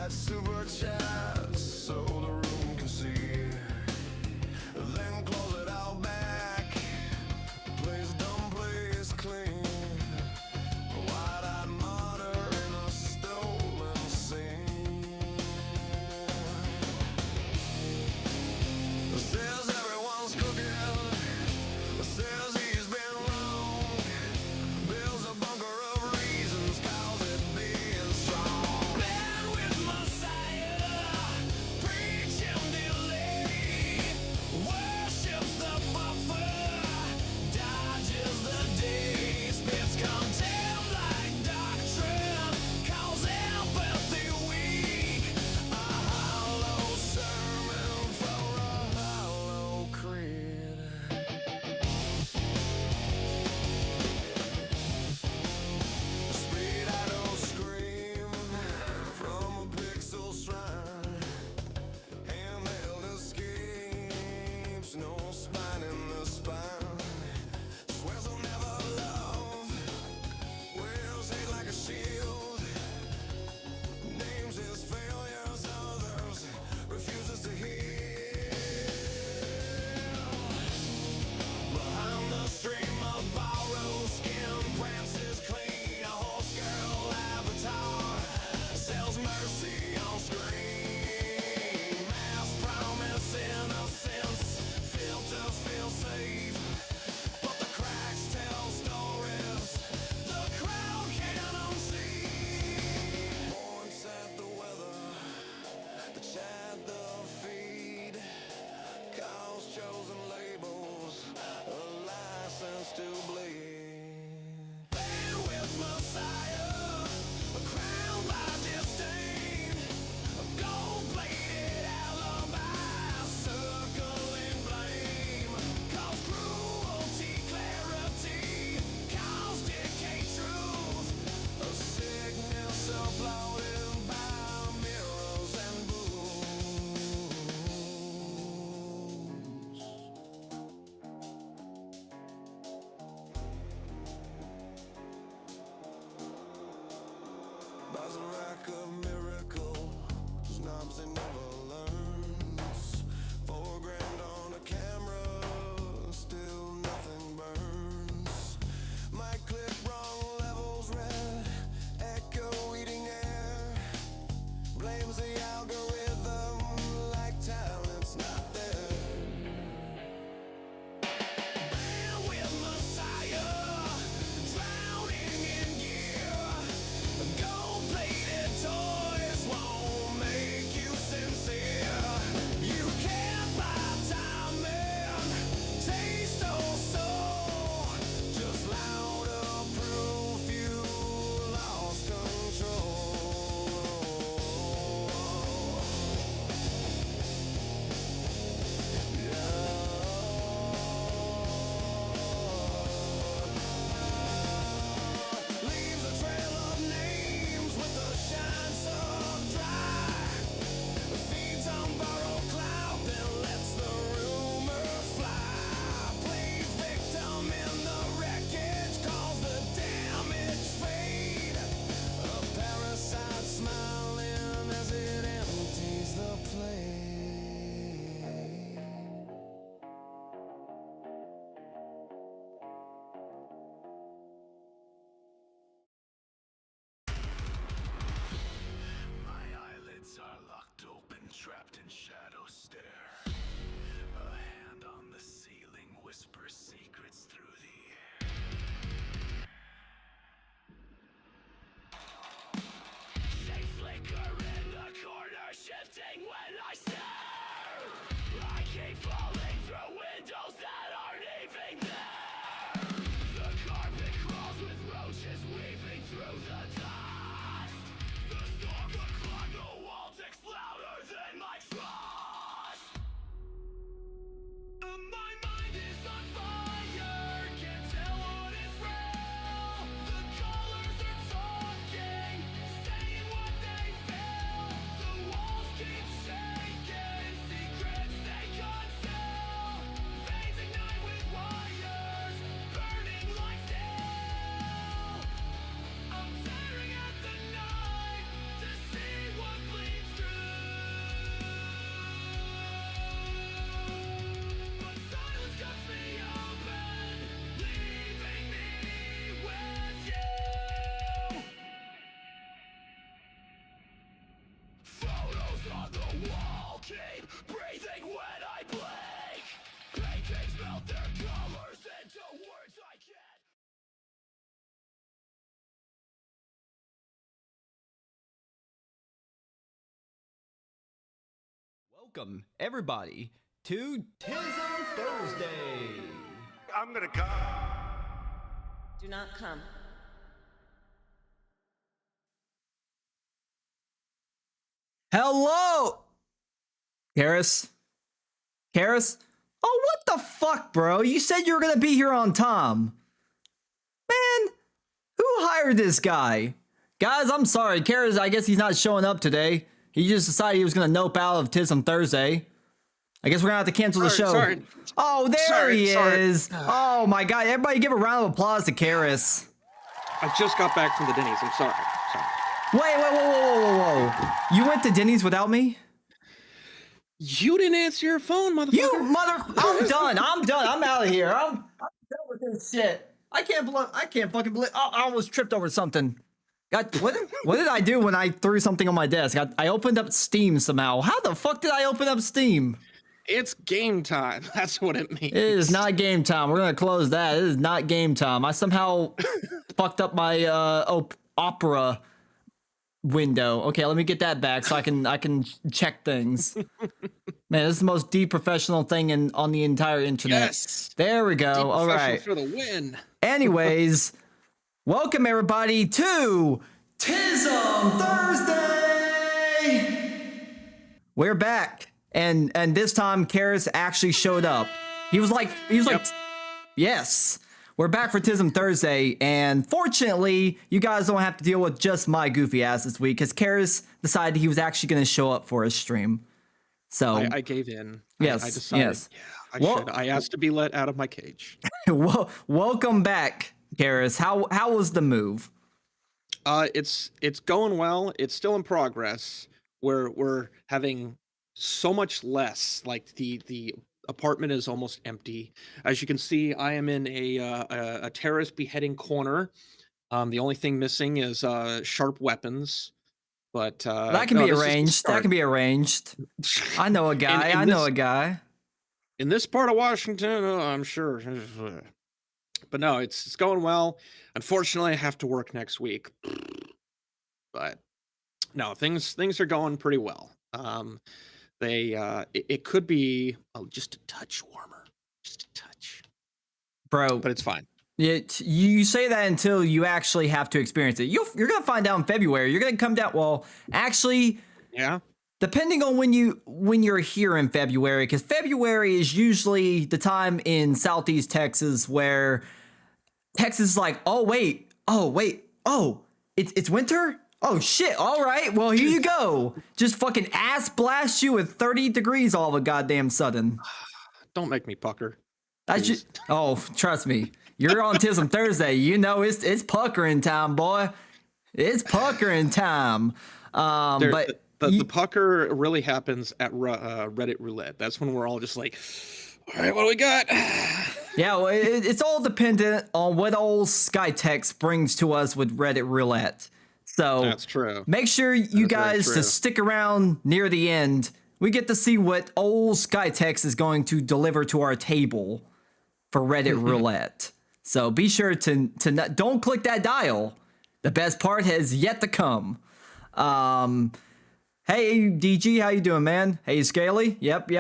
that super chest so the room can see. Then close it out back. Place dumb, place clean. Wide-eyed martyr in a stolen scene. Says everyone's cooking. Says he's been wrong. Builds a bunker of reasons, calls it being strong. Bad with Messiah. Welcome, everybody, to TISM Thursday. I'm gonna come. Do not come. Hello! Karis? Karis? Oh, what the fuck, bro? You said you were gonna be here on time. Man, who hired this guy? Guys, I'm sorry. Karis, I guess he's not showing up today. He just decided he was gonna nope out of TISM Thursday. I guess we're gonna have to cancel the show. Sorry. Oh, there Sorry, he sorry. is. Oh my god, everybody give a round of applause to Karis. I just got back from the Denny's. I'm sorry. Wait, whoa. You went to Denny's without me? You didn't answer your phone, motherfucker. You I'm done. I'm out of here. I'm done with this shit. I can't fucking believe I almost tripped over something. God, what did I do when I threw something on my desk? I opened up Steam somehow. How the fuck did I open up Steam? It's game time. That's what it means. It is not game time. We're gonna close that. It is not game time. I somehow fucked up my Opera window. Okay, let me get that back so I can check things. Man, this is the most deprofessional thing on the entire internet. Yes. There we go. All right. For the win. Anyways, welcome everybody to TISM Thursday. We're back, and this time Karis actually showed up. He was like, yes. We're back for TISM Thursday, and fortunately, you guys don't have to deal with just my goofy ass this week, because Karis decided he was actually going to show up for a stream. So I gave in. Yes, I decided. yes. Yeah, I should. I asked to be let out of my cage. Well, welcome back, Karis. How was the move? It's going well. It's still in progress. We're having so much less. Like the apartment is almost empty. As you can see, I am in a terrorist beheading corner. The only thing missing is sharp weapons. But That can be arranged. That can be arranged. I know a guy. I know a guy. In this part of Washington, I'm sure. But no, it's going well. Unfortunately, I have to work next week. But no, things are going pretty well. It could be just a touch warmer, just a touch, Bro. But it's fine. You say that until you actually have to experience it. You're gonna find out in February. You're gonna come down. Well, actually, yeah. Depending on when you're here in February, because February is usually the time in Southeast Texas where Texas is like, oh it's winter. Oh shit! All right, well here you go. Just fucking ass blast you with 30 degrees all of a goddamn sudden. Don't make me pucker. Trust me. You're on TISM Thursday. You know it's puckering time, boy. It's puckering time. But the pucker really happens at Reddit roulette. That's when we're all just like, all right, what do we got? Yeah, well, it's all dependent on what old Skytex brings to us with Reddit roulette. So that's true. Make sure you guys to stick around near the end. We get to see what old Skytex is going to deliver to our table for Reddit roulette. So be sure to don't click that dial. The best part has yet to come. Hey DG, how you doing, man? Hey Scaly. Yep.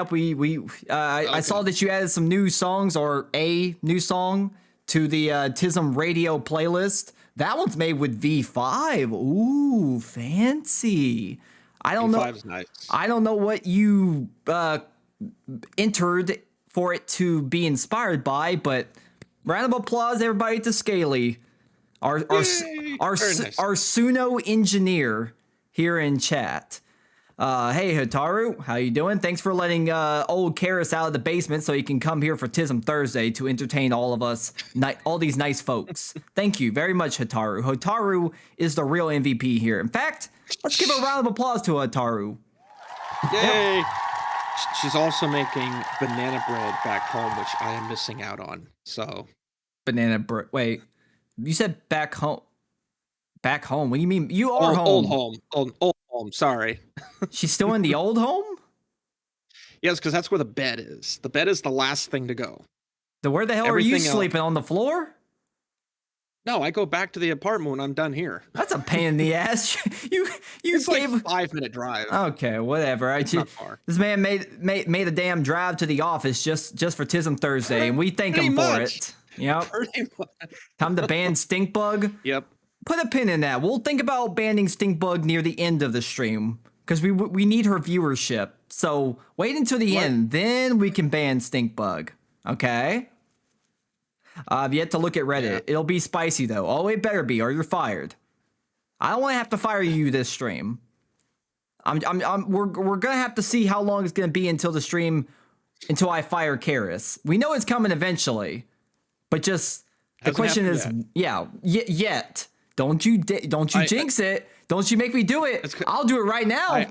I saw that you added some new songs or a new song to the TISM radio playlist. That one's made with V5. Ooh, fancy. I don't know. V5's nice. I don't know what you entered for it to be inspired by, but round of applause, everybody, to Scaly, our Suno engineer here in chat. Hey Hitaru, how you doing? Thanks for letting old Karis out of the basement so he can come here for TISM Thursday to entertain all of us, all these nice folks. Thank you very much, Hitaru. Hitaru is the real MVP here. In fact, let's give a round of applause to Hitaru. Yay! Yep. She's also making banana bread back home, which I am missing out on. So banana bread. Wait, you said back home? Back home? What do you mean? You are home. Old home. Old home. Sorry. She's still in the old home? Yes, because that's where the bed is. The bed is the last thing to go. Where the hell are you sleeping? On the floor? No, I go back to the apartment when I'm done here. That's a pain in the ass. you It's like gave. 5-minute drive. Okay, whatever. It's not far. This man made a damn drive to the office just for TISM Thursday, and we thank Pretty him for much. it. Yep. Pretty much. Time to ban Stinkbug. Yep. Put a pin in that. We'll think about banning Stinkbug near the end of the stream because we need her viewership. So wait until the end, then we can ban Stinkbug. Okay. I've yet to look at Reddit. Yeah. It'll be spicy though. Oh, it better be, or you're fired. I don't want to have to fire you this stream. We're gonna have to see how long it's gonna be until the stream, until I fire Karis. We know it's coming eventually, but just the Hasn't question is, happened yet. Don't you jinx it? Don't you make me do it? I'll do it right now.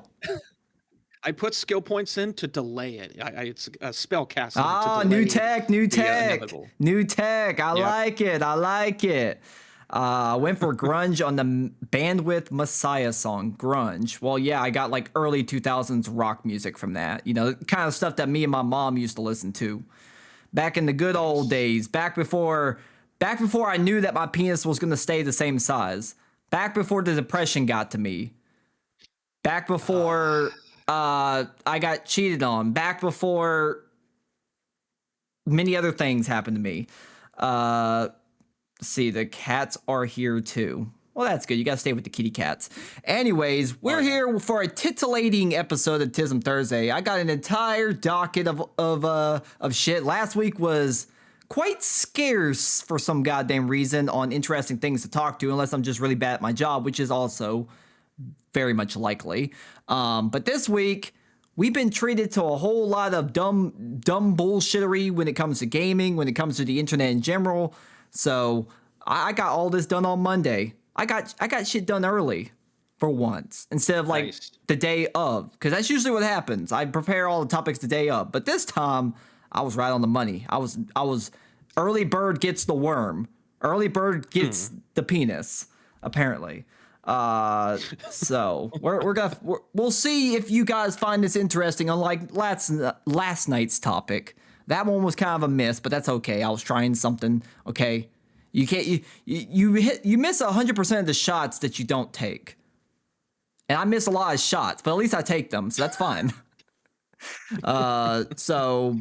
I put skill points in to delay it. It's a spell casting. Ah, to new delay tech. inevitable. New tech. I like it. Went for grunge on the Bandwidth Messiah song, grunge. Well, yeah, I got like early 2000s rock music from that. You know, the kind of stuff that me and my mom used to listen to back in the good old days, back before I knew that my penis was going to stay the same size, back before the depression got to me, back before I got cheated on, back before many other things happened to me. See, the cats are here too. Well, that's good. You gotta stay with the kitty cats. Anyways, we're here for a titillating episode of TISM Thursday. I got an entire docket of shit. Last week was quite scarce for some goddamn reason on interesting things to talk to, unless I'm just really bad at my job, which is also very much likely. But this week, we've been treated to a whole lot of dumb bullshittery when it comes to gaming, when it comes to the internet in general. So I got all this done on Monday. I got shit done early for once instead of like the day of, because that's usually what happens. I prepare all the topics the day of, but this time I was right on the money. I was early bird gets the worm. Early bird gets the penis, apparently. So we'll see if you guys find this interesting. Unlike last night's topic, that one was kind of a miss, but that's okay. I was trying something. Okay, you can't you miss 100% of the shots that you don't take, and I miss a lot of shots, but at least I take them, so that's fine. So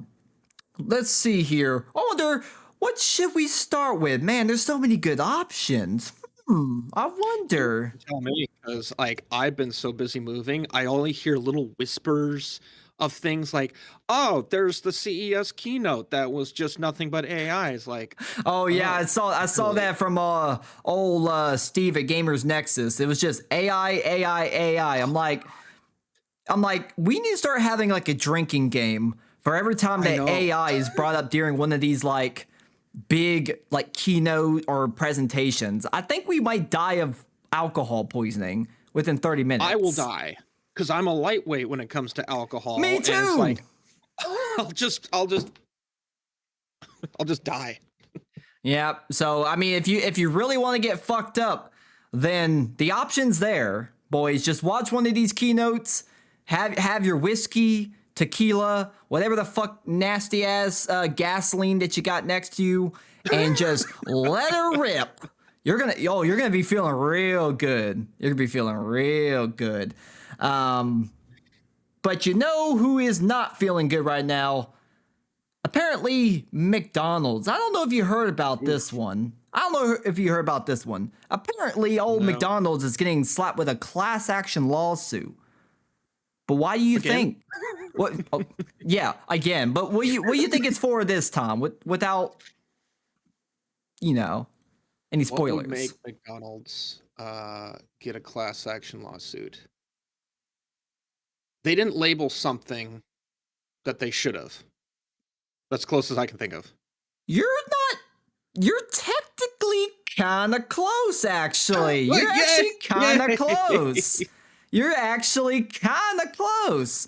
let's see here. I wonder, what should we start with? Man, there's so many good options. I wonder. Tell me, because like I've been so busy moving, I only hear little whispers of things like, "Oh, there's the CES keynote that was just nothing but AIs." Like, oh yeah, I saw that from old Steve at Gamers Nexus. It was just AI. I'm like, we need to start having like a drinking game for every time that AI is brought up during one of these like big like keynote or presentations. I think we might die of alcohol poisoning within 30 minutes. I will die because I'm a lightweight when it comes to alcohol. Me too. And it's like, I'll just die. Yeah. So I mean, if you really want to get fucked up, then the option's there, boys. Just watch one of these keynotes. Have your whiskey, tequila, whatever the fuck nasty ass gasoline that you got next to you, and just let her rip. You're gonna be feeling real good. You're gonna be feeling real good. But you know who is not feeling good right now? Apparently McDonald's. I don't know if you heard about this one. Apparently old McDonald's is getting slapped with a class action lawsuit. But why do you think? What? Oh, yeah, again. But what do you think it's for this time? Without, any spoilers. What would make McDonald's get a class action lawsuit? They didn't label something that they should have. That's close as I can think of. You're technically kind of close, actually. You're actually kind of close. You're actually kind of close.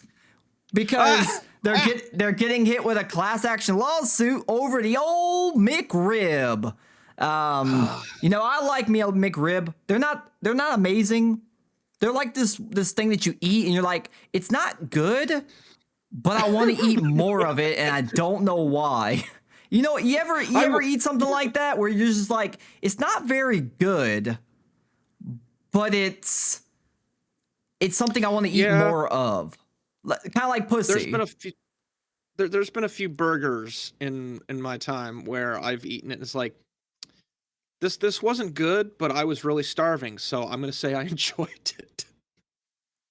Because they're getting hit with a class action lawsuit over the old McRib. I like me a McRib. They're not amazing. They're like this thing that you eat and you're like, it's not good, but I want to eat more of it and I don't know why. You know, you ever eat something like that where you're just like, it's not very good, but it's something I want to eat more of. Kind of like pussy. There's been a few burgers in my time where I've eaten it and it's like, this wasn't good, but I was really starving, so I'm gonna say I enjoyed it.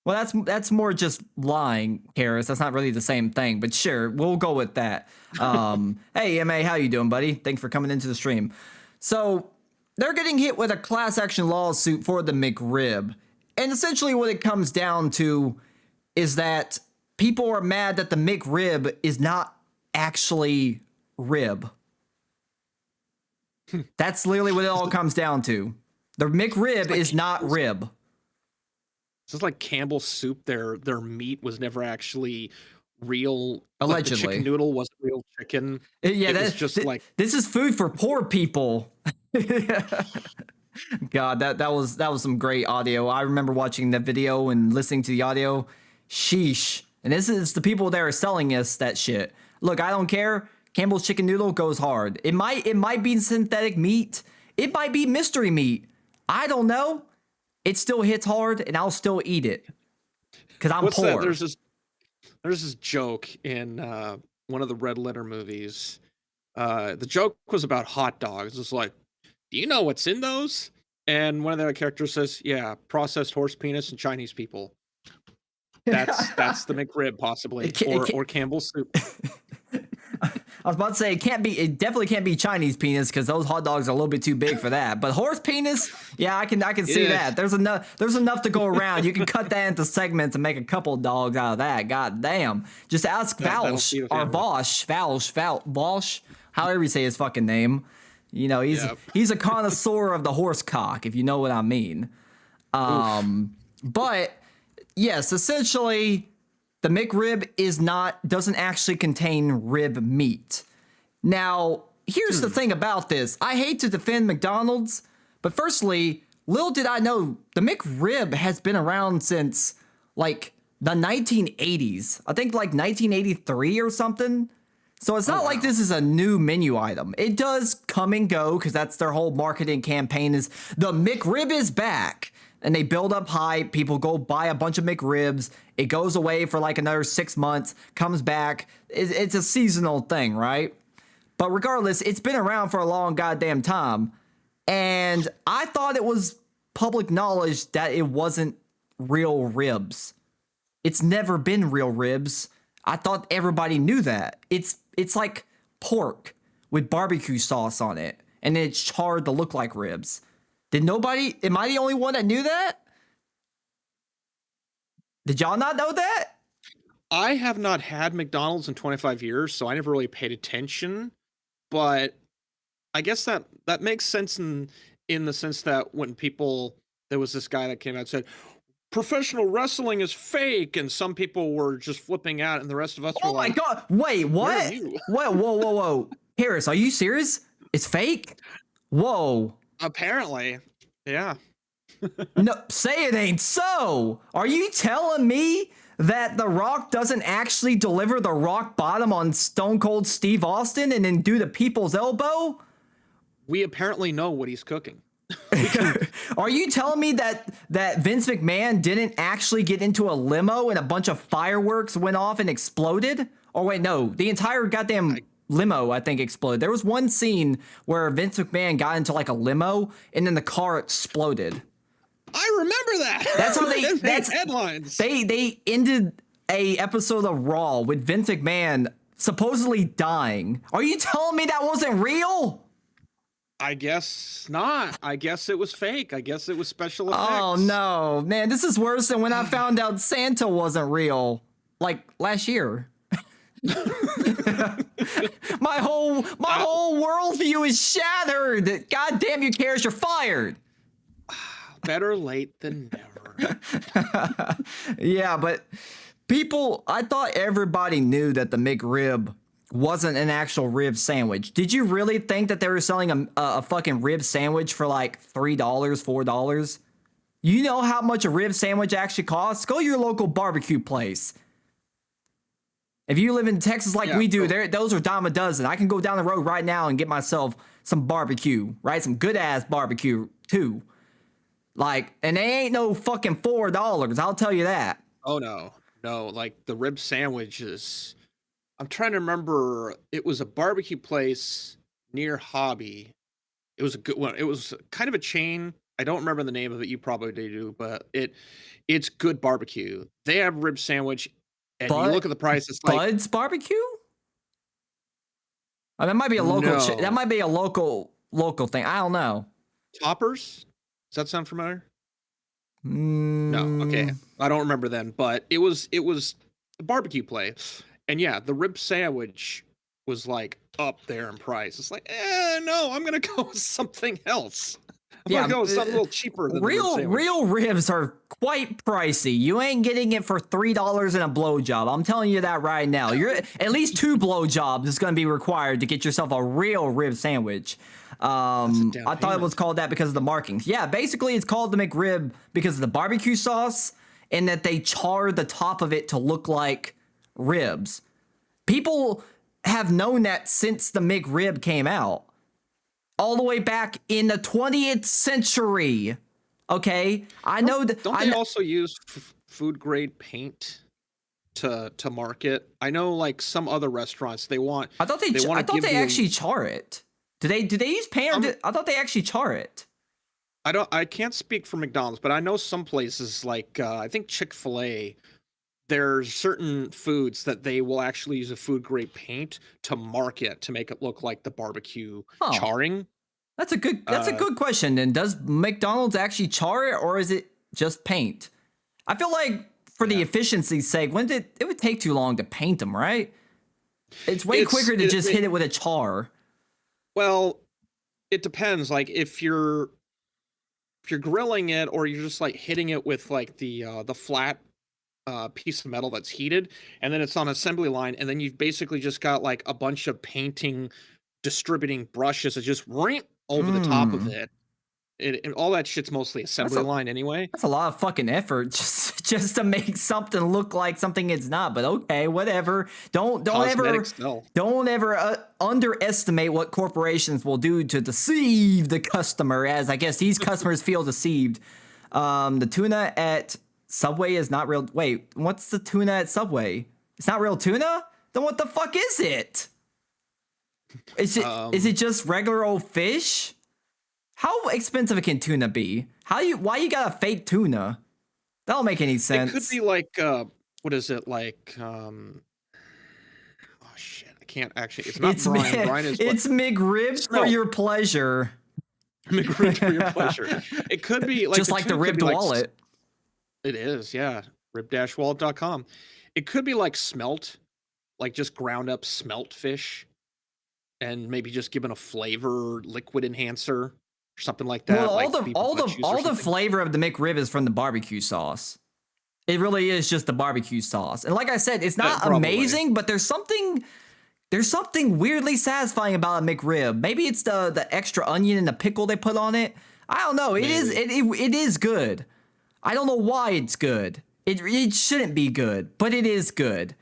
Well, that's more just lying, Karis. That's not really the same thing, but sure, we'll go with that. Hey, MA, how you doing, buddy? Thanks for coming into the stream. So they're getting hit with a class action lawsuit for the McRib, and essentially what it comes down to is that people are mad that the McRib is not actually rib. That's literally what it all comes down to. The McRib is not rib. It's just like Campbell's soup. Their meat was never actually real. Allegedly, like the chicken noodle wasn't real chicken. Yeah, it was just like this is food for poor people. God, that was some great audio. I remember watching that video and listening to the audio. Sheesh. And this is the people that are selling us that shit. Look, I don't care. Campbell's chicken noodle goes hard. It might be synthetic meat. It might be mystery meat. I don't know. It still hits hard, and I'll still eat it because I'm poor. That? There's this joke in one of the Red Letter movies. The joke was about hot dogs. It's like, do you know what's in those? And one of the characters says, "Yeah, processed horse penis and Chinese people." That's the McRib, possibly, or Campbell's soup. I was about to say it definitely can't be Chinese penis because those hot dogs are a little bit too big for that. But horse penis, yeah, I can see that. There's enough to go around. You can cut that into segments and make a couple dogs out of that. God damn. Just ask Valsh or Vosh, however you say his fucking name. You know, he's a connoisseur of the horse cock, if you know what I mean. But yes, essentially, the McRib doesn't actually contain rib meat. Now, here's the thing about this. I hate to defend McDonald's, but firstly, little did I know, the McRib has been around since, like, the 1980s. I think, like, 1983 or something. So it's not like this is a new menu item. It does come and go, because that's their whole marketing campaign is, the McRib is back. And they build up hype. People go buy a bunch of McRibs. It goes away for like another 6 months, comes back. It's a seasonal thing, right? But regardless, it's been around for a long goddamn time. And I thought it was public knowledge that it wasn't real ribs. It's never been real ribs. I thought everybody knew that. It's like pork with barbecue sauce on it. And it's charred to look like ribs. Am I the only one that knew that? Did y'all not know that? I have not had McDonald's in 25 years, so I never really paid attention. But I guess that makes sense in the sense that when there was this guy that came out and said, professional wrestling is fake, and some people were just flipping out, and the rest of us were like, oh my god, wait, what? Whoa. Harris, are you serious? It's fake? Whoa. Apparently, yeah. No, say it ain't so. Are you telling me that The Rock doesn't actually deliver the rock bottom on Stone Cold Steve Austin and then do the people's elbow? We apparently know what he's cooking. Are you telling me that Vince McMahon didn't actually get into a limo and a bunch of fireworks went off and exploded? Or wait, no, the entire goddamn limo, I think, exploded. There was one scene where Vince McMahon got into like a limo and then the car exploded. I remember that. That's how that's headlines. They ended a episode of Raw with Vince McMahon supposedly dying. Are you telling me that wasn't real? I guess not. I guess it was fake. I guess it was special effects. Oh no, man, this is worse than when I found out Santa wasn't real, like last year. my whole worldview is shattered. God damn you, Karis, you're fired. Better late than never. Yeah, but I thought everybody knew that the McRib wasn't an actual rib sandwich. Did you really think that they were selling a fucking rib sandwich for like $3, $4? You know how much a rib sandwich actually costs? Go to your local barbecue place. If you live in Texas like Yeah, we do, so- those are dime a dozen. I can go down the road right now and get myself some barbecue, right? Some good ass barbecue too. Like, and they ain't no fucking $4. I'll tell you that. Oh no, no, like the rib sandwiches. I'm trying to remember. It was a barbecue place near Hobby. It was a good one. It was kind of a chain. I don't remember the name of it. You probably do, but it's good barbecue. They have rib sandwich, and you But look at the price. It's like Bud's barbecue. That might be a local. no That might be a local thing. I don't know. Toppers. Does that sound familiar? No. Okay. Mm, I don't remember then, but it was a barbecue place, and yeah, the rib sandwich was like up there in price. It's like, no, I'm gonna go with something else. I'm Yeah, gonna go with something a little cheaper than the rib sandwich. real ribs are quite pricey. You ain't getting it for $3 in a blowjob. I'm telling you that right now. You're at least 2 blowjobs is going to be required to get yourself a real rib sandwich. down I thought it was payment. called that because of the markings. Yeah, basically it's called the McRib because of the barbecue sauce and that they char the top of it to look like ribs. People have known that since the McRib came out. All the way back in the 20th century. Okay? I know that. Don't they also use food grade paint to market? I know, like some other restaurants, they want. I thought they give you- actually char it. Do they use paint? Or I thought they actually char it. I can't speak for McDonald's, but I know some places like I think Chick-fil-A. There's certain foods that they will actually use a food grade paint to market to make it look like the barbecue Huh. charring. That's a good question. And does McDonald's actually char it or is it just paint? I feel like for the efficiency's sake, it would take too long to paint them, right? It's way quicker to just hit it with a char. Well, it depends. Like if you're grilling it or you're just like hitting it with like the flat piece of metal that's heated, and then it's on assembly line, and then you've basically just got like a bunch of painting, distributing brushes that just ring over the top of it. And all that shit's mostly assembly line anyway. That's a lot of fucking effort just to make something look like something it's not. But okay, whatever. Don't ever underestimate what corporations will do to deceive the customer. As I guess these customers feel deceived. The tuna at Subway is not real. Wait, what's the tuna at Subway? It's not real tuna? Then what the fuck is it? Is it just regular old fish? How expensive can tuna be? Why you got a fake tuna? That don't make any sense. It could be like what is it like? Oh shit, I can't actually. It's not brine. Brine is it's McRib for your pleasure. McRib for your pleasure. It could be like just like the ribbed wallet. It is, yeah. Rib-wallet.com. It could be like smelt, like just ground up smelt fish, and maybe just given a flavor liquid enhancer or something like that. Well, like all the flavor of the McRib is from the barbecue sauce. It really is just the barbecue sauce. And like I said, it's not amazing, but there's something weirdly satisfying about a McRib. Maybe it's the extra onion and the pickle they put on it. I don't know. It is good. I don't know why it's good. It shouldn't be good, but it is good.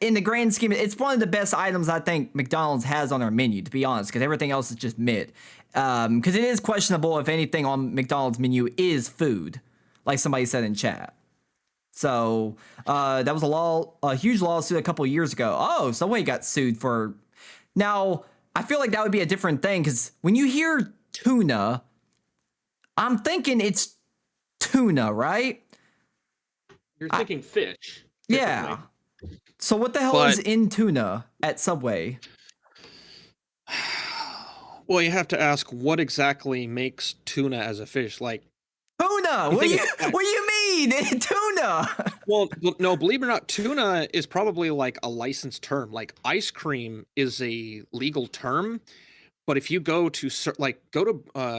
In the grand scheme, it's one of the best items I think McDonald's has on their menu, to be honest, because everything else is just mid. Because it is questionable if anything on McDonald's menu is food, like somebody said in chat. So that was a huge lawsuit a couple years ago. Oh, Subway got sued for. Now I feel like that would be a different thing because when you hear tuna, I'm thinking it's tuna, right? You're thinking fish. Yeah. So what the hell is in tuna at Subway? Well, you have to ask what exactly makes tuna as a fish. Like tuna. What do you mean? Tuna. Well, no, believe it or not, tuna is probably like a licensed term. Like ice cream is a legal term, but if you go to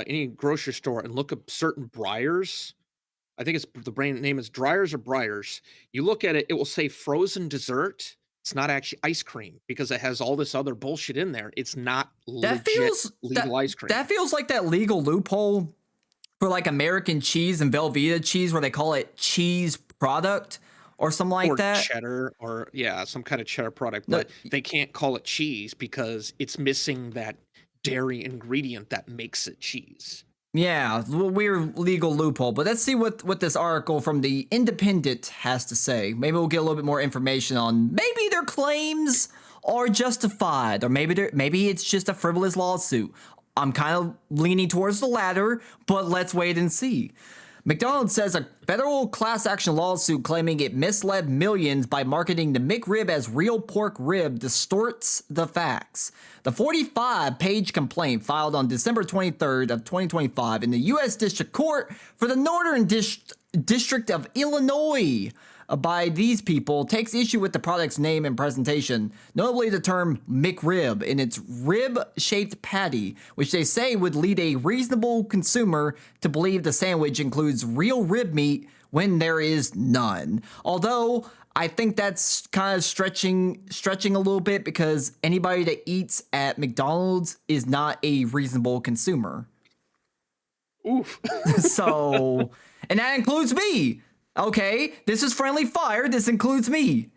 any grocery store and look up certain Breyers, I think it's the brand name is Dryers or Breyers. You look at it, it will say frozen dessert. It's not actually ice cream because it has all this other bullshit in there. It's not legal ice cream. That feels like that legal loophole for like American cheese and Velveeta cheese where they call it cheese product or something like or that. cheddar, or yeah, some kind of cheddar product, No, but they can't call it cheese because it's missing that dairy ingredient that makes it cheese. yeah, weird legal loophole. But let's see what this article from the Independent has to say. Maybe we'll get a little bit more information on maybe their claims are justified, or maybe it's just a frivolous lawsuit. I'm kind of leaning towards the latter, but let's wait and see. McDonald's says a federal class action lawsuit claiming it misled millions by marketing the McRib as real pork rib distorts the facts. The 45-page complaint filed on December 23rd of 2025 in the U.S. District Court for the Northern District of Illinois by these people takes issue with the product's name and presentation, notably the term McRib in its rib-shaped patty, which they say would lead a reasonable consumer to believe the sandwich includes real rib meat when there is none. Although I think that's kind of stretching a little bit, because anybody that eats at McDonald's is not a reasonable consumer. Oof. So, and that includes me. Okay, this is friendly fire. This includes me.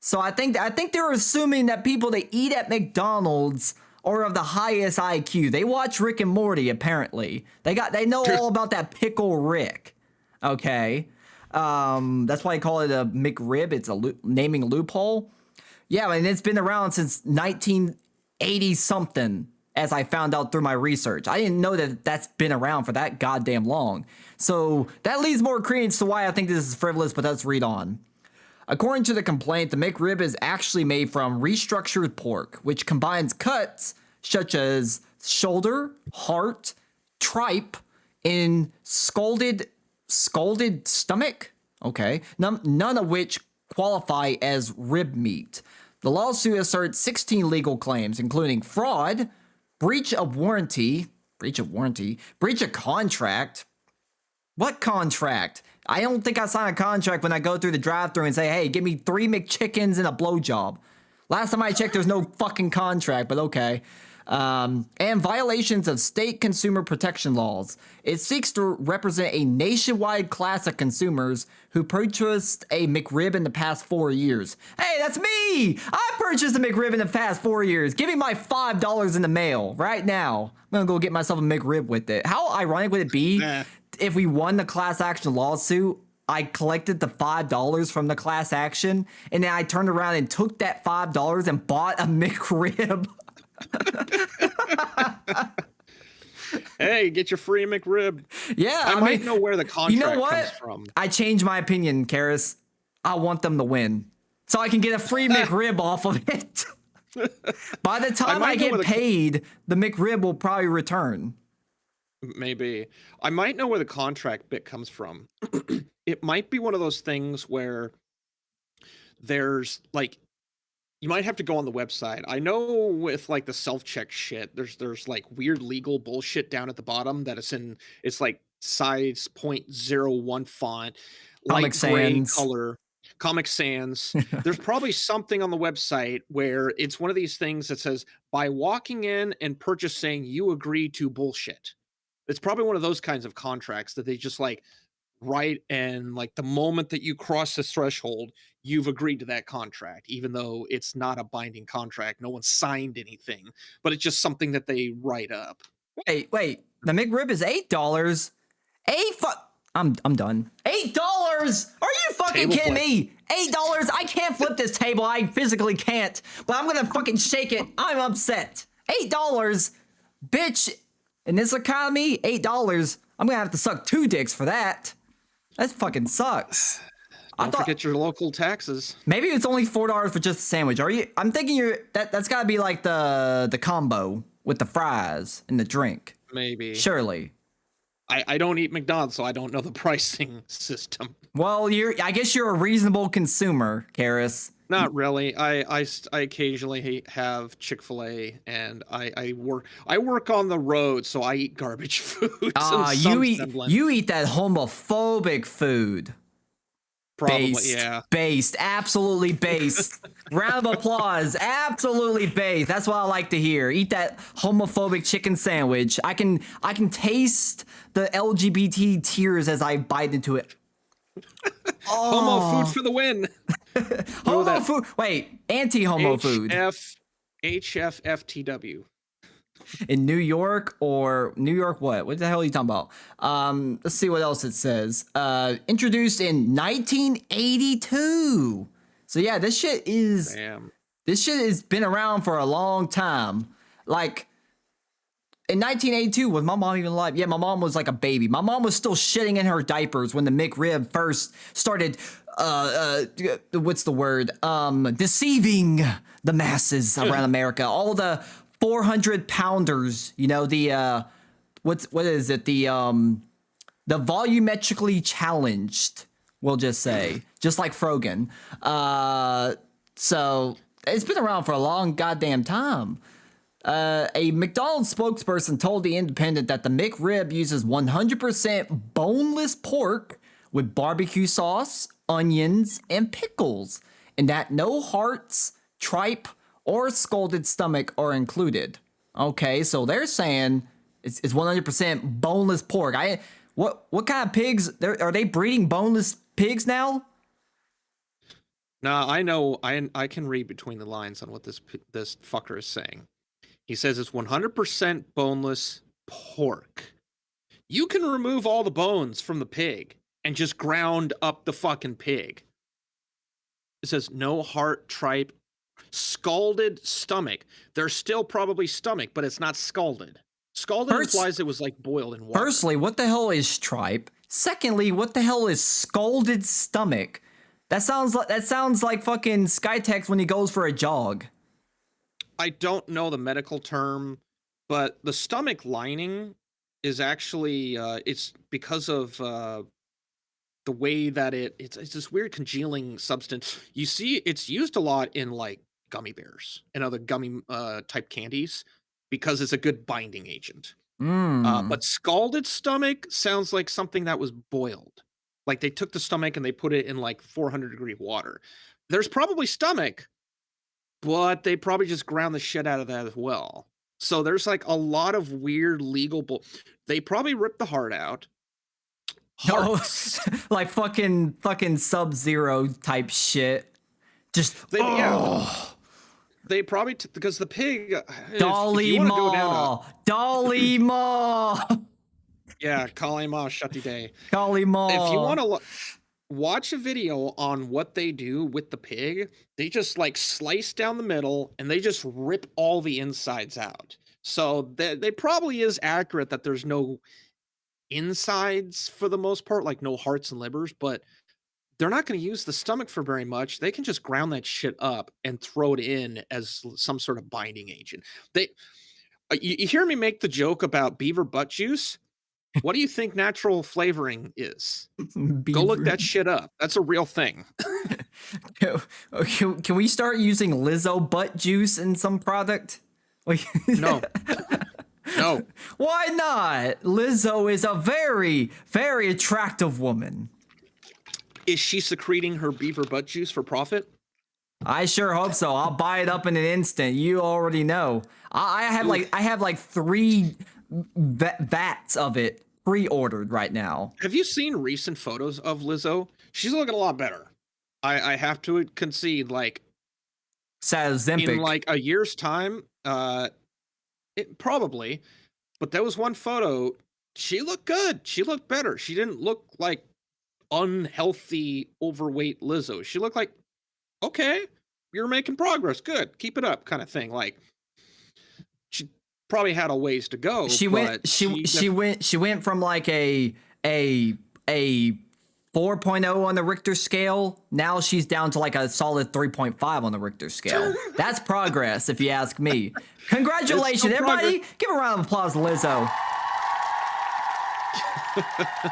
So I think they're assuming that people that eat at McDonald's are of the highest IQ. They watch Rick and Morty, apparently. They know all about that pickle Rick. Okay. That's why I call it a McRib. It's a naming loophole. Yeah, and it's been around since 1980 something, as I found out through my research. I didn't know that that's been around for that goddamn long. So that leads more credence to why I think this is frivolous, but let's read on. According to the complaint, the McRib is actually made from restructured pork, which combines cuts such as shoulder, heart, tripe, in scalded stomach. Okay, none of which qualify as rib meat. The lawsuit asserts 16 legal claims, including fraud, breach of contract. What contract? I don't think I signed a contract when I go through the drive-thru and say, hey, give me 3 McChickens and a blowjob. Last time I checked, there's no fucking contract, but okay. And violations of state consumer protection laws. It seeks to represent a nationwide class of consumers who purchased a McRib in the past 4 years. Hey, that's me! I purchased a McRib in the past 4 years. Give me my $5 in the mail right now. I'm gonna go get myself a McRib with it. How ironic would it be if we won the class action lawsuit? I collected the $5 from the class action, and then I turned around and took that $5 and bought a McRib. Hey, get your free McRib. Yeah, I might know where the contract comes from. I changed my opinion, Karis. I want them to win, so I can get a free McRib off of it. By the time I get paid, the McRib will probably return. Maybe. I might know where the contract bit comes from. It might be one of those things where there's like, you might have to go on the website. I know with like the self-check shit, there's like weird legal bullshit down at the bottom that it's like size 0.01 font, light gray color, Comic Sans. There's probably something on the website where it's one of these things that says, by walking in and purchasing, you agree to bullshit. It's probably one of those kinds of contracts that they just like write, and like the moment that you cross this threshold, you've agreed to that contract, even though it's not a binding contract. No one signed anything, but it's just something that they write up. Wait, the McRib is $8. I'm done. $8? Are you fucking kidding me? $8? I can't flip this table. I physically can't, but I'm gonna fucking shake it. I'm upset. $8, bitch. In this economy, $8. I'm gonna have to suck 2 dicks for that. That fucking sucks. Don't forget your local taxes. Maybe it's only $4 for just a sandwich. I'm thinking that's gotta be like the combo with the fries and the drink. Maybe. Surely. I don't eat McDonald's, so I don't know the pricing system. Well, I guess you're a reasonable consumer, Karis. Not really. I occasionally have Chick-fil-A, and I work on the road, so I eat garbage food. You eat that homophobic food. Probably, based, yeah. Based, absolutely based. Round of applause, absolutely based. That's what I like to hear. Eat that homophobic chicken sandwich. I can taste the LGBT tears as I bite into it. Homo Oh, food for the win. homo that. food. Wait, anti-homo food HFFTW. in New York or New York? What the hell are you talking about? Let's see what else it says. Introduced in 1982. So yeah, this shit Damn. has been around for a long time. Like in 1982, was my mom even alive? Yeah, my mom was like a baby. My mom was still shitting in her diapers when the McRib first started. What's the word? Deceiving the masses around America. All the 400 pounders. You know the what is it? The volumetrically challenged. We'll just say, just like Frogan. So it's been around for a long goddamn time. A McDonald's spokesperson told The Independent that the McRib uses 100% boneless pork with barbecue sauce, onions, and pickles, and that no hearts, tripe, or scalded stomach are included. Okay, so they're saying it's 100% boneless pork. What kind of pigs? Are they breeding boneless pigs now? Now I know I can read between the lines on what this fucker is saying. He says it's 100% boneless pork. You can remove all the bones from the pig and just ground up the fucking pig. It says no heart, tripe, scalded stomach. There's still probably stomach, but it's not scalded. Scalded implies it was like boiled in water. Firstly, what the hell is tripe? Secondly, what the hell is scalded stomach? That sounds like fucking Skytex when he goes for a jog. I don't know the medical term, but the stomach lining is actually it's because of the way that it's this weird congealing substance. You see, it's used a lot in like gummy bears and other gummy type candies because it's a good binding agent. But scalded stomach sounds like something that was boiled. Like they took the stomach and they put it in like 400-degree water. There's probably stomach, but they probably just ground the shit out of that as well. So there's like a lot of weird legal they probably ripped the heart out. Hearts. Oh, like fucking Sub-Zero type shit. Just They probably because the pig. Dolly Maw. Dolly Maw. Yeah, Kali Ma Shutty Day. Dolly Maw. If you want to watch a video on what they do with the pig, they just like slice down the middle and they just rip all the insides out. So they probably is accurate that there's no insides for the most part, like no hearts and livers, but they're not going to use the stomach for very much. They can just ground that shit up and throw it in as some sort of binding agent. You hear me make the joke about beaver butt juice? What do you think natural flavoring is? Go look that shit up. That's a real thing. Can we start using Lizzo butt juice in some product? No. No. Why not? Lizzo is a very, very attractive woman. Is she secreting her beaver butt juice for profit? I sure hope so. I'll buy it up in an instant. You already know. I have like 3 vats of it pre-ordered right now. Have you seen recent photos of Lizzo? She's looking a lot better. I have to concede, like Ozempic. in like a year's time, it probably, but there was one photo. She looked good. She looked better. She didn't look like unhealthy, overweight Lizzo. She looked like, okay, you're making progress. Good, keep it up, kind of thing. Like she probably had a ways to go. She went from like a 4.0 on the Richter scale. Now she's down to like a solid 3.5 on the Richter scale. That's progress, if you ask me. Congratulations, everybody! Give a round of applause to Lizzo.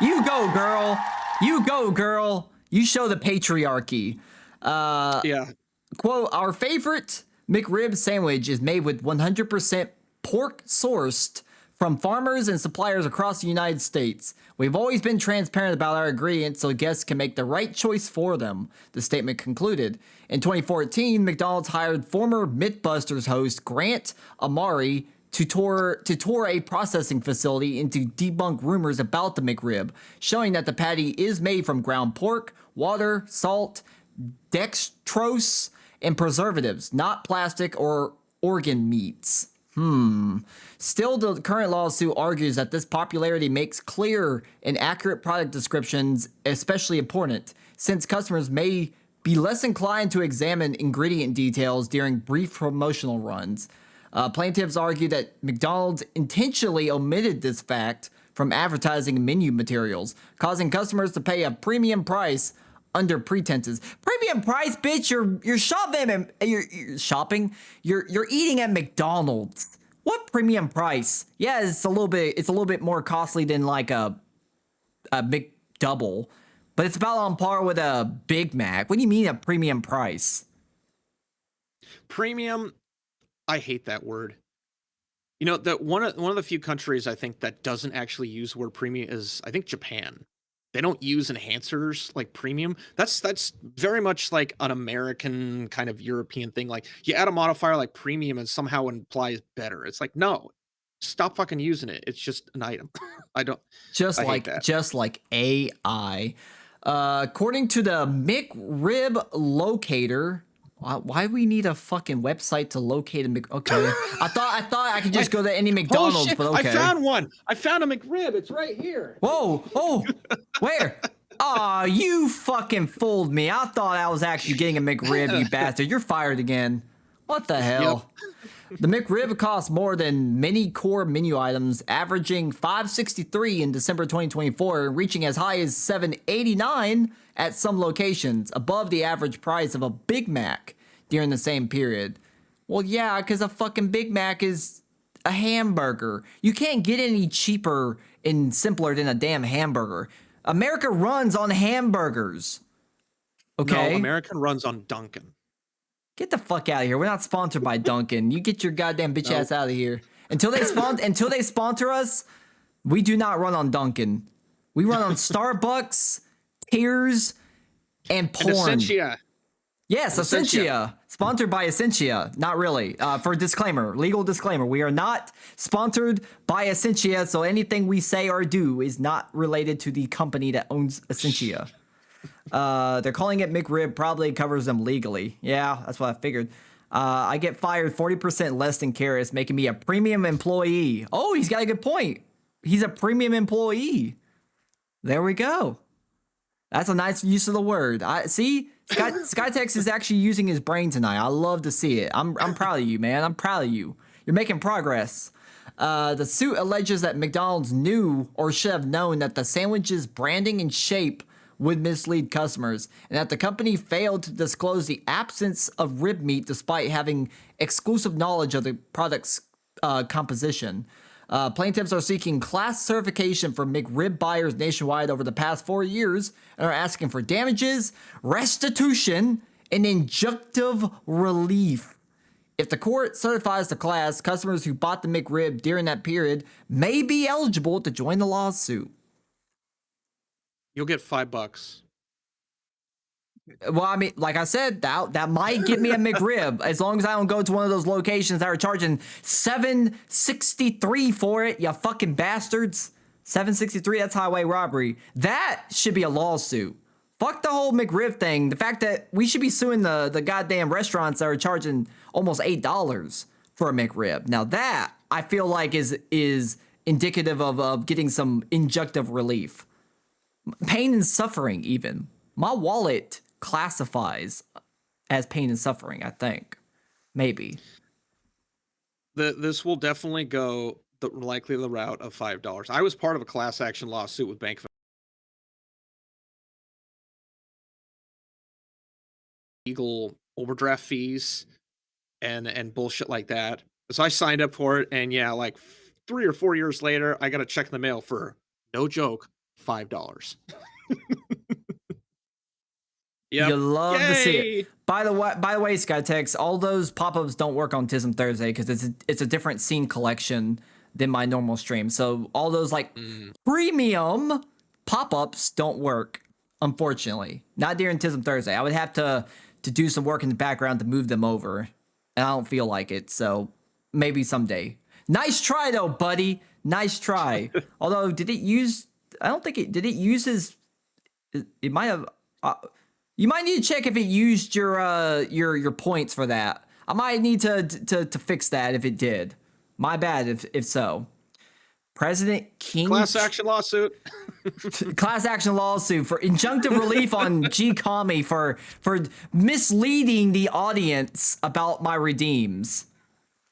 You go, girl. You go, girl. You show the patriarchy. Yeah. Quote, our favorite McRib sandwich is made with 100% pork sourced from farmers and suppliers across the United States. We've always been transparent about our ingredients so guests can make the right choice for them, the statement concluded. In 2014, McDonald's hired former Mythbusters host Grant Amari to tour a processing facility and to debunk rumors about the McRib, showing that the patty is made from ground pork, water, salt, dextrose, and preservatives, not plastic or organ meats. Still, the current lawsuit argues that this popularity makes clear and accurate product descriptions especially important, since customers may be less inclined to examine ingredient details during brief promotional runs. Plaintiffs argue that McDonald's intentionally omitted this fact from advertising menu materials, causing customers to pay a premium price under pretenses. Premium price, bitch! You're shopping and you're shopping. You're eating at McDonald's. What premium price? Yeah, it's a little bit more costly than like a McDouble, but it's about on par with a Big Mac. What do you mean a premium price? Premium, I hate that word. You know, that one of the few countries I think that doesn't actually use the word premium is, I think, Japan. They don't use enhancers like premium. That's very much like an American kind of European thing. Like, you add a modifier like premium and somehow implies better. It's like, no, stop fucking using it. It's just an item. I hate like AI. According to the McRib locator, why we need a fucking website to locate a Okay, I thought I could just go to any McDonald's, but okay. I found one. I found a McRib. It's right here. Whoa! Oh, where? Aw, you fucking fooled me. I thought I was actually getting a McRib, you bastard. You're fired again. What the hell? Yep. The McRib costs more than many core menu items, averaging $5.63 in December 2024 and reaching as high as $7.89 at some locations, above the average price of a Big Mac during the same period. Well, yeah, because a fucking Big Mac is a hamburger. You can't get any cheaper and simpler than a damn hamburger. America runs on hamburgers. Okay? No, America runs on Dunkin'. Get the fuck out of here. We're not sponsored by Dunkin'. You get your goddamn bitch ass out of here. Until they sponsor us, we do not run on Dunkin'. We run on Starbucks, Tears, and porn. And Essentia. Yes, Essentia. Sponsored by Essentia. Not really. For disclaimer, legal disclaimer, we are not sponsored by Essentia, so anything we say or do is not related to the company that owns Essentia. They're calling it McRib, probably covers them legally. Yeah, that's what I figured. I get fired 40% less than Karis, making me a premium employee. Oh, he's got a good point. He's a premium employee. There we go. That's a nice use of the word. See, Skytex is actually using his brain tonight. I love to see it. I'm proud of you, man. I'm proud of you. You're making progress. The suit alleges that McDonald's knew or should have known that the sandwich's branding and shape would mislead customers, and that the company failed to disclose the absence of rib meat despite having exclusive knowledge of the product's composition. Plaintiffs are seeking class certification for McRib buyers nationwide over the past 4 years and are asking for damages, restitution, and injunctive relief. If the court certifies the class, customers who bought the McRib during that period may be eligible to join the lawsuit. You'll get $5. Well, I mean, like I said, that might get me a McRib as long as I don't go to one of those locations that are charging $7.63 for it. You fucking bastards! $7.63. That's highway robbery. That should be a lawsuit. Fuck the whole McRib thing. The fact that we should be suing the goddamn restaurants that are charging almost $8 for a McRib. Now that I feel like is indicative of getting some injunctive relief. Pain and suffering, even. My wallet classifies as pain and suffering, I think. Maybe. This will definitely go likely the route of $5. I was part of a class action lawsuit with Bank of legal overdraft fees and bullshit like that. So I signed up for it, and yeah, like 3 or 4 years later, I got a check in the mail for, no joke, $5. Yep. You love Yay! to see it. By the way, Skytex, all those pop-ups don't work on TISM Thursday because it's a different scene collection than my normal stream. So all those like premium pop-ups don't work, unfortunately. Not during TISM Thursday. I would have to do some work in the background to move them over, and I don't feel like it. So maybe someday. Nice try though, buddy. Nice try. Although, did it use? I don't think it did. It use his. It might have. You might need to check if it used your points for that. I might need to fix that if it did. My bad if so. President King. Class action lawsuit. Class action lawsuit for injunctive relief on G Kami for misleading the audience about my redeems.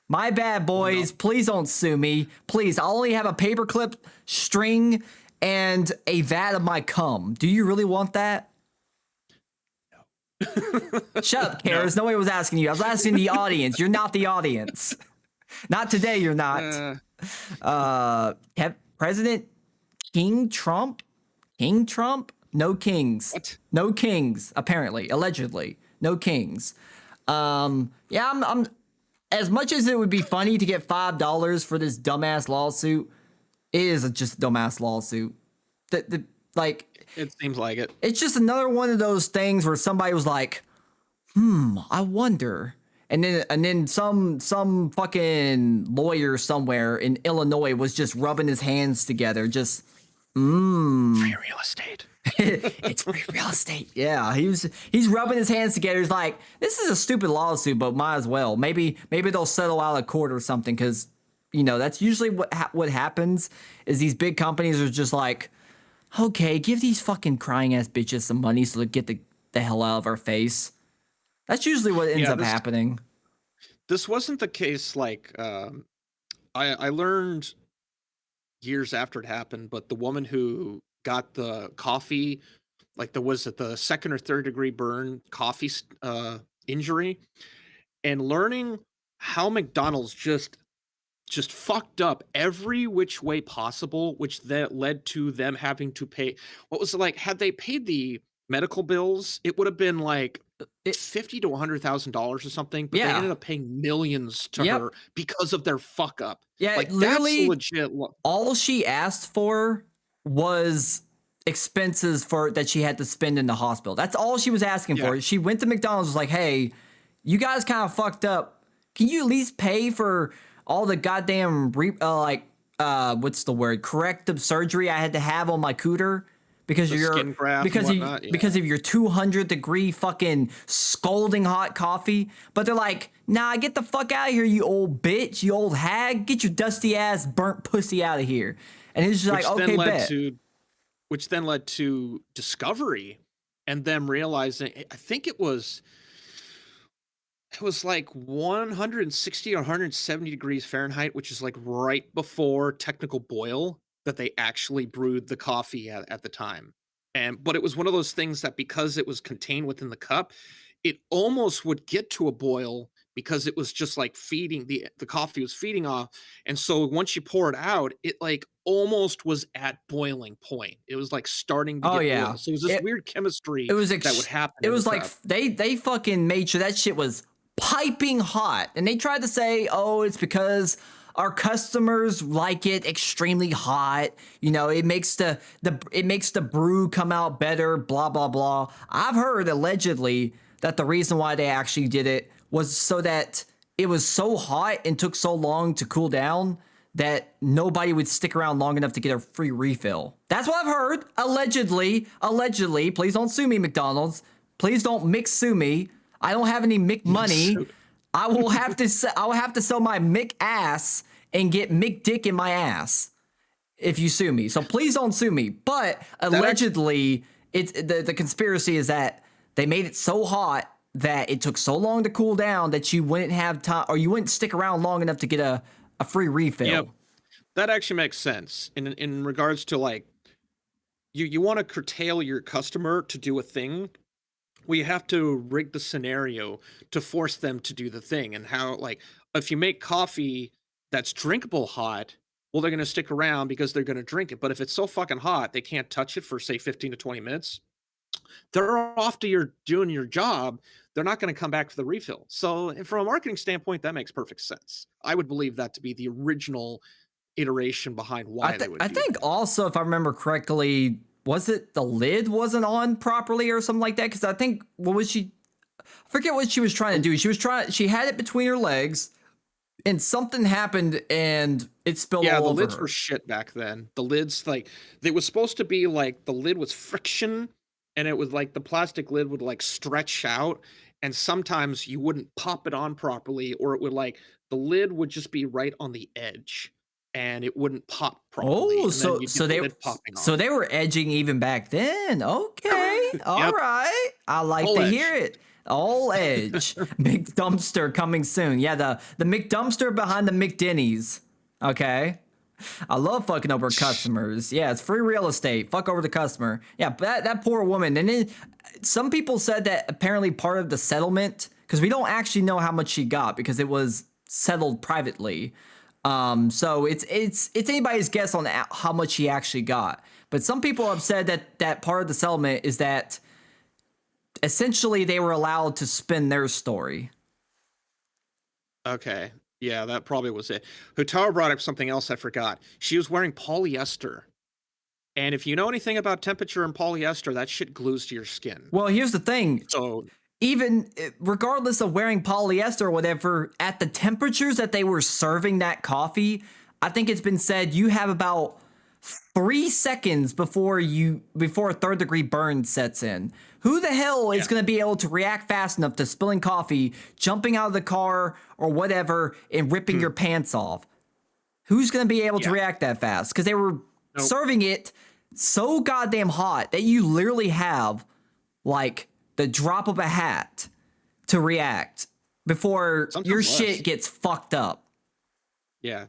My bad, boys. No. Please don't sue me. Please, I only have a paperclip, string, and a vat of my cum. Do you really want that? No. Shut up, Karis. No. Nobody was asking you. I was asking the audience. You're not the audience. Not today, you're not. President King Trump? King Trump? No kings. What? No kings, apparently. Allegedly. No kings. Yeah, I'm as much as it would be funny to get $5 for this dumbass lawsuit, it is just a dumbass lawsuit. Like, it seems like it. It's just another one of those things where somebody was like, I wonder. And then some fucking lawyer somewhere in Illinois was just rubbing his hands together, just free real estate. It's free real estate. Yeah, he's rubbing his hands together. He's like, this is a stupid lawsuit, but might as well. Maybe they'll settle out of court or something, because that's usually what happens. Is these big companies are just like, okay, give these fucking crying ass bitches some money so they get the hell out of our face. That's usually what ends up happening. This wasn't the case. Like, I learned years after it happened, but the woman who got the coffee, like the second or third degree burn coffee injury, and learning how McDonald's just fucked up every which way possible, which that led to them having to pay. What was it like? Had they paid the medical bills, it would have been like $50,000 to $100,000 or something, but they ended up paying millions to her because of their fuck up. Yeah, like, literally, that's legit. All she asked for was expenses that she had to spend in the hospital. That's all she was asking for. She went to McDonald's, was like, "Hey, you guys kind of fucked up. Can you at least pay for all the goddamn what's the word? Corrective surgery I had to have on my cooter?" Because because of your 200-degree fucking scalding hot coffee. But they're like, nah, get the fuck out of here, you old bitch, you old hag. Get your dusty ass burnt pussy out of here. And it's just like, okay, bet. Which then led to discovery and them realizing, I think it was like 160 or 170 degrees Fahrenheit, which is like right before technical boil, that they actually brewed the coffee at the time. But it was one of those things that, because it was contained within the cup, it almost would get to a boil, because it was just like feeding the coffee was feeding off. And so once you pour it out, it like almost was at boiling point. It was like starting to get boiled. So it was this weird chemistry that would happen. It was like they fucking made sure that shit was piping hot. And they tried to say, oh, it's because our customers like it extremely hot. It makes the brew come out better, blah, blah, blah. I've heard allegedly that the reason why they actually did it was so that it was so hot and took so long to cool down that nobody would stick around long enough to get a free refill. That's what I've heard. Allegedly. Please don't sue me, McDonald's. Please don't Mick sue me. I don't have any Mick money. I will have to sell my Mick ass and get Mick dick in my ass if you sue me. So please don't sue me. But allegedly, the conspiracy is that they made it so hot that it took so long to cool down that you wouldn't have time, or you wouldn't stick around long enough to get a free refill. Yep. That actually makes sense in regards to, like, you want to curtail your customer to do a thing. We have to rig the scenario to force them to do the thing. And how, like, if you make coffee that's drinkable hot, well, they're going to stick around because they're going to drink it. But if it's so fucking hot, they can't touch it for, say, 15 to 20 minutes. They're off to doing your job. They're not going to come back for the refill. So from a marketing standpoint, that makes perfect sense. I would believe that to be the original iteration behind why they would do that. Also, if I remember correctly, was it the lid wasn't on properly or something like that? Because I think, I forget what she was trying to do. She had it between her legs, and something happened and it spilled Yeah, all the over lids her. were shit back then. The lids, like, they was supposed to be like the lid was friction, and it was like the plastic lid would like stretch out, and sometimes you wouldn't pop it on properly, or it would like the lid would just be right on the edge, and it wouldn't pop properly, Oh, and then so you'd so get the they lid popping so off. they were edging even back then. Okay, all Yep, right. I like full to hear edge. it. All edge. Big dumpster coming soon. Yeah, the McDumpster behind the McDenny's. Okay. I love fucking over customers. Yeah, it's free real estate. Fuck over the customer. Yeah, but that poor woman. And then some people said that apparently part of the settlement, because we don't actually know how much she got because it was settled privately. So it's anybody's guess on how much she actually got. But some people have said that part of the settlement is that essentially they were allowed to spin their story. Okay. Yeah, that probably was it. Hutaro brought up something else I forgot. She was wearing polyester. And if you know anything about temperature and polyester, that shit glues to your skin. Well, here's the thing. So, Even regardless of wearing polyester or whatever, at the temperatures that they were serving that coffee, I think it's been said you have about 3 seconds before a third degree burn sets in. Who the hell is yeah. going to be able to react fast enough to spilling coffee, jumping out of the car or whatever, and ripping your pants off? Who's going to be able to Yeah. react that fast? Because they were Nope. serving it so goddamn hot that you literally have like the drop of a hat to react before Sometimes your less. shit gets fucked up. Yeah.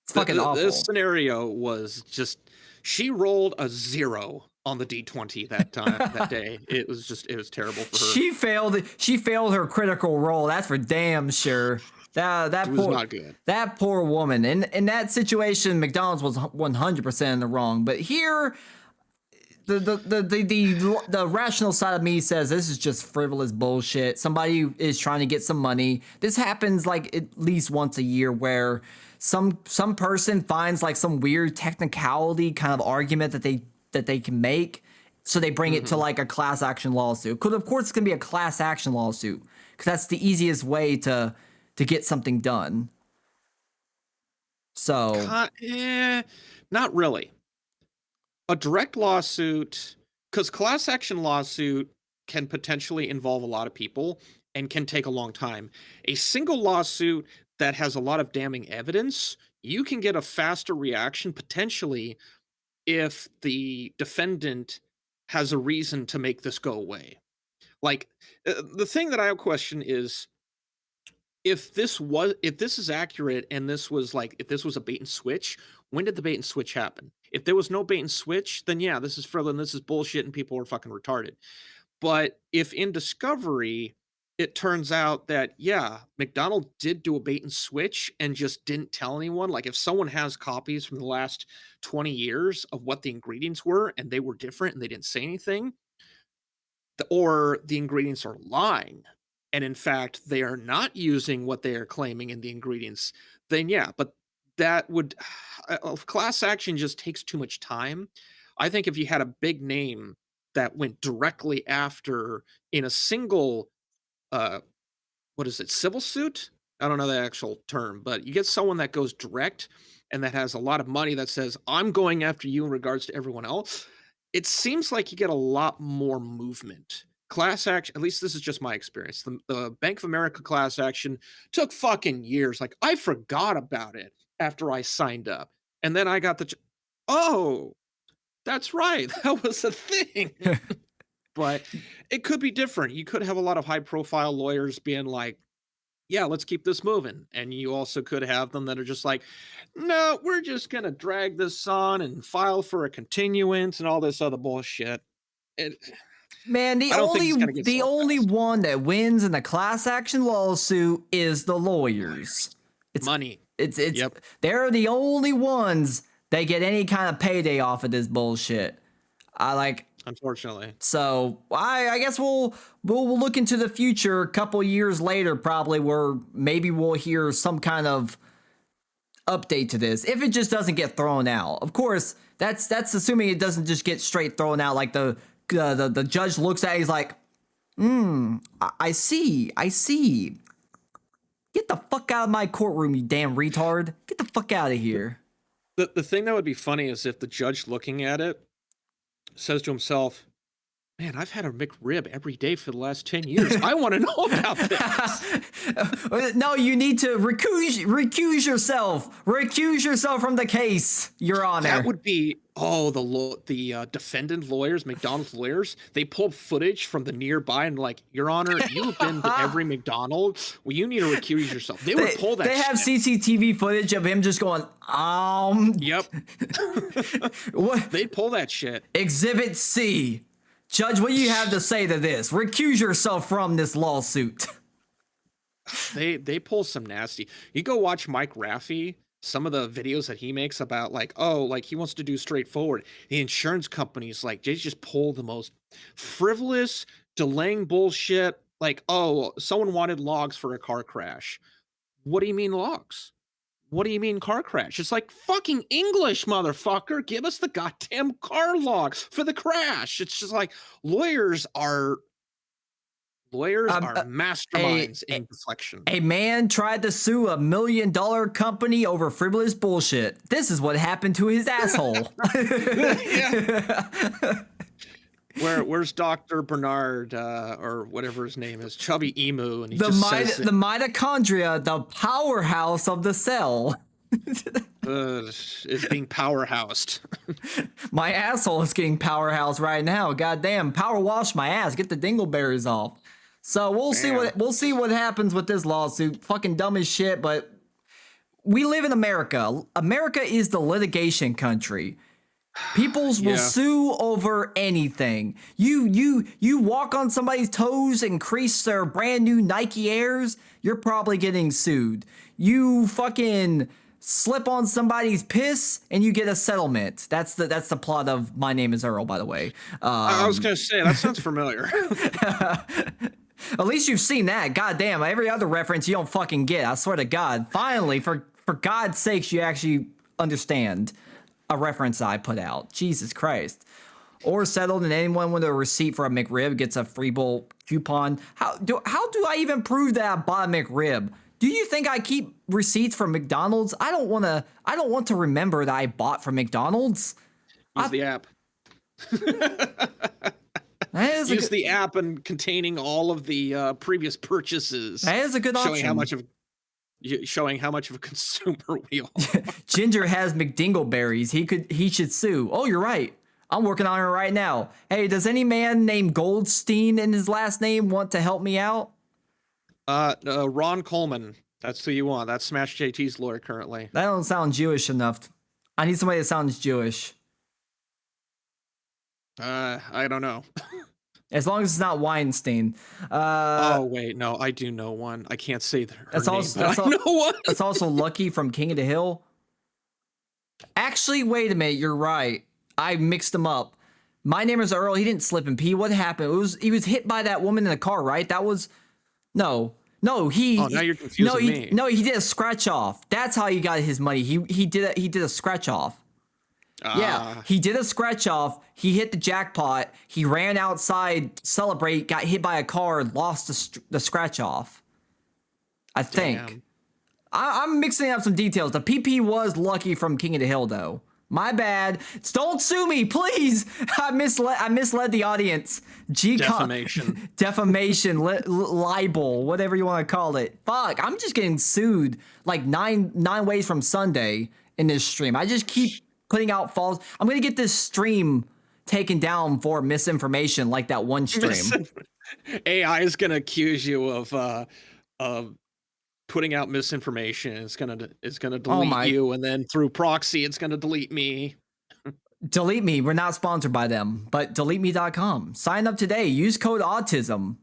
It's fucking awful. This scenario was just, she rolled a 0 on the D20 that time, that day. It was terrible for her. She failed her critical role. That's for damn sure. That It was poor, not good. That poor woman. In that situation, McDonald's was 100% in the wrong. But here, the rational side of me says this is just frivolous bullshit. Somebody is trying to get some money. This happens like at least once a year where some person finds like some weird technicality kind of argument that they can make, so they bring it to like a class action lawsuit. Because of course it's gonna be a class action lawsuit because that's the easiest way to get something done. So Not really. A direct lawsuit, because class action lawsuit can potentially involve a lot of people and can take a long time. A single lawsuit that has a lot of damning evidence, you can get a faster reaction potentially if the defendant has a reason to make this go away. Like, the thing that I question is, if this is accurate and this was like, if this was a bait and switch, when did the bait and switch happen? If there was no bait and switch, then yeah, this is frivolous and this is bullshit and people are fucking retarded. But if in discovery it turns out that yeah, McDonald did do a bait and switch and just didn't tell anyone, like if someone has copies from the last 20 years of what the ingredients were and they were different and they didn't say anything, or the ingredients are lying, and in fact they are not using what they are claiming in the ingredients, then yeah, but that would class action just takes too much time. I think if you had a big name that went directly after in a single uh what is it, civil suit? I don't know the actual term, but you get someone that goes direct and that has a lot of money that says, I'm going after you in regards to everyone else. It seems like you get a lot more movement. Class action, at least this is just my experience. The Bank of America class action took fucking years. Like, I forgot about it after I signed up. And then I got oh, that's right. That was a thing. But it could be different. You could have a lot of high profile lawyers being like, yeah, let's keep this moving. And you also could have them that are just like, no, we're just going to drag this on and file for a continuance and all this other bullshit. man, I don't think it's gonna get the solved only fast. one that wins in the class action lawsuit is the lawyers. It's Money. It's Yep. they're the only ones that get any kind of payday off of this bullshit. Unfortunately. So I guess we'll look into the future a couple years later, probably, where maybe we'll hear some kind of update to this if it just doesn't get thrown out. Of course, that's assuming it doesn't just get straight thrown out. Like the judge looks at it, he's like, I see. Get the fuck out of my courtroom, you damn retard. Get the fuck out of here. The thing that would be funny is if the judge looking at it says to himself, man, I've had a McRib every day for the last 10 years. I want to know about this. No, you need to recuse yourself. Recuse yourself from the case, Your Honor. That would be, the defendant lawyers, McDonald's lawyers, they pull footage from the nearby and like, Your Honor, you have been to every McDonald's. Well, you need to recuse yourself. They would pull that They have shit. CCTV footage of him just going, Yep. What? They'd pull that shit. Exhibit C. Judge, what do you have to say to this? Recuse yourself from this lawsuit. They pull some nasty. You go watch Mike Raffey, some of the videos that he makes about like, he wants to do straightforward. The insurance companies, like, they just pull the most frivolous, delaying bullshit. Like, someone wanted logs for a car crash. What do you mean logs? What do you mean car crash? It's like fucking English, motherfucker. Give us the goddamn car logs for the crash. It's just like lawyers are masterminds in deflection. A man tried to sue $1 million company over frivolous bullshit. This is what happened to his asshole. Where's Dr. Bernard or whatever his name is, Chubby Emu, and he the says mitochondria, the powerhouse of the cell. is being powerhoused. My asshole is getting powerhouse right now. Goddamn, power wash my ass. Get the dingleberries off. So we'll see what happens with this lawsuit. Fucking dumb as shit, but we live in America. America is the litigation country. Peoples will sue over anything. You walk on somebody's toes and crease their brand new Nike Airs, you're probably getting sued. You fucking slip on somebody's piss and you get a settlement. That's the plot of My Name is Earl, by the way. I was gonna say that sounds familiar. At least you've seen that. God damn, every other reference you don't fucking get. I swear to God. Finally, for God's sakes, you actually understand a reference I put out. Jesus Christ. Or settled, and anyone with a receipt for a McRib gets a free bowl coupon. How do I even prove that I bought a McRib? Do you think I keep receipts from McDonald's? I don't want to remember that I bought from McDonald's. Use the app. Use the app and containing all of the previous purchases. That is a good option. Showing how much of a consumer we are. Ginger has McDingleberries. He should sue. Oh, you're right. I'm working on it right now. Hey, does any man named Goldstein in his last name want to help me out? Ron Coleman. That's who you want. That's Smash JT's lawyer currently. That don't sound Jewish enough. I need somebody that sounds Jewish. I don't know. As long as it's not Weinstein. Wait, no, I do know one. I can't say her name, but I know one. That's also Lucky from King of the Hill. Actually, wait a minute. You're right. I mixed them up. My Name is Earl. He didn't slip and pee. What happened? He was hit by that woman in the car, right? That was no. He. Oh, now you're confusing me. No, he did a scratch off. That's how he got his money. He did a scratch off. Yeah, he did a scratch off. He hit the jackpot. He ran outside, celebrate, got hit by a car, lost the scratch off. I think. I'm mixing up some details. The PP was Lucky from King of the Hill, though. My bad. Don't sue me, please. I misled the audience. Defamation. Defamation, libel, whatever you want to call it. Fuck, I'm just getting sued like nine ways from Sunday in this stream. I just keep putting out false. I'm gonna get this stream taken down for misinformation, like that one stream. AI is gonna accuse you of putting out misinformation. It's gonna delete you, and then through proxy, it's gonna delete me. Delete me. We're not sponsored by them, but deleteme.com. Sign up today. Use code autism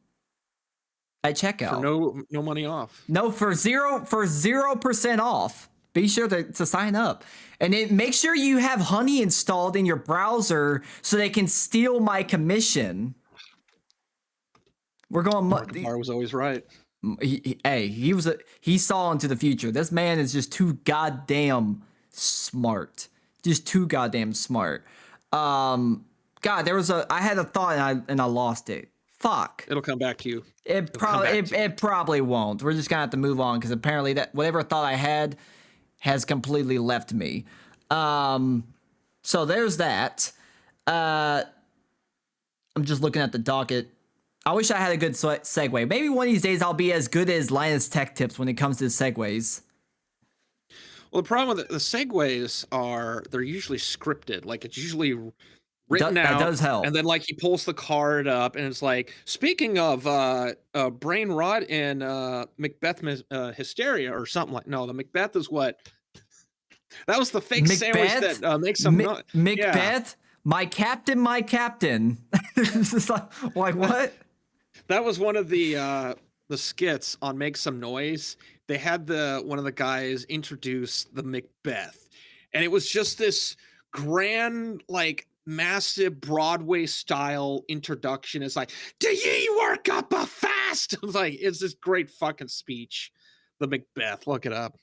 at checkout. For no money off. No, for 0% off. Be sure to sign up. And make sure you have Honey installed in your browser so they can steal my commission. We're going. Markiplier was always right. He saw into the future. This man is just too goddamn smart. Just too goddamn smart. God, I had a thought and I lost it. Fuck. It'll come back to you. It come back to it probably won't. We're just gonna have to move on because apparently that whatever thought I had has completely left me. So there's that. I'm just looking at the docket. I wish I had a good segue. Maybe one of these days I'll be as good as Linus Tech Tips when it comes to segues. Well, the problem with the segues are they're usually scripted. Like it's usually written That out. does help. And then like he pulls the card up and it's like, speaking of brain rot and Macbeth hysteria or something like. No, the Macbeth is what. That was the fake sandwich that makes some Macbeth, my captain. It's just like what? That was one of the skits on Make Some Noise. They had one of the guys introduce the Macbeth, and it was just this grand, like massive Broadway style introduction. It's like, "Do ye work up a fast?" It's like it's this great fucking speech. The Macbeth, look it up.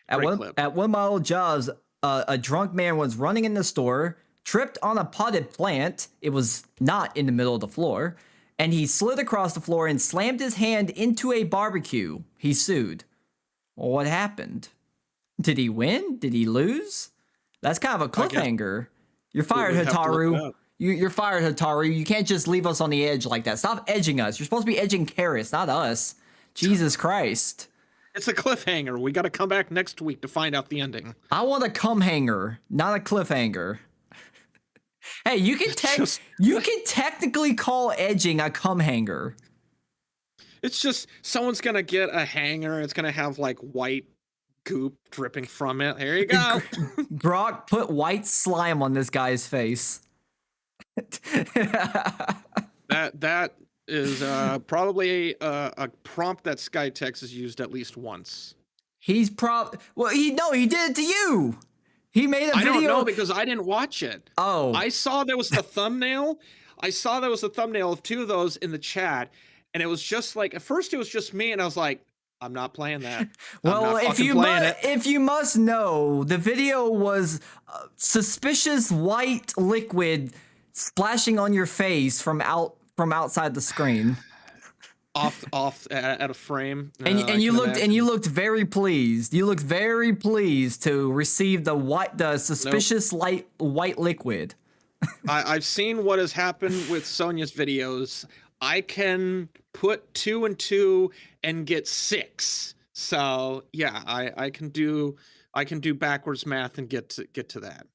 At one of my old jobs, a drunk man was running in the store, tripped on a potted plant. It was not in the middle of the floor. And he slid across the floor and slammed his hand into a barbecue. He sued. Well, what happened? Did he win? Did he lose? That's kind of a cliffhanger. You're fired, Hataru. You're fired, Hataru. You can't just leave us on the edge like that. Stop edging us. You're supposed to be edging Karis, not us. Jesus Christ. It's a cliffhanger. We got to come back next week to find out the ending. I want a cum hanger, not a cliffhanger. Hey, you can technically call edging a cum hanger. It's just someone's gonna get a hanger. It's gonna have like white goop dripping from it. Here you go. Grok, put white slime on this guy's face. That is probably a prompt that Skytex has used at least once. He's he did it to you. He made a video. I don't know because I didn't watch it. Oh. I saw there was the thumbnail. I saw there was a thumbnail of two of those in the chat, and it was just like at first it was just me, and I was like, I'm not playing that. Well, if you must know, the video was suspicious white liquid splashing on your face from outside the screen. off at a frame, and you looked very pleased. You looked very pleased to receive the suspicious white liquid. I've seen what has happened with Sonia's videos. I can put 2 and 2 and get 6. So yeah, I can do backwards math and get to that.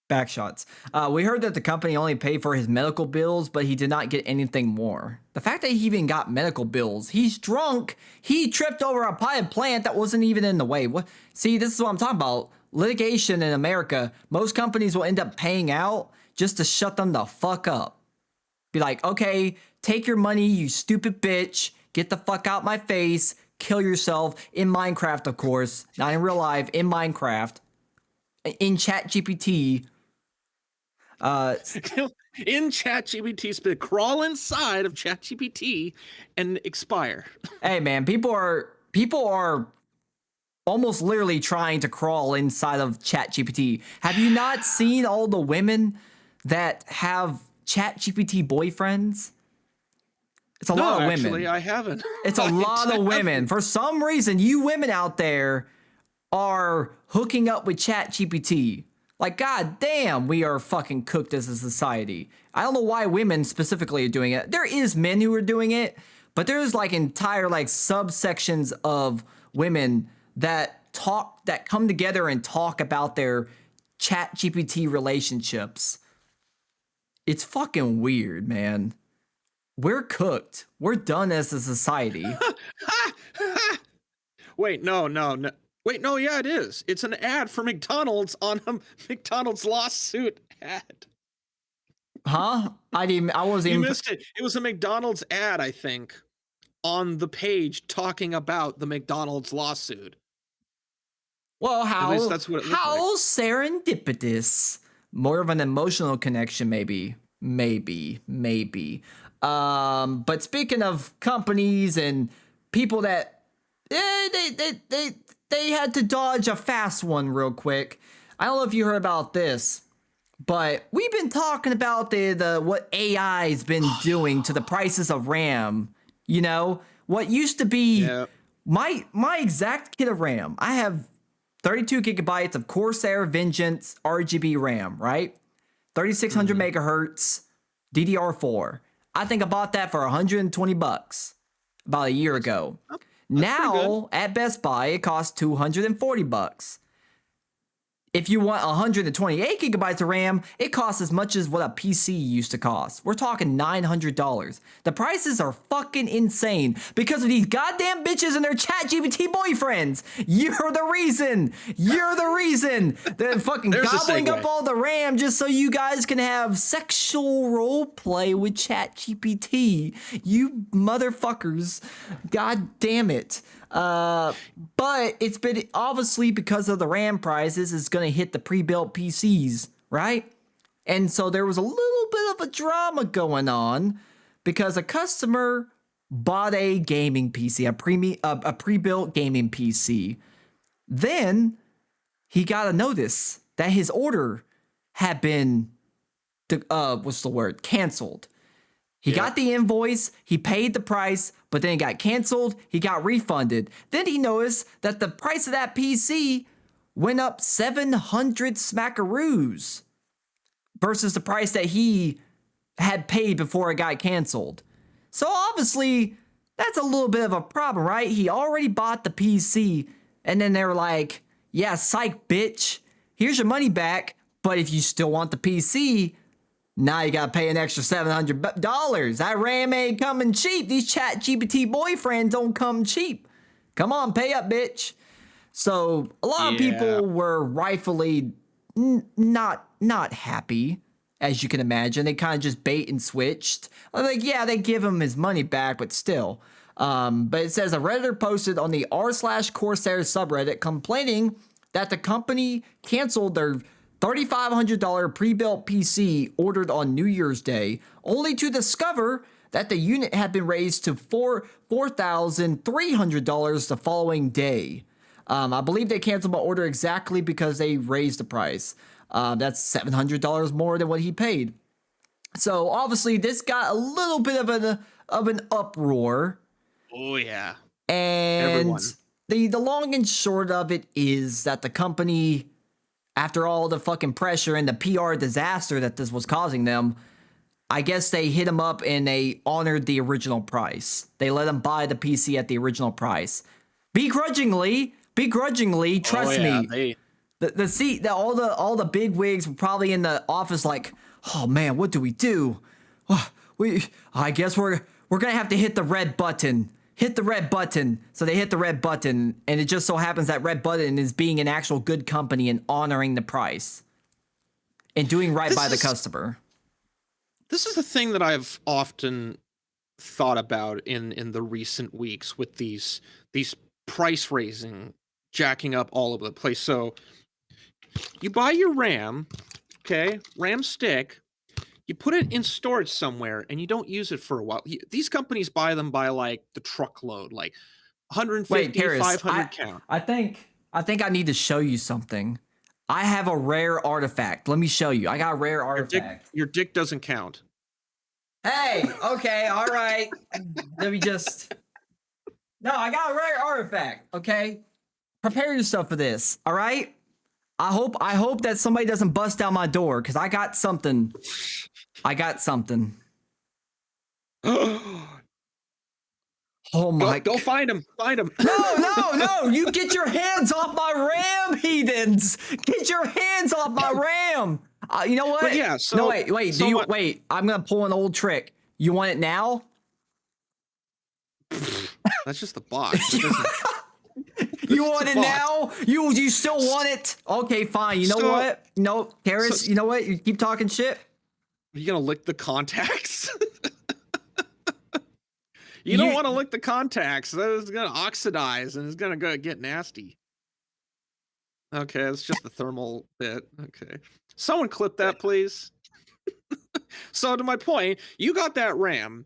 Backshots. We heard that the company only paid for his medical bills, but he did not get anything more. The fact that he even got medical bills, he's drunk. He tripped over a potted plant that wasn't even in the way. What? See, this is what I'm talking about. Litigation in America, most companies will end up paying out just to shut them the fuck up. Be like, okay, take your money, you stupid bitch. Get the fuck out my face. Kill yourself. In Minecraft, of course. Not in real life, in Minecraft. In ChatGPT. In ChatGPT, crawl inside of ChatGPT and expire. Hey man, people are almost literally trying to crawl inside of ChatGPT. Have you not seen all the women that have ChatGPT boyfriends? It's a lot of women. Actually, I haven't. It's a lot of women. For some reason, you women out there are hooking up with ChatGPT. Like, god damn, we are fucking cooked as a society. I don't know why women specifically are doing it. There is men who are doing it, but there's like entire like subsections of women that come together and talk about their ChatGPT relationships. It's fucking weird, man. We're cooked. We're done as a society. Wait, no. Wait, no, yeah, it is. It's an ad for McDonald's on a McDonald's lawsuit ad. Huh? I wasn't You even... missed it. It was a McDonald's ad, I think, on the page talking about the McDonald's lawsuit. Well, At least that's what it looked like. Serendipitous. More of an emotional connection, maybe. But speaking of companies and people that they had to dodge a fast one real quick. I don't know if you heard about this. But we've been talking about the what AI's been doing to the prices of RAM. You know, what used to be Yeah. my exact kit of RAM. I have 32 gigabytes of Corsair Vengeance RGB RAM, right? 3600 megahertz DDR4. I think I bought that for 120 bucks about a year ago. That's Now at Best Buy it costs 240 bucks. If you want 128 gigabytes of RAM, it costs as much as what a PC used to cost. We're talking $900. The prices are fucking insane because of these goddamn bitches and their ChatGPT boyfriends. You're the reason. You're the reason. They're fucking There's a gobbling segue. up all the RAM just so you guys can have sexual role play with ChatGPT. You motherfuckers. God damn it. But it's been obviously because of the RAM prices, it's going to hit the pre-built PCs, right? And so there was a little bit of a drama going on because a customer bought a gaming PC, a pre-built gaming PC. Then he got a notice that his order had been, canceled. He got the invoice, he paid the price, but then it got canceled, he got refunded. Then he noticed that the price of that PC went up 700 smackaroos versus the price that he had paid before it got canceled. So obviously, that's a little bit of a problem, right? He already bought the PC, and then they're like, yeah, psych, bitch, here's your money back, but if you still want the PC, now you gotta pay an extra $700. That RAM ain't coming cheap. These ChatGPT boyfriends don't come cheap. Come on, pay up, bitch. So a lot of people were rightfully not happy, as you can imagine. They kind of just bait and switched. Like, yeah, they give him his money back, but still. But it says a Redditor posted on the r/Corsair subreddit complaining that the company canceled their $3,500 pre-built PC ordered on New Year's Day, only to discover that the unit had been raised to $4,300 the following day. I believe they canceled my order exactly because they raised the price. That's $700 more than what he paid. So obviously this got a little bit of an uproar. Oh yeah. And Everyone. the long and short of it is that the company, after all the fucking pressure and the PR disaster that this was causing them, I guess they hit him up and they honored the original price. They let him buy the PC at the original price. Begrudgingly, trust me. All the big wigs were probably in the office like, oh man, what do we do? I guess we're gonna have to hit the red button. Hit the red button. So they hit the red button, and it just so happens that red button is being an actual good company and honoring the price and doing right by the customer. This is the thing that I've often thought about in the recent weeks with these price raising, jacking up all over the place. So you buy your RAM, okay, RAM stick, you put it in storage somewhere and you don't use it for a while. These companies buy them by like the truckload, like 150, Wait, Karis, 500 count. I think I need to show you something. I have a rare artifact. Let me show you. I got a rare artifact. Your dick doesn't count. Hey, okay, all right. Let me just. No, I got a rare artifact. Okay, prepare yourself for this. All right. I hope that somebody doesn't bust down my door because I got something. Oh my! Go find him. Find him. No! You get your hands off my RAM, heathens! Get your hands off my RAM! You know what? But yeah, so no, wait. so Wait? I'm gonna pull an old trick. You want it now? That's just the box. It doesn't- You want the it box. now? You still want it? Okay, fine. You know So- what? No, Karis. You know what? You keep talking shit. Are you gonna lick the contacts? You don't want to lick the contacts. That is gonna oxidize and it's gonna go get nasty. Okay, it's just the thermal bit. Okay, someone clip that, please. So to my point, you got that RAM,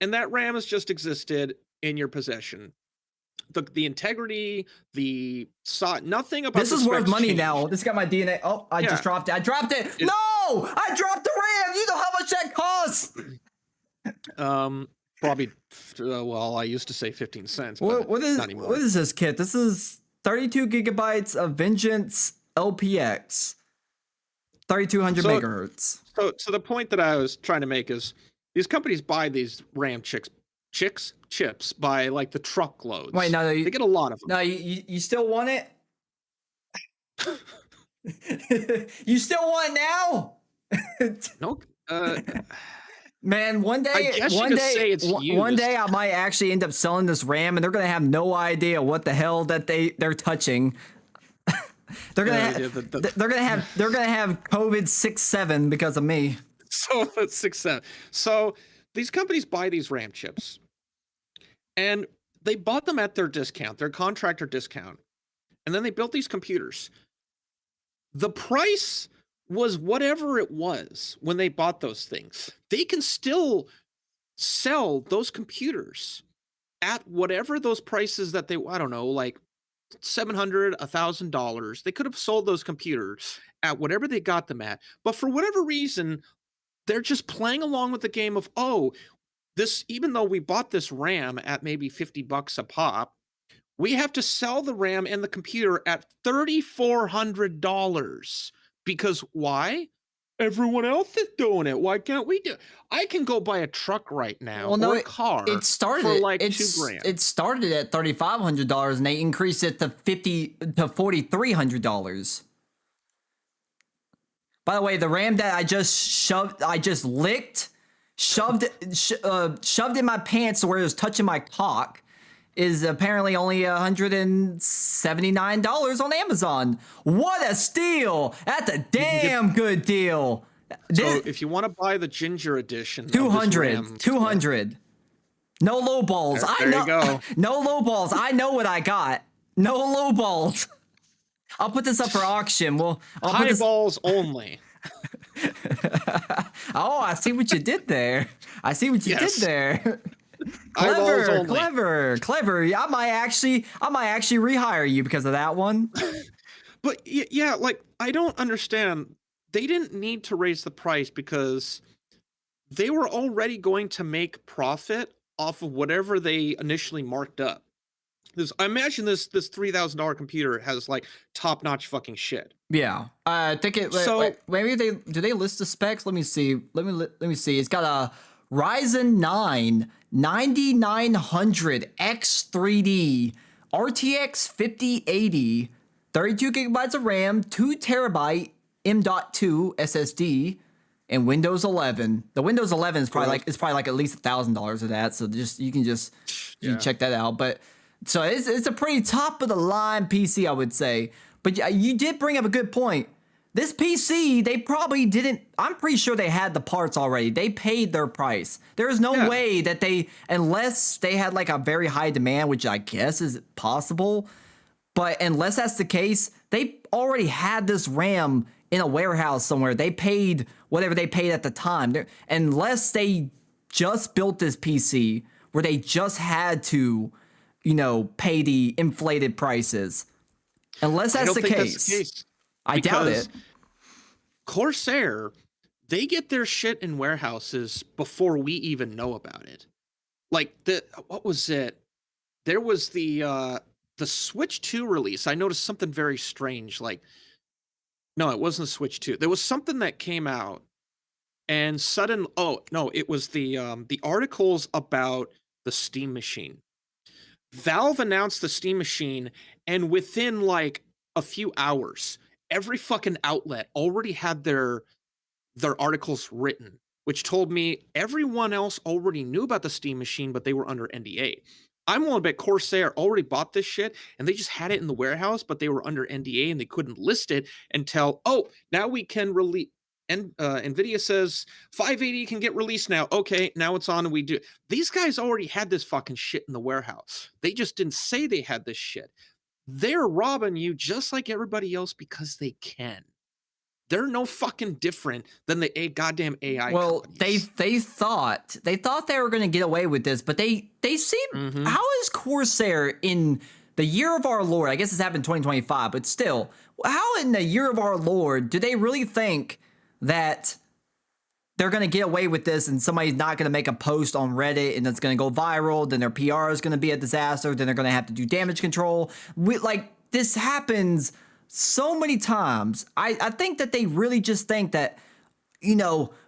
and that RAM has just existed in your possession. The integrity, nothing about This the is worth specs money changed. now. This got my DNA. Oh, I Yeah. just dropped it. I dropped it. It- No! No! I dropped the RAM! You know how much that costs! Probably. Well, I used to say 15 cents, but What not anymore. is this kit? This is 32 gigabytes of Vengeance LPX. 3200 megahertz. So the point that I was trying to make is these companies buy these RAM chips by like the truckloads. Wait, no, they get a lot of them. No, you still want it? You still want it now? No, Man, one day I might actually end up selling this RAM, and they're gonna have no idea what the hell that they're touching. They're gonna have COVID 6-7 because of me. So that's 6-7. So these companies buy these RAM chips, and they bought them at their discount, their contractor discount, and then they built these computers. The price was whatever it was when they bought those things. They can still sell those computers at whatever those prices that they, I don't know, like $700, $1,000. They could have sold those computers at whatever they got them at. But for whatever reason, they're just playing along with the game of, oh, this, even though we bought this RAM at maybe $50 a pop, we have to sell the RAM and the computer at $3,400. Because why? Everyone else is doing it. Why can't we do it? I can go buy a truck right now or a car it started for like $2,000. $2,000. It started at $3,500 and they increased it to $4,300. By the way, the RAM that I just shoved in my pants where it was touching my cock is apparently only $179 on Amazon. What a steal! That's a damn good deal. So if you want to buy the Ginger edition, 200. No low balls. There you go. No low balls. I know what I got. No low balls. I'll put this up for auction. High balls only. Oh, I see what you did there. I see what you did there. Clever. I might actually rehire you because of that one. But yeah, like I don't understand. They didn't need to raise the price because they were already going to make profit off of whatever they initially marked up. I imagine this $3,000 computer has like top-notch fucking shit. Yeah, I think it. So maybe do they list the specs? Let me see. Let me see. It's got a Ryzen 9 9900 X3D RTX 5080, 32 gigabytes of RAM, 2 terabyte M.2 SSD, and Windows 11. The Windows 11 is probably like at least $1,000 of that. So you can check that out. But so it's a pretty top of the line PC, I would say. But you did bring up a good point. This PC, they probably didn't. I'm pretty sure they had the parts already. They paid their price. There is no way that unless they had like a very high demand, which I guess is possible. But unless that's the case, they already had this RAM in a warehouse somewhere. They paid whatever they paid at the time. Unless they just built this PC where they just had to, pay the inflated prices. Unless that's the case. I doubt it. Corsair, they get their shit in warehouses before we even know about it. Like what was it? There was the Switch 2 release. I noticed something very strange. Like, no, it wasn't the Switch 2. There was something that came out, and it was the articles about the Steam Machine. Valve announced the Steam Machine, and within like a few hours, every fucking outlet already had their articles written, which told me everyone else already knew about the Steam Machine, but they were under NDA. I'm a little bit Corsair already bought this shit, and they just had it in the warehouse, but they were under NDA and they couldn't list it until, now we can release. And NVIDIA says 580 can get released now. Okay, now it's on and we do. These guys already had this fucking shit in the warehouse. They just didn't say they had this shit. They're robbing you just like everybody else because they can. They're no fucking different than the goddamn AI companies. they thought they were going to get away with this, but they seem. Mm-hmm. How is Corsair in the year of our Lord? I guess it's happened in 2025, but still, how in the year of our Lord do they really think that they're going to get away with this and somebody's not going to make a post on Reddit and it's going to go viral. Then their PR is going to be a disaster. Then they're going to have to do damage control. This happens so many times. I think that they really just think that,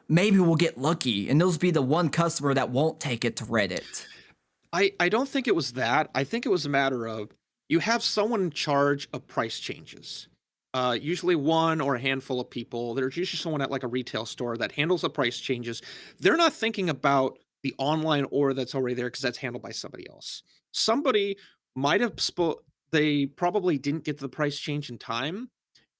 maybe we'll get lucky and those be the one customer that won't take it to Reddit. I don't think it was that. I think it was a matter of you have someone in charge of price changes. Usually one or a handful of people. There's usually someone at like a retail store that handles the price changes. They're not thinking about the online order that's already there because that's handled by somebody else. Somebody might have they probably didn't get to the price change in time.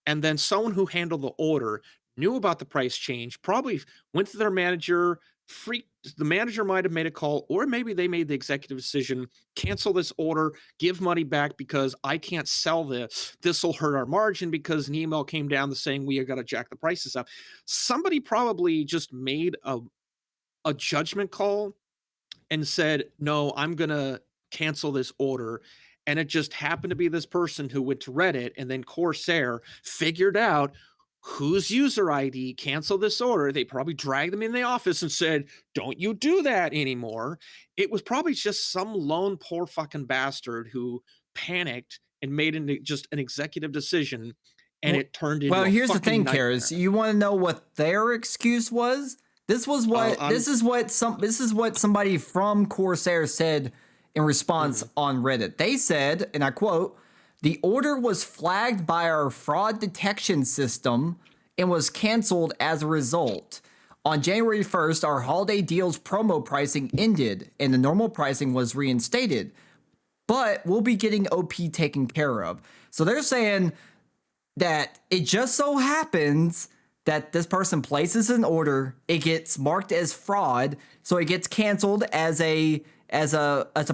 And then someone who handled the order knew about the price change, probably went to their manager, the manager might have made a call, or maybe they made the executive decision, cancel this order, give money back because I can't sell this. This will hurt our margin because an email came down saying we got to jack the prices up. Somebody probably just made a judgment call and said, no, I'm going to cancel this order. And it just happened to be this person who went to Reddit, and then Corsair figured out whose user ID canceled this order. They probably dragged them in the office and said, don't you do that anymore. It was probably just some lone poor fucking bastard who panicked and made just an executive decision, and it turned into here's the thing, nightmare. Karis. You want to know what their excuse was? This is what somebody from Corsair said in response on Reddit. They said, and I quote, "The order was flagged by our fraud detection system and was canceled as a result. On January 1st, our holiday deals promo pricing ended and the normal pricing was reinstated. But we'll be getting OP taken care of." So they're saying that it just so happens that this person places an order, it gets marked as fraud, so it gets canceled as a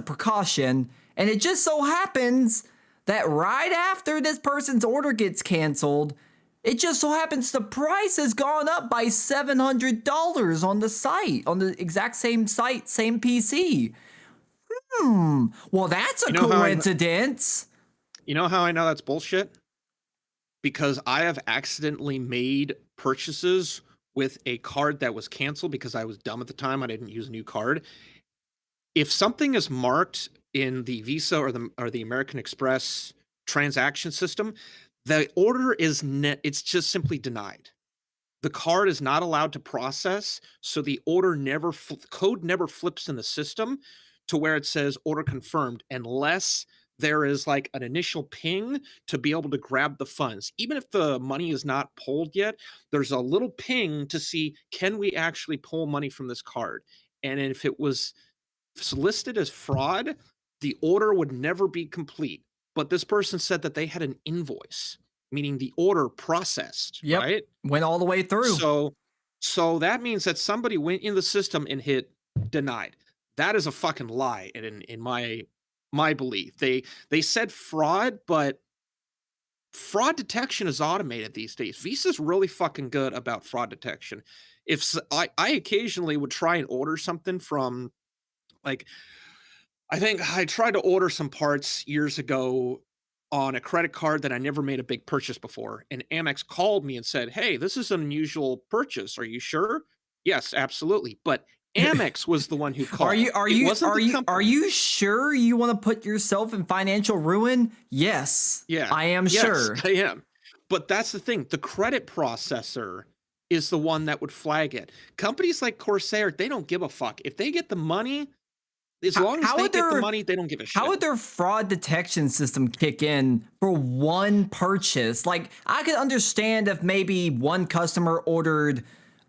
precaution, and it just so happens that right after this person's order gets canceled, it just so happens the price has gone up by $700 on the site, on the exact same site, same PC. Well, that's a coincidence. You know how I know that's bullshit? Because I have accidentally made purchases with a card that was canceled because I was dumb at the time. I didn't use a new card. If something is marked in the Visa or the American Express transaction system, the order it's just simply denied. The card is not allowed to process, so the order code never flips in the system to where it says order confirmed unless there is like an initial ping to be able to grab the funds. Even if the money is not pulled yet, there's a little ping to see, can we actually pull money from this card? And if it was listed as fraud, the order would never be complete. But this person said that they had an invoice, meaning the order processed, right? Went all the way through. So that means that somebody went in the system and hit denied. That is a fucking lie in my belief. They said fraud, but fraud detection is automated these days. Visa's really fucking good about fraud detection. If I occasionally would try and order something from, like, I think I tried to order some parts years ago on a credit card that I never made a big purchase before, and Amex called me and said, "Hey, this is an unusual purchase. Are you sure?" Yes, absolutely. But Amex was the one who called. Are you sure you want to put yourself in financial ruin? Yes. Yeah. I am sure. I am. But that's the thing. The credit processor is the one that would flag it. Companies like Corsair, they don't give a fuck. If they get the money, as long as they get the money, they don't give a shit. How would their fraud detection system kick in for one purchase? Like, I could understand if maybe one customer ordered,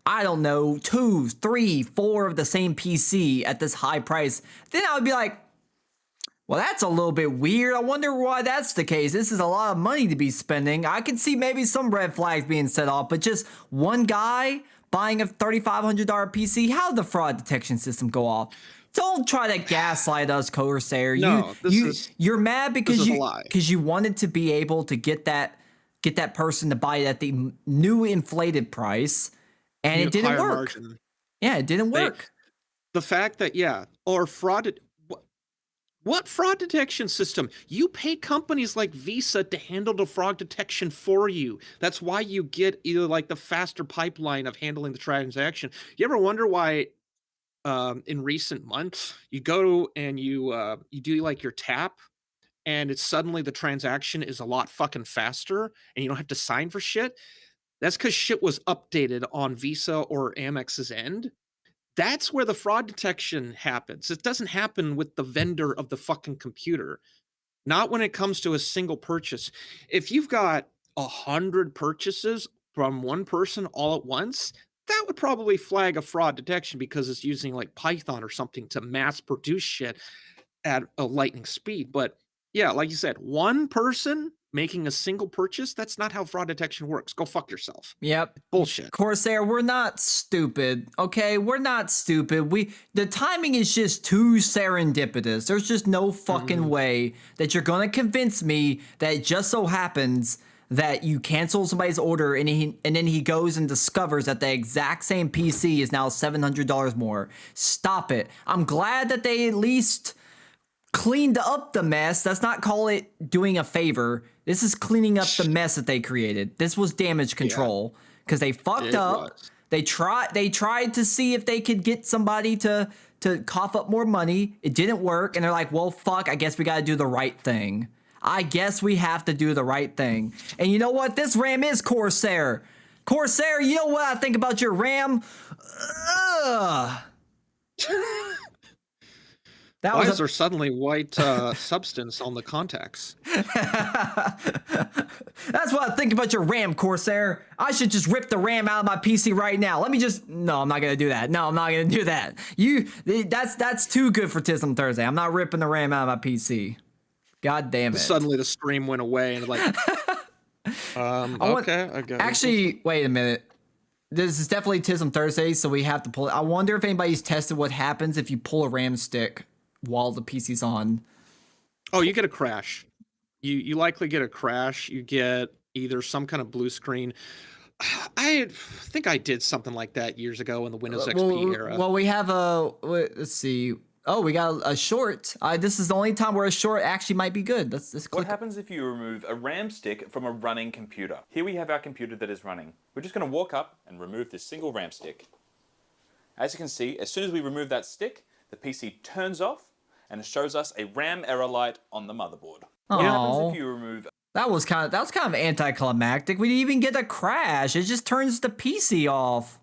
I don't know, 2, 3, 4 of the same PC at this high price. Then I would be like, well, that's a little bit weird. I wonder why that's the case. This is a lot of money to be spending. I can see maybe some red flags being set off, but just one guy buying a $3,500 PC, how did the fraud detection system go off? Don't try to gaslight us, Corsair. You're mad because you wanted to be able to get that person to buy it at the new inflated price. And it didn't work. Margin. Yeah, it didn't work. The fact that, or fraud, What fraud detection system? You pay companies like Visa to handle the fraud detection for you. That's why you get either like the faster pipeline of handling the transaction. You ever wonder why in recent months you go and you do like your tap and it's suddenly the transaction is a lot fucking faster and you don't have to sign for shit? That's because shit was updated on Visa or Amex's end. That's where the fraud detection happens. It doesn't happen with the vendor of the fucking computer. Not when it comes to a single purchase. If you've got 100 purchases from one person all at once, that would probably flag a fraud detection because it's using like Python or something to mass produce shit at a lightning speed. But yeah, like you said, one person making a single purchase, that's not how fraud detection works. Go fuck yourself. Yep. Bullshit. Corsair, we're not stupid. Okay, we're not stupid. The timing is just too serendipitous. There's just no fucking way that you're gonna convince me that it just so happens that you cancel somebody's order and then he goes and discovers that the exact same PC is now $700 more. Stop it. I'm glad that they at least cleaned up the mess. Let's not call it doing a favor. This is cleaning up the mess that they created. This was damage control because they fucked up. Was. They tried to see if they could get somebody to cough up more money. It didn't work, and they're like, well, fuck, I guess we got to do the right thing. I guess we have to do the right thing. And you know what? This RAM is Corsair. Corsair, you know what I think about your RAM? Ugh. Why is there suddenly white substance on the contacts? That's what I think about your RAM, Corsair. I should just rip the RAM out of my PC right now. No, I'm not gonna do that. No, I'm not gonna do that. That's too good for TISM Thursday. I'm not ripping the RAM out of my PC. God damn it. Suddenly the stream went away and like, okay, I guess. Actually, wait a minute. This is definitely TISM Thursday, so we have to pull it. I wonder if anybody's tested what happens if you pull a RAM stick while the PC's on. Oh, you get a crash. You likely get a crash. You get either some kind of blue screen. I think I did something like that years ago in the Windows XP era. Well, we have let's see. Oh, we got a short. This is the only time where a short actually might be good. Let's click. What happens if you remove a RAM stick from a running computer? Here we have our computer that is running. We're just going to walk up and remove this single RAM stick. As you can see, as soon as we remove that stick, the PC turns off and it shows us a RAM error light on the motherboard. What happens if you remove... That was kind of anticlimactic. We didn't even get a crash. It just turns the PC off.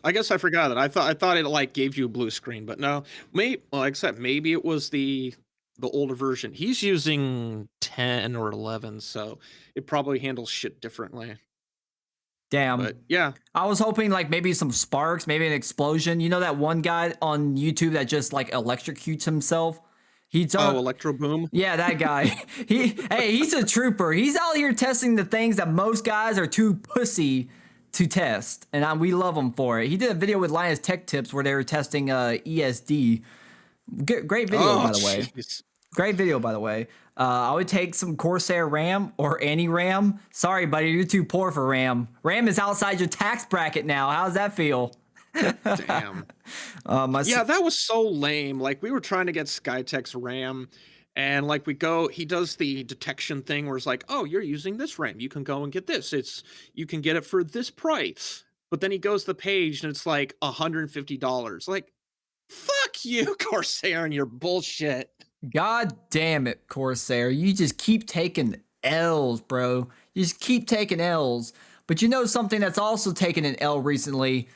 I guess I forgot it. I thought it like gave you a blue screen, but no. Like I said, maybe it was the older version. He's using 10 or 11, so it probably handles shit differently. Damn. But yeah. I was hoping like maybe some sparks, maybe an explosion. You know that one guy on YouTube that just like electrocutes himself? Electro Boom? Yeah, that guy. He's a trooper. He's out here testing the things that most guys are too pussy to test, and we love him for it. He did a video with Linus Tech Tips where they were testing ESD. Great video, by the way. Great video, by the way. I would take some Corsair RAM or any RAM. Sorry, buddy, you're too poor for RAM. RAM is outside your tax bracket now. How does that feel? Damn. Yeah, that was so lame. Like, we were trying to get Skytech's RAM, and like he does the detection thing where it's like, oh, you're using this RAM. You can go and get this. You can get it for this price. But then he goes to the page and it's like $150. Like, fuck you, Corsair, and your bullshit. God damn it, Corsair. You just keep taking L's, bro. You just keep taking L's. But you know something that's also taken an L recently?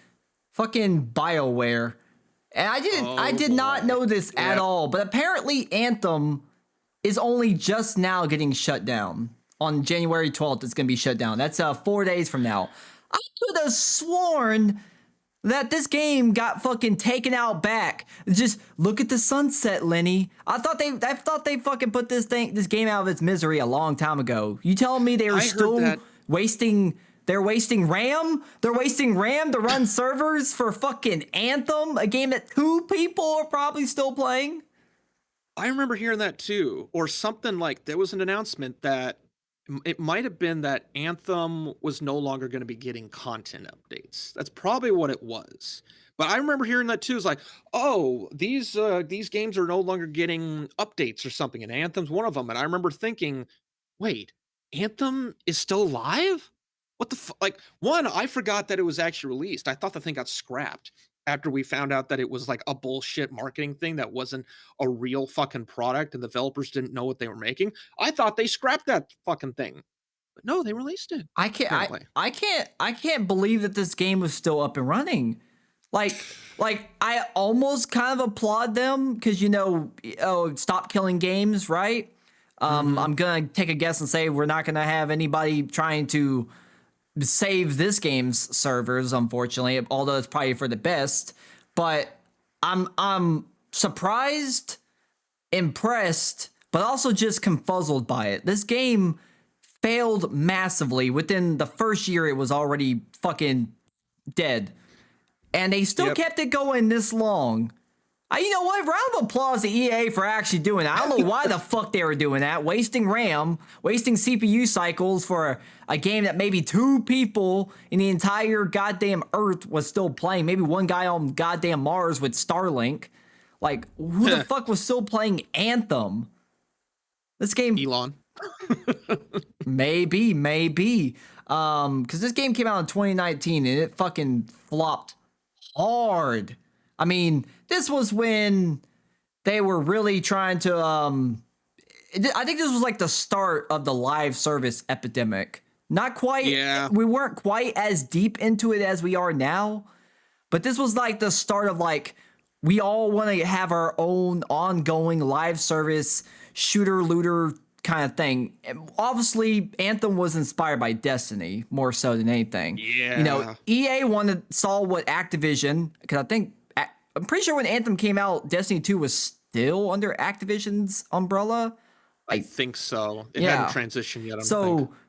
Fucking BioWare. And I did not know this at all, but apparently Anthem is only just now getting shut down. On January 12th, it's going to be shut down. That's 4 days from now. I could have sworn that this game got fucking taken out back. Just look at the sunset, Lenny. I thought they fucking put this game out of its misery a long time ago. You telling me they were still wasting... They're wasting RAM? They're wasting RAM to run servers for fucking Anthem? A game that 2 people are probably still playing? I remember hearing that too. Or something like, there was an announcement that it might have been that Anthem was no longer going to be getting content updates. That's probably what it was. But I remember hearing that too. It's like, oh, these games are no longer getting updates or something, and Anthem's one of them. And I remember thinking, wait, Anthem is still alive? What the like? One, I forgot that it was actually released. I thought the thing got scrapped after we found out that it was like a bullshit marketing thing that wasn't a real fucking product, and the developers didn't know what they were making. I thought they scrapped that fucking thing, but no, they released it. I can't. Apparently. I can't believe that this game was still up and running. Like I almost kind of applaud them because stop killing games, right? I'm gonna take a guess and say we're not gonna have anybody trying to save this game's servers, unfortunately. Although it's probably for the best, but I'm surprised, impressed, but also just confuzzled by it. This game failed massively. Within the first year, it was already fucking dead. And they still kept it going this long. You know what? Round of applause to EA for actually doing that. I don't know why the fuck they were doing that. Wasting RAM, wasting CPU cycles for a game that maybe 2 people in the entire goddamn Earth was still playing. Maybe one guy on goddamn Mars with Starlink. Like, who the fuck was still playing Anthem? This game... Elon. Maybe. Because this game came out in 2019 and it fucking flopped hard. I mean, this was when they were really trying to I think this was like the start of the live service epidemic. Not quite. Yeah. We weren't quite as deep into it as we are now, but this was like the start of like we all want to have our own ongoing live service shooter looter kind of thing. And obviously, Anthem was inspired by Destiny more so than anything. Yeah. EA saw what Activision, because I'm pretty sure when Anthem came out, Destiny 2 was still under Activision's umbrella. I think so. It hadn't transitioned yet.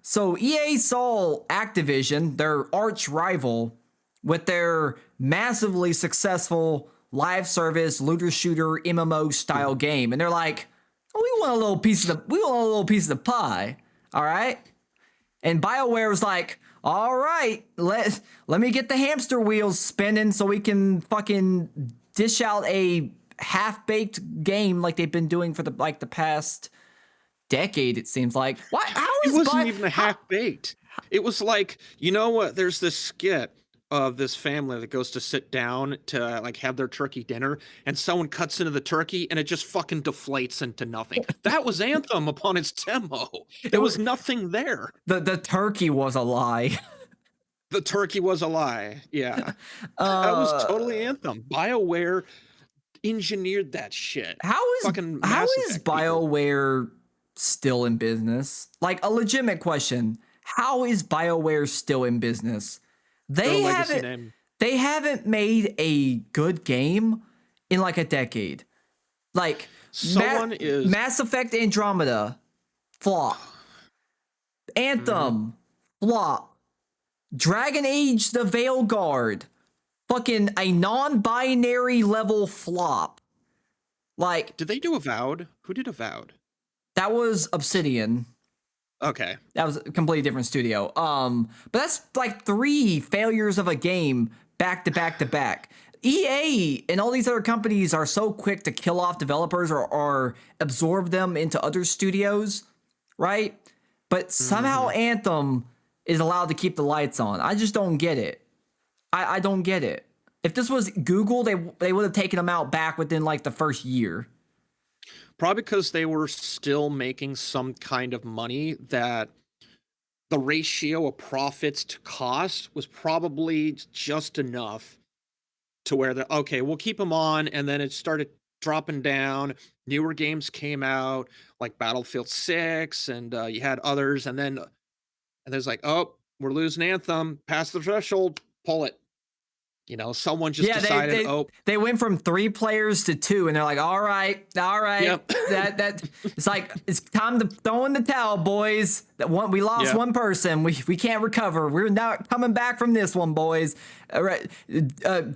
So EA saw Activision, their arch rival, with their massively successful live service looter shooter MMO style game, and they're like, we want a little piece of the pie, all right? And BioWare was like, all right, let me get the hamster wheels spinning so we can fucking dish out a half-baked game like they've been doing for the past decade, it seems like. Why? How is it wasn't even a half-baked. It was like, you know what? There's this skit of this family that goes to sit down to like have their turkey dinner, and someone cuts into the turkey and it just fucking deflates into nothing. That was Anthem upon its demo. There was nothing there. The turkey was a lie. The turkey was a lie. Yeah. That was totally Anthem. BioWare engineered that shit. How is BioWare still in business? Like, a legitimate question. How is BioWare still in business? They haven't made a good game in like a decade. Like Mass Effect Andromeda, flop. Anthem, flop. Dragon Age the Veilguard, fucking a non-binary level flop. Like, did they do Avowed? Who did Avowed? That was Obsidian. Okay. That was a completely different studio. But that's like 3 failures of a game back to back to back. EA and all these other companies are so quick to kill off developers or absorb them into other studios, right? But somehow Anthem is allowed to keep the lights on. I just don't get it. I don't get it. If this was Google, they would have taken them out back within like the first year. Probably because they were still making some kind of money that the ratio of profits to cost was probably just enough to where they're, okay, we'll keep them on. And then it started dropping down. Newer games came out like Battlefield 6 and you had others. And there's like, oh, we're losing Anthem, past the threshold, pull it. You know, someone just decided, they went from 3 players to 2, and they're like, all right. Yep. that it's like, it's time to throw in the towel, boys. We lost one person. We can't recover. We're not coming back from this one, boys. All right.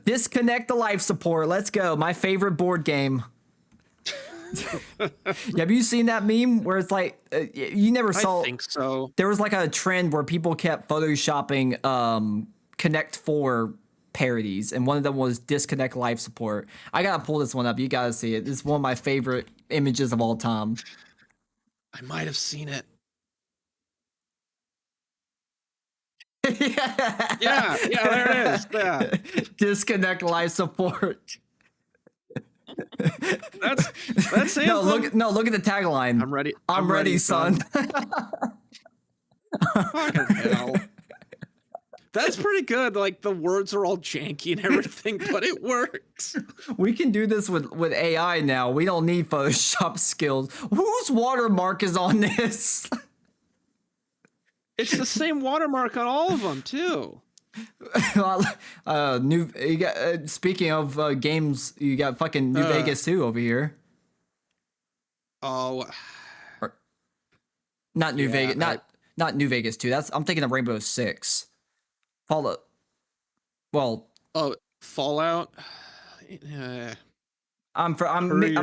Disconnect the life support. Let's go. My favorite board game. Have you seen that meme where it's like, you never saw? I think so. There was like a trend where people kept photoshopping Connect 4 parodies, and one of them was disconnect life support. I gotta pull this one up. You gotta see it. This is one of my favorite images of all time. I might have seen it. Yeah, there it is. Yeah. Disconnect life support. That's No, Anthem. look at the tagline. I'm ready. I'm ready, son. Fucking hell. That's pretty good. Like the words are all janky and everything, but it works. We can do this with AI now. We don't need Photoshop skills. Whose watermark is on this? It's the same watermark on all of them too. You got speaking of games, you got fucking New Vegas 2 over here. Oh, Not New Yeah, Vegas, not New Vegas 2. I'm thinking of Rainbow Six. Fallout. Well, oh, Fallout. I'm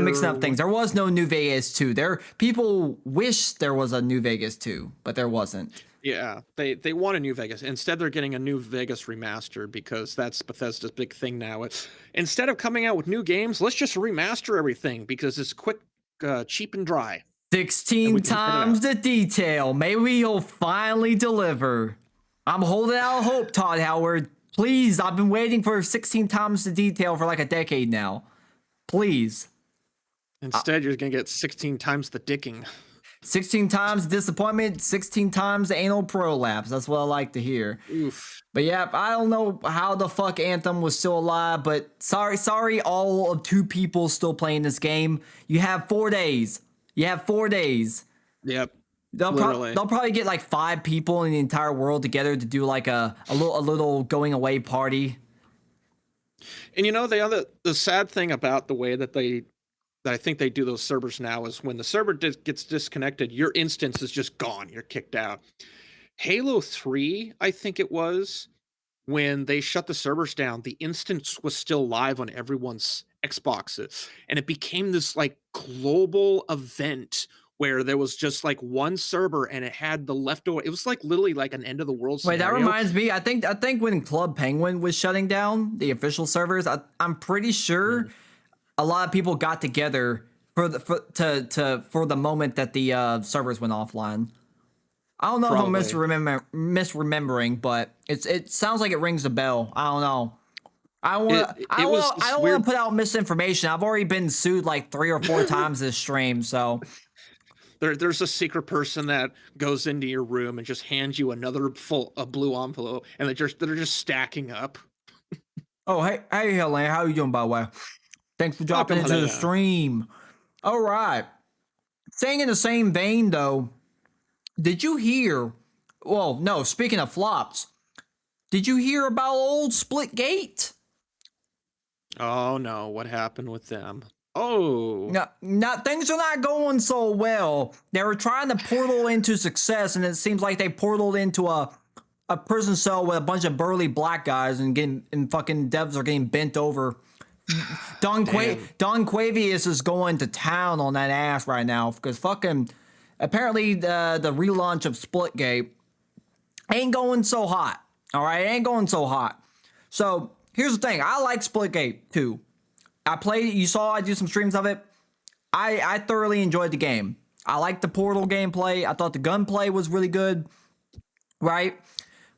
mixing up things. There was no New Vegas 2. People wish there was a New Vegas 2, but there wasn't. Yeah, they want a New Vegas. Instead, they're getting a New Vegas remaster because that's Bethesda's big thing now. It's instead of coming out with new games, let's just remaster everything because it's quick, cheap, and dry. 16 we can put it times out. the detail. Maybe he'll finally deliver. I'm holding out hope, Todd Howard. Please, I've been waiting for 16 times the detail for like a decade now. Please. Instead, you're gonna get 16 times the dicking. 16 times disappointment, 16 times the anal prolapse. That's what I like to hear. Oof. But yeah, I don't know how the fuck Anthem was still alive, but sorry all of 2 people still playing this game. You have 4 days. Yep. They'll They'll probably get like 5 people in the entire world together to do like a little going away party. And you know the sad thing about the way that I think they do those servers now is when the server gets disconnected, your instance is just gone. You're kicked out. Halo 3, I think it was, when they shut the servers down, the instance was still live on everyone's Xboxes, and it became this like global event where there was just like one server and it had the leftover. It was like literally like an end of the world Wait, scenario. that reminds me. I think when Club Penguin was shutting down the official servers, I'm pretty sure a lot of people got together for the moment that the servers went offline. I don't know Probably. if I'm misremembering, but it sounds like it rings a bell. I don't know. I don't want to put out misinformation. I've already been sued like 3 or 4 times this stream, so There's a secret person that goes into your room and just hands you another a blue envelope, and they're just stacking up. oh hey Helene, how you doing by the way? Thanks for dropping into the Helena. stream. All right. Staying in the same vein though, did you hear? Well, no. Speaking of flops, did you hear about old Splitgate? Oh no, what happened with them? Oh, No, things are not going so well. They were trying to portal into success, and it seems like they portaled into a prison cell with a bunch of burly black guys, and fucking devs are getting bent over. Don Quavius is going to town on that ass right now because fucking apparently the relaunch of Splitgate ain't going so hot. All right, it ain't going so hot. So here's the thing: I like Splitgate too. I played it. You saw I do some streams of it. I thoroughly enjoyed the game. I liked the Portal gameplay. I thought the gunplay was really good, right?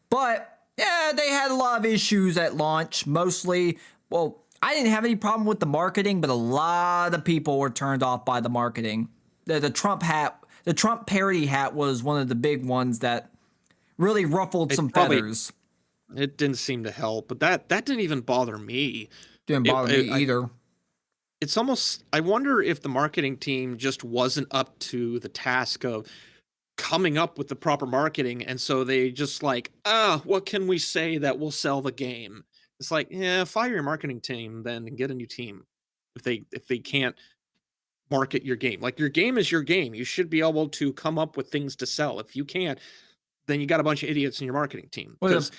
But yeah, they had a lot of issues at launch. Mostly, well, I didn't have any problem with the marketing, but a lot of people were turned off by the marketing. The Trump hat, the Trump parody hat was one of the big ones that really ruffled some feathers. it didn't seem to help, but that didn't even bother me. Didn't bother me either. It's almost, I wonder if the marketing team just wasn't up to the task of coming up with the proper marketing, and so they just like, what can we say that will sell the game? It's like, yeah, fire your marketing team then and get a new team if they can't market your game. Like, your game is your game. You should be able to come up with things to sell. If you can't, then you got a bunch of idiots in your marketing team. Well, the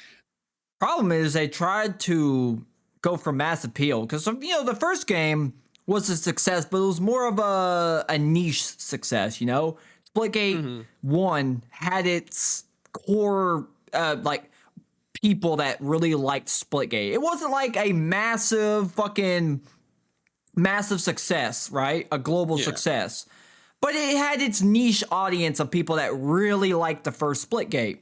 problem is they tried to go for mass appeal because, you know, the first game was a success, but it was more of a niche success, you know? Splitgate 1 had its core, like, people that really liked Splitgate. It wasn't like a massive success, right? A global success. But it had its niche audience of people that really liked the first Splitgate.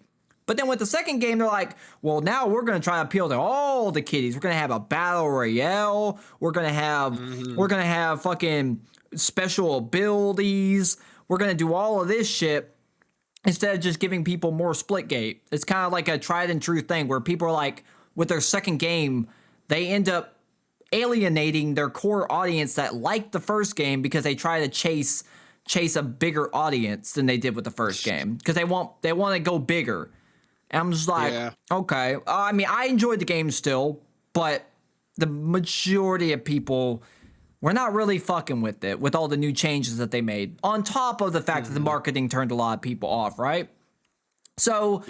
But then with the second game, they're like, well, now we're going to try to appeal to all the kiddies. We're going to have a battle royale. We're going to have fucking special abilities. We're going to do all of this shit instead of just giving people more Splitgate. It's kind of like a tried and true thing where people are like, with their second game, they end up alienating their core audience that liked the first game because they try to chase a bigger audience than they did with the first game because they want to go bigger. And I'm just like, okay. I mean, I enjoyed the game still, but the majority of people were not really fucking with it with all the new changes that they made. On top of the fact that the marketing turned a lot of people off, right? So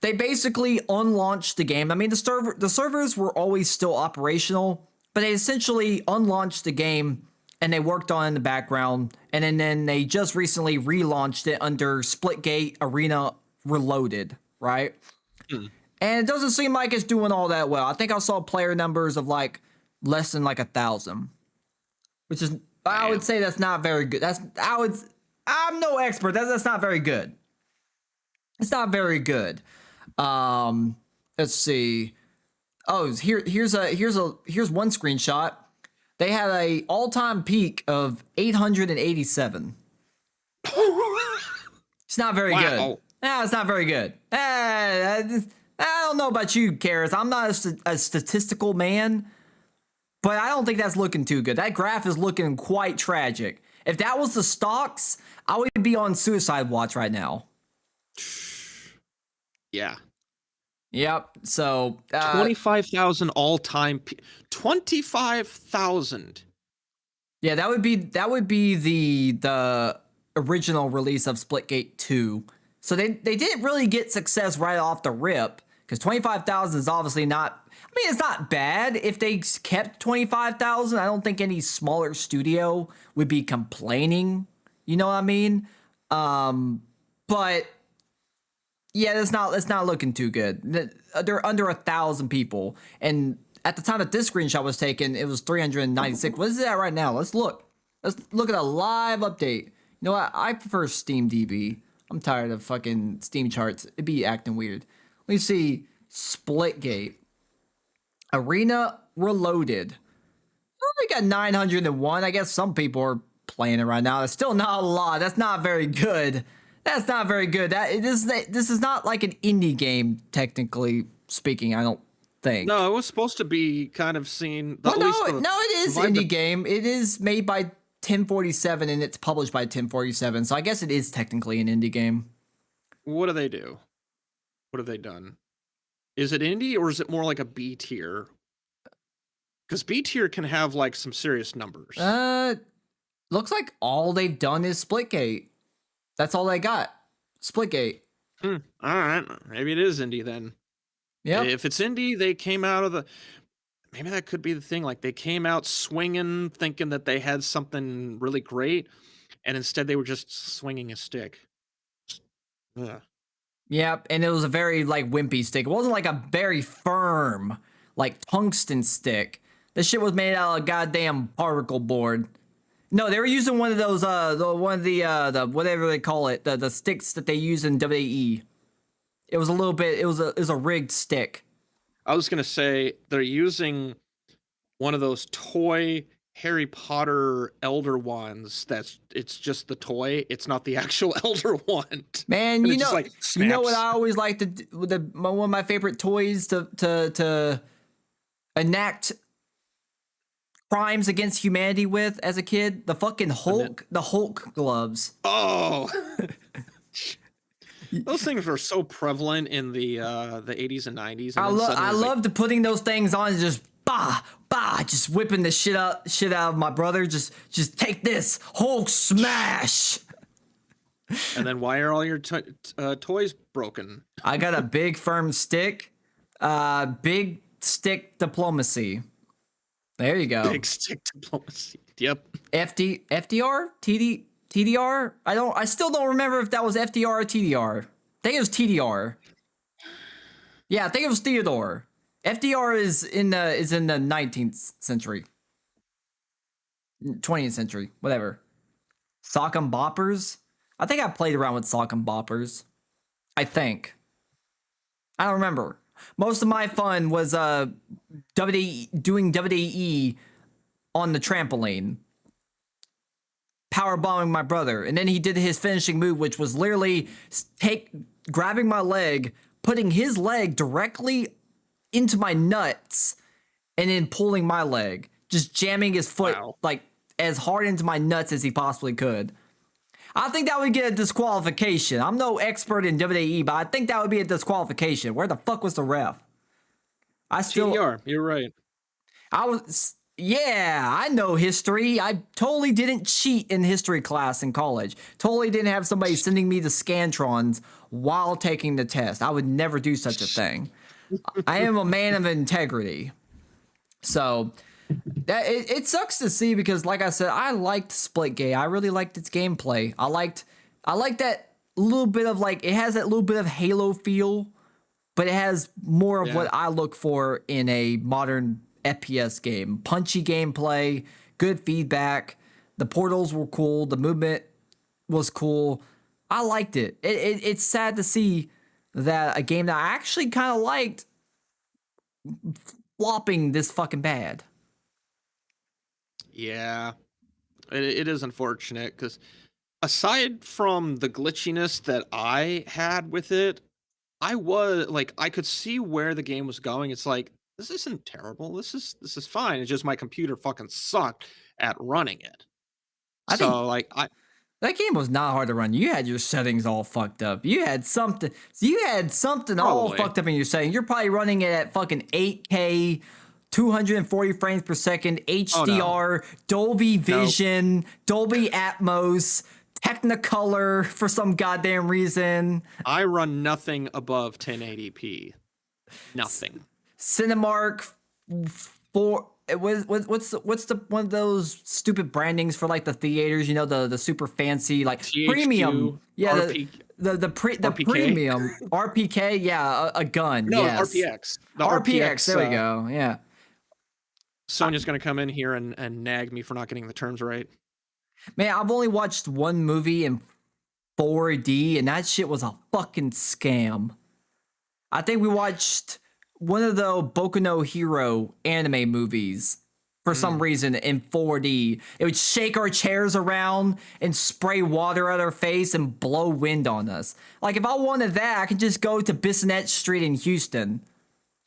they basically unlaunched the game. I mean, the servers were always still operational, but they essentially unlaunched the game and they worked on it in the background. And then they just recently relaunched it under Splitgate Arena Reloaded, right? And it doesn't seem like it's doing all that well. I think I saw player numbers of like less than like 1,000, which is, I would say that's not very good. I'm no expert. That's not very good. It's not very good. Let's see. Oh, here's one screenshot. They had a all-time peak of 887. It's not very good. No, it's not very good. I don't know about you, Karis. I'm not a statistical man, but I don't think that's looking too good. That graph is looking quite tragic. If that was the stocks, I would be on suicide watch right now. Yeah. Yep. So 25,000 all-time. 25,000. Yeah, that would be the original release of Splitgate 2. So they didn't really get success right off the rip because 25,000 is obviously not. I mean, it's not bad if they kept 25,000. I don't think any smaller studio would be complaining. You know what I mean? But yeah, that's not looking too good. They're under 1,000 people, and at the time that this screenshot was taken, it was 396. What is it at right now? Let's look. Let's look at a live update. You know what? I prefer SteamDB. I'm tired of fucking Steam charts. It'd be acting weird. Let me see. Splitgate. Arena Reloaded. We got 901. I guess some people are playing it right now. It's still not a lot. That's not very good. That's not very good. This is not like an indie game, technically speaking, I don't think. No, it was supposed to be kind of seen. No, it is indie game. It is made by 1047 and it's published by 1047. So I guess it is technically an indie game. What do they do? What have they done? Is it indie or is it more like a B tier? Because B tier can have like some serious numbers. Looks like all they've done is Splitgate. That's all they got. Splitgate. All right. Maybe it is indie then. Yeah. If it's indie, they came out of the. Maybe that could be the thing. Like they came out swinging, thinking that they had something really great, and instead they were just swinging a stick. Yeah. Yep, and it was a very like wimpy stick. It wasn't like a very firm, like tungsten stick. This shit was made out of goddamn particle board. No, they were using one of those the whatever they call it, the sticks that they use in WWE. It was a little bit. It was a rigged stick. I was gonna say they're using one of those toy Harry Potter Elder Wands. It's just the toy. It's not the actual Elder Wand. Man, you know, like you know what snaps. I always like to one of my favorite toys to enact crimes against humanity with as a kid, the fucking Hulk, the Hulk gloves. Oh, those things were so prevalent in the 80s and 90s. And I loved putting those things on and just just whipping the shit out of my brother. Just take this Hulk smash. And then why are all your toys broken? I got a big firm stick. Big stick diplomacy. There you go. Big stick diplomacy. Yep. FDR? TDR? I still don't remember if that was FDR or TDR. I think it was TDR. Yeah, I think it was Theodore. FDR is in the 19th century, 20th century, whatever. Sock 'em boppers. I think I played around with sock 'em boppers. I think. I don't remember. Most of my fun was doing WWE on the trampoline, power bombing my brother, and then he did his finishing move, which was literally grabbing my leg, putting his leg directly into my nuts, and then pulling my leg, just jamming his foot like as hard into my nuts as he possibly could. I think that would get a disqualification. I'm no expert in WWE, but I think that would be a disqualification. Where the fuck was the ref? You're right. Yeah, I know history. I totally didn't cheat in history class in college. Totally didn't have somebody sending me the Scantrons while taking the test. I would never do such a thing. I am a man of integrity. So that it sucks to see because, like I said, I liked Splitgate. I really liked its gameplay. I liked that little bit of like, it has that little bit of Halo feel, but it has more of what I look for in a modern FPS game. Punchy gameplay, good feedback. The portals were cool. The movement was cool. I liked it. It's sad to see that a game that I actually kind of liked flopping this fucking bad. Yeah, it is unfortunate because aside from the glitchiness that I had with it, I was like, I could see where the game was going. It's like, this isn't terrible. This is fine. It's just my computer fucking sucked at running it. I think that game was not hard to run. You had your settings all fucked up. You had something all fucked up in your settings. You're probably running it at fucking 8K, 240 frames per second, HDR, Dolby Vision, Dolby Atmos, Technicolor for some goddamn reason. I run nothing above 1080p. Nothing. Cinemark for what's the one of those stupid brandings for like the theaters, you know, the super fancy like THQ, premium, yeah, the RPK? premium RPK, yeah, a gun, No, yes. RPX. The RPX, there we go, yeah. Sonya's gonna come in here and nag me for not getting the terms right. Man, I've only watched one movie in 4D, and that shit was a fucking scam. I think we watched one of the Boku no Hero anime movies for some reason in 4D. It would shake our chairs around and spray water at our face and blow wind on us. Like, if I wanted that, I could just go to Bissonnette Street in Houston.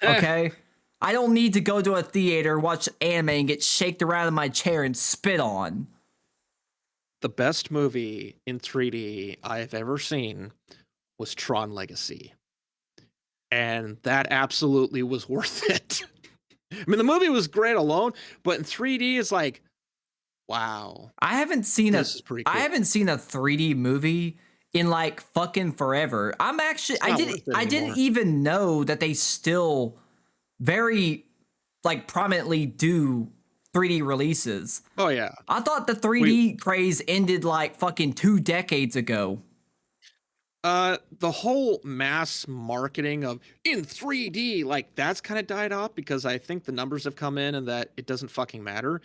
Okay? I don't need to go to a theater, watch anime, and get shaked around in my chair and spit on. The best movie in 3D I've ever seen was Tron Legacy. And that absolutely was worth it. I mean, the movie was great alone, but in 3D, it's like, wow. I haven't seen This is pretty cool. I haven't seen a 3D movie in like fucking forever. I didn't even know that they still very like prominently do 3D releases. Oh yeah. I thought the 3D craze ended like fucking 2 decades ago. The whole mass marketing of in 3D, like that's kind of died off because I think the numbers have come in and that it doesn't fucking matter.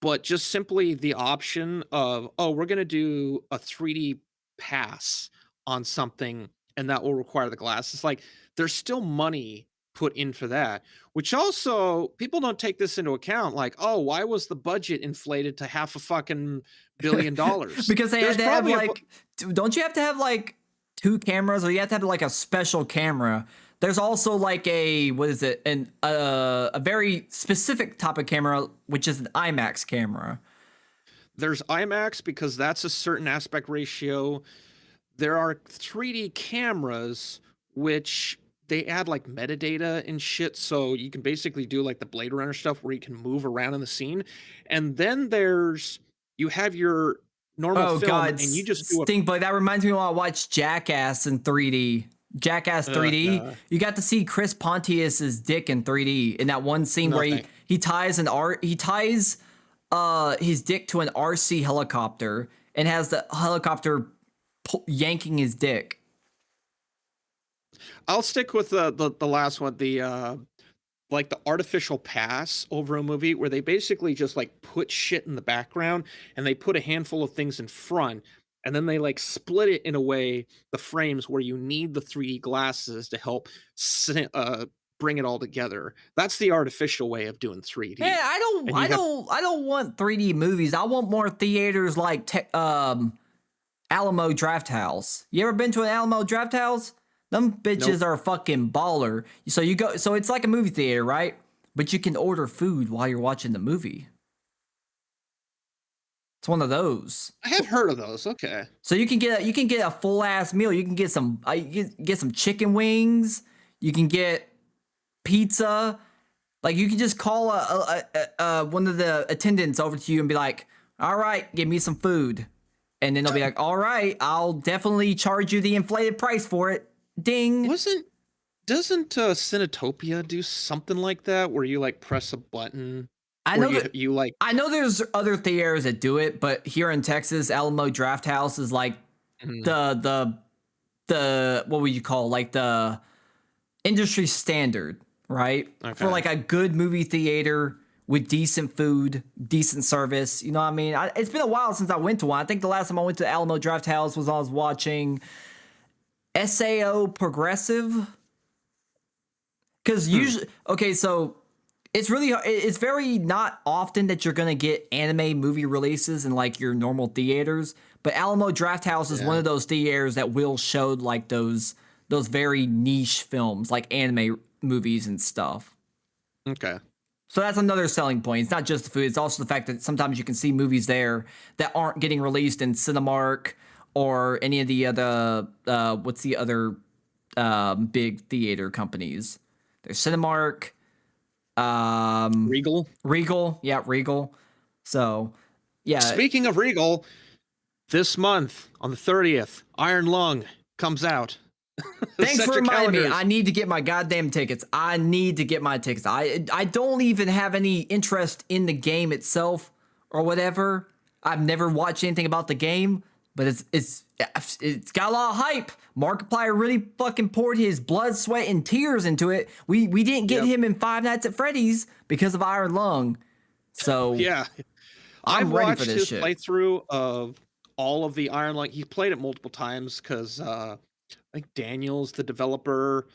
But just simply the option of, oh, we're going to do a 3D pass on something and that will require the glass. It's like there's still money put in for that, which also people don't take this into account. Like, oh, why was the budget inflated to $500 million? Because they had to have like, don't you have to have like 2 cameras, or you have to have like a special camera? There's also like a, what is it? A very specific type of camera, which is an IMAX camera. There's IMAX because that's a certain aspect ratio. There are 3D cameras, which they add like metadata and shit. So you can basically do like the Blade Runner stuff where you can move around in the scene. And then you have your normal film and you just do but that reminds me when I watched Jackass in 3D. Jackass 3D. You got to see Chris Pontius's dick in 3D in that one scene where he ties his dick to an RC helicopter and has the helicopter yanking his dick. I'll stick with the last one, like the artificial pass over a movie where they basically just like put shit in the background and they put a handful of things in front and then they like split it in a way, the frames where you need the 3D glasses to help bring it all together. That's the artificial way of doing 3D. Yeah, And you have I don't want 3D movies. I want more theaters like Alamo Drafthouse. You ever been to an Alamo Drafthouse? Them bitches Nope. are fucking baller. So you go, so it's like a movie theater, right? But you can order food while you're watching the movie. It's one of those. I have heard of those. Okay. So you can get a full ass meal. You can get some get some chicken wings. You can get pizza. Like you can just call one of the attendants over to you and be like, "All right, give me some food," and then they'll be like, "All right, I'll definitely charge you the inflated price for it." Ding. Doesn't Cinetopia do something like that where you like press a button? I Where know that you like I know there's other theaters that do it, but here in Texas, Alamo Drafthouse is like Mhm. the what would you call, like the industry standard, right? For Okay. like a good movie theater with decent food, decent service. You know what I mean? It's been a while since I went to one. I think the last time I went to Alamo Drafthouse was I was watching SAO Progressive. Because usually, okay, so it's very not often that you're gonna get anime movie releases in like your normal theaters, but Alamo Drafthouse is one Yeah. of those theaters that will show like those very niche films, like anime movies and stuff. Okay. So that's another selling point. It's not just the food; it's also the fact that sometimes you can see movies there that aren't getting released in Cinemark or any of the other what's the other big theater companies? There's Cinemark. Regal. Regal, yeah, Regal. So, yeah, Speaking of Regal, this month on the 30th, Iron Lung comes out. thanks Set for your reminding me. calendars. I need to get my goddamn tickets. I need to get my tickets. I don't even have any interest in the game itself or whatever. I've never watched anything about the game, but it's got a lot of hype. Markiplier really fucking poured his blood, sweat, and tears into it. We didn't get Yep. him in Five Nights at Freddy's because of Iron Lung. So Yeah. I'm I've ready watched for this his shit. playthrough of all of the Iron Lung. He played it multiple times because I think Daniel's the developer.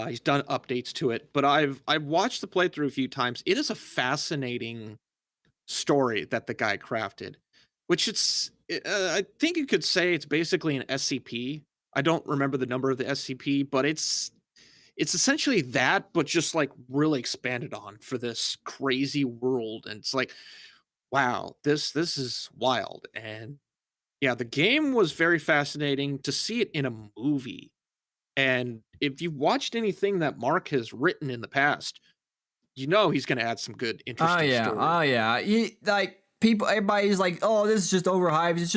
He's done updates to it, but I've watched the playthrough a few times. It is a fascinating story that the guy crafted, which I think you could say it's basically an SCP. I don't remember the number of the SCP, but it's essentially that, but just like really expanded on for this crazy world. And it's like, wow, this is wild. And yeah, the game was very fascinating to see it in a movie. And if you've watched anything that Mark has written in the past, you know he's going to add some good, Oh interesting yeah, stories. oh yeah. Like people, everybody's like, "Oh, this is just overhyped. He's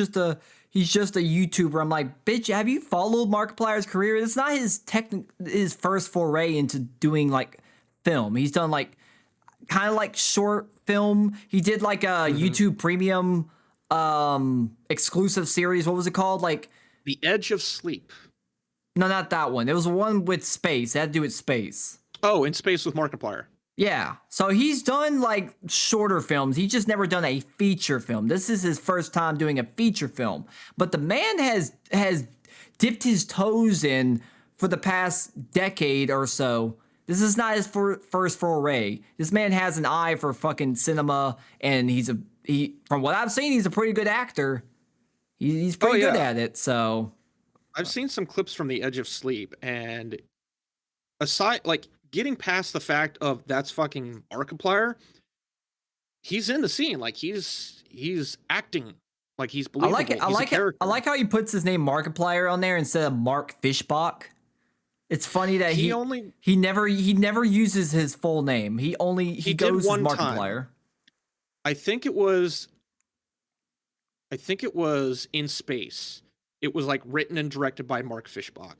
just a YouTuber." I'm like, "Bitch, have you followed Markiplier's career? It's not his first foray into doing like film. He's done like kind of like short film. He did like a YouTube Premium exclusive series. What was it called? Like, The Edge of Sleep. no, not that one. It was one with space. It had to do with space. Oh, In Space with Markiplier. Yeah. So he's done like shorter films. He's just never done a feature film. This is his first time doing a feature film. But the man has dipped his toes in for the past decade or so. This is not his first foray. This man has an eye for fucking cinema, and from what I've seen, he's a pretty good actor. He's pretty good yeah. at it. So I've seen some clips from The Edge of Sleep, and aside, like, getting past the fact of that's fucking Markiplier, he's in the scene. Like, he's acting like he's I believable. like it. I He's a like it. I character. like how he puts his name Markiplier on there instead of Mark Fishbach. It's funny that He never uses his full name. He did goes as one time. Markiplier. I think it was In Space. It was like written and directed by Mark Fishbach.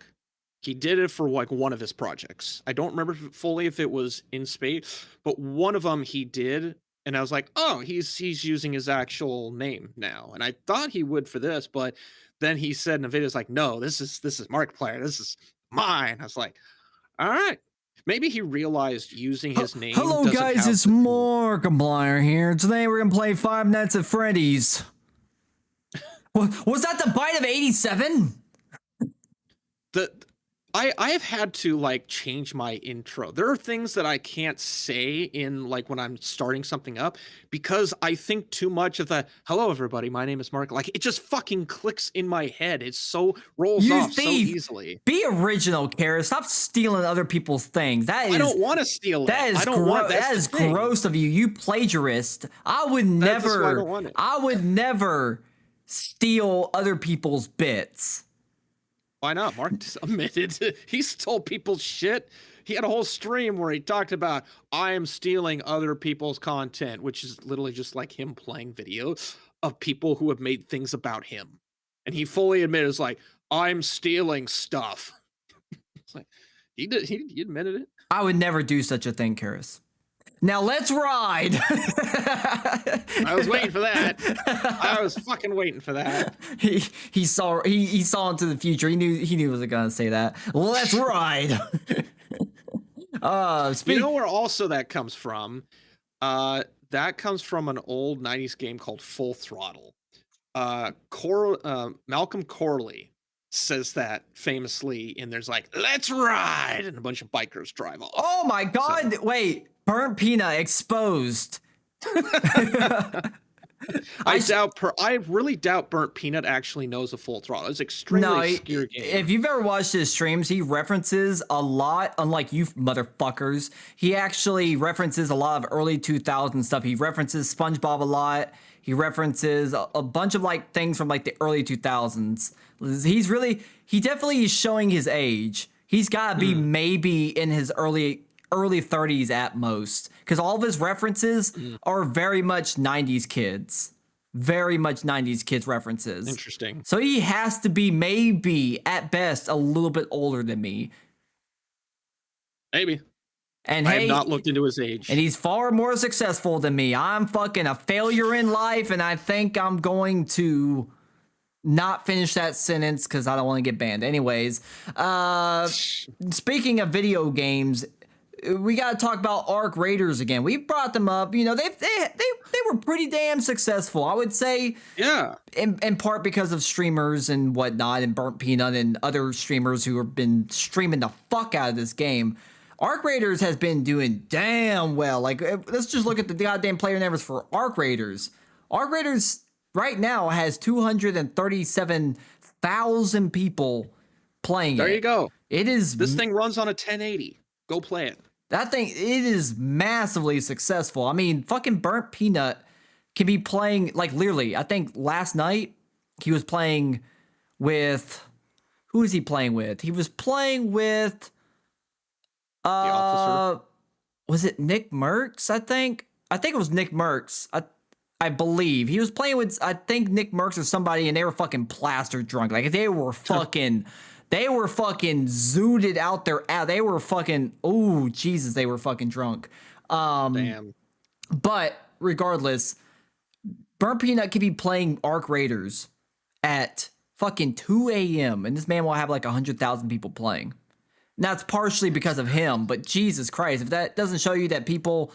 He did it for like one of his projects. I don't remember fully if it was In Space, but one of them he did, and I was like, "Oh, he's using his actual name now." And I thought he would for this, but then he said in a video, "It's like, no, this is Markiplier. This is mine. I was like, all right. Maybe he realized using his name. Hello, doesn't guys. have It's the- Markiplier here. Today we're gonna play Five Nights at Freddy's. Was that the bite of 87? I have had to like change my intro. There are things that I can't say in like when I'm starting something up because I think too much of the hello everybody, my name is Mark. Like it just fucking clicks in my head. It so rolls You off so thief. easily. Be original, Kara. Stop stealing other people's things. I don't want to steal it. That is I don't want that is gross of you. You plagiarist. I would That's why I never. don't want it. I would never steal other people's bits. Why not? Mark just admitted he stole people's shit. He had a whole stream where he talked about I am stealing other people's content, which is literally just like him playing video of people who have made things about him. And he fully admitted it's like I'm stealing stuff. It's like he admitted it. I would never do such a thing, Karis. Now let's ride. I was waiting for that. I was fucking waiting for that. He saw into the future. He knew he was gonna say that. Let's ride. You know where also that comes from? That comes from an old 90s game called Full Throttle. Malcolm Corley says that famously, and there's like, let's ride, and a bunch of bikers drive off. Oh my god, wait. Burnt Peanut exposed. I really doubt Burnt Peanut actually knows a Full Throttle. It's extremely obscure game. If you've ever watched his streams, he references a lot, unlike you motherfuckers. He actually references a lot of early 2000 stuff. He references SpongeBob a lot. He references a bunch of like things from like the early 2000s. He definitely is showing his age. He's got to be maybe in his early 30s at most, because all of his references are very much 90s kids. Very much 90s kids references. Interesting. So he has to be maybe at best a little bit older than me. Maybe. And I have not looked into his age. And he's far more successful than me. I'm fucking a failure in life, and I think I'm going to not finish that sentence because I don't want to get banned. Anyways, speaking of video games, we got to talk about Arc Raiders again. We brought them up. You know, they were pretty damn successful, I would say. Yeah. In part because of streamers and whatnot, and Burnt Peanut and other streamers who have been streaming the fuck out of this game. Arc Raiders has been doing damn well. Like, let's just look at the goddamn player numbers for Arc Raiders. Arc Raiders right now has 237,000 people playing it. There you go. It is. This thing runs on a 1080. Go play it. That thing, it is massively successful. I mean, fucking Burnt Peanut can be playing, like, literally, I think last night he was playing with, who is he playing with? He was playing with, The officer. was it Nick Merckx, I think? I think it was Nick Merckx. I believe. He was playing with, I think, Nick Merckx or somebody, and they were fucking plastered drunk. Like, they were fucking... They were fucking zooted out their ass. They were fucking, oh, Jesus, they were fucking drunk. Damn. But regardless, Burnt Peanut could be playing Arc Raiders at fucking 2 a.m. and this man will have like 100,000 people playing. Now, it's partially because of him, but Jesus Christ, if that doesn't show you that people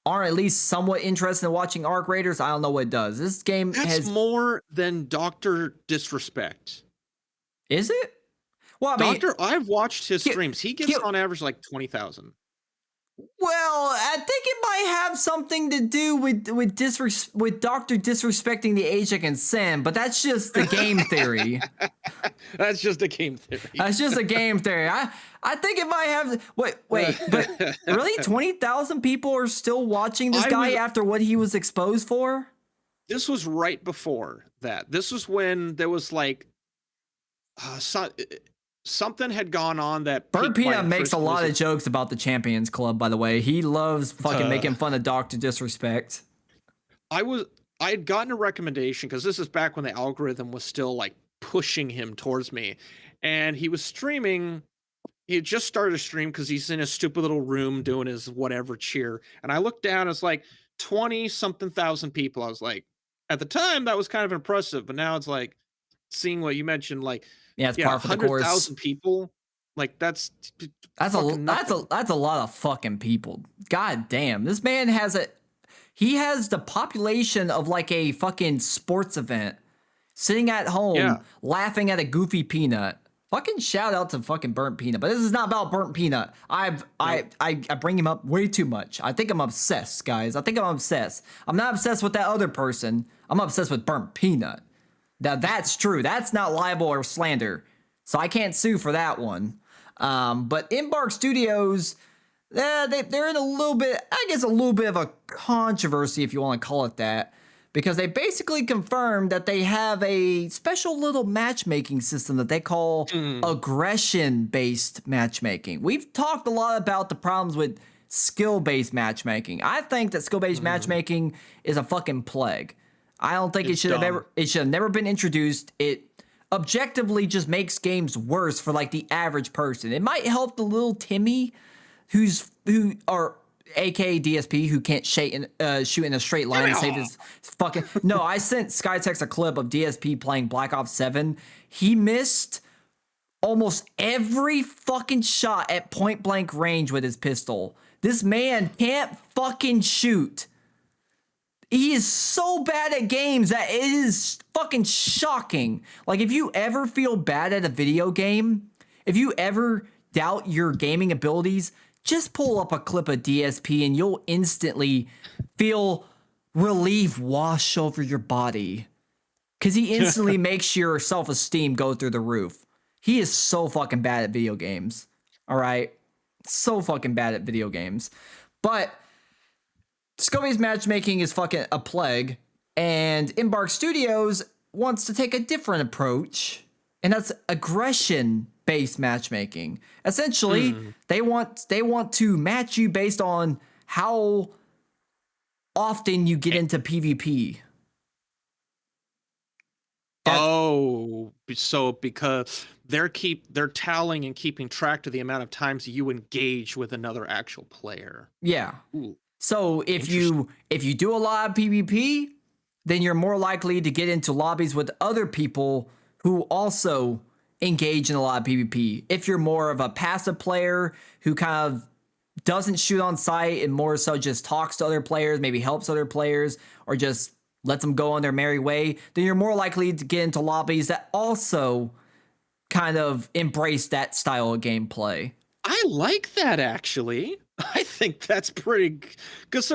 aren't at least somewhat interested in watching Arc Raiders, I don't know what it does. This game That's more than Dr. Disrespect. Is it? Well, I mean, I've watched his streams. He gets on average like 20,000. Well, I think it might have something to do with Doctor disrespecting the age of consent, but that's just the game theory. That's just a game theory. That's just a game theory. I think it might have. Wait, but really, 20,000 people are still watching this guy after what he was exposed for? This was right before that. This was when there was like something had gone on that Burnt Peanut makes a lot of of jokes about the Champions Club, by the way. He loves fucking making fun of Doctor Disrespect. I had gotten a recommendation because this is back when the algorithm was still like pushing him towards me, and he was streaming. He had just started a stream because he's in a stupid little room doing his whatever cheer, and I looked down. It's like 20-something thousand people. I was like, at the time that was kind of impressive, but now it's like seeing what you mentioned, like. Yeah, it's par for the course. 100,000 people. Like that's That's fucking nothing. that's a lot of fucking people. God damn. This man has the population of like a fucking sports event, sitting at home Yeah. laughing at a goofy peanut. Fucking shout out to fucking Burnt Peanut. But this is not about Burnt Peanut. I bring him up way too much. I think I'm obsessed, guys. I think I'm obsessed. I'm not obsessed with that other person. I'm obsessed with Burnt Peanut. Now that's true. That's not libel or slander. So I can't sue for that one. But Embark Studios, they're in a little bit of a controversy, if you want to call it that, because they basically confirmed that they have a special little matchmaking system that they call aggression-based matchmaking. We've talked a lot about the problems with skill-based matchmaking. I think that skill-based matchmaking is a fucking plague. I don't think it should have never been introduced. It objectively just makes games worse for like the average person. It might help the little Timmy or aka DSP who can't shoot in a straight line and save his fucking. No, I sent Skytex a clip of DSP playing Black Ops 7. He missed almost every fucking shot at point blank range with his pistol. This man can't fucking shoot. He is so bad at games that it is fucking shocking. Like, if you ever feel bad at a video game, if you ever doubt your gaming abilities, just pull up a clip of DSP and you'll instantly feel relief wash over your body. Because he instantly makes your self-esteem go through the roof. He is so fucking bad at video games. All right? So fucking bad at video games. But skill-based matchmaking is fucking a plague, and Embark Studios wants to take a different approach, and that's aggression-based matchmaking. Essentially, they want to match you based on how often you get into PvP. So because they're tallying and keeping track to the amount of times you engage with another actual player. Yeah. Ooh. So if you do a lot of PvP, then you're more likely to get into lobbies with other people who also engage in a lot of PvP. If you're more of a passive player who kind of doesn't shoot on sight and more so just talks to other players, maybe helps other players, or just lets them go on their merry way, then you're more likely to get into lobbies that also kind of embrace that style of gameplay. I like that, actually. I think that's pretty because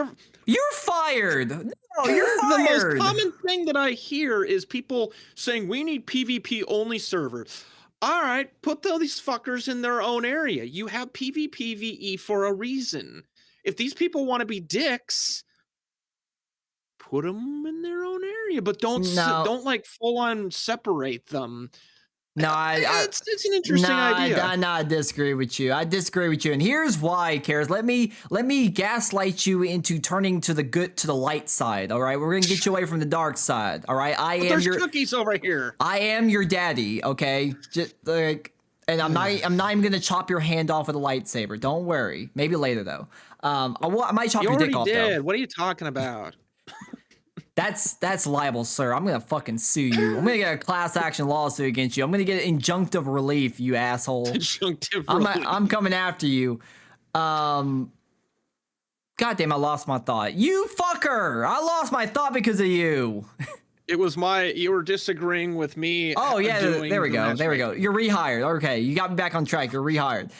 you're fired. No, you're fired. The most common thing that I hear is people saying we need PvP only servers. All right, put these fuckers in their own area. You have PvPvE for a reason. If these people want to be dicks, put them in their own area, but don't like full on separate them. No, it's an interesting idea. I disagree with you. And here's why, Karis. Let me gaslight you into turning to the light side. All right, we're gonna get you away from the dark side. All right, there's cookies over here. I am your daddy. Okay, just like, and I'm not even gonna chop your hand off with a lightsaber. Don't worry. Maybe later though. I might chop your dick off though. What are you talking about? That's libel, sir. I'm gonna fucking sue you. I'm gonna get a class action lawsuit against you. I'm gonna get injunctive relief, you asshole. Injunctive relief. I'm coming after you. God damn, I lost my thought. You fucker! I lost my thought because of you. It was you were disagreeing with me. Oh yeah, there we go. You're rehired. Okay, you got me back on track. You're rehired.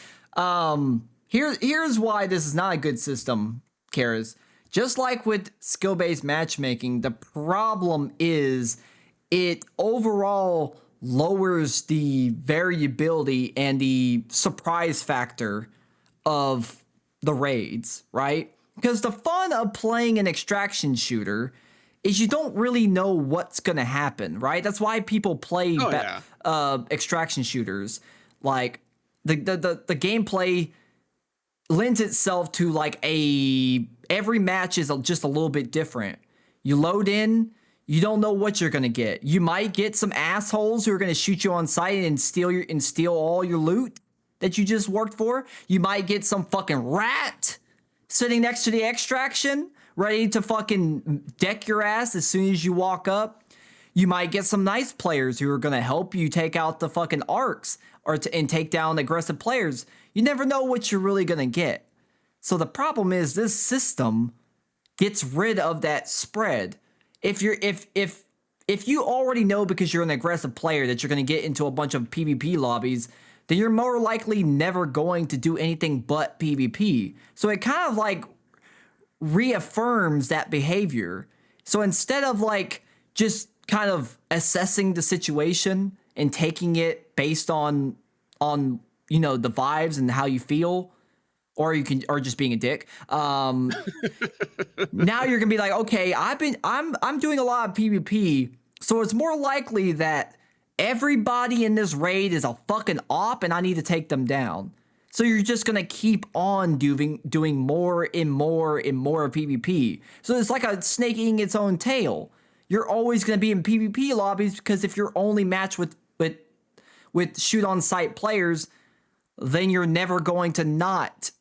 Here's why this is not a good system, Karis. Just like with skill-based matchmaking, the problem is it overall lowers the variability and the surprise factor of the raids, right? Because the fun of playing an extraction shooter is you don't really know what's going to happen, right? That's why people play extraction shooters. Like, the gameplay lends itself to like every match is just a little bit different. You load in, you don't know what you're gonna get. You might get some assholes who are gonna shoot you on sight and steal all your loot that you just worked for. You might get some fucking rat sitting next to the extraction, ready to fucking deck your ass as soon as you walk up. You might get some nice players who are going to help you take out the fucking arcs and take down aggressive players. You never know what you're really going to get. So the problem is this system gets rid of that spread. If you already know because you're an aggressive player that you're going to get into a bunch of PvP lobbies, then you're more likely never going to do anything but PvP. So it kind of like reaffirms that behavior. So instead of like just kind of assessing the situation and taking it based on you know the vibes and how you feel, or just being a dick. Now you're gonna be like, okay, I'm doing a lot of PvP, so it's more likely that everybody in this raid is a fucking op, and I need to take them down. So you're just gonna keep on doing more and more and more of PvP. So it's like a snake eating its own tail. You're always gonna be in PvP lobbies because if you're only matched with shoot on sight players, then you're never going to not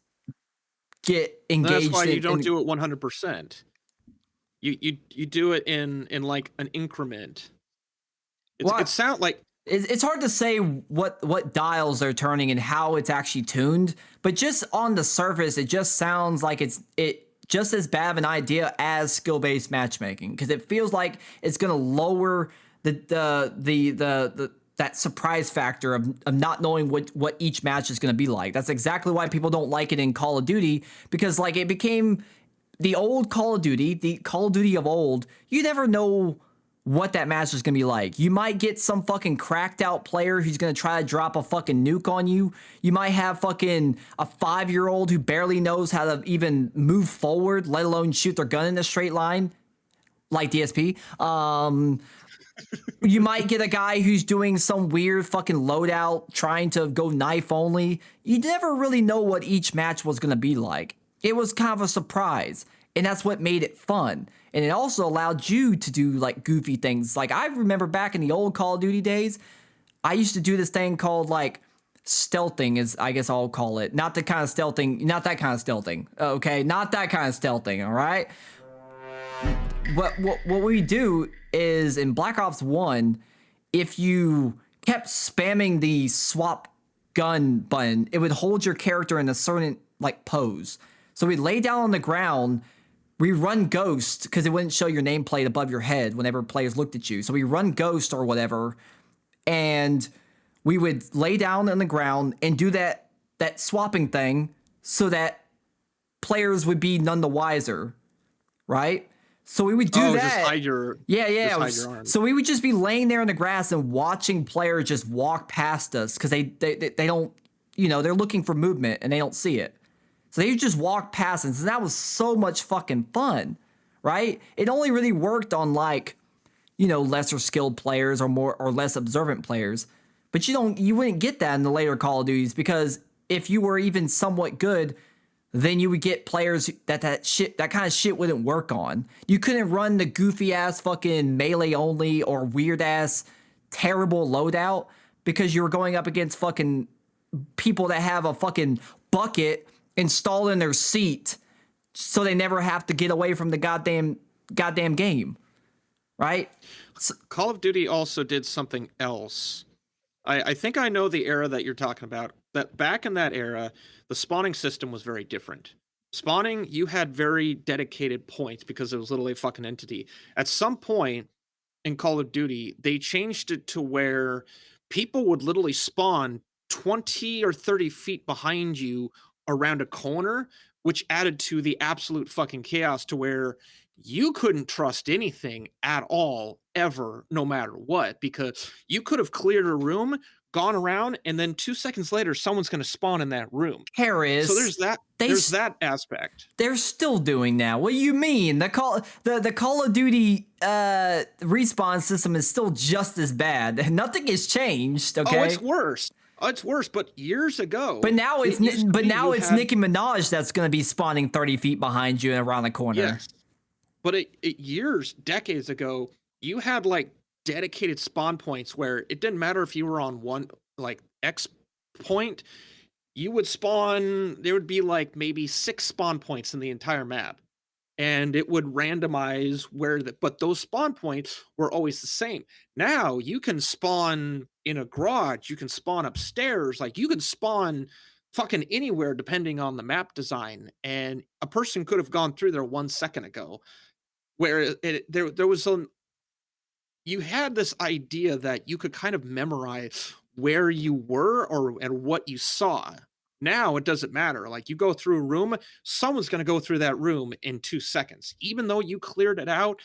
get engaged. That's why you don't do it 100%. You do it in like an increment. It sounds like it's hard to say what dials they're turning and how it's actually tuned, but just on the surface, it just sounds like it's just as bad of an idea as skill-based matchmaking, because it feels like it's going to lower that surprise factor of not knowing what each match is going to be like. That's exactly why people don't like it in Call of Duty, because like it became the old Call of Duty, the Call of Duty of old. You never know what that match is going to be like. You might get some fucking cracked out player who's going to try to drop a fucking nuke on you. You might have fucking a 5-year-old who barely knows how to even move forward, let alone shoot their gun in a straight line, like DSP. You might get a guy who's doing some weird fucking loadout, trying to go knife only. You never really know what each match was going to be like. It was kind of a surprise, and that's what made it fun. And it also allowed you to do like goofy things. Like I remember back in the old Call of Duty days, I used to do this thing called like stealthing, is I guess I'll call it. Not the kind of stealthing, not that kind of stealthing. Okay, not that kind of stealthing, all right? What we do is in Black Ops 1, if you kept spamming the swap gun button, it would hold your character in a certain like pose. So we'd lay down on the ground, we run Ghost because it wouldn't show your nameplate above your head whenever players looked at you. So we run Ghost or whatever, and we would lay down on the ground and do that swapping thing so that players would be none the wiser, right? So we would do that. Just hide your arm. So we would just be laying there in the grass and watching players just walk past us because they don't, you know, they're looking for movement and they don't see it. So they would just walk past us, and that was so much fucking fun, right? It only really worked on like, you know, lesser skilled players or less observant players. But you wouldn't get that in the later Call of Duties, because if you were even somewhat good, then you would get players that kind of shit wouldn't work on. You couldn't run the goofy ass fucking melee only or weird ass terrible loadout because you were going up against fucking people that have a fucking bucket installed in their seat so they never have to get away from the goddamn game, right? So, Call of Duty also did something else. I think I know the era that you're talking about. That back in that era, the spawning system was very different. Spawning, you had very dedicated points because it was literally a fucking entity. At some point in Call of Duty, they changed it to where people would literally spawn 20 or 30 feet behind you around a corner, which added to the absolute fucking chaos to where you couldn't trust anything at all, ever, no matter what, because you could have cleared a room, gone around, and then 2 seconds later, someone's going to spawn in that room. Harris. So there's that. There's that aspect. They're still doing that. What do you mean? The Call of Duty respawn system is still just as bad. Nothing has changed. Okay. Oh, it's worse. It's worse, but years ago. But now it's Nicki Minaj that's going to be spawning 30 feet behind you and around the corner. Yes. But decades ago, you had like dedicated spawn points where it didn't matter if you were on one like X point, you would spawn. There would be like maybe 6 spawn points in the entire map. and it would randomize but those spawn points were always the same. Now you can spawn in a garage, you can spawn upstairs, like you can spawn fucking anywhere depending on the map design. And a person could have gone through there 1 second ago, where there was you had this idea that you could kind of memorize where you were and what you saw. Now it doesn't matter. Like you go through a room, someone's going to go through that room in 2 seconds. Even though you cleared it out,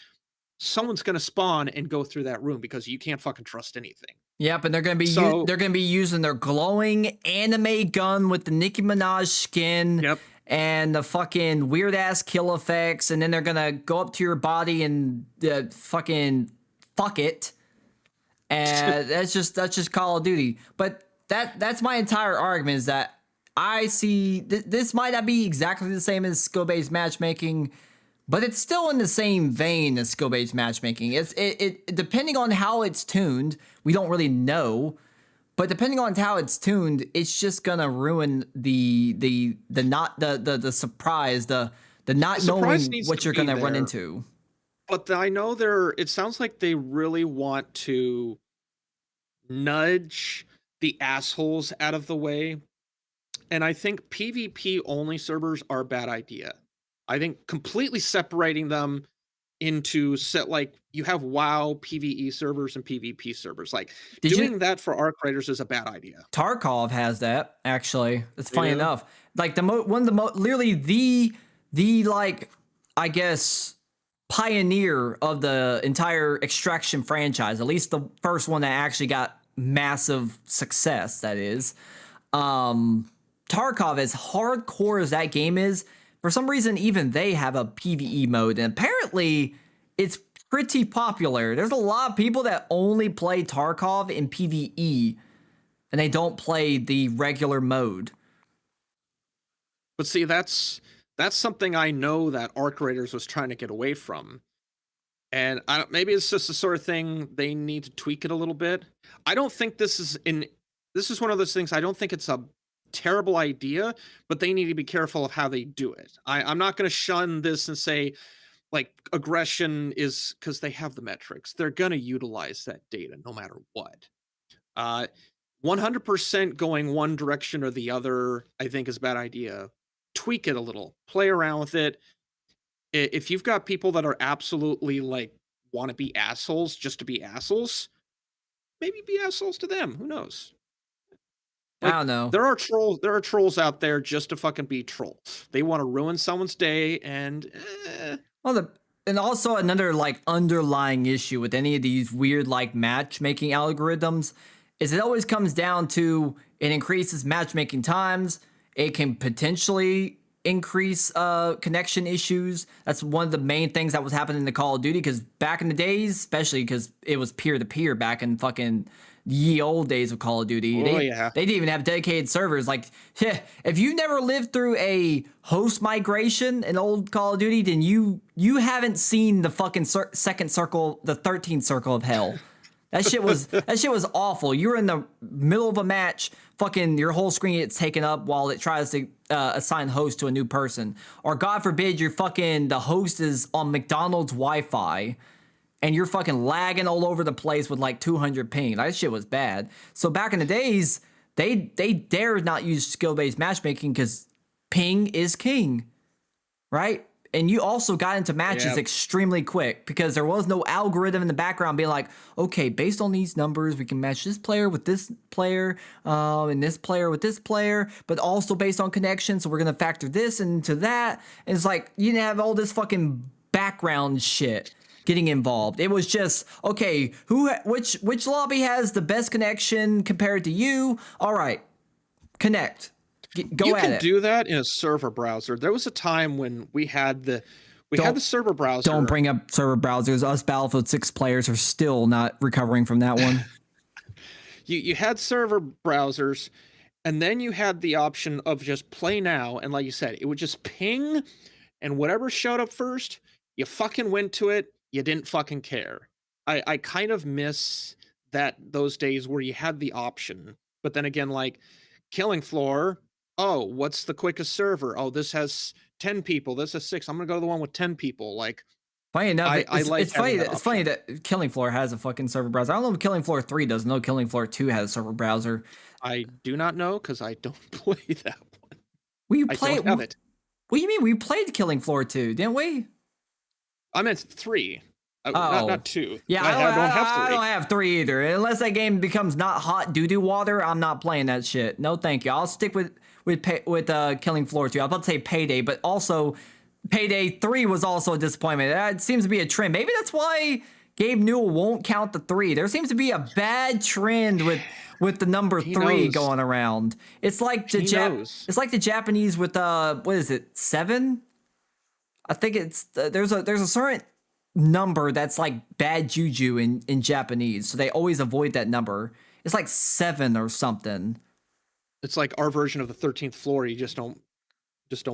someone's going to spawn and go through that room because you can't fucking trust anything. Yep, and they're gonna be So- they're gonna be using their glowing anime gun with the Nicki Minaj skin. Yep. And the fucking weird ass kill effects, and then they're gonna go up to your body and fucking fuck it. And that's just Call of Duty. But that's my entire argument, is that I see this might not be exactly the same as skill-based matchmaking, but it's still in the same vein as skill-based matchmaking. It depending on how it's tuned, we don't really know. But depending on how it's tuned, it's just gonna ruin the surprise, the not The surprise knowing needs what to you're be gonna run there. into. But I know it sounds like they really want to nudge the assholes out of the way. And I think PvP only servers are a bad idea. I think completely separating them into like you have WoW PvE servers and PvP servers. Like Did you- doing that for Arc Raiders is a bad idea. Tarkov has that, actually. It's funny Yeah. enough. Like literally the like, I guess, pioneer of the entire Extraction franchise, at least the first one that actually got massive success, that is. Tarkov, as hardcore as that game is, for some reason even they have a PvE mode, and apparently it's pretty popular. There's a lot of people that only play Tarkov in PvE, and they don't play the regular mode. But see, that's something I know that Arc Raiders was trying to get away from. And maybe it's just the sort of thing they need to tweak it a little bit. I don't think this is one of those things. I don't think it's a terrible idea, but they need to be careful of how they do it. I'm not going to shun this and say like aggression is because they have the metrics. They're going to utilize that data no matter what. 100% going one direction or the other, I think, is a bad idea. Tweak it a little, play around with it. If you've got people that are absolutely like want to be assholes just to be assholes, maybe be assholes to them. Who knows? I don't know. There are trolls out there just to fucking be trolls. They want to ruin someone's day, and Well, and also another like underlying issue with any of these weird like matchmaking algorithms is it always comes down to it increases matchmaking times. It can potentially increase connection issues. That's one of the main things that was happening in the Call of Duty, because back in the days, especially because it was peer-to-peer back in fucking ye old days of Call of Duty. They didn't even have dedicated servers. Like, if you never lived through a host migration in old Call of Duty, then you haven't seen the fucking second circle, the 13th circle of hell. That shit was awful. You were in the middle of a match, fucking your whole screen gets taken up while it tries to assign host to a new person. Or God forbid the host is on McDonald's Wi-Fi and you're fucking lagging all over the place with like 200 ping. That shit was bad. So back in the days, they dared not use skill-based matchmaking because ping is king, right? And you also got into matches extremely quick because there was no algorithm in the background being like, okay, based on these numbers, we can match this player with this player, and this player with this player, but also based on connection. So we're going to factor this into that. And it's like, you didn't have all this fucking background shit getting involved. It was just, okay, which lobby has the best connection compared to you? All right, connect. You can do that in a server browser. There was a time when we had the server browser. Don't bring up server browsers. Us Battlefield 6 players are still not recovering from that one. You had server browsers, and then you had the option of just play now, and like you said, it would just ping, and whatever showed up first, you fucking went to it. You didn't fucking care. I kind of miss those days where you had the option, but then again, like Killing Floor, oh, what's the quickest server? Oh, this has 10 people. This has 6. I'm gonna go to the one with 10 people. Like, Funny enough, I like it's funny having that that it's funny option. that Killing Floor has a fucking server browser. I don't know if Killing Floor 3 does. No, Killing Floor 2 has a server browser. I do not know because I don't play that one. We I played. don't have it. What do you mean? We played Killing Floor 2, didn't we? I meant 3. Oh, Not 2. Yeah, I don't have 3. I don't have 3 either. Unless that game becomes not hot doo-doo water, I'm not playing that shit. No, thank you. I'll stick with Killing Floor 2. I was about to say Payday, but also Payday 3 was also a disappointment. That seems to be a trend. Maybe that's why Gabe Newell won't count the 3. There seems to be a bad trend with the number 3 knows. going around. It's like the knows. it's like the Japanese with what is it? 7? I think it's there's a certain number that's like bad juju in Japanese, so they always avoid that number. It's like 7 or something. It's like our version of the 13th floor. You just don't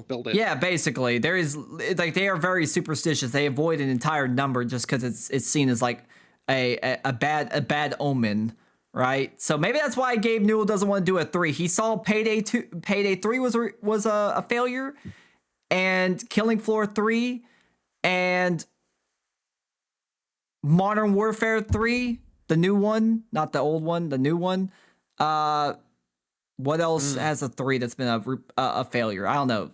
build it. Yeah, basically, there is like they are very superstitious. They avoid an entire number just because it's seen as like a bad omen, right? So maybe that's why Gabe Newell doesn't want to do a 3. He saw Payday 3 was a failure, and Killing Floor 3, and Modern Warfare 3, the new one, not the old one, the new one. What else has a 3 that's been a failure? I don't know.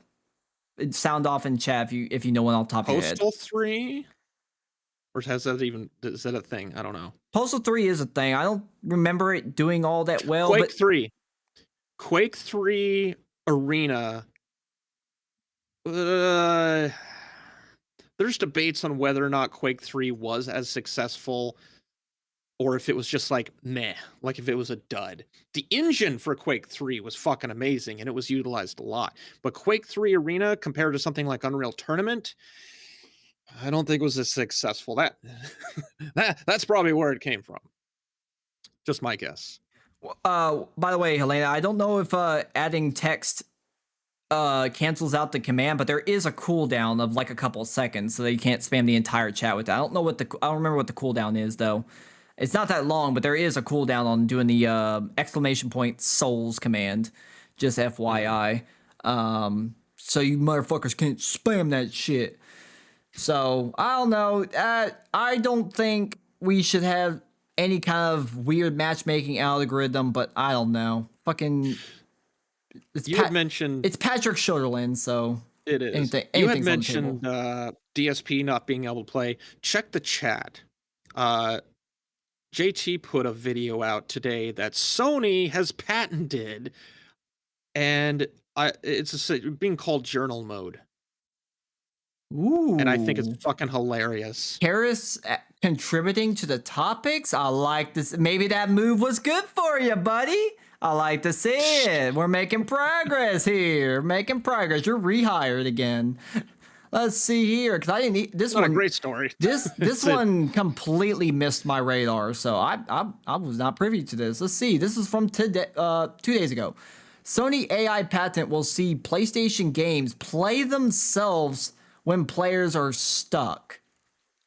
Sound off in chat if you know one off the top of your head. Postal 3? Or is that a thing? I don't know. Postal 3 is a thing. I don't remember it doing all that well. Quake 3. Quake 3 Arena. There's debates on whether or not Quake 3 was as successful or if it was just like meh, like if it was a dud. The engine for Quake 3 was fucking amazing and it was utilized a lot. But Quake 3 Arena compared to something like Unreal Tournament, I don't think was as successful. That's probably where it came from. Just my guess. By the way, Helena, I don't know if adding text cancels out the command, but there is a cooldown of like a couple of seconds, so that you can't spam the entire chat with that. I don't remember what the cooldown is though. It's not that long, but there is a cooldown on doing the exclamation point souls command. Just FYI. So you motherfuckers can't spam that shit. So I don't know. I don't think we should have any kind of weird matchmaking algorithm, but I don't know. Fucking. You had mentioned it's Patrick Sutherland, so it is. You had mentioned DSP not being able to play. Check the chat. JT put a video out today that Sony has patented, and it's being called journal mode. Ooh. And I think it's fucking hilarious. Harris contributing to the topics. I like this. Maybe that move was good for you, buddy. I like to see it. We're making progress here. Making progress. You're rehired again. Let's see here, because I didn't need this one. Not a great story. This one completely missed my radar, so I was not privy to this. Let's see. This is from today, 2 days ago. Sony AI patent will see PlayStation games play themselves when players are stuck.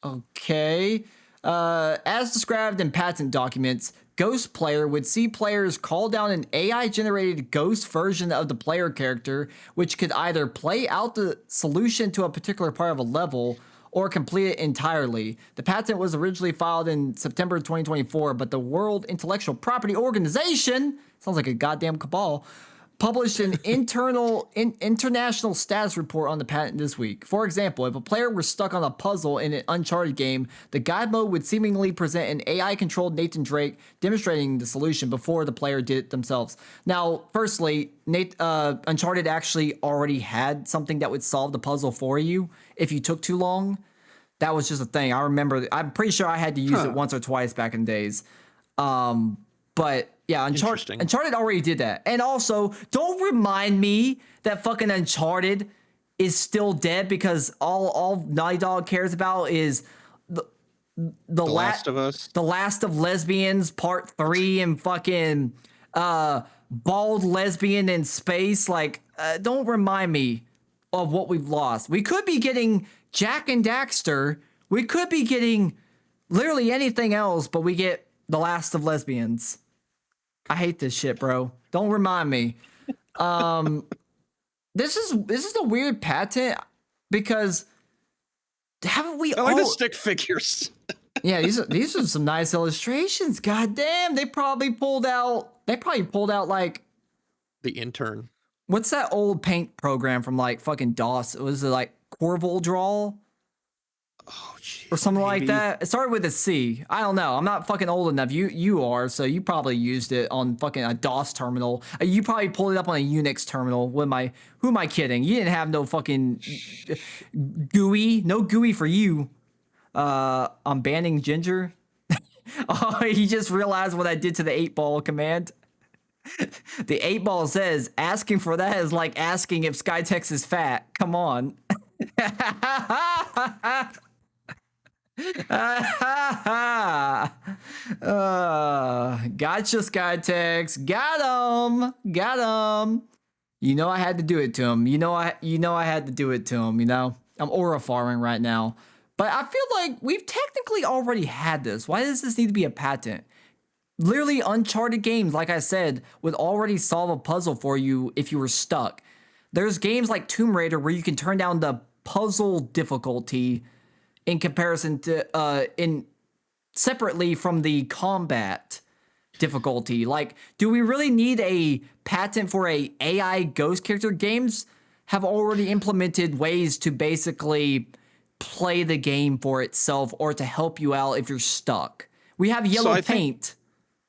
Okay. As described in patent documents, Ghost Player would see players call down an AI-generated ghost version of the player character, which could either play out the solution to a particular part of a level or complete it entirely. The patent was originally filed in September 2024, but the World Intellectual Property Organization, sounds like a goddamn cabal, published an international status report on the patent this week. For example, if a player were stuck on a puzzle in an Uncharted game, the guide mode would seemingly present an AI-controlled Nathan Drake demonstrating the solution before the player did it themselves. Now, firstly, Uncharted actually already had something that would solve the puzzle for you if you took too long. That was just a thing. I remember. I'm pretty sure I had to use it once or twice back in the days. But yeah, Uncharted already did that. And also, don't remind me that fucking Uncharted is still dead because all Naughty Dog cares about is the Last of Us, The Last of Lesbians Part 3, and fucking bald lesbian in space. Like, don't remind me of what we've lost. We could be getting Jak and Daxter. We could be getting literally anything else, but we get The Last of Lesbians. I hate this shit, bro. Don't remind me. This is a weird patent because haven't we I like the all? stick figures. Yeah, these are some nice illustrations. God damn, they probably pulled out like The intern. what's that old paint program from like fucking DOS? Was it like Corval Draw Oh, jeez. or something like maybe. that? It started with a C. I don't know. I'm not fucking old enough. You are, so you probably used it on fucking a DOS terminal. You probably pulled it up on a Unix terminal. Who am I kidding? You didn't have no fucking GUI. No GUI for you. I'm banning Ginger. Oh, he just realized what I did to the 8-ball command. The 8-ball says asking for that is like asking if Skytex is fat. Come on. Gotcha, Skytex. Got him. You know I had to do it to him. You know I had to do it to him. You know I'm aura farming right now, but I feel like we've technically already had this. Why does this need to be a patent? Literally, Uncharted games, like I said, would already solve a puzzle for you if you were stuck. There's games like Tomb Raider where you can turn down the puzzle difficulty in comparison to separately from the combat difficulty. Like, do we really need a patent for a AI ghost character? Games have already implemented ways to basically play the game for itself or to help you out if you're stuck. We have yellow I think- paint.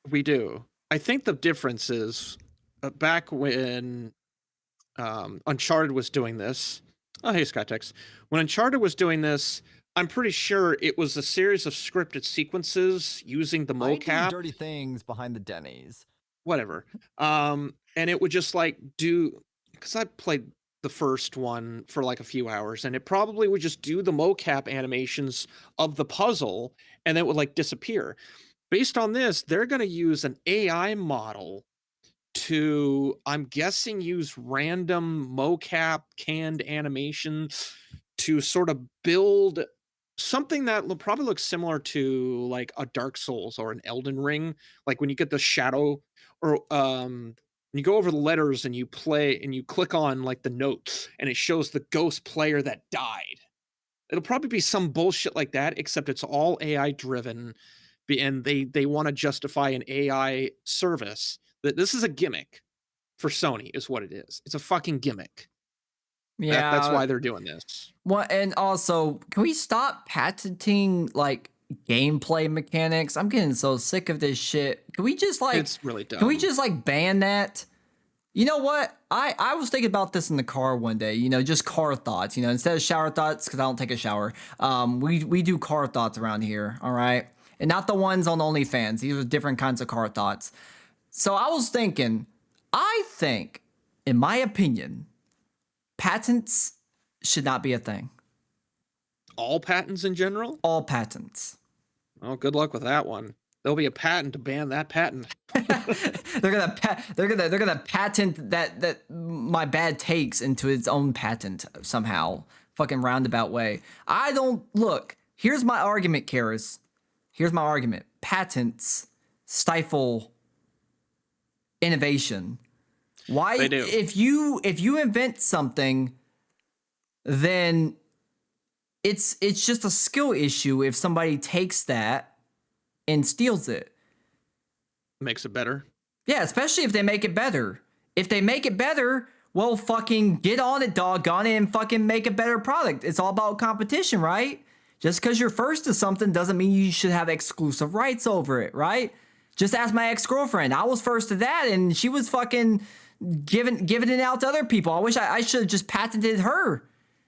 We do. I think the difference is back when Uncharted was doing this. Oh, hey, Skytex. When Uncharted was doing this, I'm pretty sure it was a series of scripted sequences using the I do mocap. dirty things behind the Denny's. Whatever. And it would just like do, because I played the first one for like a few hours, and it probably would just do the mocap animations of the puzzle, and then it would like disappear. Based on this, they're going to use an AI model to, I'm guessing, use random mocap canned animation to sort of build something that will probably look similar to like a Dark Souls or an Elden Ring. Like when you get the shadow, or you go over the letters and you play and you click on like the notes and it shows the ghost player that died. It'll probably be some bullshit like that, except it's all AI driven, and they want to justify an AI service. That this is a gimmick for Sony, is what it is. It's a fucking gimmick. Yeah, That's why they're doing this. Well, and also, can we stop patenting like gameplay mechanics? I'm getting so sick of this shit. Can we just like It's really dumb. Can we just like ban that? You know what? I was thinking about this in the car one day. You know, just car thoughts. You know, instead of shower thoughts, because I don't take a shower. We do car thoughts around here. All right, and not the ones on OnlyFans. These are different kinds of car thoughts. So I was thinking, I think, in my opinion, patents should not be a thing. All patents in general? All patents. Oh, good luck with that one. There'll be a patent to ban that patent. They're gonna patent that my bad takes into its own patent somehow. Fucking roundabout way. I don't look. Here's my argument, Karis. Here's my argument. Patents stifle innovation. Why? They do. If you invent something, then it's just a skill issue if somebody takes that and steals it. Makes it better. Yeah, especially if they make it better. If they make it better, well, fucking get on it, doggone it, and fucking make a better product. It's all about competition, right? Just because you're first to something doesn't mean you should have exclusive rights over it, right? Just ask my ex-girlfriend. I was first to that, and she was fucking giving it out to other people. I wish I should have just patented her.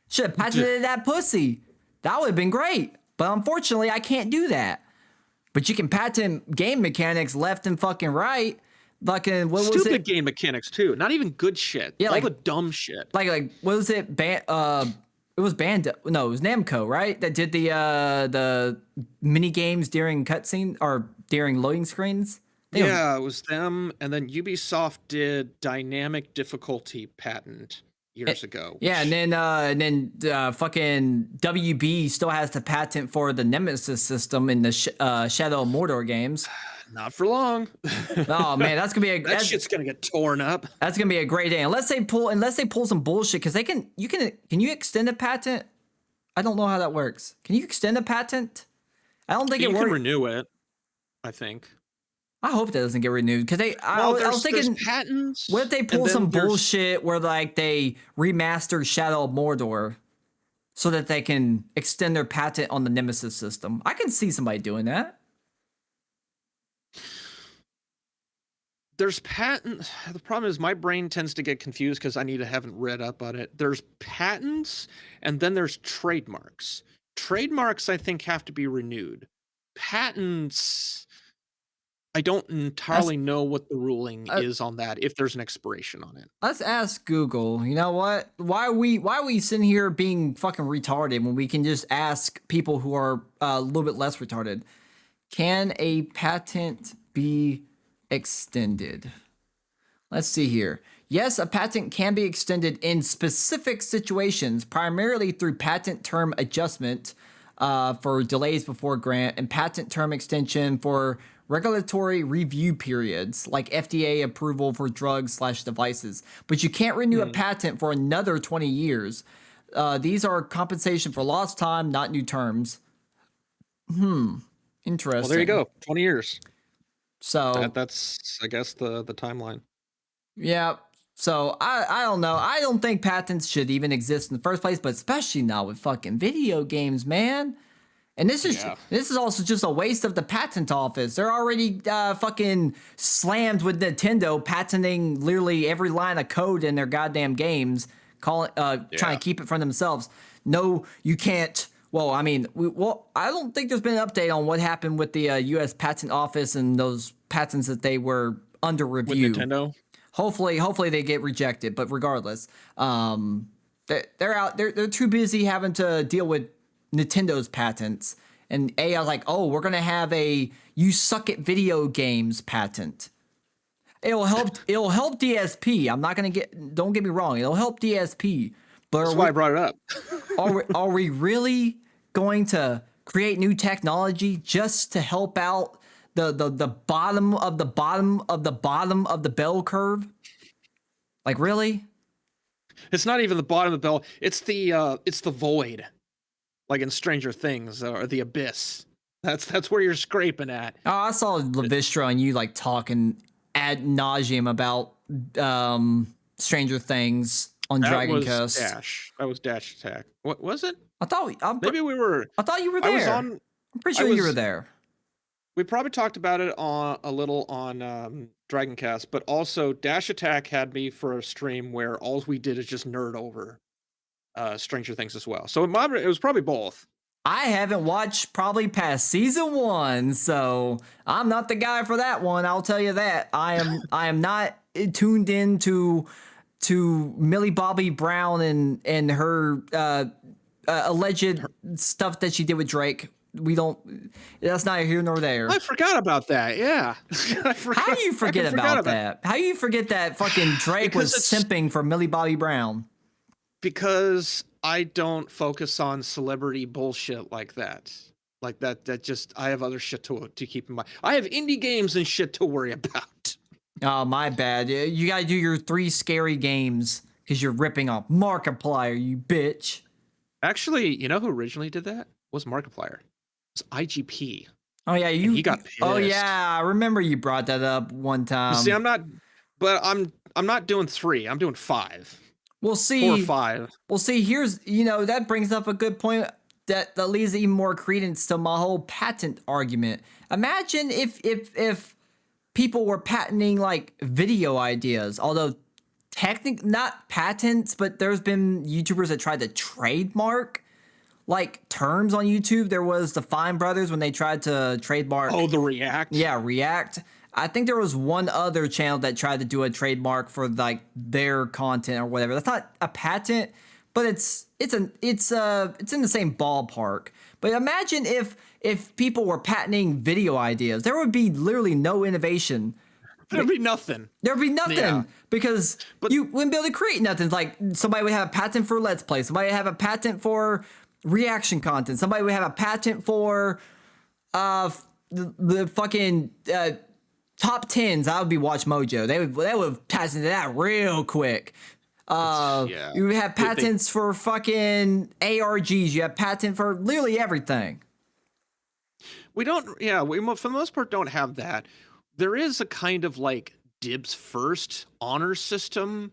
Should have patented that pussy. That would have been great. But unfortunately, I can't do that. But you can patent game mechanics left and fucking right. Fucking what was Stupid it? game mechanics too. Not even good shit. Yeah, all like- the dumb shit. Like what was it? It was No, it was Namco, right? That did the mini games during cutscene or during loading screens. I think it was- Yeah, it was them, and then Ubisoft did dynamic difficulty patent years ago. Yeah, which- and then fucking WB still has the patent for the Nemesis system in the Shadow of Mordor games. not for long. Oh man, that's gonna be that shit's gonna get torn up. that's gonna be a great day unless they pull some bullshit because can you extend a patent? I don't know how that works. Can you extend a patent? I don't think You it can works. renew it, I think. I hope that doesn't get renewed because I was there's thinking, patents. what if they and pull then some there's- bullshit where like they remaster Shadow of Mordor so that they can extend their patent on the Nemesis system? I can see somebody doing that. There's patent. The problem is my brain tends to get confused because haven't read up on it. There's patents and then there's trademarks. Trademarks, I think, have to be renewed. Patents, I don't entirely know what the ruling is on that, if there's an expiration on it. Let's ask Google. You know what? Why are we sitting here being fucking retarded when we can just ask people who are a little bit less retarded? Can a patent be extended? Let's see here. Yes, a patent can be extended in specific situations, primarily through patent term adjustment for delays before grant and patent term extension for regulatory review periods like FDA approval for drugs/devices. But you can't renew a patent for another 20 years. These are compensation for lost time, not new terms. Interesting. Well, there you go. 20 years. So That's I guess the timeline. yeah. So I don't know. I don't think patents should even exist in the first place, but especially now with fucking video games, man. And this is also just a waste of the patent office. They're already fucking slammed with Nintendo patenting literally every line of code in their goddamn games, trying to keep it for themselves. No, you can't. Well, I mean, I don't think there's been an update on what happened with the U.S. Patent Office and those patents that they were under review. With Nintendo? Hopefully they get rejected. But regardless, they're out. They're too busy having to deal with Nintendo's patents. And I was like, oh, we're gonna have a "you suck at video games" patent. It'll help DSP. I'm not gonna don't get me wrong. It'll help DSP. But That's why I brought it up. are we really going to create new technology just to help out the bottom of the bottom of the bottom of the bell curve? Like, really? It's not even the bottom of the bell. It's the void, like in Stranger Things, or the abyss. That's where you're scraping at. Oh, I saw Lavistra and you like talking ad nauseum about Stranger Things on Dragon was Quest. Dash. That was Dash Attack. What was it? I thought Maybe we were. I thought you were I there. was on. I'm pretty sure you were there. We probably talked about it a little on Dragoncast, but also Dash Attack had me for a stream where all we did is just nerd over Stranger Things as well. So it was probably both. I haven't watched probably past season 1, so I'm not the guy for that one. I'll tell you that. I am not tuned in to Millie Bobby Brown and her alleged stuff that she did with Drake. That's neither here nor there. I forgot about that. Yeah. How do you forget about that? How do you forget that fucking Drake was simping for Millie Bobby Brown? Because I don't focus on celebrity bullshit like that. Like that just, I have other shit to keep in mind. I have indie games and shit to worry about. Oh, my bad. You gotta do your 3 scary games because you're ripping off Markiplier, you bitch. Actually, you know who originally did that? Was Markiplier. It was IGP. Oh yeah, he got pissed. Oh yeah, I remember you brought that up one time. See, I'm not doing 3. I'm doing 5. We'll see. 4 or 5. Well, see, here's, that brings up a good point that leads even more credence to my whole patent argument. Imagine if people were patenting like video ideas, although not patents, but there's been YouTubers that tried to trademark like terms on YouTube. There was the Fine Brothers when they tried to trademark. Oh, the React. Yeah, React. I think there was one other channel that tried to do a trademark for like their content or whatever. That's not a patent, but it's in the same ballpark. But imagine if people were patenting video ideas, there would be literally no innovation There'd be nothing. There'd be nothing Yeah. because you wouldn't be able to create nothing. Like somebody would have a patent for Let's Play. Somebody would have a patent for reaction content. Somebody would have a patent for the fucking top tens. That would be Watch Mojo. They would have patented that real quick. Yeah. You have patents for fucking ARGs. You have patent for literally everything. We don't, yeah, we for the most part don't have that. There is a kind of like dibs first honor system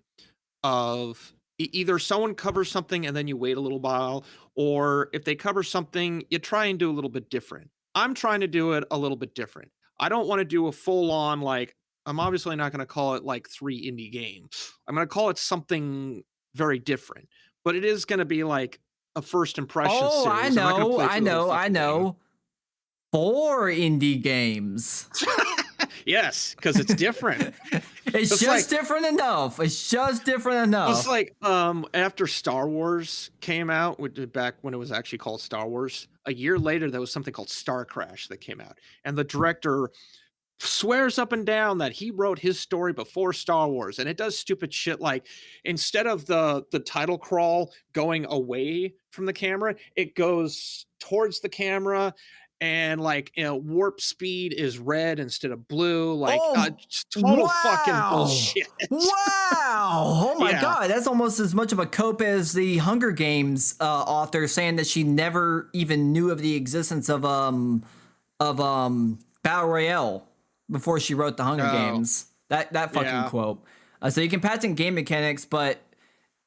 of either someone covers something and then you wait a little while, or if they cover something, you try and do a little bit different. I'm trying to do it a little bit different. I don't want to do a full on, like, I'm obviously not going to call it like 3 indie games. I'm going to call it something very different, but it is going to be like a first impression Oh, series. I I'm not gonna know, play I through the whole know, I fucking know. 4 indie games. game. Yes, because it's different. It's It's just like- different enough. It's just different enough. It's like after Star Wars came out, back when it was actually called Star Wars, a year later there was something called Star Crash that came out, and the director swears up and down that he wrote his story before Star Wars, and it does stupid shit like instead of the title crawl going away from the camera, it goes towards the camera. And like, you know, warp speed is red instead of blue. Like, just total fucking wow. bullshit. Wow! Oh my Yeah. god, that's almost as much of a cope as the Hunger Games author saying that she never even knew of the existence of Battle Royale before she wrote the Hunger Oh. Games. That fucking Yeah. quote. So you can patent game mechanics, but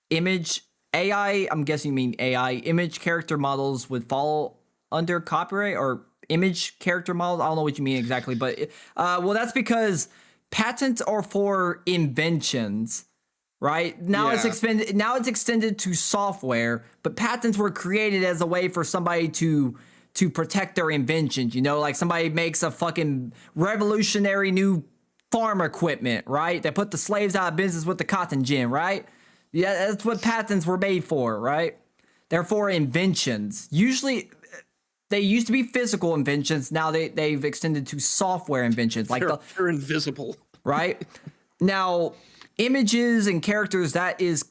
image AI, I'm guessing you mean AI, image character models would fall under copyright, or image character models. I don't know what you mean exactly, but well, that's because patents are for inventions, right? Now it's Yeah. extended to software, but patents were created as a way for somebody to protect their inventions. You know, like somebody makes a fucking revolutionary new farm equipment, right? They put the slaves out of business with the cotton gin, right? Yeah, that's what patents were made for, right? They're for inventions. Usually, they used to be physical inventions. Now they've extended to software inventions, like They're invisible. right? Now, images and characters, that is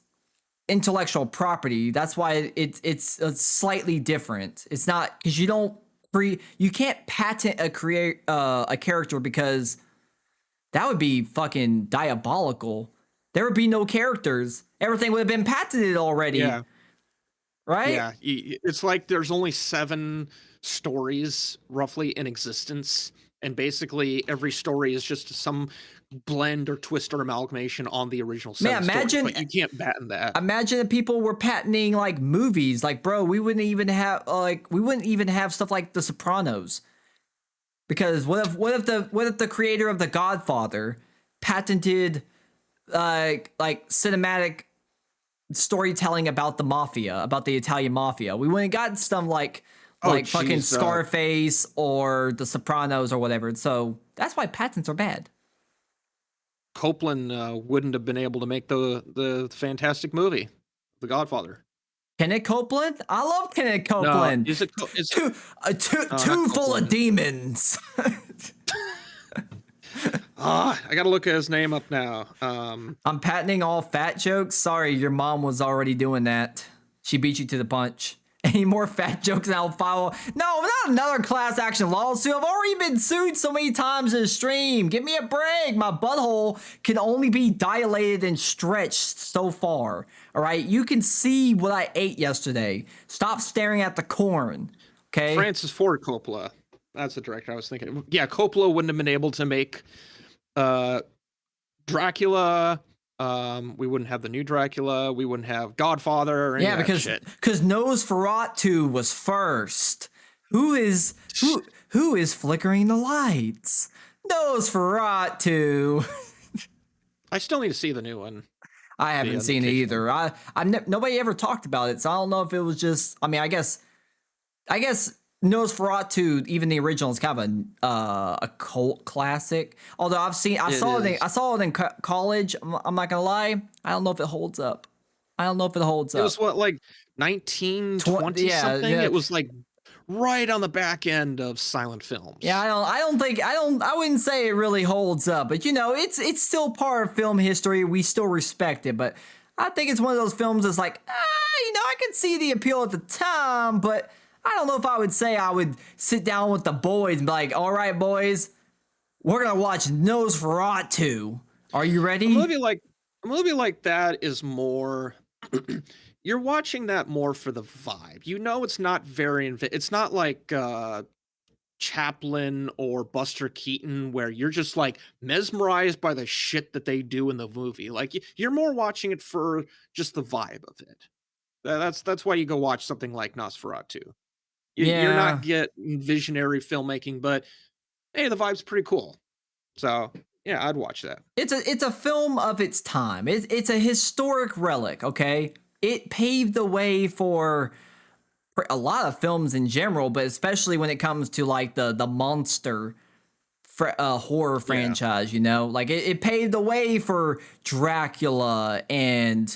intellectual property. That's why it's slightly different. It's not because you can't patent a character, because that would be fucking diabolical. There would be no characters. Everything would have been patented already. Yeah. Right? Yeah. It's like there's only 7 stories roughly in existence. And basically every story is just some blend or twist or amalgamation on the original set Man, of stories, imagine- but you can't patent that. Imagine if people were patenting like movies. Like, bro, we wouldn't even have stuff like The Sopranos. Because what if the creator of The Godfather patented like cinematic storytelling about the mafia, about the Italian mafia? We wouldn't got stuff like fucking geez, Scarface or The Sopranos or whatever. So that's why patents are bad. Copeland wouldn't have been able to make the fantastic movie, The Godfather. Kenneth Copeland? I love Kenneth No, Copeland. is it? Too not full of Copeland. demons. I gotta look at his name up now. I'm patenting all fat jokes. Sorry, your mom was already doing that. She beat you to the punch. Any more fat jokes, and I'll follow. No, not another class action lawsuit. I've already been sued so many times in the stream. Give me a break. My butthole can only be dilated and stretched so far. All right, you can see what I ate yesterday. Stop staring at the corn. Okay. Francis Ford Coppola. That's the director I was thinking. Yeah, Coppola wouldn't have been able to make Dracula. We wouldn't have the new Dracula. We wouldn't have Godfather. Or any Yeah, of that because shit. Nosferatu was first. Who is flickering the lights? Nosferatu. I still need to see the new one. I haven't Yeah, seen it the either. Nobody ever talked about it, so I don't know if it was just. I mean, I guess Nosferatu, even the original, is kind of a cult classic. Although I saw it in college. I'm not gonna lie. I don't know if it holds up. It was what, like 1920 yeah, something. yeah. It was like right on the back end of silent films. Yeah, I wouldn't say it really holds up, but you know, it's still part of film history. We still respect it, but I think it's one of those films that's like, you know, I could see the appeal at the time, but I don't know if I would say I would sit down with the boys and be like, all right, boys, we're gonna watch Nosferatu. Are you ready? A movie like that is more. You're watching that more for the vibe. You know, it's not it's not like Chaplin or Buster Keaton where you're just like mesmerized by the shit that they do in the movie. Like you're more watching it for just the vibe of it. That's why you go watch something like Nosferatu. You're Yeah. not getting visionary filmmaking, but hey, the vibe's pretty cool. So yeah, I'd watch that. It's a film of its time. It's a historic relic, okay? It paved the way for a lot of films in general, but especially when it comes to like the monster horror franchise, you know? Like it paved the way for Dracula and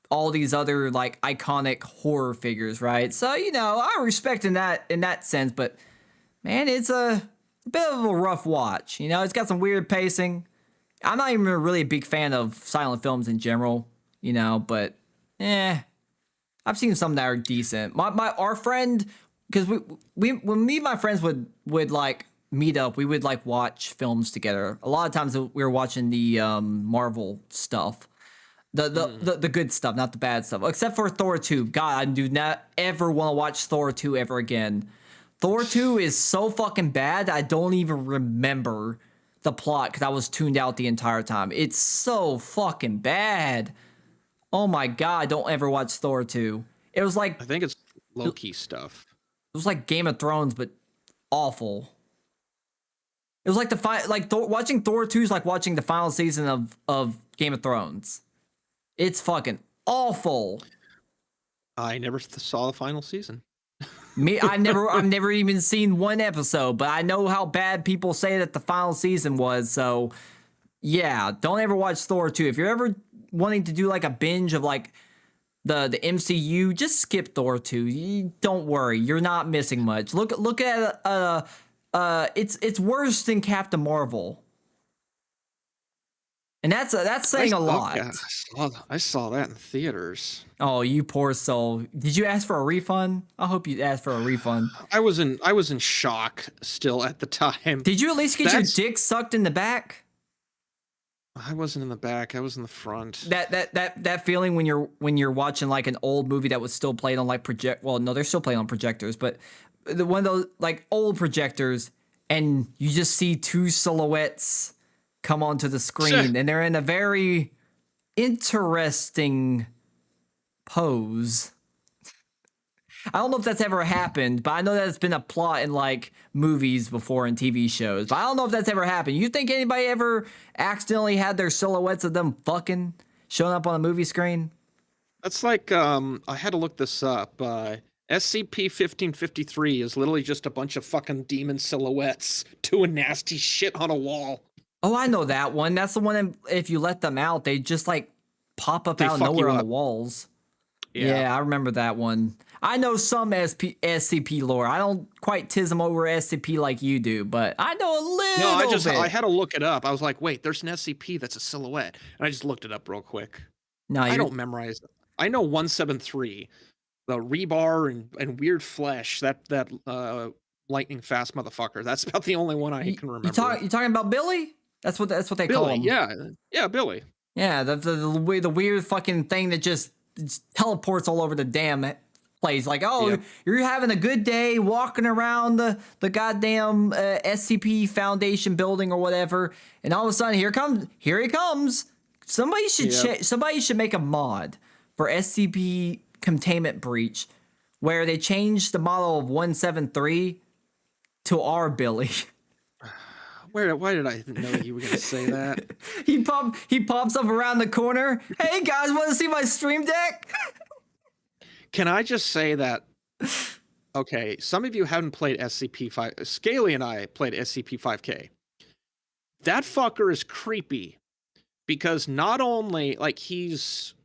all these other like iconic horror figures, right? So, you know, I respect in that sense, but man, it's a bit of a rough watch. You know, it's got some weird pacing. I'm not even really a big fan of silent films in general, you know, but I've seen some that are decent. Our friend, because we when me and my friends would like meet up, we would like watch films together. A lot of times we were watching the Marvel stuff. The good stuff, not the bad stuff. Except for Thor 2. God, I do not ever want to watch Thor 2 ever again. Thor 2 is so fucking bad, I don't even remember the plot because I was tuned out the entire time. It's so fucking bad. Oh my god, don't ever watch Thor 2. It was like I think it's low-key stuff. it was like Game of Thrones, but awful. It was like watching Thor 2 is like watching the final season of Game of Thrones. It's fucking awful. I never saw the final season. I've never even seen one episode, but I know how bad people say that the final season was. So yeah, don't ever watch Thor 2. If you're ever wanting to do like a binge of like the MCU, just skip Thor 2. Don't worry, you're not missing much. Look at it's worse than Captain Marvel. And that's saying a lot. Yeah, I saw that in theaters. Oh, you poor soul. Did you ask for a refund? I hope you asked for a refund. I was in shock still at the time. Did you at least get your dick sucked in the back? I wasn't in the back. I was in the front. That feeling when you're watching like an old movie that was still played on like well, no, they're still playing on projectors, but one of those like old projectors, and you just see two silhouettes come onto the screen, and they're in a very interesting pose. I don't know if that's ever happened, but I know that it's been a plot in like movies before and TV shows. But I don't know if that's ever happened. You think anybody ever accidentally had their silhouettes of them fucking showing up on a movie screen? That's like I had to look this up. SCP-1553 is literally just a bunch of fucking demon silhouettes doing nasty shit on a wall. Oh, I know that one. That's the one that if you let them out, they just like pop up out of nowhere on the walls. Yeah, I remember that one. I know some SCP lore. I don't quite TISM over SCP like you do, but I know a little bit. I had to look it up. I was like, wait, there's an SCP that's a silhouette. And I just looked it up real quick. No, I don't memorize it. I know 173, the rebar and weird flesh, that lightning fast motherfucker. That's about the only one I can remember. You talking about Billy? That's what they call him. Yeah, Billy. Yeah, the weird fucking thing that just teleports all over the damn place. Like, you're having a good day walking around the goddamn SCP Foundation building or whatever, and all of a sudden here he comes. Somebody should make a mod for SCP Containment Breach where they change the model of 173 to our Billy. Why did I know you were gonna say that? He pops up around the corner. Hey guys, want to see my stream deck? Can I just say that? Okay, some of you haven't played SCP-5. Scaly and I played SCP-5K. That fucker is creepy because not only like he's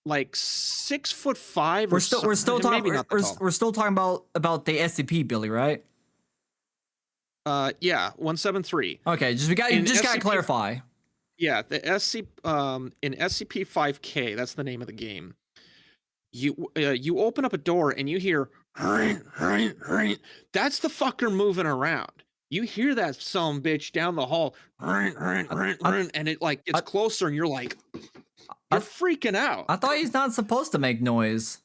like 6'5" We're or still something. Maybe talking not that tall. we're still talking about the SCP, Billy, right? Yeah, 173. Okay, just In gotta SCP clarify. Yeah, the in SCP-5K, that's the name of the game. You open up a door and you hear that's the fucker moving around. You hear that some bitch down the hall and it like gets I- closer and you're like you're freaking out. I thought he's not supposed to make noise.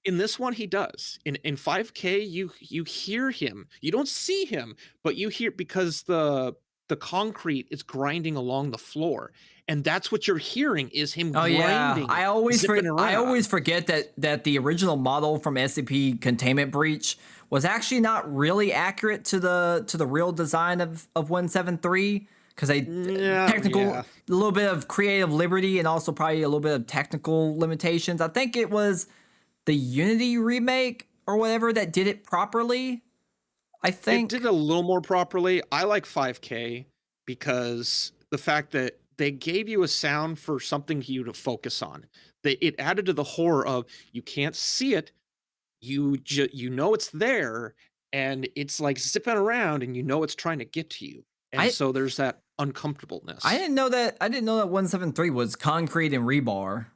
In this one he does. In 5K you hear him. You don't see him, but you hear because the concrete is grinding along the floor, and that's what you're hearing is him Oh yeah, grinding. I always zipping forget that the original model from SCP Containment Breach was actually not really accurate to the real design of 173 because they a little bit of creative liberty and also probably a little bit of technical limitations. I think it was the Unity remake or whatever that did it properly. I think it did a little more properly. I like 5K because the fact that they gave you a sound for something you to focus on. It added to the horror of you can't see it, you know it's there, and it's like zipping around, and you know it's trying to get to you, and so there's that uncomfortableness. I didn't know that 173 was concrete and rebar.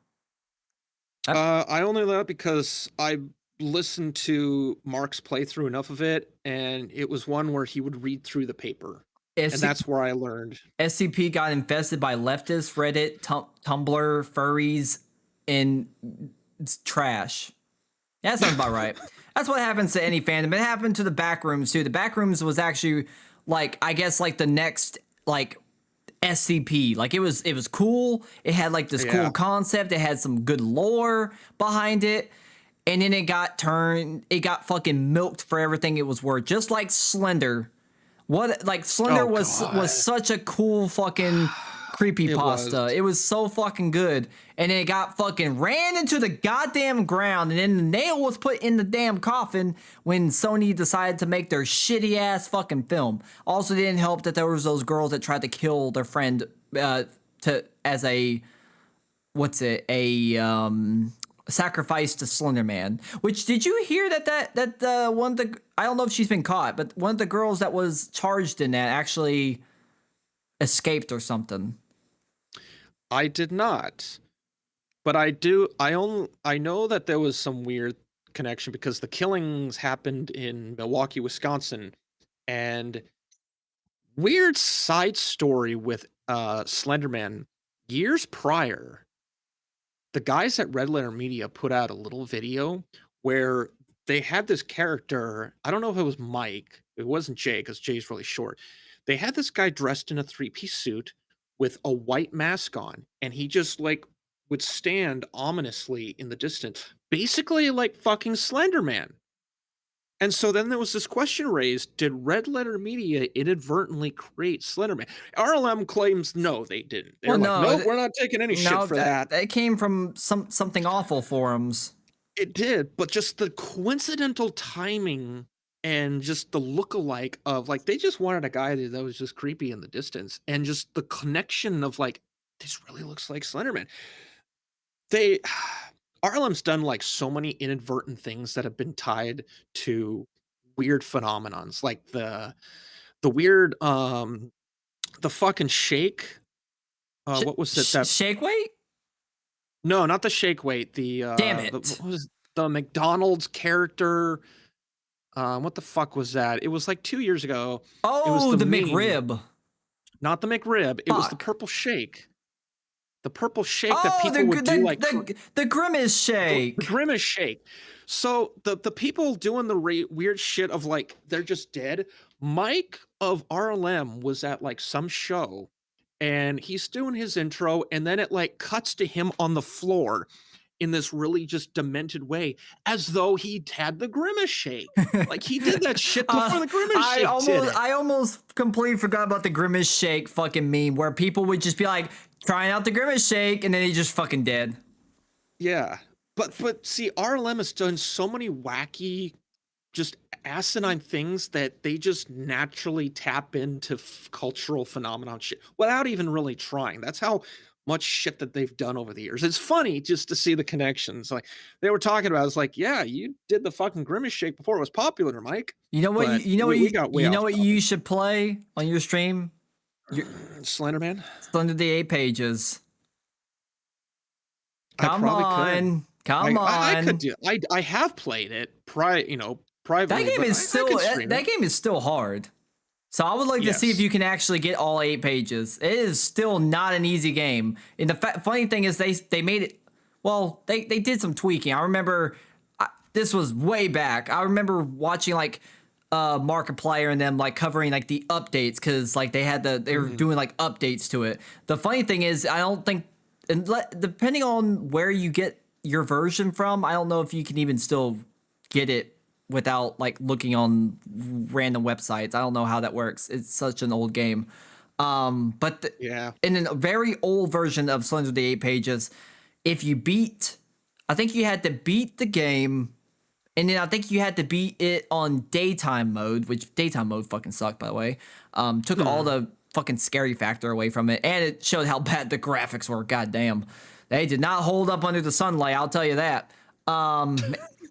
I only know that because I listened to Mark's playthrough enough of it, and it was one where he would read through the paper. And that's where I learned. SCP got infested by leftists, Reddit, Tumblr, furries, and trash. Yeah, that sounds about right. That's what happens to any fandom. It happened to the Backrooms too. The Backrooms was actually like, I guess, like the next like SCP. Like it was cool. It had like this cool concept. It had some good lore behind it. And then it got fucking milked for everything it was worth. Just like Slender. Slender was such a cool fucking creepypasta. It was so fucking good. And then it got fucking ran into the goddamn ground, and then the nail was put in the damn coffin when Sony decided to make their shitty ass fucking film. Also didn't help that there was those girls that tried to kill their friend as a sacrifice to Slender Man. Which, did you hear that one of the, I don't know if she's been caught, but one of the girls that was charged in that actually escaped or something? I did not, but I know that there was some weird connection because the killings happened in Milwaukee, Wisconsin, and weird side story with Slenderman. Years prior, the guys at Red Letter Media put out a little video where they had this character. I don't know if it was Mike. It wasn't Jay because Jay's really short. They had this guy dressed in a 3-piece suit with a white mask on, and he just like would stand ominously in the distance, basically like fucking Slenderman. And so then there was this question raised, did Red Letter Media inadvertently create Slenderman? RLM claims no, they didn't. They're nope, we're not taking any shit for that. That came from something awful forums. It did, but just the coincidental timing and just the look-alike of like they just wanted a guy that was just creepy in the distance, and just the connection of like this really looks like Slenderman. RLM's done like so many inadvertent things that have been tied to weird phenomenons, like the weird the fucking shake. What was it? That shake weight? No, not the shake weight. The damn it. What was the McDonald's character? What the fuck was that? It was like 2 years ago. Oh, it was the meme. McRib. Not the McRib. It was the purple shake. The purple shake that people would do like the Grimace shake. The Grimace shake. So the people doing the weird shit of like they're just dead. Mike of RLM was at like some show, and he's doing his intro, and then it like cuts to him on the floor in this really just demented way, as though he had the Grimace shake. Like he did that shit before the Grimace shake. I almost completely forgot about the Grimace shake fucking meme where people would just be like trying out the Grimace shake and then he just fucking dead. Yeah. But see, RLM has done so many wacky, just asinine things that they just naturally tap into cultural phenomenon shit without even really trying. That's how much shit that they've done over the years. It's funny just to see the connections. Like they were talking about, it's like, yeah, you did the fucking Grimace shake before it was popular, Mike. You know what? But You know we, what? we got way You know off what topic. you should play on your stream? Slenderman. Under the 8 pages. I Come probably on, could. come I on. could do. I have played it. Privately. That game but is I still could stream that it. game is still hard. So I would like to see if Yes. you can actually get all 8 pages. It is still not an easy game. And the funny thing is they made it. Well, they did some tweaking. I remember this was way back. I remember watching like Markiplier and them like covering like the updates because like they were doing like updates to it. The funny thing is I don't think, and depending on where you get your version from, I don't know if you can even still get it without like looking on random websites. I don't know how that works. It's such an old game. But Yeah. in a very old version of Slender the 8 pages, if you beat, I think you had to beat the game, and then I think you had to beat it on daytime mode, which daytime mode fucking sucked, by the way. Took all the fucking scary factor away from it, and it showed how bad the graphics were. God damn. They did not hold up under the sunlight, I'll tell you that.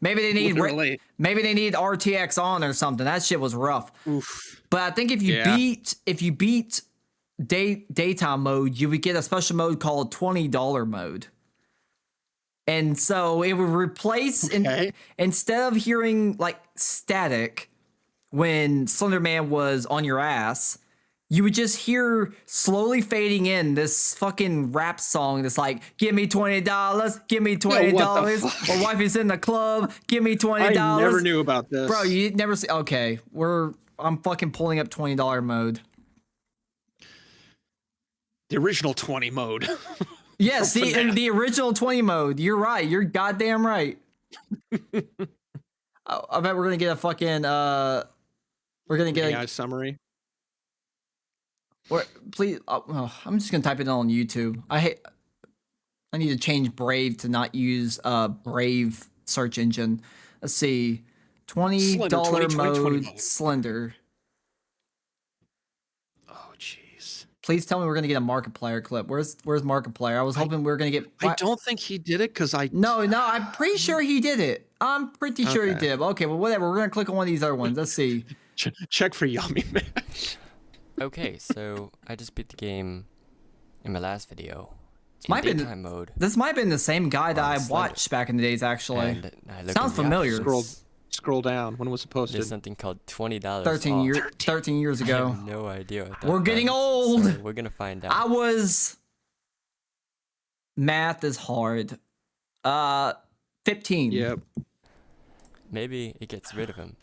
Maybe they need Literally. maybe they need RTX on or something. That shit was rough. Oof. But I think if you beat daytime mode, you would get a special mode called $20 mode. And so it would replace instead of hearing like static when Slender Man was on your ass, you would just hear slowly fading in this fucking rap song that's like, give me $20, give me $20. fuck? My wife is in the club, give me $20. I never knew about this. Bro, you never see. Okay, I'm fucking pulling up $20 mode. The original 20 mode. Yeah, see, in the original 20 mode. You're right. You're goddamn right. I bet we're gonna get a fucking we're gonna get AI summary. or please. I'm just gonna type it on YouTube. I need to change Brave to not use Brave search engine. Let's see, $20 20 mode Slender. Oh, jeez. Please tell me we're gonna get a Markiplier clip. Where's Markiplier? I was hoping we were gonna get. I don't think he did it because I. No, I'm pretty sure he did it. I'm pretty sure he Okay. did. Okay, well, whatever. We're gonna click on one of these other ones. Let's see. Check for Yummy Mash. Okay, so I just beat the game in my last video. In Might be daytime mode. This might have been the same guy that I Slender. watched back in the days, actually. And I looked Sounds in the familiar. options. Scroll down. When was it posted? There's something called $20 13 years I ago. have no idea what that We're getting does, old. so we're gonna find out. Math is hard. 15. Yep. Maybe it gets rid of him.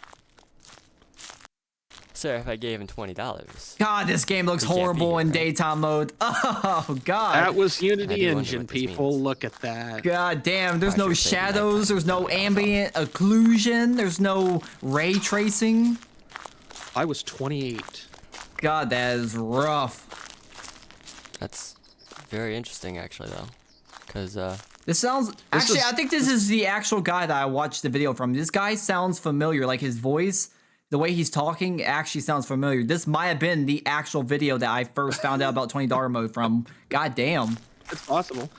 So if I gave him $20, God, this game looks He can't be horrible here, in right? daytime mode. Oh, God. That was I Unity do wonder Engine, what this people. means. Look at that. God damn, there's I no should say shadows, there's no ambient occlusion, there's no ray tracing. I was 28. God, that is rough. that's very interesting actually though. Because This sounds actually. I think this is the actual guy that I watched the video from. This guy sounds familiar. Like his voice, the way he's talking, actually sounds familiar. This might have been the actual video that I first found out about $20 mode from. God damn. It's possible.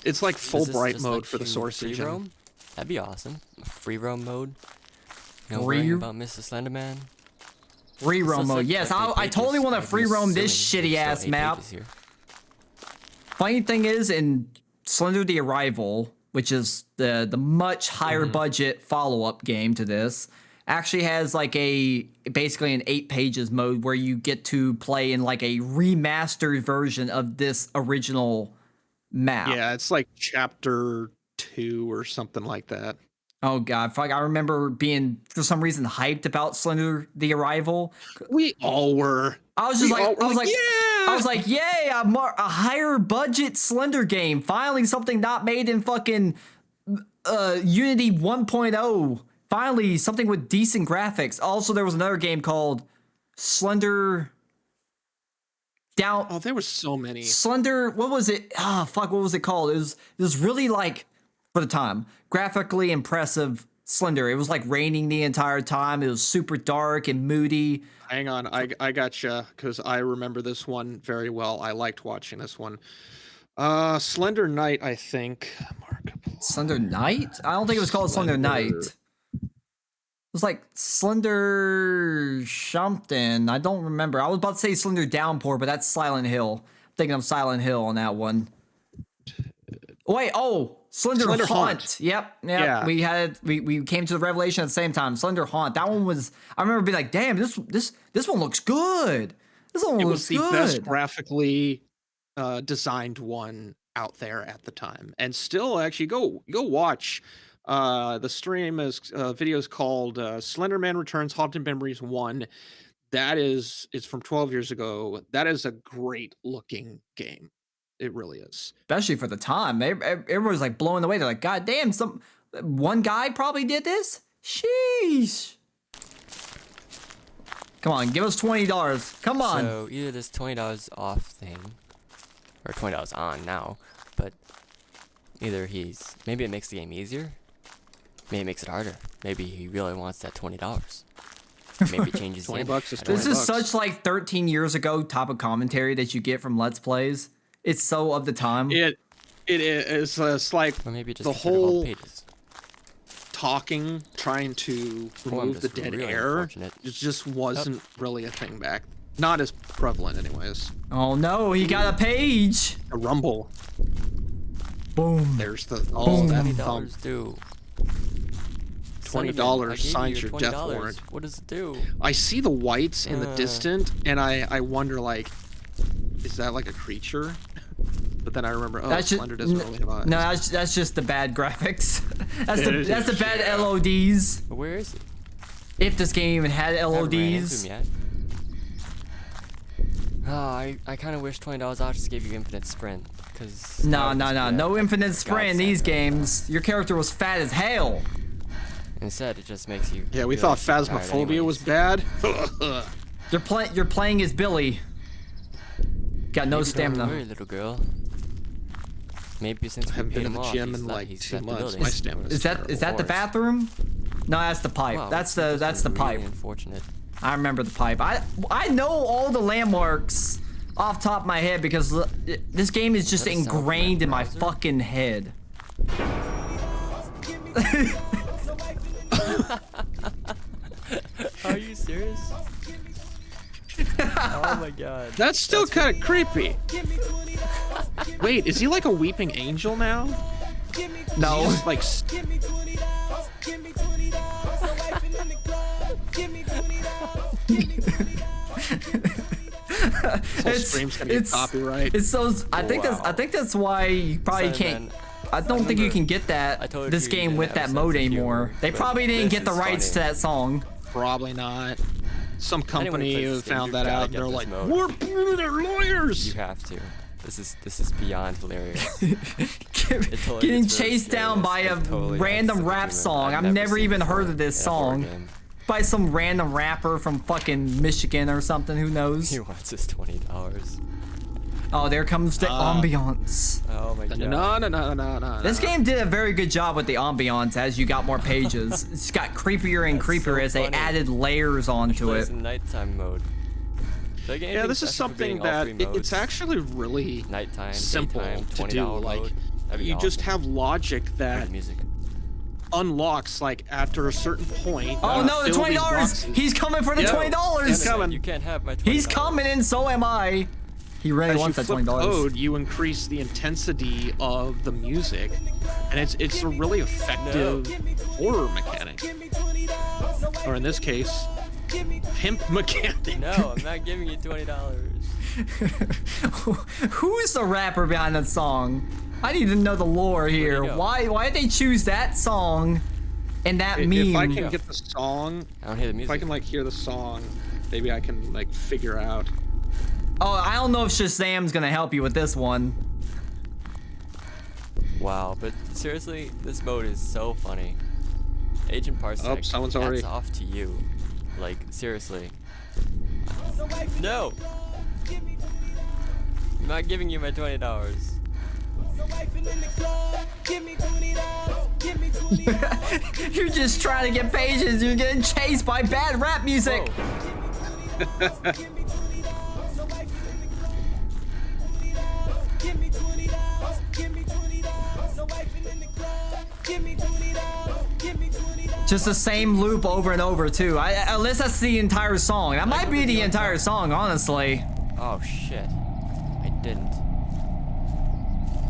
It's like full is this bright just mode like for the free- source free engine. roam? That'd be awesome. Free roam mode. No Free- worrying about Mr. Slenderman. Free roam It's mode. like Yes, 13 I totally pages. want to I'm free roam this assuming shitty there's ass still 8 map. pages here. Funny thing is, in Slender the Arrival, which is the much higher budget follow up game to this, actually has like basically an 8 pages mode where you get to play in like a remastered version of this original map. Yeah, it's like chapter 2 or something like that. Oh god, fuck! I remember being for some reason hyped about Slender the Arrival. We all were. I was just We like, all were like, yeah! I was like, yay! A higher budget Slender game. Finally, something not made in fucking Unity 1.0. Finally, something with decent graphics. Also, there was another game called Slender. Oh, there were so many. Slender. What was it? Ah, fuck. What was it called? It was really like for the time graphically impressive Slender. It was like raining the entire time. It was super dark and moody. Hang on, I gotcha, because I remember this one very well. I liked watching this one. Slender Knight, I think. Markiplier. Slender Knight? I don't think it was called Slender Knight. It was like Slender something. I don't remember. I was about to say Slender Downpour, but that's Silent Hill. I'm thinking of Silent Hill on that one. Wait, oh, Slender Haunt. Yep. Yeah. We came to the revelation at the same time. Slender Haunt. That one was, I remember being like, damn, this one looks good. This one looks good. It was the best graphically designed one out there at the time. And still, actually, go watch. The stream is videos called Slenderman Returns Haunted Memories 1. It's from 12 years ago. That is a great looking game. It really is. Especially for the time. Everyone was like blowing away. They're like, God damn, one guy probably did this? Sheesh. Come on, give us $20. Come on. So either this $20 off thing, or $20 on now, but either maybe it makes the game easier, maybe it makes it harder. Maybe he really wants that $20. Maybe it changes the $20 is This is $20. such like 13 years ago type of commentary that you get from Let's Plays. It's so of the time. It is it's like Or maybe just the get rid of all whole pages. talking, trying to Or I'm remove the just dead really air. unfortunate. It just wasn't really a thing back. Not as prevalent, anyways. Oh no, he got a page. A rumble. Boom. There's the Boom. that $20 thumb. do. $20 Slenderman, I gave you signs your your death $20. warrant. What does it do? I see the whites in the distant, and I wonder, like, is that like a creature? But then I remember, oh, That's just- Slender doesn't really have eyes. No, that's just the bad graphics. that's the bad Yeah. LODs. But where is it? If this game even had I haven't ran into LODs. him yet. Oh, I kind of wish $20 off just gave you infinite sprint, because No infinite sprint in these games. Your character was fat as hell. Instead, it just makes you. Yeah, we really thought tired Phasmophobia was anyways. bad. You're playing as Billy. Got no Maybe don't stamina. worry, little girl. Maybe since I we haven't paid been in him the off, gym he's in let- like he's 2 let the months. building. My stamina Is that the Of course. bathroom? No, that's the pipe. Wow, that's this the is pipe. really unfortunate. I remember the pipe. I know all the landmarks off the top of my head because this game is just that a sound from ingrained that in my browser? fucking head. Are you serious? Oh my god. That's still kind of creepy. Wait, is he like a weeping angel now? No. He's like, stream's gonna get copyright. It's so. I think Wow. that's why you probably Sorry, can't. man. I don't think you remember- can get I that told this you you game didn't with have that a mode sense of anymore. humor, They but probably didn't this get the is rights to funny. that song. probably not. Some Anyone who company plays this game, found you've that gotta out and get they're this like, mode. they're lawyers. You have to. This is beyond hilarious. Getting gets really chased down by a scary. It totally random adds to the rap humor song. I've I've never seen even heard before of this in a horror song. game. By some random rapper from fucking Michigan or something. Who knows? He wants his $20. Oh, there comes the ambiance. Oh my god. No. This game did a very good job with the ambiance as you got more pages. It's got creepier and That's creepier so as they funny. added layers onto Plays it. in nighttime mode. Did I get Yeah, anything this is special for something getting all that three it's modes? actually really Nighttime, simple daytime, to $20 do. Like, mode. That'd be you just awesome. have logic Heard that the music. unlocks like after a certain point. Oh you no, the fill these $20! boxes. He's coming for the Yeah. $20! He's coming. You can't have my $20. He's coming and so am I. He really As you wants that flip $20. code, you increase the intensity of the music, and it's a really effective horror mechanic. Or in this case, pimp mechanic. No, I'm not giving you $20. Who's the rapper behind that song? I need to know the lore here. you go? Why did they choose that song and that meme? If I can get the song, I don't hear the if music. I can like hear the song, maybe I can like figure out. Oh, I don't know if Shazam's gonna help you with this one. Wow, but seriously, this mode is so funny. Agent Parsec, Oh, someone's hats already- off to you. Like, seriously. No! I'm not giving you my $20. You're just trying to get pages. You're getting chased by bad rap music. Just the same loop over and over too. Unless that's the entire song. That might be the entire song, honestly. Oh shit. I didn't.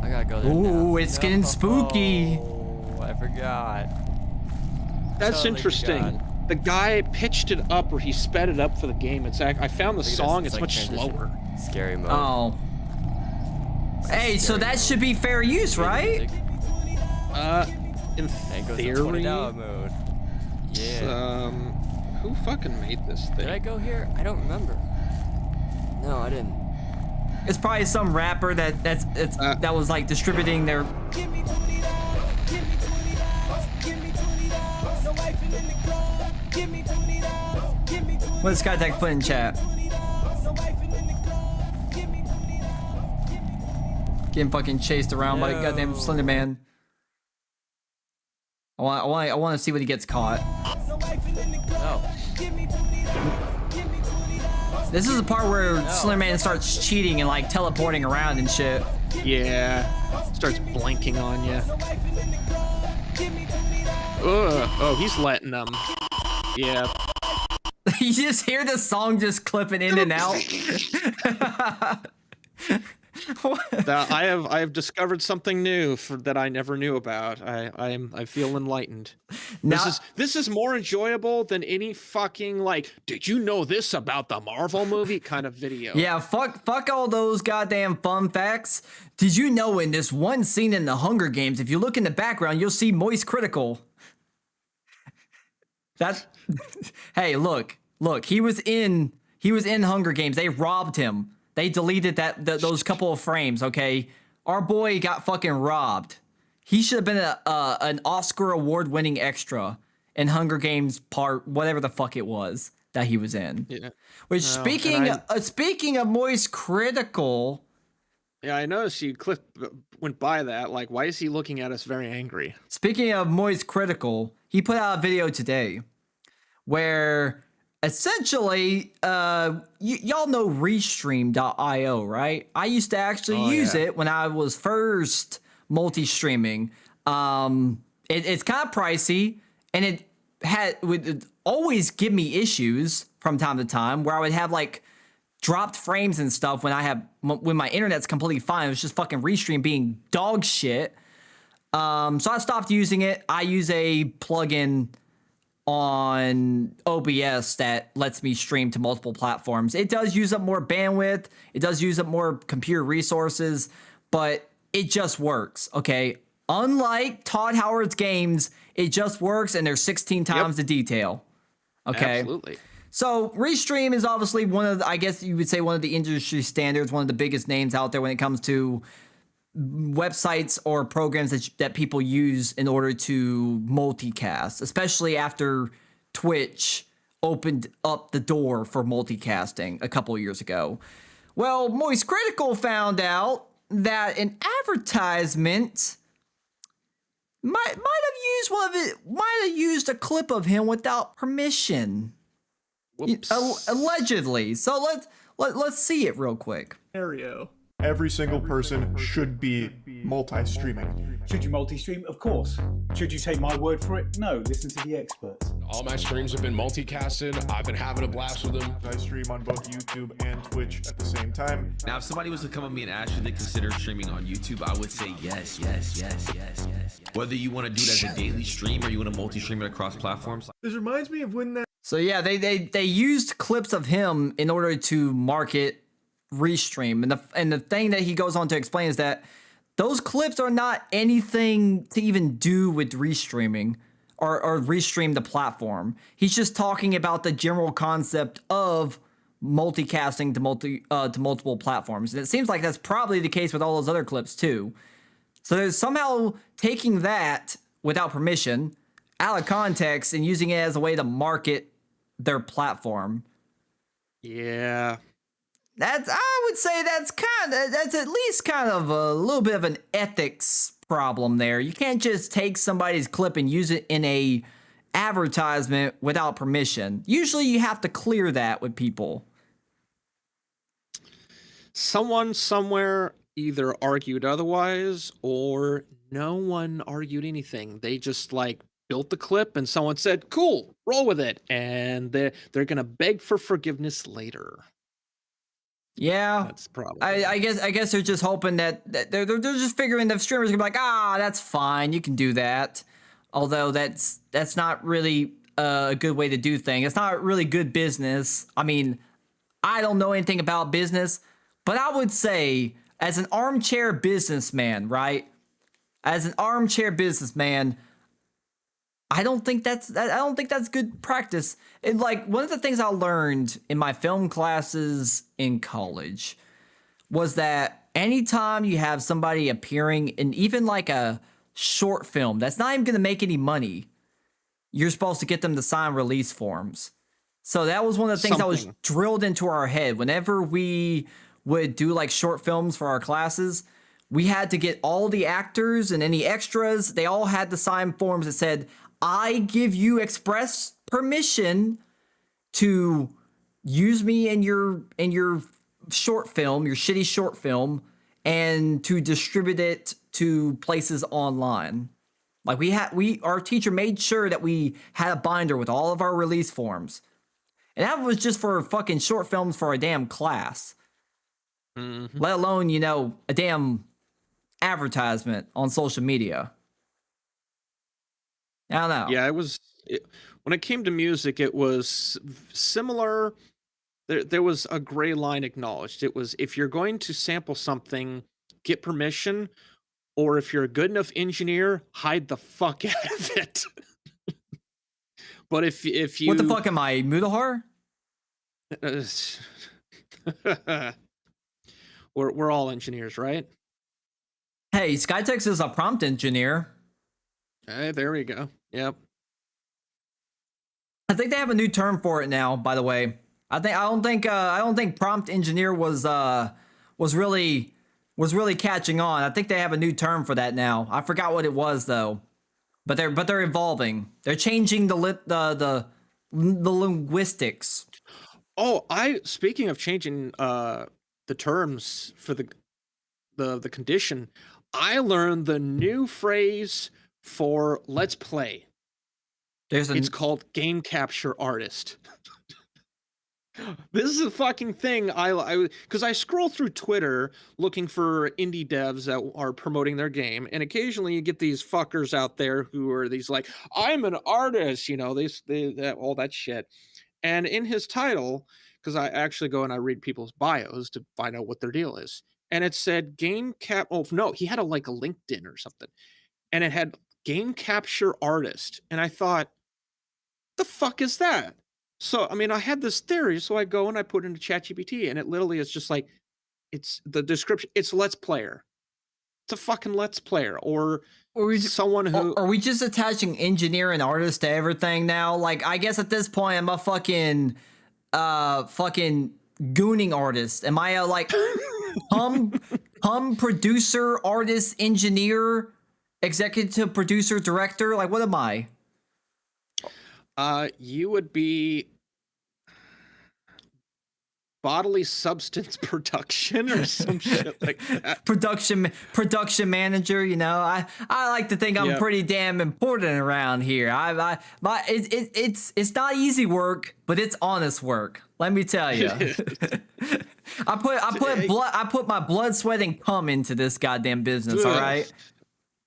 I gotta go there Ooh, now. it's getting spooky. Oh, I forgot. That's Totally interesting. forgot. The guy pitched it up, or he sped it up for the game. I found the Look at this, song. it's It's like much transition. slower. Scary mode. Oh. Hey, so that should be fair use, right? In And goes to theory, $20 mode. Yeah. who fucking made this thing? Did I go here? I don't remember. No, I didn't. It's probably some rapper that was like distributing their. What did Skytech put in chat? Getting fucking chased around by goddamn Slender Man. I want to see when he gets caught. Oh. This is the part where Slender Man starts cheating and like teleporting around and shit. Yeah. Starts blinking on you. Ugh. Oh, he's letting them. Yeah. You just hear the song just clipping in and out. I have discovered something new that I never knew about. I feel enlightened. Now, This is more enjoyable than any fucking like, did you know this about the Marvel movie kind of video. yeah, fuck all those goddamn fun facts. Did you know in this one scene in the Hunger Games, if you look in the background, you'll see Moist Critical. That's hey, look, he was in Hunger Games. They robbed him. They deleted those couple of frames, okay? Our boy got fucking robbed. He should have been an Oscar award-winning extra in Hunger Games part, whatever the fuck it was that he was in. Yeah. Which, No, speaking of Moist Critical, Yeah, I noticed you went by that. Like, why is he looking at us very angry? speaking of Moist Critical, he put out a video today where essentially, y'all know Restream.io, right? I used to actually use it when I was first multi-streaming. It's kind of pricey, and it would always give me issues from time to time where I would have like dropped frames and stuff when my internet's completely fine. It was just fucking Restream being dog shit. So I stopped using it. I use a plugin on OBS that lets me stream to multiple platforms. It does use up more bandwidth, it does use up more computer resources, but it just works, okay? Unlike Todd Howard's games, it just works and there's 16 times the detail. Okay. Absolutely. So Restream is obviously one of I guess you would say one of the industry standards, one of the biggest names out there when it comes to websites or programs that people use in order to multicast, especially after Twitch opened up the door for multicasting a couple of years ago. Well, Moist Critical found out that an advertisement might have used a clip of him without permission. Whoops. Allegedly. So let's see it real quick. Scenario. Every single person should be multi-streaming. Should you multi-stream? Of course. Should you take my word for it? No. Listen to the experts. All my streams have been multicasted. I've been having a blast with them. I stream on both YouTube and Twitch at the same time. Now, if somebody was to come at me and ask, should they consider streaming on YouTube, I would say yes. Whether you want to do it as a daily stream or you want to multi-stream it across platforms. This reminds me of when that. So yeah, they used clips of him in order to market Restream, and the thing that he goes on to explain is that those clips are not anything to even do with restreaming or restream the platform. He's just talking about the general concept of multicasting to multiple platforms, and it seems like that's probably the case with all those other clips too. So they're somehow taking that without permission, out of context, and using it as a way to market their platform. Yeah. I would say that's at least kind of a little bit of an ethics problem there. You can't just take somebody's clip and use it in a advertisement without permission. Usually you have to clear that with people. Someone somewhere either argued otherwise or no one argued anything. They just like built the clip and someone said, "Cool, roll with it." And they're going to beg for forgiveness later. Yeah. That's probably. I guess they're just hoping that they're just figuring the streamers gonna be like, that's fine, you can do that. Although that's not really a good way to do things. It's not really good business. I mean, I don't know anything about business, but I would say as an armchair businessman, right? As an armchair businessman, I don't think that's good practice. And like one of the things I learned in my film classes in college was that anytime you have somebody appearing in even like a short film that's not even going to make any money, you're supposed to get them to sign release forms. So that was one of the things that was drilled into our head. Whenever we would do like short films for our classes, we had to get all the actors and any extras. They all had to sign forms that said, I give you express permission to use me in your short film, your shitty short film, and to distribute it to places online. Like our teacher made sure that we had a binder with all of our release forms. And that was just for fucking short films for a damn class. Mm-hmm. Let alone, a damn advertisement on social media. I don't know. Yeah, when it came to music, it was similar. There was a gray line acknowledged. It was, if you're going to sample something, get permission, or if you're a good enough engineer, hide the fuck out of it. But if you... What the fuck am I, Mudahar? We're all engineers, right? Hey, Skytex is a prompt engineer. Hey, there we go. Yep. I think they have a new term for it now, by the way. I don't think prompt engineer was really catching on. I think they have a new term for that now. I forgot what it was though. But they're evolving. They're changing the linguistics. Oh, speaking of changing the terms for the condition, I learned the new phrase for Let's Play. It's called game capture artist. This is a fucking thing. Because I scroll through Twitter looking for indie devs that are promoting their game, and occasionally you get these fuckers out there who are these like, I'm an artist, all that shit. And in his title, because I actually go and I read people's bios to find out what their deal is, and it said game cap. Oh no, he had a LinkedIn or something, and it had game capture artist, and I thought, the fuck is that? So I mean, I had this theory, so I go and I put it into ChatGPT, and it literally is just like, it's the description. It's Let's Player. It's a fucking Let's Player, or someone who. Are we just attaching engineer and artist to everything now? Like, I guess at this point, I'm a fucking gooning artist. Am I a like hum producer, artist, engineer, executive producer, director? Like, what am I? You would be bodily substance production or some shit like that. Production manager. I like to think I'm pretty damn important around here. It's not easy work, but it's honest work. Let me tell you. I put my blood, sweat, and cum into this goddamn business. All right.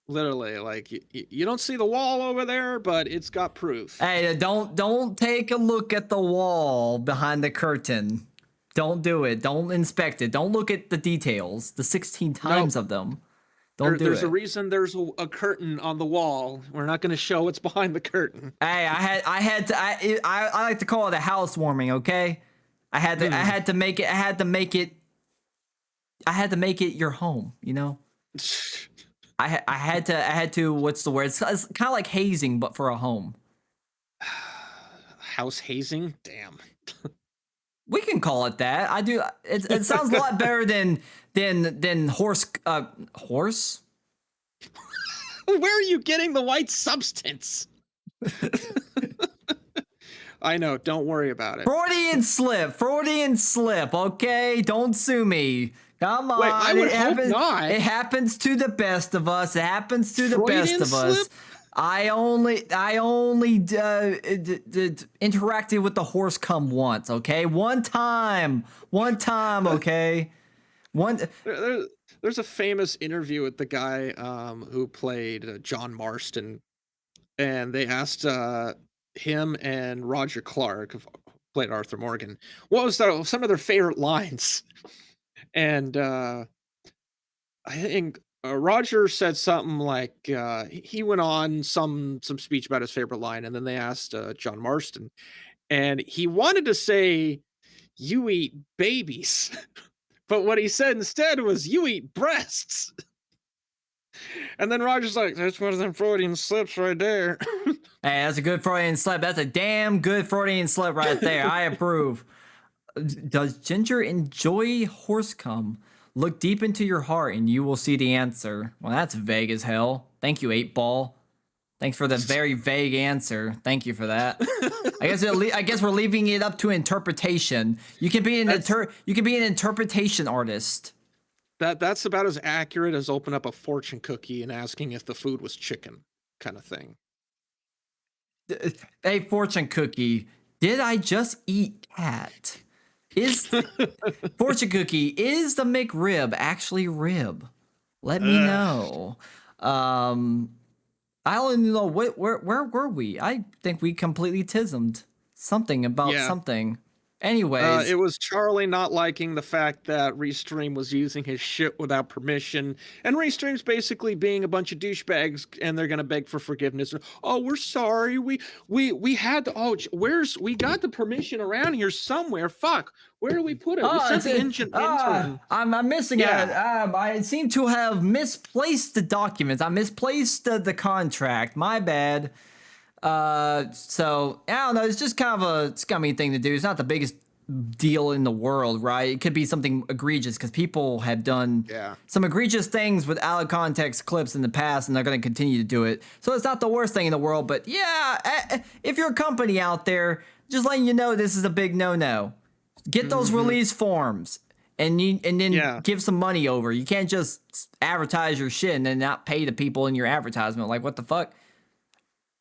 Literally, like you don't see the wall over there, but it's got proof. Hey, don't take a look at the wall behind the curtain. Don't do it. Don't inspect it. Don't look at the details. The 16 times of them. There's a reason there's a curtain on the wall. We're not going to show what's behind the curtain. Hey, I like to call it a housewarming. Okay, I had to make it your home. I had to. What's the word? It's kind of like hazing, but for a home. House hazing? Damn. We can call it that. I do. It sounds a lot better than horse. Horse. Where are you getting the white substance? I know. Don't worry about it. Freudian slip. Freudian slip. Okay, don't sue me. Come on. Wait, I would hope not. It happens to the best of us. It happens to the Freudian best of us. slip? I only interacted with the horse cum once. Okay, one time. Okay, one. There's a famous interview with the guy who played John Marston, and they asked him and Roger Clark, who played Arthur Morgan, what was some of their favorite lines, and I think Roger said something like he went on some speech about his favorite line, and then they asked John Marston, and he wanted to say, "You eat babies," but what he said instead was, "You eat breasts." And then Roger's like, "That's one of them Freudian slips right there." Hey, that's a good Freudian slip. That's a damn good Freudian slip right there. I approve. Does Ginger enjoy horse cum? Look deep into your heart and you will see the answer. Well, that's vague as hell. Thank you, 8-Ball. Thanks for the very vague answer. Thank you for that. I guess we're leaving it up to interpretation. You can be an interpretation artist. That's about as accurate as open up a fortune cookie and asking if the food was chicken, kind of thing. Hey, fortune cookie, did I just eat cat? Is fortune cookie, is the McRib actually rib? Let me know. I don't even know where were we? I think we completely tismed something about something. Anyways, it was Charlie not liking the fact that Restream was using his shit without permission, and Restream's basically being a bunch of douchebags, and they're gonna beg for forgiveness. Oh, we're sorry. We had to. Oh, we got the permission around here somewhere. Fuck, where do we put it? We sent the intern. I'm missing it. I seem to have misplaced the documents. I misplaced the contract. My bad. So I don't know. It's just kind of a scummy thing to do. It's not the biggest deal in the world, right? It could be something egregious because people have done some egregious things with out of context clips in the past, and they're going to continue to do it. So it's not the worst thing in the world. But yeah, if you're a company out there, just letting you know this is a big no-no. Get those release forms and then give some money over. You can't just advertise your shit and then not pay the people in your advertisement. Like, what the fuck?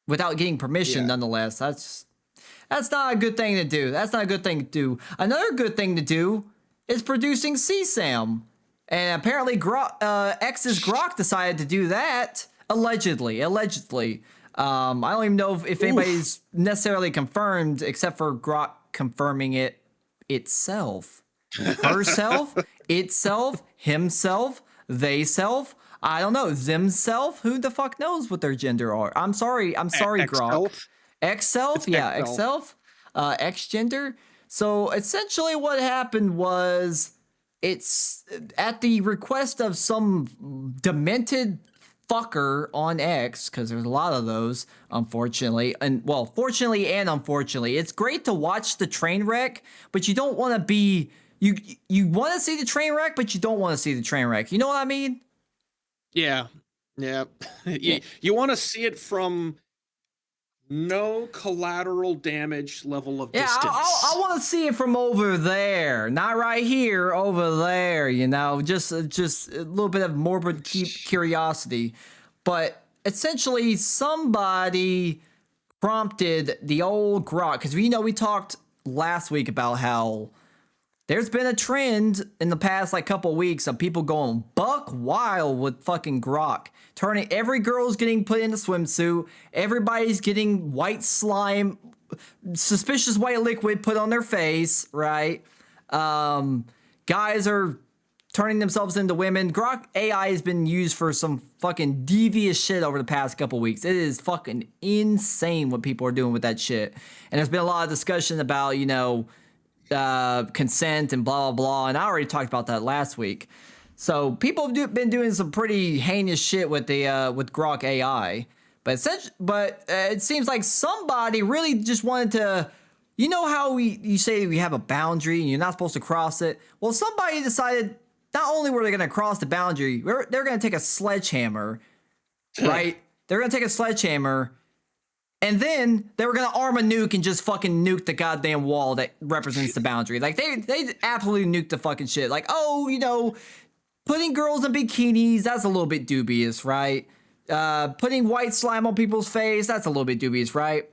Without getting permission, nonetheless. That's not a good thing to do. That's not a good thing to do. Another good thing to do is producing CSAM. And apparently X's Grok decided to do that. Allegedly. I don't even know if anybody's necessarily confirmed, except for Grok confirming it itself. Herself, itself, himself, theyself. I don't know. Themself? Who the fuck knows what their gender are? I'm sorry, Grok. X-self? Yeah, X-self. X-gender. So essentially what happened was it's at the request of some demented fucker on X, because there's a lot of those, unfortunately. And well, fortunately and unfortunately. It's great to watch the train wreck, but you don't want to be... You want to see the train wreck, but you don't want to see the train wreck. You know what I mean? Yeah. You want to see it from no collateral damage level of distance. I want to see it from over there, not right here, over there. You know, just a little bit of morbid curiosity. But essentially, somebody prompted the old Grok, because we talked last week about how there's been a trend in the past couple of weeks of people going buck wild with fucking Grok. Turning every girl's getting put in a swimsuit. Everybody's getting white slime, suspicious white liquid put on their face, right? Guys are turning themselves into women. Grok AI has been used for some fucking devious shit over the past couple of weeks. It is fucking insane what people are doing with that shit. And there's been a lot of discussion about, consent and blah, blah, blah. And I already talked about that last week. So people have been doing some pretty heinous shit with with Grok AI, but it seems like somebody really just wanted to you know how you say we have a boundary and you're not supposed to cross it? Well, somebody decided not only were they going to cross the boundary, they're going to take a sledgehammer, right? They're going to take a sledgehammer, and then they were going to arm a nuke and just fucking nuke the goddamn wall that represents the boundary. Like, they absolutely nuked the fucking shit. Like, oh, you know, putting girls in bikinis, that's a little bit dubious, right? Putting white slime on people's face, that's a little bit dubious, right?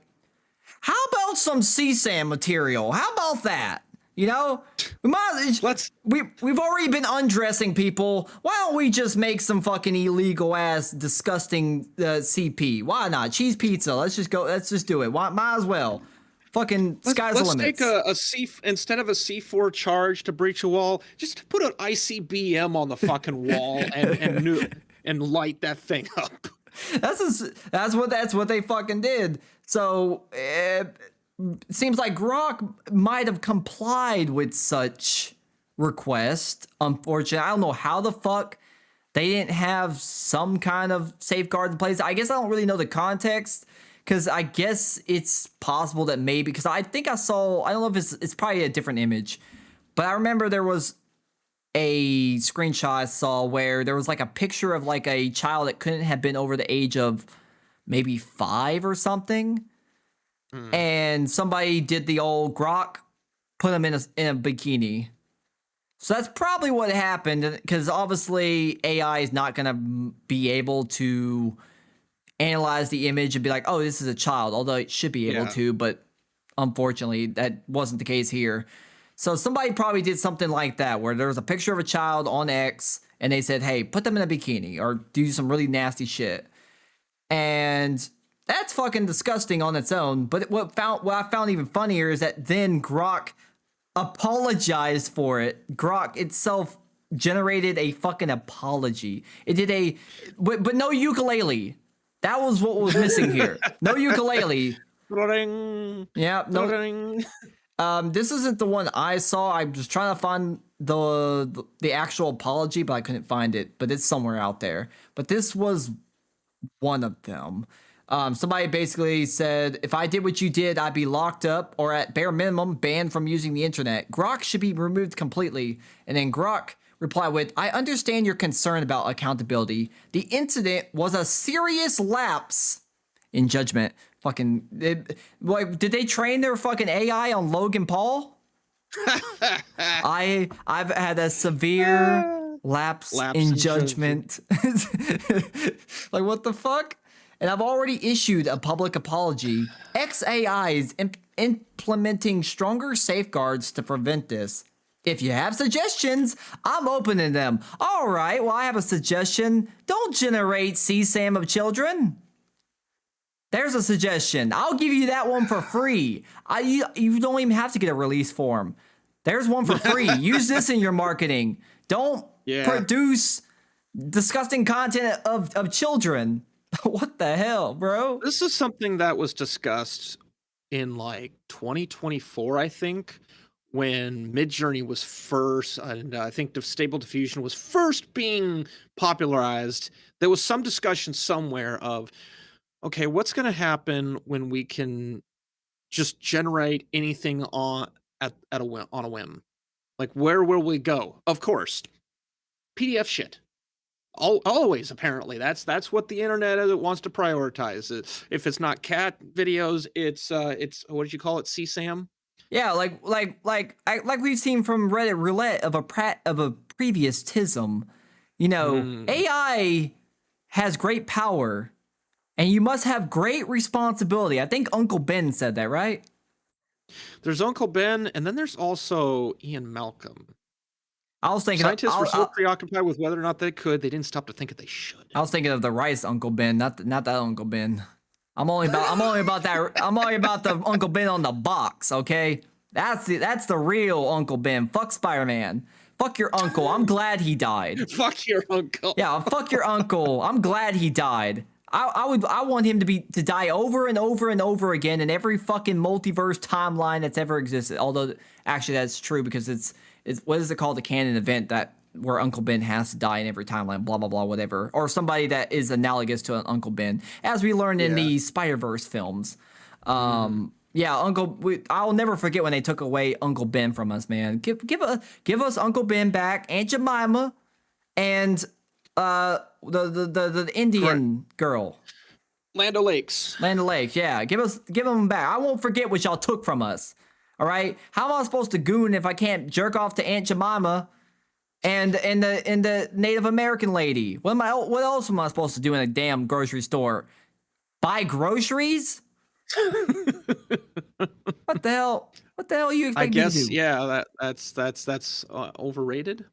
How about some CSAM material? How about that? You know, we've already been undressing people. Why don't we just make some fucking illegal ass disgusting CP? Why not? Cheese pizza. Let's just go. Let's just do it. Might as well. Fucking sky's the limit. Let's take instead of a C4 charge to breach a wall, just put an ICBM on the fucking wall and light that thing up. That's what they fucking did. So it seems like Grok might have complied with such request. Unfortunately, I don't know how the fuck they didn't have some kind of safeguard in place. I guess I don't really know the context, because I guess it's possible that maybe, because I think I don't know if it's probably a different image, but I remember there was a screenshot I saw where there was like a picture of like a child that couldn't have been over the age of maybe 5 or something. And somebody did the old Grok, put him in a bikini. So that's probably what happened, because obviously AI is not going to be able to analyze the image and be like, oh, this is a child, although it should be able to, but unfortunately that wasn't the case here. So somebody probably did something like that, where there was a picture of a child on X and they said, hey, put them in a bikini or do some really nasty shit. And that's fucking disgusting on its own. But what I found even funnier is that then Grok apologized for it. Grok itself generated a fucking apology. It did but no ukulele. That was what was missing here. No ukulele. Yeah, no. This isn't the one I saw. I was trying to find the actual apology, but I couldn't find it. But it's somewhere out there. But this was one of them. Somebody basically said, if I did what you did, I'd be locked up or at bare minimum banned from using the internet. Grok should be removed completely. And then Grok replied with, I understand your concern about accountability. The incident was a serious lapse in judgment. Fucking, did they train their fucking AI on Logan Paul? I've had a severe lapse in judgment. Like, what the fuck? And I've already issued a public apology. XAI is implementing stronger safeguards to prevent this. If you have suggestions, I'm open to them. All right, well, I have a suggestion. Don't generate CSAM of children. There's a suggestion. I'll give you that one for free. You don't even have to get a release form. There's one for free. Use this in your marketing. Don't produce disgusting content of children. What the hell, bro? This is something that was discussed in like 2024, I think, when Midjourney was first, and I think the Stable Diffusion was first being popularized. There was some discussion somewhere of, okay, what's going to happen when we can just generate anything on a whim? Like, where will we go? Of course, PDF shit. Always, apparently. That's what the internet wants to prioritize. If it's not cat videos, it's what did you call it? CSAM? Yeah, like we've seen from Reddit Roulette of a previous TISM. You know, AI has great power, and you must have great responsibility. I think Uncle Ben said that, right? There's Uncle Ben, and then there's also Ian Malcolm. I was thinking scientists were so preoccupied with whether or not they didn't stop to think that they should. I was thinking of the rice Uncle Ben, not that Uncle Ben. I'm only about the Uncle Ben on the box, okay? That's the real Uncle Ben. Fuck Spider-Man. Fuck your uncle. I'm glad he died. Fuck your uncle. Yeah, fuck your uncle. I'm glad he died. I want him to die over and over and over again in every fucking multiverse timeline that's ever existed. Although actually that's true, because it's what is it called, the canon event that where Uncle Ben has to die in every timeline, blah blah blah, whatever, or somebody that is analogous to an Uncle Ben, as we learned in the Spider-Verse films. Yeah, I'll never forget when they took away Uncle Ben from us, man. Give us Uncle Ben back, Aunt Jemima, and the Indian girl. Land O'Lakes. Land O'Lakes, yeah. Give them back. I won't forget what y'all took from us. All right? How am I supposed to goon if I can't jerk off to Aunt Jemima and the Native American lady? What else am I supposed to do in a damn grocery store? Buy groceries? What the hell? What the hell you expect I me guess to do? yeah, that's overrated.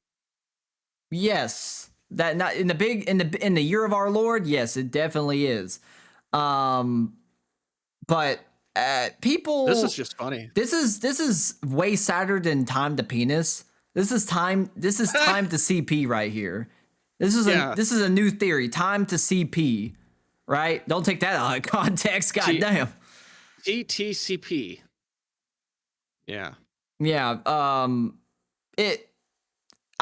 Yes. That not in the year of our Lord, yes, it definitely is. But people, This is just funny. This is way sadder than time to penis. This is time to CP right here. This is a new theory. Time to CP, right? Don't take that out of context. Goddamn. TTCP. Yeah. Yeah.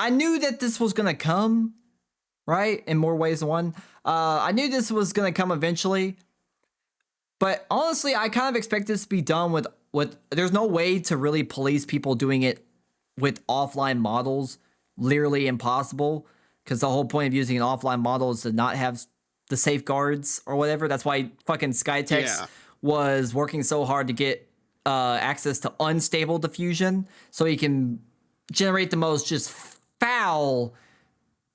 I knew that this was gonna come, right? In more ways than one. I knew this was gonna come eventually. But honestly, I kind of expect this to be done with there's no way to really police people doing it with offline models. Literally impossible. Because the whole point of using an offline model is to not have the safeguards or whatever. That's why fucking Skytex was working so hard to get access to unstable diffusion. So he can generate the most just foul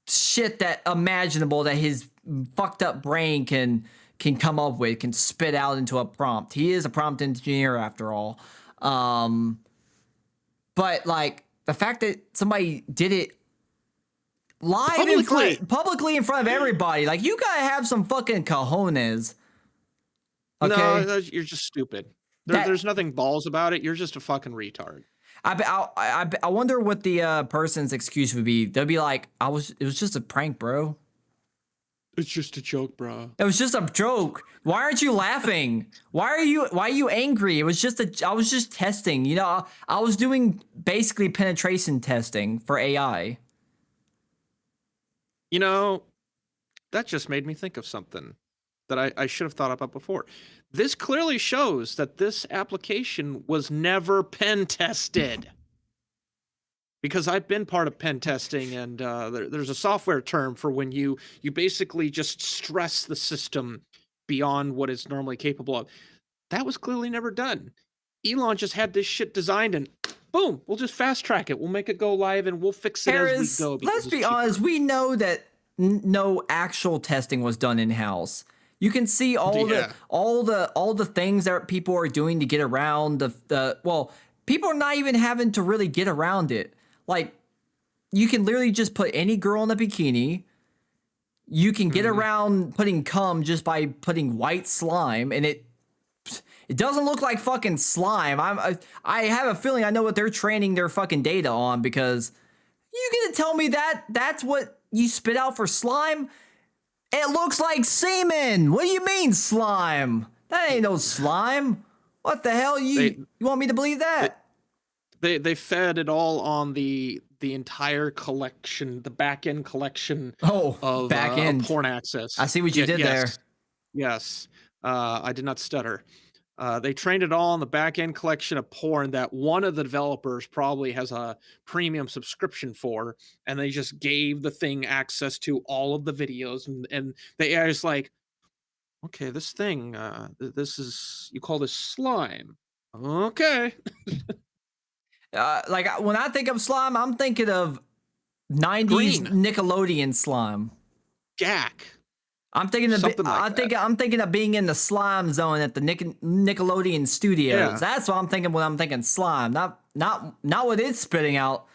shit that imaginable that his fucked up brain can come up with, can spit out into a prompt. He is a prompt engineer after all. But like the fact that somebody did it live publicly in front of everybody, like you gotta have some fucking cojones. Okay? No, you're just stupid. There's nothing balls about it. You're just a fucking retard. I wonder what the person's excuse would be. They'll be like, it was just a prank, bro. It's just a joke, bro. It was just a joke. Why aren't you laughing? Why are you angry? I was just testing. You know, I was doing basically penetration testing for AI. You know, that just made me think of something that I should have thought about before. This clearly shows that this application was never pen tested. Because I've been part of pen testing, and there's a software term for when you basically just stress the system beyond what it's normally capable of. That was clearly never done. Elon just had this shit designed, and boom, we'll just fast track it. We'll make it go live, and we'll fix it as we go. Let's be honest. We know that no actual testing was done in house. You can see all the things that people are doing to get around people are not even having to really get around it. Like, you can literally just put any girl in a bikini. You can get around putting cum just by putting white slime, and it doesn't look like fucking slime. I have a feeling I know what they're training their fucking data on, because you gonna tell me that's what you spit out for slime? It looks like semen. What do you mean slime? That ain't no slime. What the hell? You want me to believe that? They fed it all on the entire collection, the back end collection of back end porn access. I see what you did there. Yes. I did not stutter. They trained it all on the back end collection of porn that one of the developers probably has a premium subscription for, and they just gave the thing access to all of the videos, and the AI is like, okay, this thing, this is, you call this slime. Okay. Like when I think of slime, I'm thinking of 90s Green. Nickelodeon slime. Gack. I'm thinking of Something like that. I'm thinking of being in the slime zone at the Nickelodeon studios. Yeah. That's what I'm thinking when I'm thinking slime. Not what it's spitting out.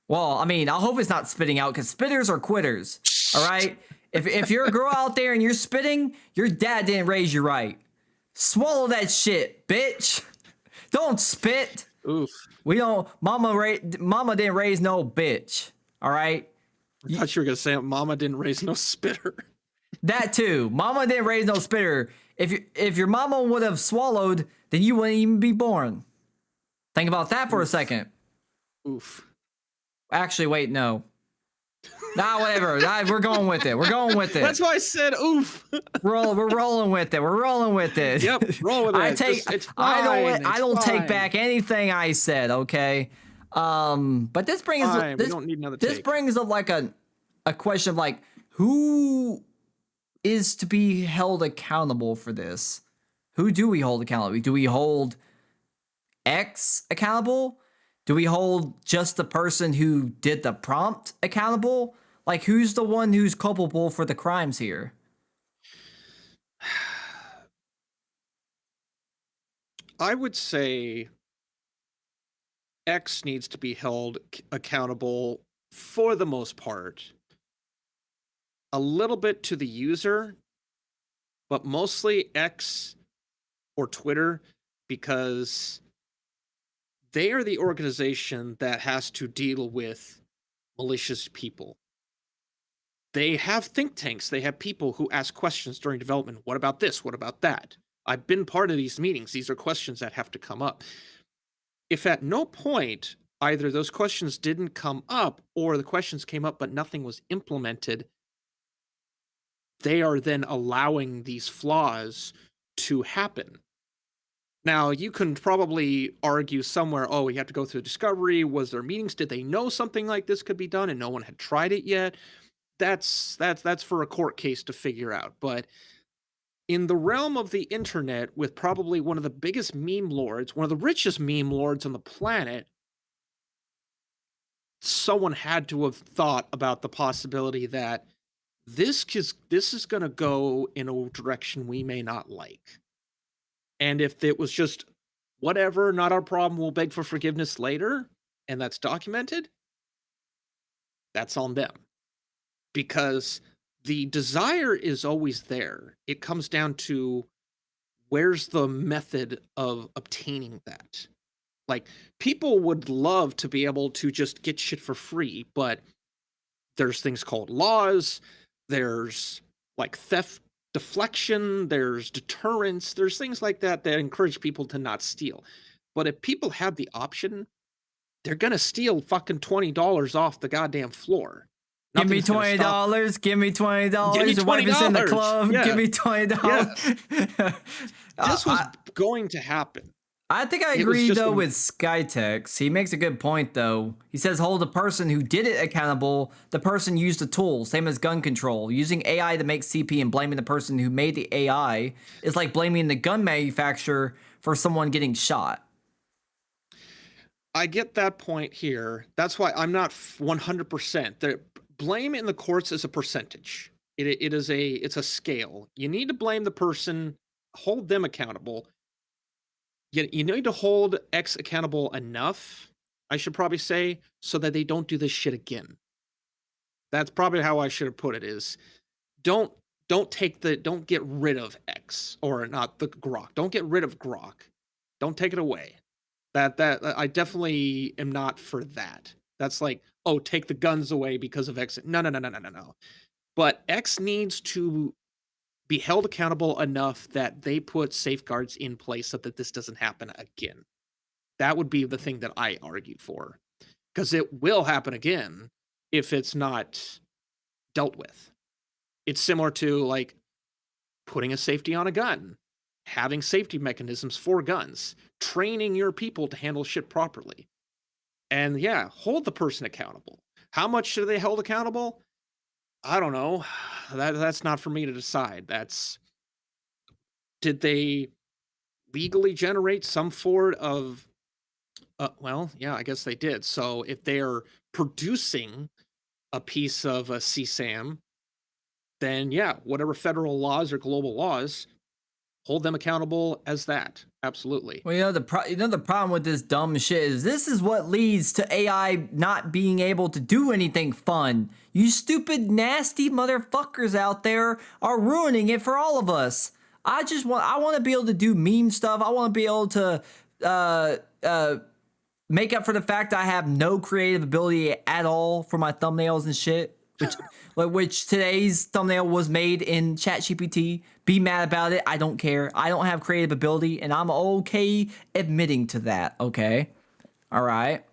Well, I mean, I hope it's not spitting out, because spitters are quitters. All right? If you're a girl out there and you're spitting, your dad didn't raise you right. Swallow that shit, bitch. Don't spit. Oof. We don't. Mama didn't raise no bitch. All right. I thought you were gonna say Mama didn't raise no spitter. That too. Mama didn't raise no spitter. If your mama would have swallowed, then you wouldn't even be born. Think about that for a second. Oof. Actually, wait, no. Nah, whatever. Nah, we're going with it. We're going with it. That's why I said oof. We're rolling with it. We're rolling with it. Yep, roll with it. It's I fine. I don't It's take fine. back anything I said, okay? But this brings Fine, we this, don't need another this take. brings up like a question of like who is to be held accountable for this? Who do we hold accountable? Do we hold X accountable? Do we hold just the person who did the prompt accountable? Like, who's the one who's culpable for the crimes here? I would say X needs to be held accountable for the most part. A little bit to the user, but mostly X or Twitter, because they are the organization that has to deal with malicious people. They have think tanks. They have people who ask questions during development. What about this? What about that? I've been part of these meetings. These are questions that have to come up. If at no point either those questions didn't come up or the questions came up but nothing was implemented, they are then allowing these flaws to happen. Now, you can probably argue somewhere, oh, we have to go through discovery. Was there meetings? Did they know something like this could be done and no one had tried it yet? That's for a court case to figure out. But in the realm of the internet, with probably one of the biggest meme lords, one of the richest meme lords on the planet, someone had to have thought about the possibility that this is going to go in a direction we may not like. And if it was just whatever, not our problem, we'll beg for forgiveness later, and that's documented, that's on them. Because the desire is always there. It comes down to where's the method of obtaining that. Like, people would love to be able to just get shit for free, but there's things called laws, there's like theft deflection, there's deterrence, there's things like that that encourage people to not steal. But if people have the option, they're gonna steal fucking $20 off the goddamn floor. Give me Nothing's gonna stop $20. Give me $20. Give me Your wife is in the $20. club. Yeah. Give me $20. This was going to happen. I think I It was agree just though a- with Skytex. He makes a good point though. He says hold the person who did it accountable. The person used the tool, same as gun control. Using AI to make CP and blaming the person who made the AI is like blaming the gun manufacturer for someone getting shot. I get that point here. That's why I'm not 100%. The blame in the courts is a percentage. It's a scale. You need to blame the person, hold them accountable. You need to hold X accountable enough, I should probably say, so that they don't do this shit again. That's probably how I should have put it, is don't get rid of X, or not the Grok. Don't get rid of Grok. Don't take it away. That I definitely am not for that. That's like, oh, take the guns away because of X. No. But X needs to be held accountable enough that they put safeguards in place so that this doesn't happen again. That would be the thing that I argued for, because it will happen again if it's not dealt with. It's similar to like putting a safety on a gun, having safety mechanisms for guns, training your people to handle shit properly. And yeah, hold the person accountable. How much should they hold accountable? I don't know. That's not for me to decide. Did they legally generate some form of well, yeah, I guess they did. So if they're producing a piece of a CSAM, then yeah, whatever federal laws or global laws, hold them accountable as that. Absolutely. Well, the problem with this dumb shit is this is what leads to AI not being able to do anything fun. You stupid, nasty motherfuckers out there are ruining it for all of us. I want to be able to do meme stuff. I want to be able to make up for the fact I have no creative ability at all for my thumbnails and shit. Which today's thumbnail was made in ChatGPT. Be mad about it. I don't care. I don't have creative ability, and I'm okay admitting to that. Okay, all right.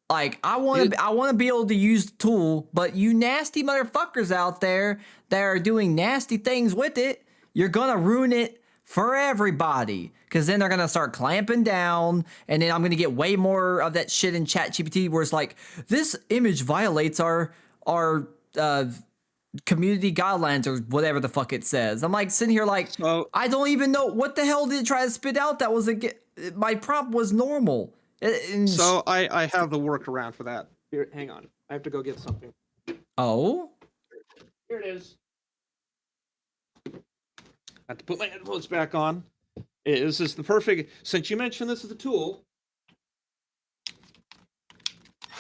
Like I want to be able to use the tool, but you nasty motherfuckers out there that are doing nasty things with it, you're gonna ruin it for everybody. Cause then they're gonna start clamping down, and then I'm gonna get way more of that shit in ChatGPT where it's like, this image violates our community guidelines or whatever the fuck it says. I'm like sitting here like, I don't even know what the hell did it try to spit out. That was my prompt was normal. So I have the workaround for that. Here, hang on. I have to go get something. Oh? Here it is. I have to put my headphones back on. This is the perfect. Since you mentioned this is the tool.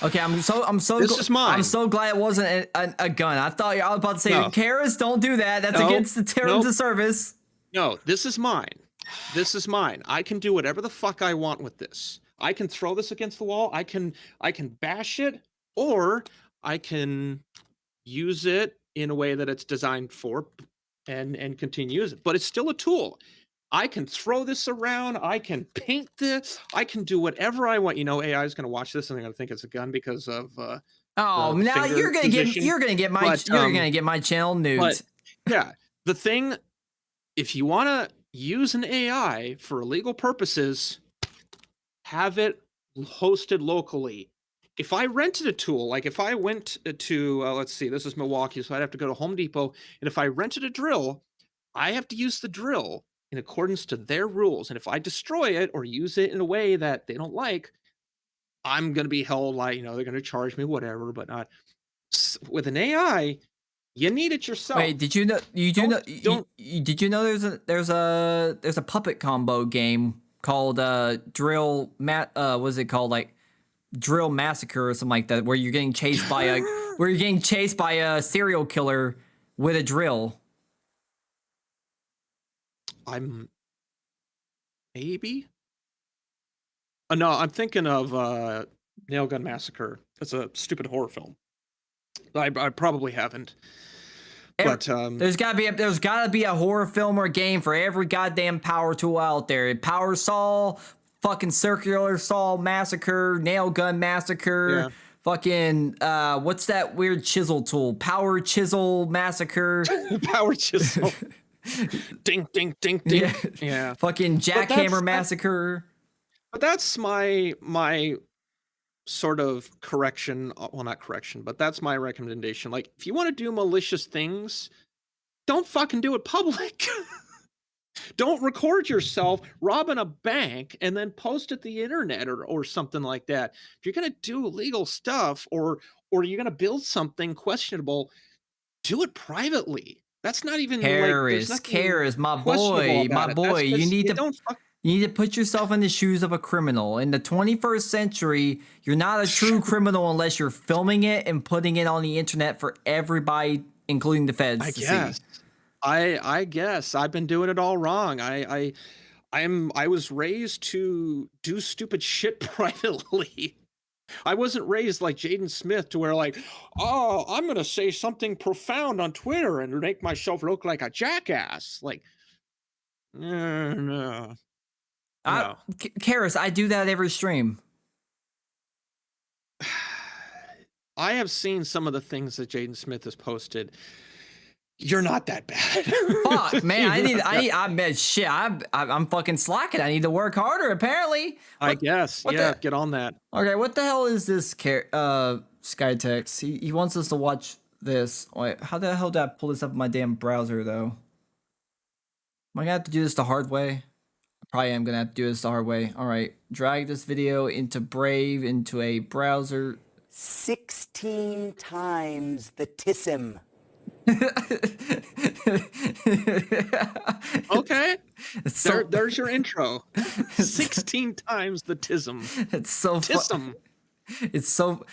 Okay, This is mine. I'm so glad it wasn't a gun. I thought I was about to say, Karis, don't do that. That's against the terms of service. No, this is mine. This is mine. I can do whatever the fuck I want with this. I can throw this against the wall. I can bash it, or I can use it in a way that it's designed for, and continue to use it. But it's still a tool. I can throw this around. I can paint this. I can do whatever I want. You know, AI is going to watch this and they're going to think it's a gun because of. Now you're going to get my channel nuked. But yeah, the thing, if you want to use an AI for illegal purposes, have it hosted locally. If I rented a tool, like if I went to, let's see, this is Milwaukee, so I'd have to go to Home Depot. And if I rented a drill, I have to use the drill in accordance to their rules. And if I destroy it or use it in a way that they don't like, I'm going to be held like, they're going to charge me whatever, but not with an AI. You need it yourself. Wait, did you know? Did you know there's a puppet combo game called Drill what's it called, like Drill Massacre or something like that, where you're getting chased by a serial killer with a drill. I'm maybe. No, I'm thinking of Nail Gun Massacre. It's a stupid horror film. I probably haven't. But there's gotta be a horror film or game for every goddamn power tool out there. Power Saw, fucking Circular Saw Massacre, Nail Gun Massacre, fucking what's that weird chisel tool? Power Chisel Massacre. Power Chisel. Ding ding ding ding. Yeah. Fucking Jackhammer Massacre. But that's my sort of correction. Well, not correction, but that's my recommendation. Like, if you want to do malicious things, don't fucking do it public. Don't record yourself robbing a bank and then post it to the internet or something like that. If you're gonna do illegal stuff or you're gonna build something questionable, do it privately. That's not even Karis, my boy. You need to put yourself in the shoes of a criminal. In the 21st century, you're not a true criminal unless you're filming it and putting it on the internet for everybody, including the feds, to see. I guess I've been doing it all wrong. I was raised to do stupid shit privately. I wasn't raised like Jaden Smith to where like, oh, I'm gonna say something profound on Twitter and make myself look like a jackass. Like, no. Karis, I do that every stream. I have seen some of the things that Jaden Smith has posted. You're not that bad. Fuck, man. I'm fucking slacking. I need to work harder, apparently. I guess. Get on that. Okay, what the hell is this Skytex? He wants us to watch this. Wait, how the hell did I pull this up in my damn browser, though? Am I gonna have to do this the hard way? I probably am gonna have to do this the hard way. All right, drag this video into Brave, into a browser. 16 times the TISM. Okay. There's your intro. 16 times the TISM. It's so TISM. It's so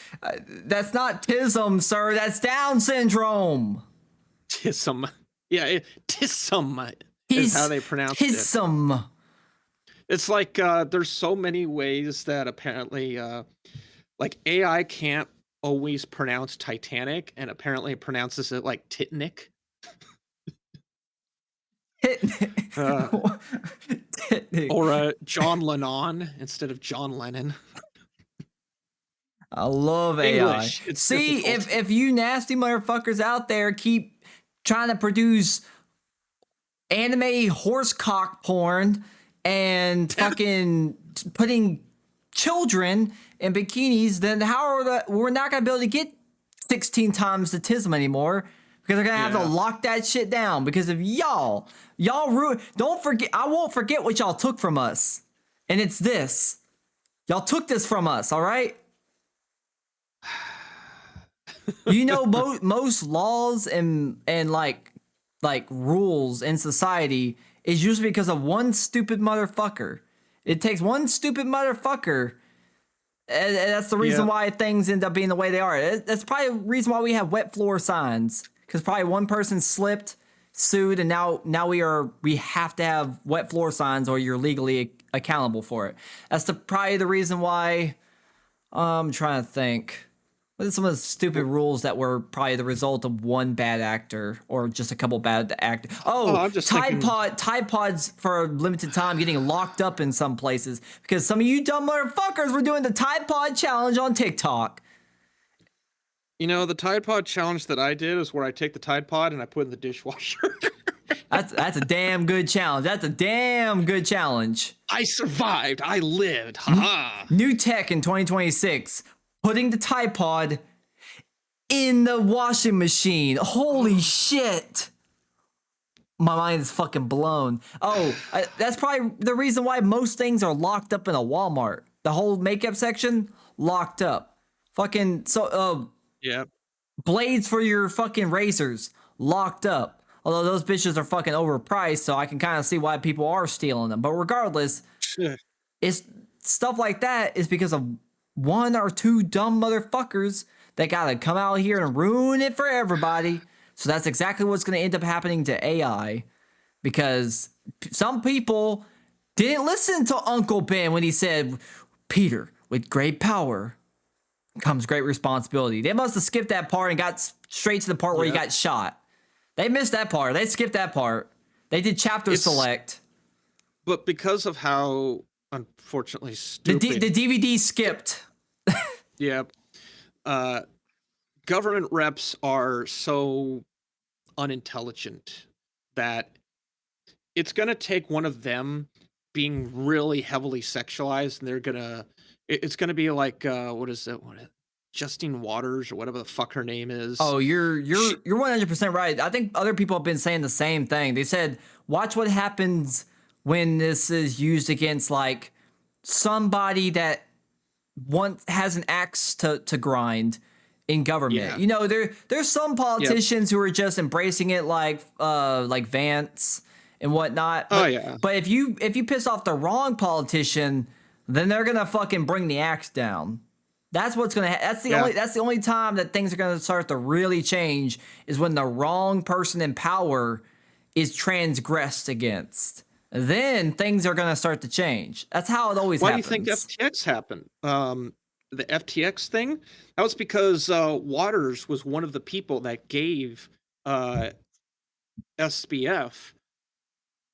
that's not TISM, sir. That's Down syndrome. TISM. Yeah, TISM is how they pronounce it. TISM. It's like there's so many ways that apparently like AI can't always pronounce Titanic, and apparently it pronounces it like Titanic. Or John Lennon instead of John Lennon. I love AI. English, it's See, difficult. if you nasty motherfuckers out there keep trying to produce anime horse cock porn and fucking putting children in bikinis, then we're not gonna be able to get 16 times the TISM anymore because they're gonna have to lock that shit down because of y'all don't forget. I won't forget what y'all took from us, and it's this. Y'all took this from us, all right? You know, most laws and like rules in society is usually because of one stupid motherfucker. It takes one stupid motherfucker, and that's the reason why things end up being the way they are. That's probably the reason why we have wet floor signs, because probably one person slipped, sued, and now we have to have wet floor signs or you're legally accountable for it. That's probably the reason why. I'm trying to think. What are some of the stupid rules that were probably the result of one bad actor or just a couple bad actors? I'm just Tide thinking... Tide Pods for a limited time getting locked up in some places because some of you dumb motherfuckers were doing the Tide Pod challenge on TikTok. You know, the Tide Pod challenge that I did is where I take the Tide Pod and I put it in the dishwasher. That's a damn good challenge. That's a damn good challenge. I survived. I lived. Ha! New tech in 2026. Putting the Tide Pod in the washing machine. Holy shit. My mind is fucking blown. That's probably the reason why most things are locked up in a Walmart. The whole makeup section, locked up. Fucking, blades for your fucking razors, locked up. Although those bitches are fucking overpriced, so I can kind of see why people are stealing them. But regardless, it's stuff like that is because of one or two dumb motherfuckers that gotta come out here and ruin it for everybody. So that's exactly what's gonna end up happening to AI, because some people didn't listen to Uncle Ben when he said, "Peter, with great power comes great responsibility." They must have skipped that part and got straight to the part where he got shot. They missed that part. They skipped that part. They did chapter select. But because of how unfortunately stupid the DVD skipped. Government reps are so unintelligent that it's gonna take one of them being really heavily sexualized, and it's gonna be like what is it? Justine Waters or whatever the fuck her name is. Oh, you're 100% right. I think other people have been saying the same thing. They said, watch what happens when this is used against like somebody that has an axe to grind in government. You know, there's some politicians who are just embracing it like Vance and whatnot. But if you piss off the wrong politician, then they're gonna fucking bring the axe down. That's what's gonna. That's the only time that things are gonna start to really change is when the wrong person in power is transgressed against. Then things are gonna start to change. That's how it always happens. Why do you think FTX happened? The FTX thing, that was because Waters was one of the people that gave SBF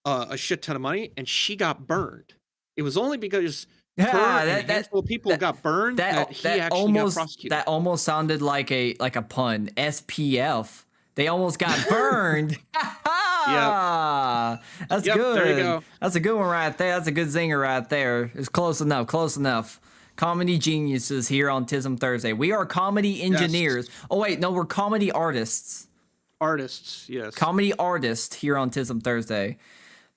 a shit ton of money, and she got burned. It was only because handful of people got burned that he actually got prosecuted. That almost sounded like a pun. SPF. They almost got burned. That's good. There you go. That's a good one right there. That's a good zinger right there. It's close enough. Close enough. Comedy geniuses here on TISM Thursday. We are comedy engineers. Yes. Oh wait, no, we're comedy artists. Artists, yes. Comedy artist here on TISM Thursday.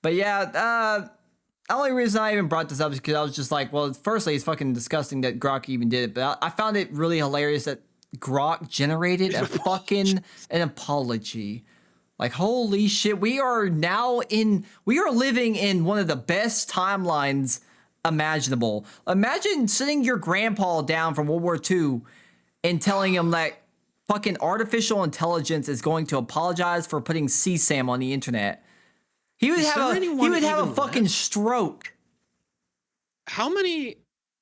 But yeah, the only reason I even brought this up is because I was just like, well, firstly, it's fucking disgusting that Grok even did it. But I found it really hilarious that Grok generated an apology. Like, holy shit, we are living in one of the best timelines imaginable. Imagine sitting your grandpa down from World War II and telling him that fucking artificial intelligence is going to apologize for putting CSAM on the internet. He would have a fucking stroke. How many,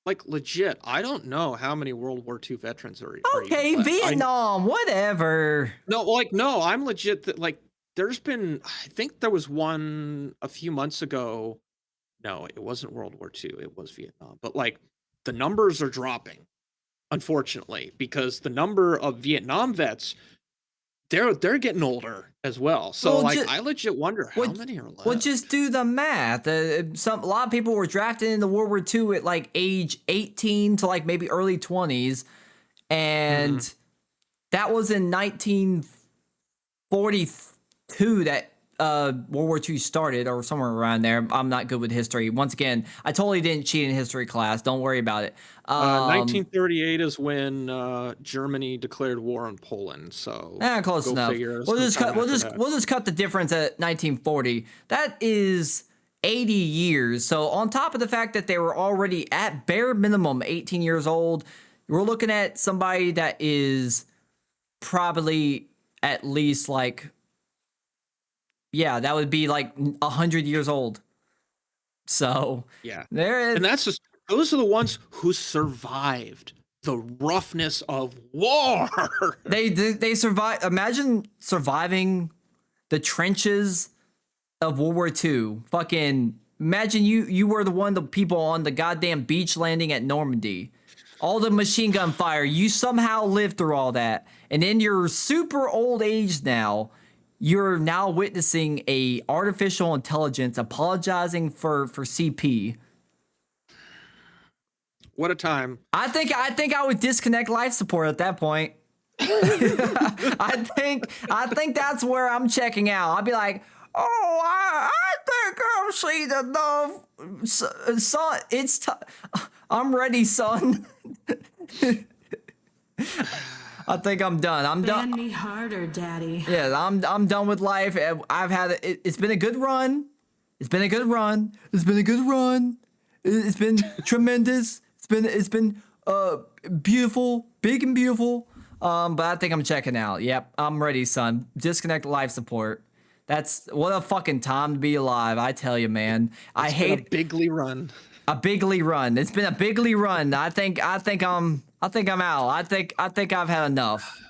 like, legit, I don't know how many World War II veterans are okay, Vietnam, whatever. No, I'm legit that, like, there's been, I think there was one a few months ago. No, it wasn't World War II, it was Vietnam. But, like, the numbers are dropping. unfortunately, because the number of Vietnam vets, they're getting older as well. So Well, like, I legit wonder how many are left. Well, just do the math. A lot of people were drafted into World War II at like age 18 to like maybe early 20s, and that was in 1942 that World War II started, or somewhere around there. I'm not good with history. Once again, I totally didn't cheat in history class. Don't worry about it. 1938 is when Germany declared war on Poland. So Close enough. We'll just cut the difference at 1940. That is 80 years. So on top of the fact that they were already at bare minimum 18 years old, we're looking at somebody that is probably at least like, yeah, that would be like 100 years old. So yeah, there is, and that's just, those are the ones who survived the roughness of war. They survived. Imagine surviving the trenches of World War II. Fucking imagine you were one of the people on the goddamn beach landing at Normandy. All the machine gun fire. You somehow lived through all that, and in your super old age now, you're now witnessing a artificial intelligence apologizing for CP. What a time. I think I would disconnect life support at that point. I think that's where I'm checking out. I'd be like, oh, I think I've seen enough. Son, I'm ready, son. I think I'm done. I'm done. Band me harder, Daddy. Yeah, I'm done with life. I've had it's been a good run. It's been tremendous. It's been beautiful, big and beautiful. But I think I'm checking out. Yep, I'm ready, son. Disconnect life support. That's what a fucking time to be alive. I tell you, man. I hate a bigly run. A bigly run. It's been a bigly run. I think I'm out. I think I've had enough.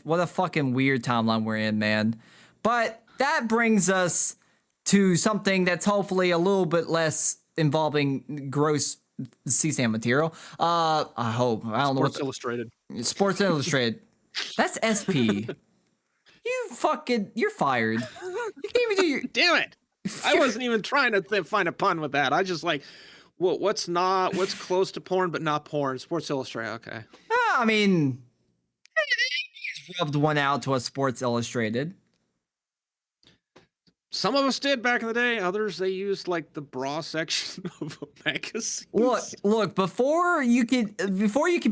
What a fucking weird timeline we're in, man. But that brings us to something that's hopefully a little bit less involving gross CSAM material. I hope. I don't know. Sports Illustrated. Sports Illustrated. That's SP. You're fired. You can't even do your. Damn it! I wasn't even trying to find a pun with that. I just like, what's close to porn but not porn? Sports Illustrated. Okay. I mean, rubbed one out to a Sports Illustrated. Some of us did back in the day. Others, they used like the bra section of a magazine. Look, before you could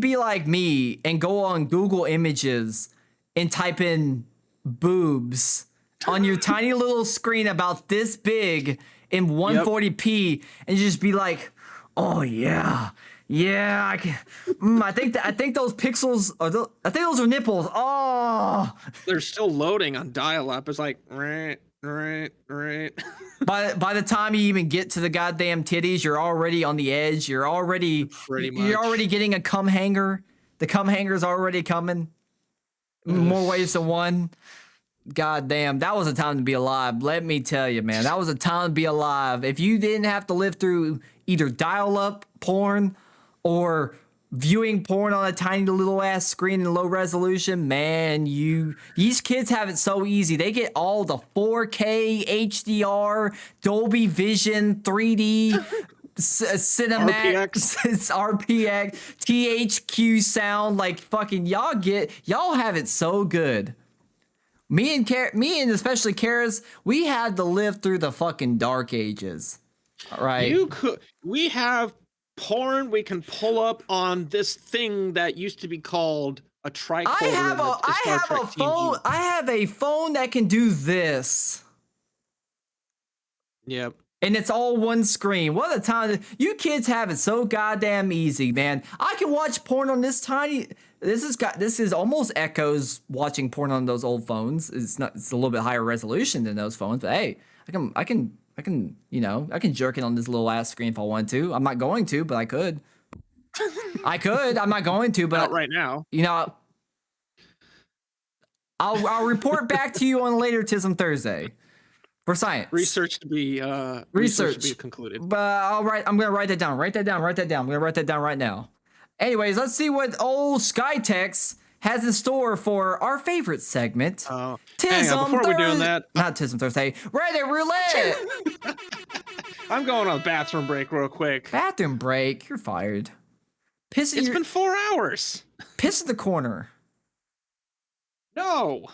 be like me and go on Google Images and type in boobs on your tiny little screen about this big in 140p and just be like, oh yeah, I can. I think those pixels are. I think those are nipples. Oh, they're still loading on dial-up. It's like right. By the time you even get to the goddamn titties, you're already on the edge. You're already getting a cum hanger. The cum hanger's already coming. More ways than one. God damn, that was a time to be alive. Let me tell you, man, that was a time to be alive. If you didn't have to live through either dial-up porn or viewing porn on a tiny little ass screen in low resolution, man, these kids have it so easy. They get all the 4K, HDR, Dolby Vision, 3D, Cinemax, RPX, THQ sound. Like fucking y'all have it so good. Me and especially Karis, we had to live through the fucking dark ages. All right. We have porn we can pull up on this thing that used to be called a tricorder. I have a phone that can do this. Yep. And it's all one screen. What a time. You kids have it so goddamn easy, man. I can watch porn on this tiny. This is almost echoes watching porn on those old phones. It's a little bit higher resolution than those phones, but hey, I can jerk it on this little ass screen if I want to. I'm not going to, but I could. I'm not going to, but not right now. I'll report back to you on a later TISM Thursday for science. Research to be concluded. But I'm gonna write that down. I'm gonna write that down right now. Anyways, let's see what old Skytex has in store for our favorite segment. Oh, TISM hang on, before we're doing that, Not TISM Thursday. Reddit Roulette! I'm going on a bathroom break real quick. Bathroom break? You're fired. Piss in It's your... been 4 hours. Piss in the corner. No.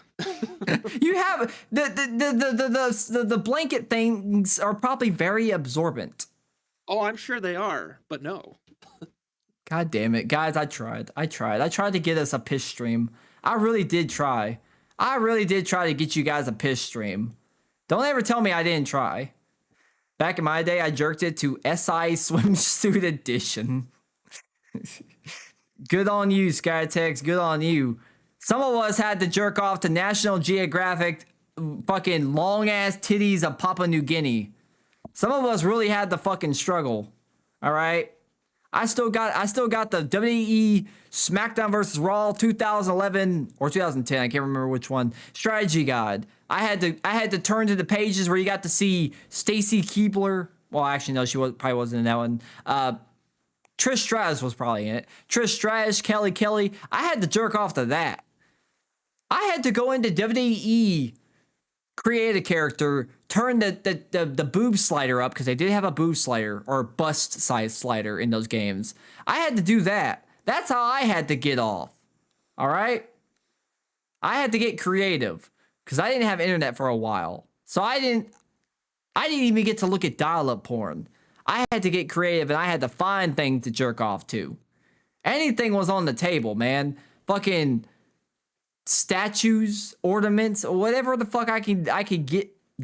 You have... The blanket things are probably very absorbent. Oh, I'm sure they are, but no. God damn it. Guys, I tried. I tried to get us a piss stream. I really did try. I really did try to get you guys a piss stream. Don't ever tell me I didn't try. Back in my day, I jerked it to SI Swimsuit Edition. Good on you, Skytex. Good on you. Some of us had to jerk off to National Geographic fucking long-ass titties of Papua New Guinea. Some of us really had to fucking struggle. All right? I still got the WWE SmackDown vs. Raw 2011 or 2010, I can't remember which one, strategy guide. I had to turn to the pages where you got to see Stacy Keibler. Well, actually no, probably wasn't in that one. Trish Stratus was probably in it. Trish Stratus, Kelly. I had to jerk off to that. I had to go into WWE, create a character, turn the boob slider up, because they did have a boob slider or bust size slider in those games. I had to do that. That's how I had to get off. All right? I had to get creative because I didn't have internet for a while. So I didn't even get to look at dial-up porn. I had to get creative and I had to find things to jerk off to. Anything was on the table, man. Fucking statues, ornaments, or whatever the fuck I could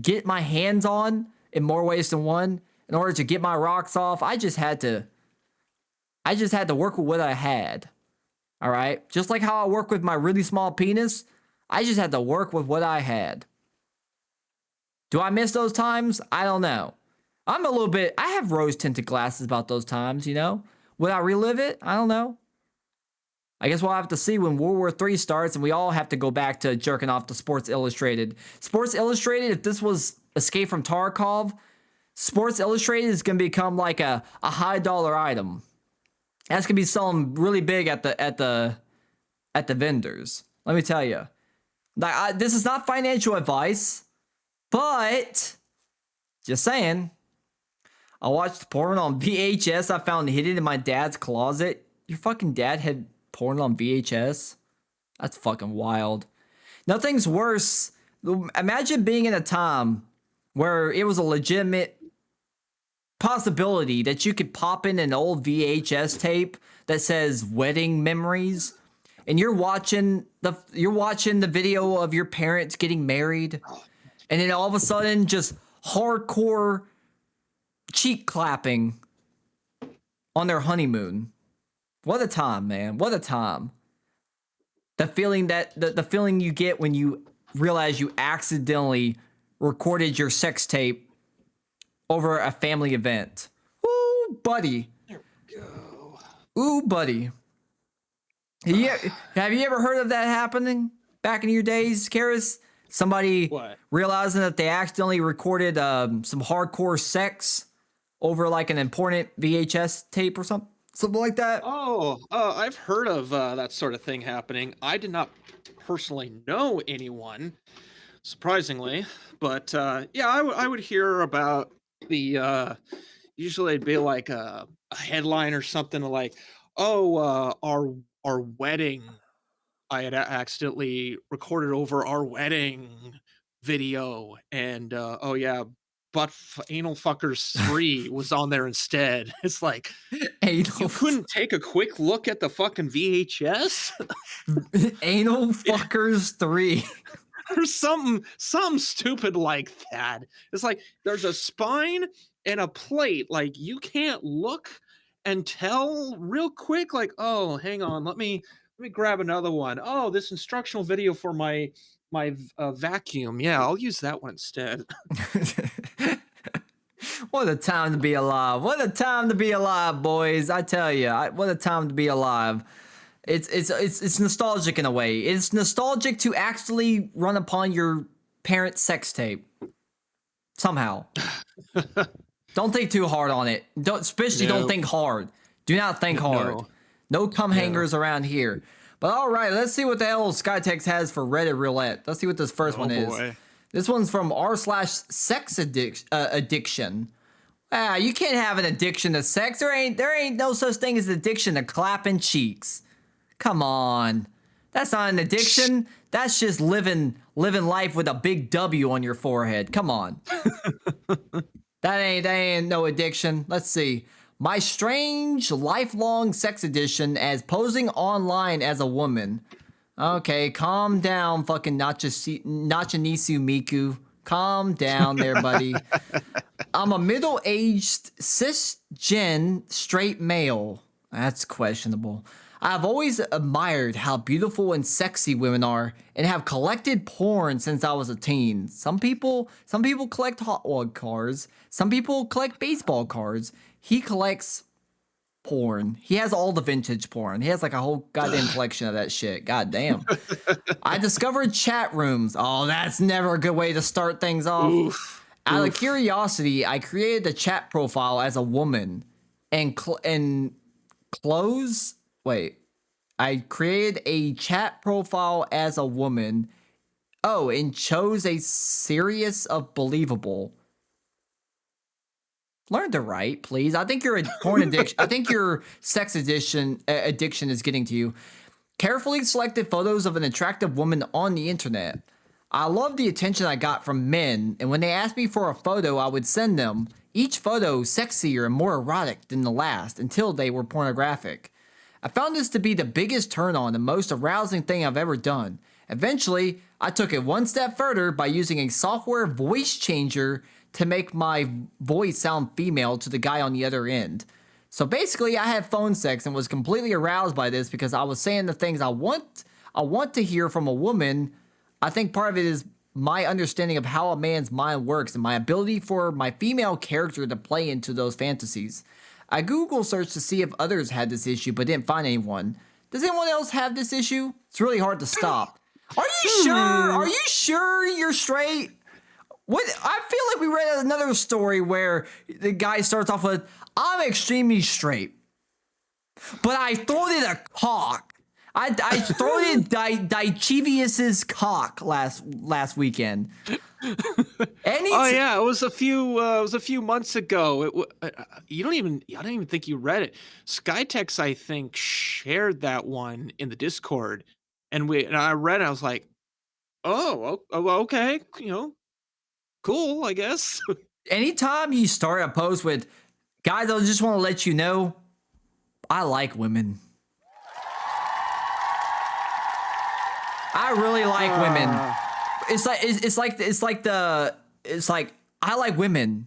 get my hands on in more ways than one in order to get my rocks off. I just had to work with what I had. All right? Just like how I work with my really small penis, I just had to work with what I had. Do I miss those times? I don't know. I have rose-tinted glasses about those times, you know? Would I relive it? I don't know. I guess we'll have to see when World War III starts and we all have to go back to jerking off to Sports Illustrated. Sports Illustrated, if this was Escape from Tarkov, Sports Illustrated is going to become like a high dollar item. That's going to be selling really big at the vendors. Let me tell you. This is not financial advice, but just saying. I watched porn on VHS I found hidden in my dad's closet. Your fucking dad had porn on VHS? That's fucking wild. Nothing's worse. Imagine being in a time where it was a legitimate possibility that you could pop in an old VHS tape that says wedding memories and you're watching the video of your parents getting married and then all of a sudden just hardcore cheek clapping on their honeymoon. What a time, man. What a time. The feeling the feeling you get when you realize you accidentally recorded your sex tape over a family event. Ooh, buddy. There we go. Ooh, buddy. Have you ever heard of that happening back in your days, Karis? Somebody realizing that they accidentally recorded some hardcore sex over like an important VHS tape or something like that? Oh, I've heard of that sort of thing happening. I did not personally know anyone, surprisingly, but yeah, I would hear about the usually it'd be like a headline or something like, oh, our wedding, I had accidentally recorded over our wedding video, and oh yeah, Anal Fuckers 3 was on there instead. It's like, you couldn't take a quick look at the fucking VHS? Anal Fuckers 3. Or something stupid like that. It's like there's a spine and a plate. Like you can't look and tell real quick. Like, oh, hang on, let me grab another one. Oh, this instructional video for my vacuum. Yeah, I'll use that one instead. What a time to be alive. What a time to be alive, boys. I tell you, what a time to be alive. It's nostalgic in a way. It's nostalgic to actually run upon your parents' sex tape. Somehow. Don't think too hard on it. Don't think hard. Do not think hard. No cum hangers around here. But all right, let's see what the hell Skytex has for Reddit roulette. Let's see what this first one is. This one's from r/sex addiction. You can't have an addiction to sex. There ain't no such thing as addiction to clapping cheeks. Come on. That's not an addiction. That's just living life with a big W on your forehead. Come on. That ain't no addiction. Let's see. My strange lifelong sex addiction as posing online as a woman. Okay, calm down, fucking Nachanisu Miku. Calm down there, buddy. I'm a middle-aged cisgen straight male. That's questionable. I've always admired how beautiful and sexy women are and have collected porn since I was a teen. Some people collect Hot Rod cars. Some people collect baseball cards. He collects porn. He has all the vintage porn. He has like a whole goddamn collection of that shit. God damn. I discovered chat rooms. Oh, that's never a good way to start things off. Out of curiosity, I created a chat profile as a woman I created a chat profile as a woman. Oh, and chose a series of believable. Learn to write, please. I think your porn addiction. I think your sex addiction is getting to you. Carefully selected photos of an attractive woman on the internet. I love the attention I got from men, and when they asked me for a photo, I would send them. Each photo sexier and more erotic than the last, until they were pornographic. I found this to be the biggest turn on and most arousing thing I've ever done. Eventually, I took it one step further by using a software voice changer to make my voice sound female to the guy on the other end. So basically, I had phone sex and was completely aroused by this because I was saying the things I want to hear from a woman. I think part of it is my understanding of how a man's mind works and my ability for my female character to play into those fantasies. I Google searched to see if others had this issue, but didn't find anyone. Does anyone else have this issue? It's really hard to stop. Are you sure? Are you sure you're straight? What? I feel like we read another story where the guy starts off with, I'm extremely straight, but I throated a cock. I throated Dichivius's cock last weekend. It was a few months ago. I don't even think you read it. Skytex, I think, shared that one in the Discord, and I read it. I was like, oh, okay, cool, I guess. Anytime you start a post with, guys, I just want to let you know, I like women. I really like women. It's like I like women.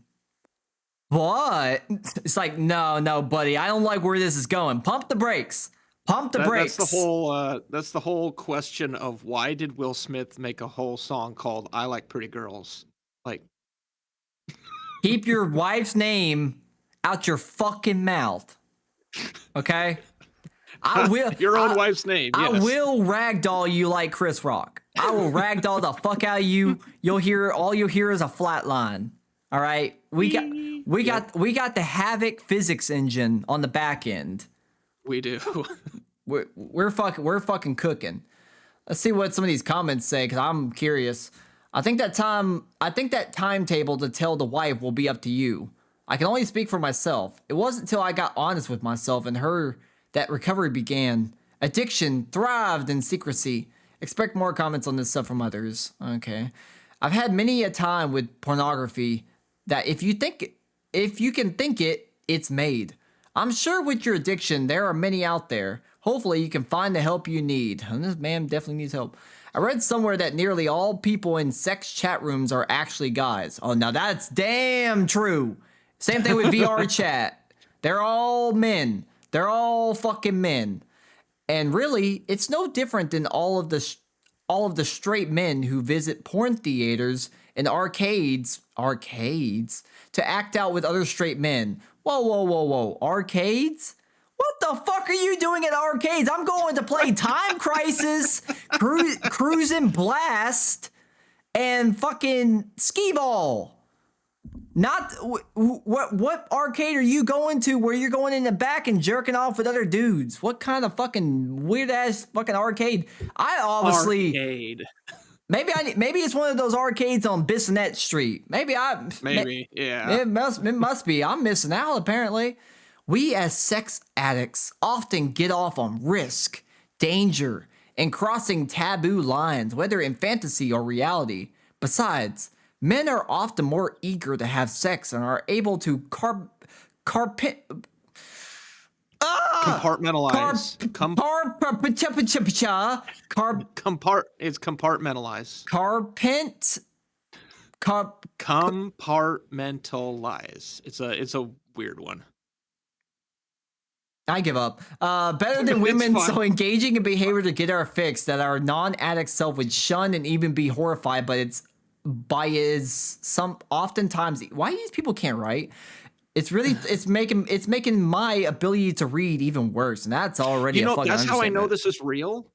What? It's like, no, buddy, I don't like where this is going. Pump the brakes. Pump the brakes. That's the whole question of why did Will Smith make a whole song called "I Like Pretty Girls"? Like, keep your wife's name out your fucking mouth. Okay? I will your own wife's name. Yes. I will ragdoll you like Chris Rock. I will ragdoll the fuck out of you. All you'll hear is a flat line. All right? We got the Havoc physics engine on the back end. We do. We're fucking cooking. Let's see what some of these comments say, because I'm curious. I think that timetable to tell the wife will be up to you. I can only speak for myself. It wasn't until I got honest with myself and her that recovery began. Addiction thrived in secrecy. Expect more comments on this stuff from others. Okay. I've had many a time with pornography that if you can think it, it's made. I'm sure with your addiction, there are many out there. Hopefully you can find the help you need. And this man definitely needs help. I read somewhere that nearly all people in sex chat rooms are actually guys. Oh, now that's damn true. Same thing with VR chat. They're all men. They're all fucking men. And really, it's no different than all of the straight men who visit porn theaters and arcades to act out with other straight men. Whoa. Arcades? What the fuck are you doing at arcades? I'm going to play Time Crisis, Cruisin' Blast, and fucking Skee-Ball. Not what arcade are you going to where you're going in the back and jerking off with other dudes? What kind of fucking weird ass fucking arcade? I obviously Arcade. maybe it's one of those arcades on Bissonnette Street. Yeah. It must be. I'm missing out apparently. We as sex addicts often get off on risk, danger, and crossing taboo lines, whether in fantasy or reality. Besides, men are often more eager to have sex and are able to Compartmentalize. It's compartmentalize. Compartmentalize. It's a weird one. I give up. Better than women, so engaging in behavior to get our fix that our non-addict self would shun and even be horrified, but it's some oftentimes why these people can't write. It's really it's making my ability to read even worse, and that's already that's how I know this is real.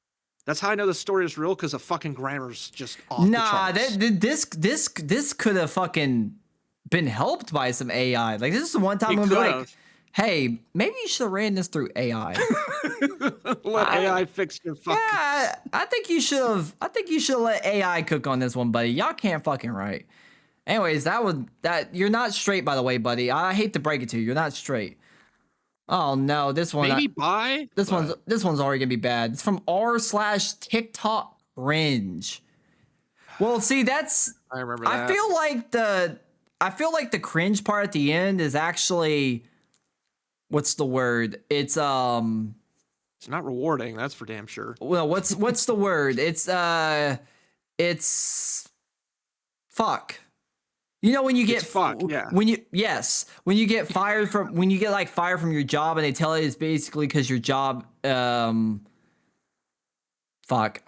That's how I know the story is real, because the fucking grammar's just off the charts. This could have fucking been helped by some AI. Like, this is the one time I'm gonna be like, hey, maybe you should have ran this through AI. Let AI fix your fucking. Yeah, I think you should have let AI cook on this one, buddy. Y'all can't fucking write. Anyways, you're not straight, by the way, buddy. I hate to break it to you, you're not straight. Oh no, this one. This one's already gonna be bad. It's from r/TikTok cringe. Well, see, that's. I remember that. I feel like the cringe part at the end is actually. What's the word? It's not rewarding, that's for damn sure. Well, what's the word? It's fuck. You know when you get when you get fired from your job and they tell you it's basically because your job fuck,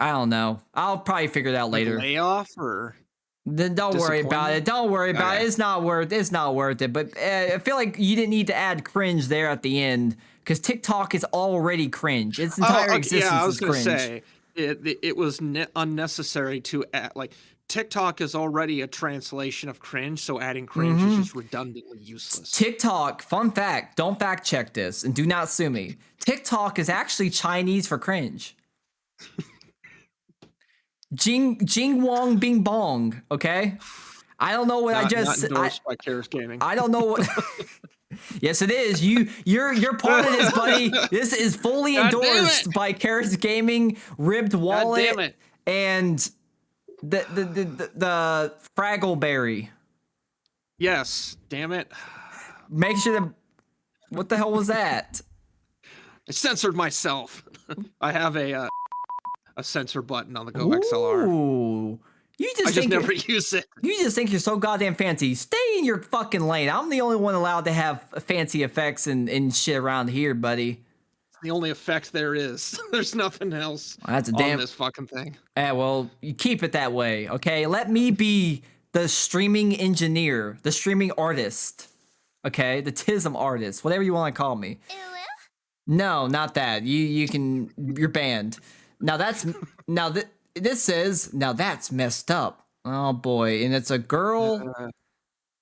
I don't know. I'll probably figure it out later. Layoff or then don't worry about it. Don't worry about it. It's not worth it. But I feel like you didn't need to add cringe there at the end because TikTok is already cringe. Its entire existence is cringe. Say it was unnecessary to add. Like, TikTok is already a translation of cringe, so adding cringe is just redundantly useless. TikTok, fun fact, don't fact check this and do not sue me. TikTok is actually Chinese for cringe. Jing Wong Bing Bong, okay? I don't know what not endorsed by Karis Gaming. I don't know what Yes, it is. You're part of this, buddy. This is fully endorsed by Karis Gaming, Ribbed Wallet, and the Fraggleberry. Yes, damn it. Make sure to. What the hell was that? I censored myself. I have a censor button on the Go XLR. Ooh. I just never use it. You just think you're so goddamn fancy. Stay in your fucking lane. I'm the only one allowed to have fancy effects and shit around here, buddy. The only effect there is. There's nothing else on this fucking thing. Well, you keep it that way, okay? Let me be the streaming engineer, the streaming artist, okay? The TISM artist, whatever you want to call me. No, not that. You're banned. Now that's this says now that's messed up. Oh boy, and it's a girl.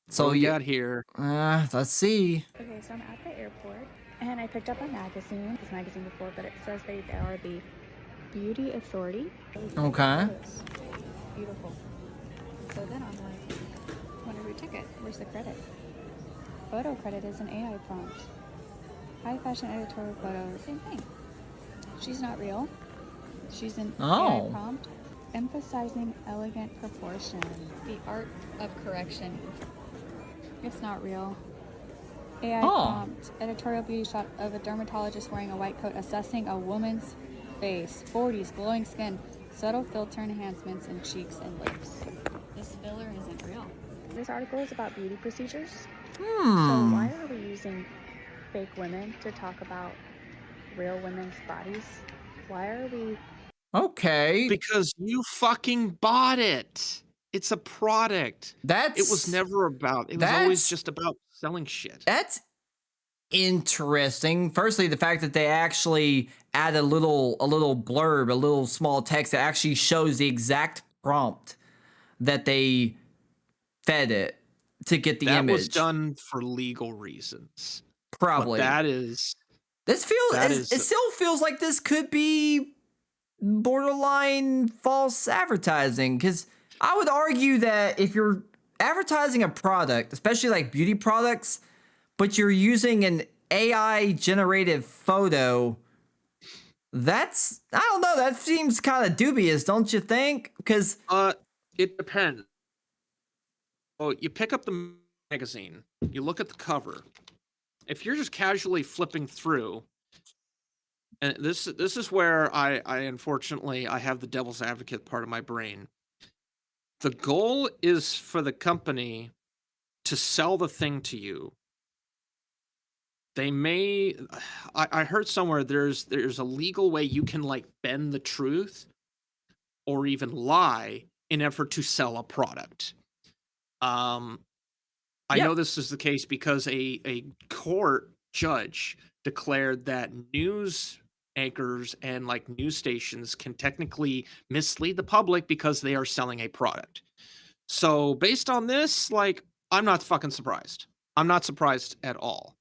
So you got here. Let's see. Okay, so I'm at the airport and I picked up a magazine. This magazine before, but it says they are the Beauty Authority. Okay. Beautiful. So then I'm like, where's your ticket? Where's the credit? Photo credit is an AI prompt. High fashion editorial photo, same thing. She's not real. She's an AI prompt emphasizing elegant proportion. The art of correction. It's not real. AI prompt, editorial beauty shot of a dermatologist wearing a white coat assessing a woman's face. 40s, glowing skin, subtle filter enhancements in cheeks and lips. This filler isn't real. This article is about beauty procedures. So why are we using fake women to talk about real women's bodies? Why are we... Okay. Because you fucking bought it. It's a product. It was never about. It was always just about selling shit. That's interesting. Firstly, the fact that they actually add a little blurb, a little small text that actually shows the exact prompt that they fed it to get the that image. was done for legal reasons. Probably. But that is This feels. that It is still feels like this could be borderline false advertising, because I would argue that if you're advertising a product, especially like beauty products, but you're using an AI generated photo, that's, I don't know, that seems kind of dubious, don't you think? Because it depends. Oh, you pick up the magazine, you look at the cover. If you're just casually flipping through, and this is where I unfortunately I have the devil's advocate part of my brain. The goal is for the company to sell the thing to you. They may I heard somewhere there's a legal way you can like bend the truth or even lie in effort to sell a product. I know this is the case because a court judge declared that news anchors and like news stations can technically mislead the public because they are selling a product. So based on this, like, I'm not fucking surprised. I'm not surprised at all.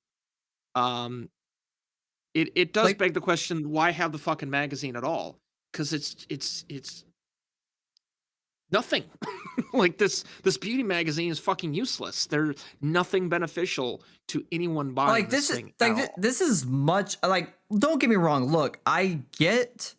It does beg the question, why have the fucking magazine at all? Because it's nothing. Like this beauty magazine is fucking useless. They're nothing beneficial to anyone buying like this thing at all. this is much like, don't get me wrong. Look, I get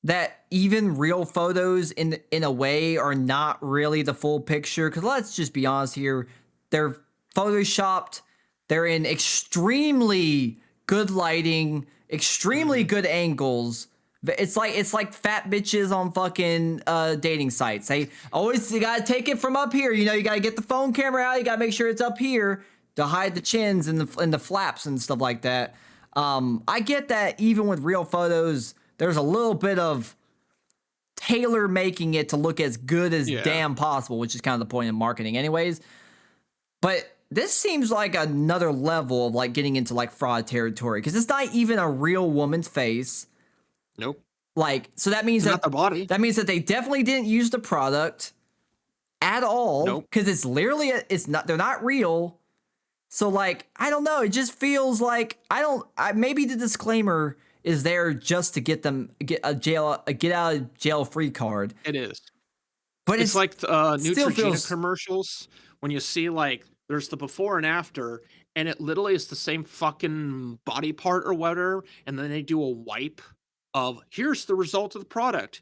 that even real photos in a way are not really the full picture, because let's just be honest here, they're photoshopped, they're in extremely good lighting, extremely good angles. It's like fat bitches on fucking dating sites. You gotta take it from up here. You know, you gotta get the phone camera out. You gotta make sure it's up here to hide the chins and the flaps and stuff like that. I get that even with real photos, there's a little bit of tailor making it to look as good as damn possible, which is kind of the point of marketing anyways. But this seems like another level of like getting into like fraud territory, because it's not even a real woman's face. Nope. Like, so that means not the body. That means that they definitely didn't use the product at all. Nope. Because it's literally they're not real. So like, I don't know. It just feels like maybe the disclaimer is there just to get get out of jail free card. It is. But it's like Neutrogena feels commercials when you see like there's the before and after, and it literally is the same fucking body part or whatever, and then they do a wipe of here's the result of the product.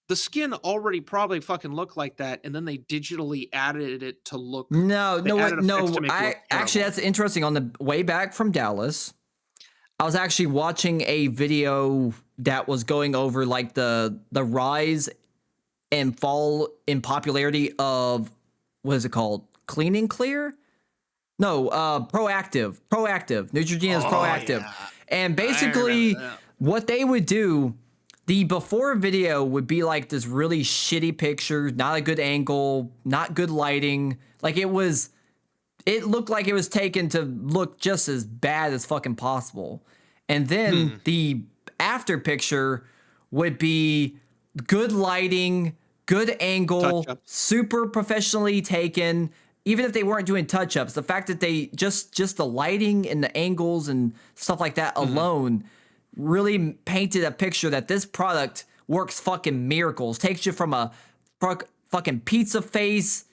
The skin already probably fucking looked like that, and then they digitally added it to look. Actually, that's interesting. On the way back from Dallas, I was actually watching a video that was going over like the rise and fall in popularity of, what is it called? Clean and Clear? No, Proactive. Neutrogena is Proactive. Yeah. And basically what they would do, the before video would be like this really shitty picture, not a good angle, not good lighting. Like it looked like it was taken to look just as bad as fucking possible. And then the after picture would be good lighting, good angle, super professionally taken. Even if they weren't doing touch-ups, the fact that they just the lighting and the angles and stuff like that alone really painted a picture that this product works fucking miracles. Takes you from a fucking pizza face,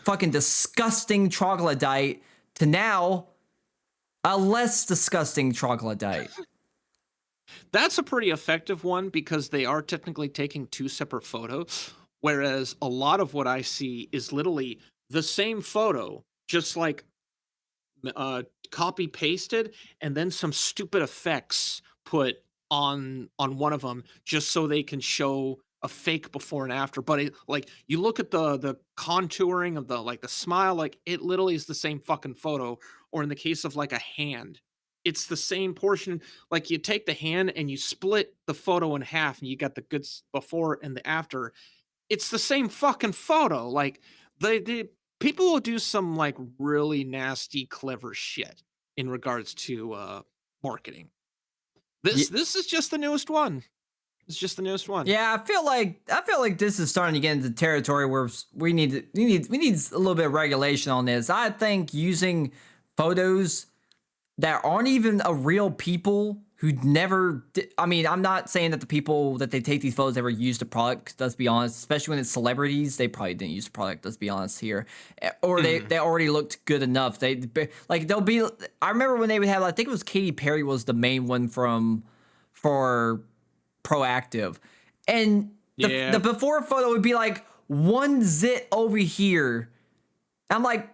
fucking disgusting troglodyte, to now a less disgusting troglodyte. That's a pretty effective one because they are technically taking two separate photos, whereas a lot of what I see is literally the same photo, just like copy pasted, and then some stupid effects put on one of them just so they can show a fake before and after. But it, like, you look at the contouring of the smile, like it literally is the same fucking photo. Or in the case of like a hand, it's the same portion. Like you take the hand and you split the photo in half, and you got the good before and the after. It's the same fucking photo. Like the people will do some like really nasty, clever shit in regards to marketing. This is just the newest one. It's just the newest one. Yeah, I feel like this is starting to get into territory where we need a little bit of regulation on this. I think using photos that aren't even a real people who never I mean, I'm not saying that the people that they take these photos ever used the product, let's be honest, especially when it's celebrities, they probably didn't use the product, let's be honest here. Or they already looked good enough. They'll be I remember when they would have, I think it was Katy Perry was the main one for Proactive. And the before photo would be like one zit over here. I'm like,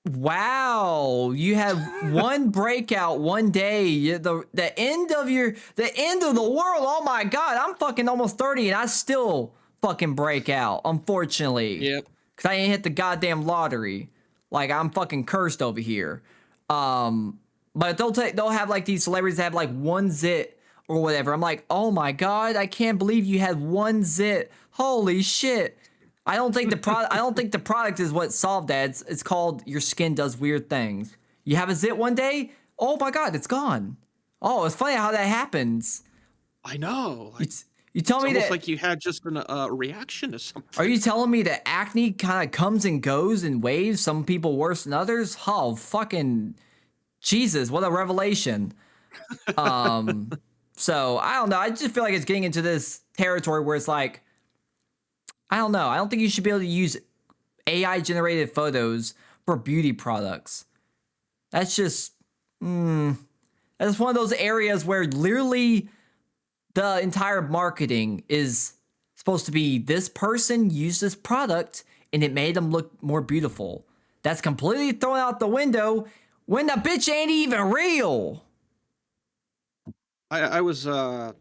wow, you had one breakout one day. The end of the world. Oh my god, I'm fucking almost 30 and I still fucking break out, unfortunately. Yep. Cause I ain't hit the goddamn lottery. Like, I'm fucking cursed over here. But they'll have like these celebrities that have like one zit or whatever. I'm like, oh my god, I can't believe you had one zit. Holy shit. I don't think the product is what solved that. It's called your skin does weird things. You have a zit one day, oh my god, it's gone. Oh, it's funny how that happens. I know. Like, you tell me almost that like you had just a reaction to something. Are you telling me that acne kind of comes and goes in waves? Some people worse than others? Oh, fucking Jesus, what a revelation. So I don't know. I just feel like it's getting into this territory where it's like, I don't know. I don't think you should be able to use AI generated photos for beauty products. That's just, that's one of those areas where literally the entire marketing is supposed to be this person used this product and it made them look more beautiful. That's completely thrown out the window when the bitch ain't even real. I was Hataru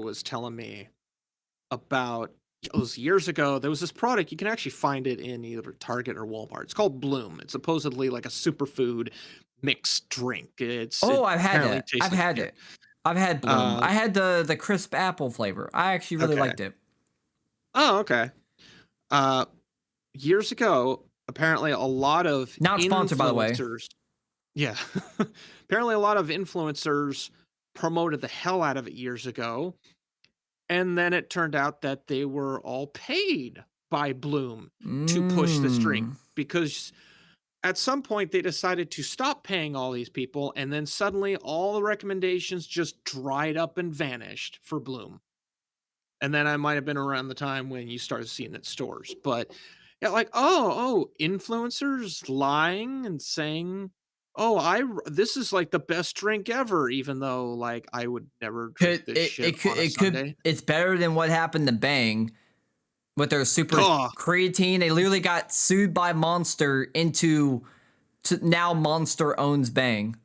was telling me about, it was years ago, there was this product, you can actually find it in either Target or Walmart. It's called Bloom. It's supposedly like a superfood mixed drink. I've had it. I've had it. I've had Bloom. I had the crisp apple flavor. I actually really liked it. Oh, okay. Years ago, apparently a lot of not sponsored, by the way. Yeah. Apparently a lot of influencers promoted the hell out of it years ago. And then it turned out that they were all paid by Bloom to push this drink, because at some point they decided to stop paying all these people, and then suddenly all the recommendations just dried up and vanished for Bloom. And then I might have been around the time when you started seeing it in stores. But yeah, like, influencers lying and saying, this is like the best drink ever, even though like I would never drink this shit on a Sunday. It's better than what happened to Bang with their super creatine. They literally got sued by Monster now Monster owns Bang.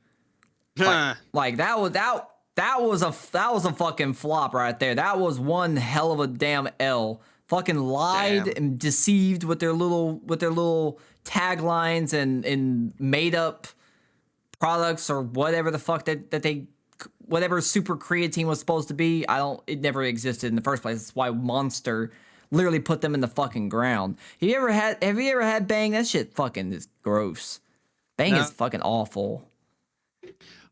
Like that was a fucking flop right there. That was one hell of a damn L. Fucking lied and deceived with their little taglines and made up products or whatever the fuck that they, whatever super creatine was supposed to be. It never existed in the first place. That's why Monster literally put them in the fucking ground. Have you ever had Bang? That shit fucking is gross. Bang is fucking awful.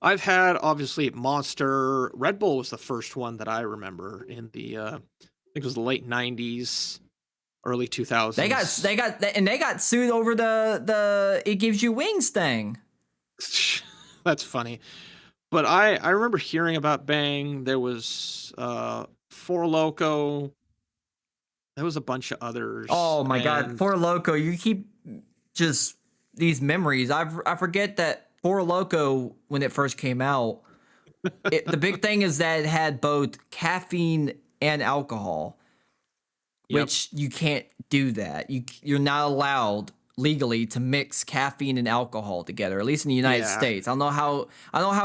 I've had, obviously, Monster. Red Bull was the first one that I remember in the I think it was the late 90s, early 2000s. They got sued over the it gives you wings thing. That's funny. But I remember hearing about Bang. There was Four Loko. There was a bunch of others. Oh my god, Four Loko! You keep just these memories. I forget that Four Loko, when it first came out, the big thing is that it had both caffeine and alcohol, which you can't do that. You're not allowed legally to mix caffeine and alcohol together, at least in the United States. I don't know how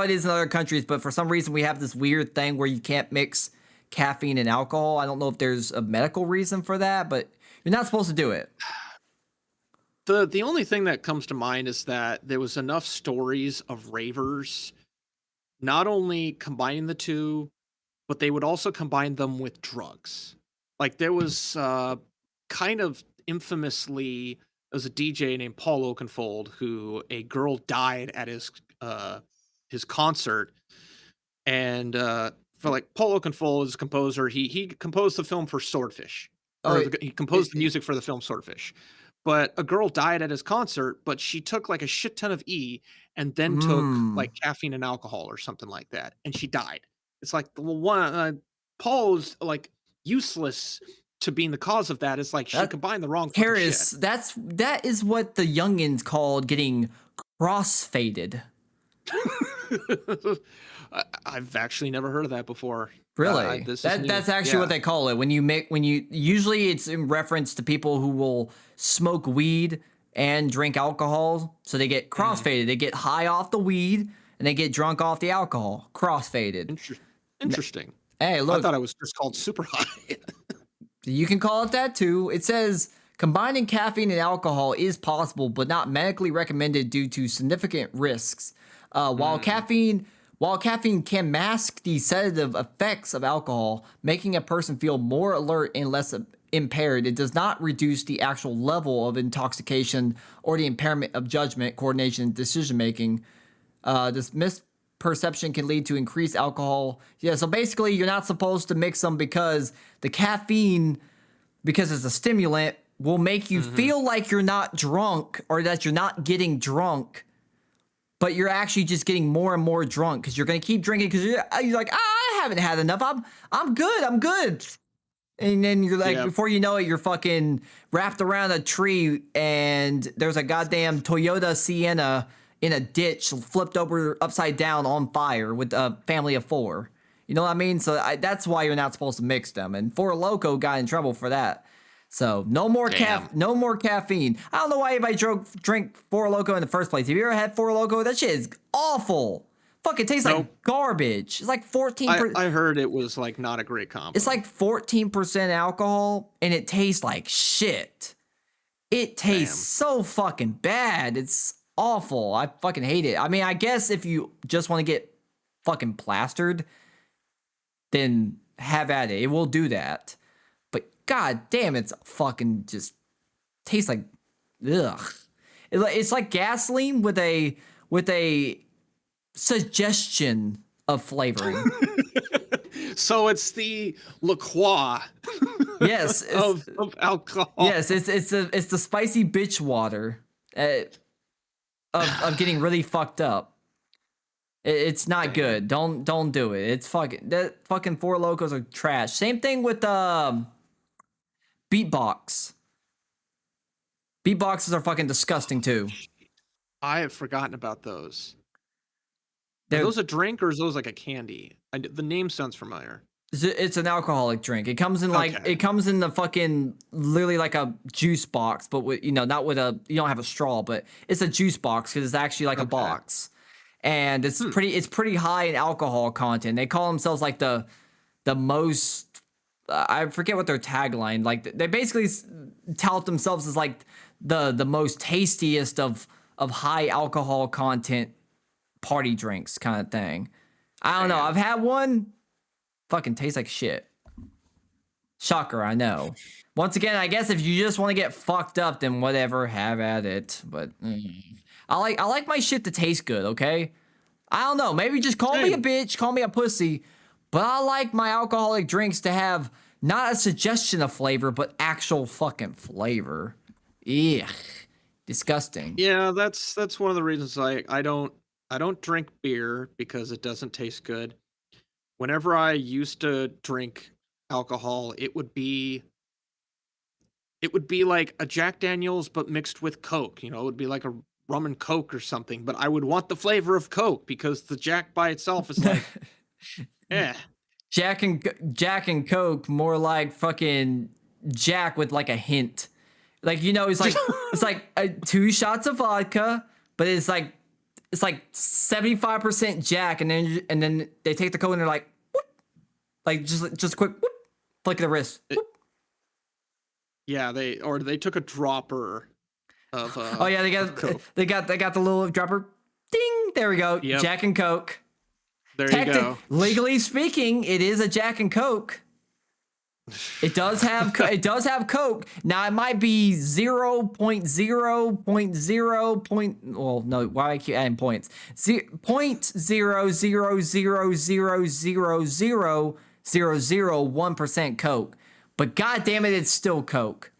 it is in other countries, but for some reason we have this weird thing where you can't mix caffeine and alcohol. I don't know if there's a medical reason for that, but you're not supposed to do it. The only thing that comes to mind is that there was enough stories of ravers not only combining the two, but they would also combine them with drugs. Like there was kind of infamously, there was a DJ named Paul Oakenfold who a girl died at his concert, and for like Paul Oakenfold is a composer. He composed the film for Swordfish. Oh, He composed the music for the film Swordfish. But a girl died at his concert, but she took like a shit ton of E and then took like caffeine and alcohol or something like that, and she died. It's like the one Paul's like useless to being the cause of that. It's like she combined the wrong fucking Harris, shit. that is what the youngins called getting crossfaded. I've actually never heard of that before. Really? This is That's new. actually what they call it. When you usually it's in reference to people who will smoke weed and drink alcohol, so they get crossfaded. They get high off the weed and they get drunk off the alcohol. Crossfaded. Interesting. Hey, look. I thought it was just called super high. You can call it that too. It says combining caffeine and alcohol is possible, but not medically recommended due to significant risks. While caffeine can mask the sedative effects of alcohol, making a person feel more alert and less impaired, it does not reduce the actual level of intoxication or the impairment of judgment, coordination, and decision making. This misperception can lead to increased alcohol. Yeah, so basically, you're not supposed to mix them because the caffeine, because it's a stimulant, will make you feel like you're not drunk or that you're not getting drunk. But you're actually just getting more and more drunk because you're gonna keep drinking because you're like, I haven't had enough. I'm good. And then you're like, before you know it, you're fucking wrapped around a tree and there's a goddamn Toyota Sienna in a ditch, flipped over upside down on fire with a family of 4. You know what I mean? So that's why you're not supposed to mix them. And Four Loko got in trouble for that. So no more caffeine. I don't know why anybody drink Four Loko in the first place. Have you ever had Four Loko? That shit is awful. Fucking tastes like garbage. It's like 14%. I heard it was like not a great combo. It's like 14% alcohol and it tastes like shit. It tastes so fucking bad. It's awful. I fucking hate it. I mean, I guess if you just want to get fucking plastered, then have at it. It will do that. God damn, it's fucking just tastes like ugh. It's like gasoline with a suggestion of flavoring. So it's the La Croix. Yes, of alcohol. Yes, it's the spicy bitch water of getting really fucked up. It's not good. Don't do it. It's fucking Four Locos are trash. Same thing with Beatbox. Beatboxes are fucking disgusting too. I have forgotten about those. Are those a drink or is those like a candy? The name sounds familiar. It's an alcoholic drink. It comes in it comes in the fucking literally like a juice box, but with not with you don't have a straw, but it's a juice box because it's actually like a box, and it's pretty high in alcohol content. They call themselves like the most. I forget what their tagline. Like they basically tout themselves as like the most tastiest of high alcohol content party drinks kind of thing. I don't know. I've had one. Fucking tastes like shit. Shocker, I know. Once again, I guess if you just want to get fucked up, then whatever, have at it. But I like my shit to taste good. Okay. I don't know. Maybe just call me a bitch, call me a pussy. But I like my alcoholic drinks to have not a suggestion of flavor, but actual fucking flavor. Ugh. Disgusting. Yeah, that's one of the reasons I don't drink beer because it doesn't taste good. Whenever I used to drink alcohol, it would be like a Jack Daniels but mixed with Coke. It would be like a rum and Coke or something, but I would want the flavor of Coke because the Jack by itself is like Jack and Coke, more like fucking Jack with like a hint. Like it's like 2 shots of vodka, but it's like 75% Jack, and then they take the Coke and they're like, whoop, like just quick whoop, flick of the wrist. Whoop. Yeah, they took a dropper of oh yeah, they got the little dropper. Ding, there we go. Yep. Jack and Coke. There you go. Legally speaking, it is a Jack and Coke. It does have Coke. Now it might be 0.0.0. Well, no, why I keep adding points? 0.000000001% Coke. But god damn it, it's still Coke.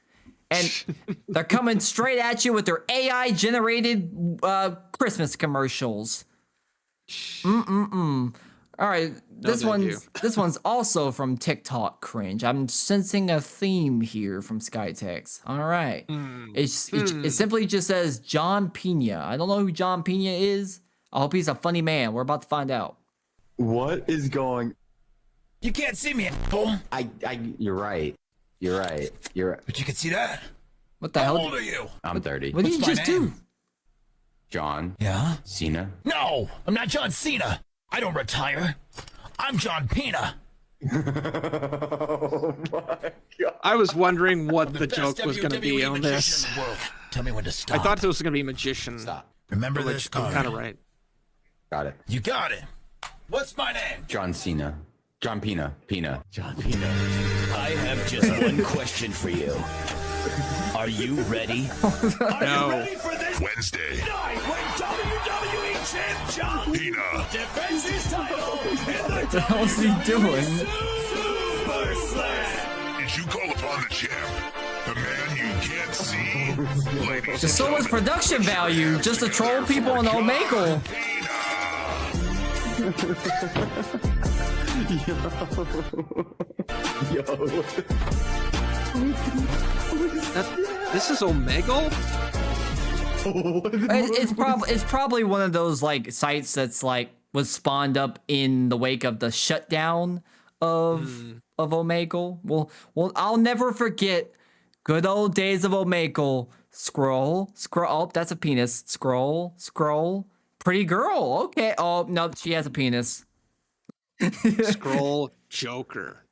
And they're coming straight at you with their AI generated Christmas commercials. All right, this one's also from TikTok cringe. I'm sensing a theme here from Skytex. All right, it simply just says John Pena. I don't know who John Pena is. I hope he's a funny man. We're about to find out. What is going? You can't see me, fool. You're right. You're right. But you can see that. What the hell? How old are you? I'm 30. What did you just do? John. Yeah? Cena. No, I'm not John Cena. I don't retire. I'm John Pena. Oh my god. I was wondering what the joke was going to be on this. Tell me when to stop. I thought it was going to be magician. Stop. Remember this? I'm kind of right. Got it. You got it. What's my name? John Cena. John Pena. John Pena. I have just one question for you. Are you ready? Are you ready for this Wednesday. night when WWE champ John Pena defends his title in What the hell is he doing? Super Slam? Did you call upon the champ? The man you can't see? Ladies There's so much production value just to troll people on Omegle. Yo. This is Omegle? It's probably one of those like sites that's like was spawned up in the wake of the shutdown of Omegle. Well, I'll never forget good old days of Omegle. Scroll. Oh, that's a penis. Scroll. Pretty girl. Okay. Oh no, she has a penis. Scroll Joker.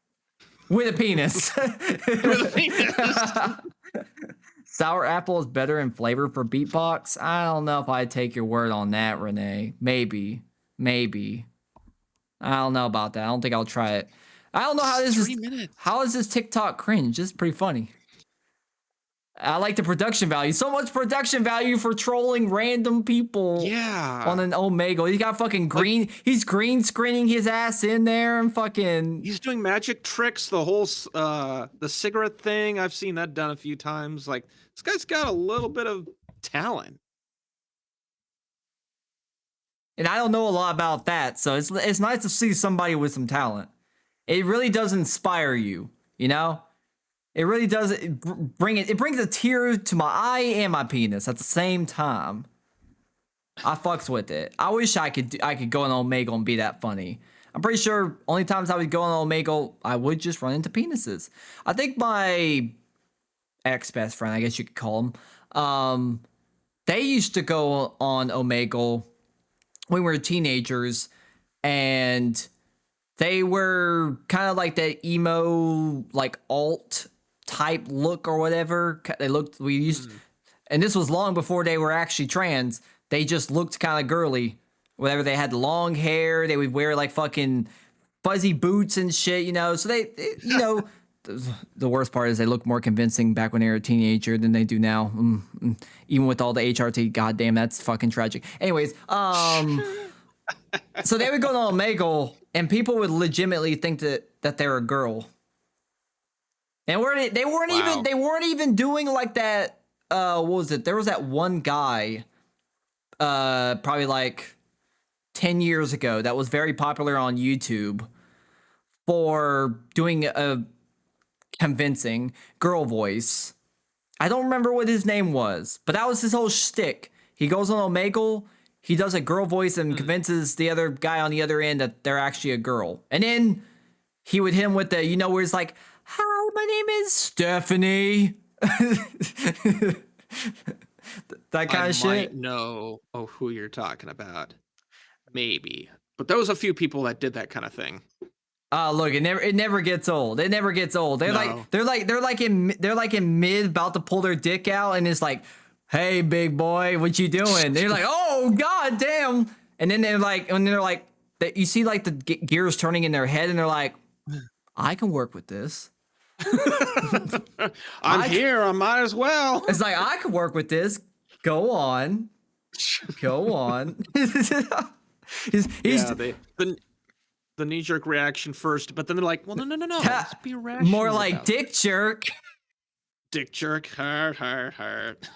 With a penis. With a penis. Sour apple is better in flavor for beatbox. I don't know if I'd take your word on that, Renee. Maybe. I don't know about that. I don't think I'll try it. I don't know how this is. 3 minutes. How is this TikTok cringe? This is pretty funny. I like the production value. So much production value for trolling random people. Yeah. On an Omegle. He got fucking green. He's green screening his ass in there and fucking. He's doing magic tricks. The whole the cigarette thing. I've seen that done a few times. Like this guy's got a little bit of talent. And I don't know a lot about that, so it's nice to see somebody with some talent. It really does inspire you, you know? It really does bring a tear to my eye and my penis at the same time. I fucks with it. I wish I could go on Omegle and be that funny. I'm pretty sure only times I would go on Omegle, I would just run into penises. I think my ex-best friend, I guess you could call him, they used to go on Omegle when we were teenagers, and they were kind of like that emo, like alt type look or whatever. They looked, and this was long before they were actually trans. They just looked kind of girly. Whatever, they had long hair. They would wear like fucking fuzzy boots and shit, you know. So they you know, the worst part is they look more convincing back when they were a teenager than they do now. Even with all the HRT, goddamn, that's fucking tragic. Anyways, so they would go to Omegle, and people would legitimately think that they're a girl. And they weren't even doing like that. What was it? There was that one guy, probably like 10 years ago, that was very popular on YouTube for doing a convincing girl voice. I don't remember what his name was, but that was his whole shtick. He goes on Omegle, he does a girl voice and convinces the other guy on the other end that they're actually a girl. And then he would hit him with the, you know, where it's like, hi, my name is Stephanie. That kind of shit. I might know who you're talking about. Maybe. But there was a few people that did that kind of thing. Look, it never gets old. It never gets old. They're like in mid about to pull their dick out, and it's like, hey big boy, what you doing? They're like, oh god damn. And then they're like, you see like the gears turning in their head, and they're like, I can work with this. I'm here. I might as well. It's like, I could work with this. Go on. Go on. he's Yeah, the knee-jerk reaction first, but then they're like, well, no. Let's be rational. more like about dick jerk. Dick jerk. Heart.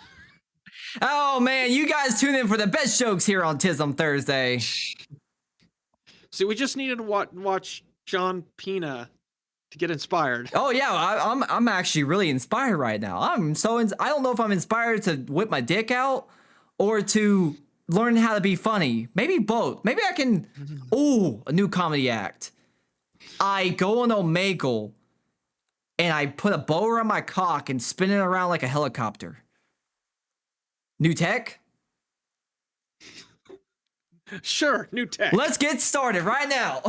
Oh man, you guys tune in for the best jokes here on TISM Thursday. See, we just needed to watch John Pena to get inspired. Oh yeah, I'm actually really inspired right now. I don't know if I'm inspired to whip my dick out or to learn how to be funny. Maybe both. Maybe I can. Ooh, a new comedy act. I go on Omegle and I put a bow around my cock and spin it around like a helicopter. New tech? Sure, new tech. Let's get started right now.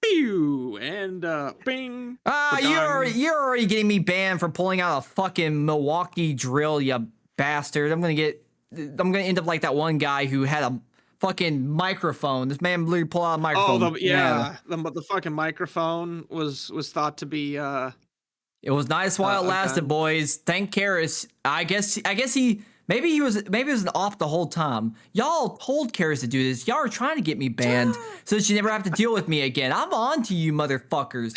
Pew and bing. You're already getting me banned for pulling out a fucking Milwaukee drill, you bastard. I'm gonna end up like that one guy who had a fucking microphone. This man literally pulled out a microphone. Oh, the fucking microphone was thought to be. It was nice while it lasted, boys. Thank Karis. I guess he maybe it was an off the whole time. Y'all told Karis to do this. Y'all are trying to get me banned so that you never have to deal with me again. I'm on to you, motherfuckers.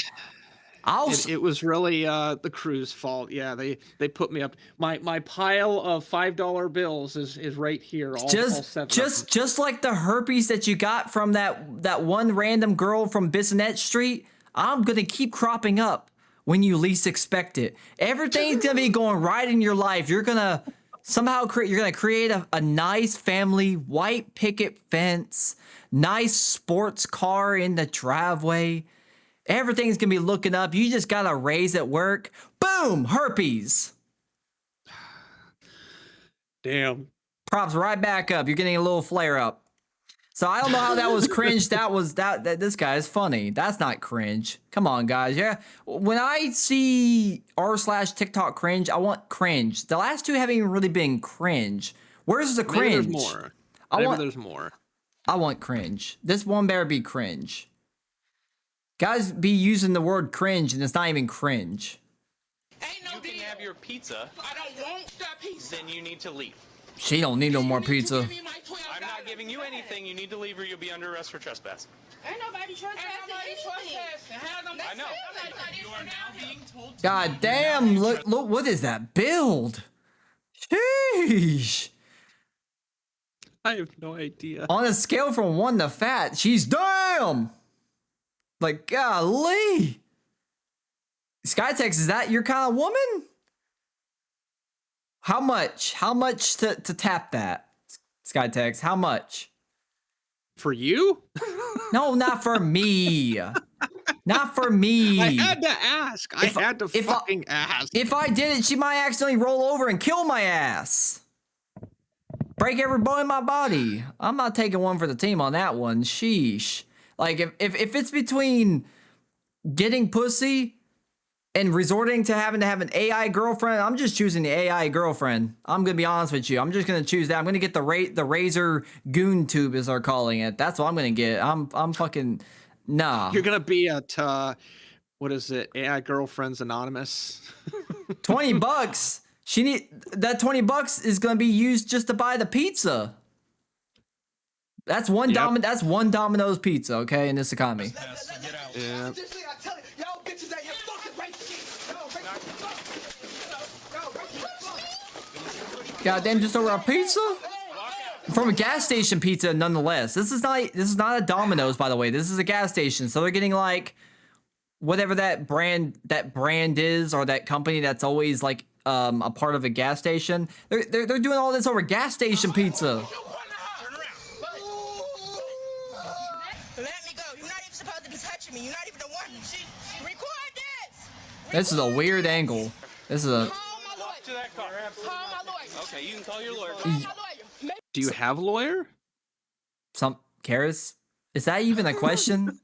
It was really the crew's fault. Yeah, they put me up. My pile of $5 bills is right here. All seven. Just like the herpes that you got from that one random girl from Bissonnette Street, I'm gonna keep cropping up when you least expect it. Everything's gonna be going right in your life. You're gonna somehow create a nice family, white picket fence, nice sports car in the driveway. Everything's gonna be looking up. You just got a raise at work. Boom, herpes. Damn. Props right back up. You're getting a little flare up. So I don't know how that was cringe. That this guy is funny. That's not cringe. Come on, guys. Yeah. When I see r/TikTok cringe, I want cringe. The last two haven't even really been cringe. Where's the cringe? Maybe there's more. There's more. I want cringe. This one better be cringe. Guys be using the word cringe and it's not even cringe. You can have your pizza. I don't want that pizza. Then you need to leave. She don't need no more pizza. I'm not giving you anything. You need to leave or you'll be under arrest for trespass. Ain't nobody trespassing. I know. You are now being told. God damn! Look! What is that build? Sheesh. I have no idea. On a scale from 1 to fat, she's damn. Like, golly. Skytex, is that your kind of woman? How much? How much to tap that? Skytex, how much? For you? No, not for me. Not for me. I had to ask. I had to fucking ask. If I did it, she might accidentally roll over and kill my ass. Break every bone in my body. I'm not taking one for the team on that one. Sheesh. Like, if it's between getting pussy and resorting to having to have an AI girlfriend, I'm just choosing the AI girlfriend. I'm gonna be honest with you. I'm just gonna choose that. I'm gonna get the Razor Goon Tube, as they're calling it. That's what I'm gonna get. I'm fucking nah. You're gonna be at what is it? AI Girlfriends Anonymous. $20. That $20 is gonna be used just to buy the pizza. That's one That's one Domino's pizza, okay, in this economy. Yeah. Goddamn, just over a pizza? From a gas station pizza, nonetheless. This is not a Domino's, by the way. This is a gas station, so they're getting like whatever that brand is, or that company that's always like a part of a gas station. They're doing all this over gas station pizza. This is a weird angle. This is a. Okay, you can call your lawyer. Do you have a lawyer? Karis? Is that even a question?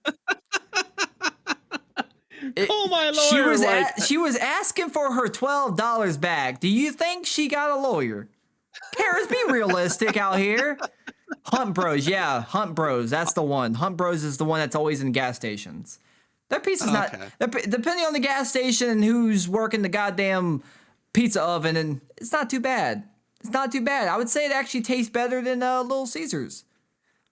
Call my lawyer. She was asking for her $12 back. Do you think she got a lawyer? Karis, be realistic out here. Hunt Bros, yeah, Hunt Bros. That's the one. Hunt Bros is the one that's always in gas stations. That pizza's not. Okay. Depending on the gas station and who's working the goddamn pizza oven, and it's not too bad. It's not too bad. I would say it actually tastes better than Little Caesars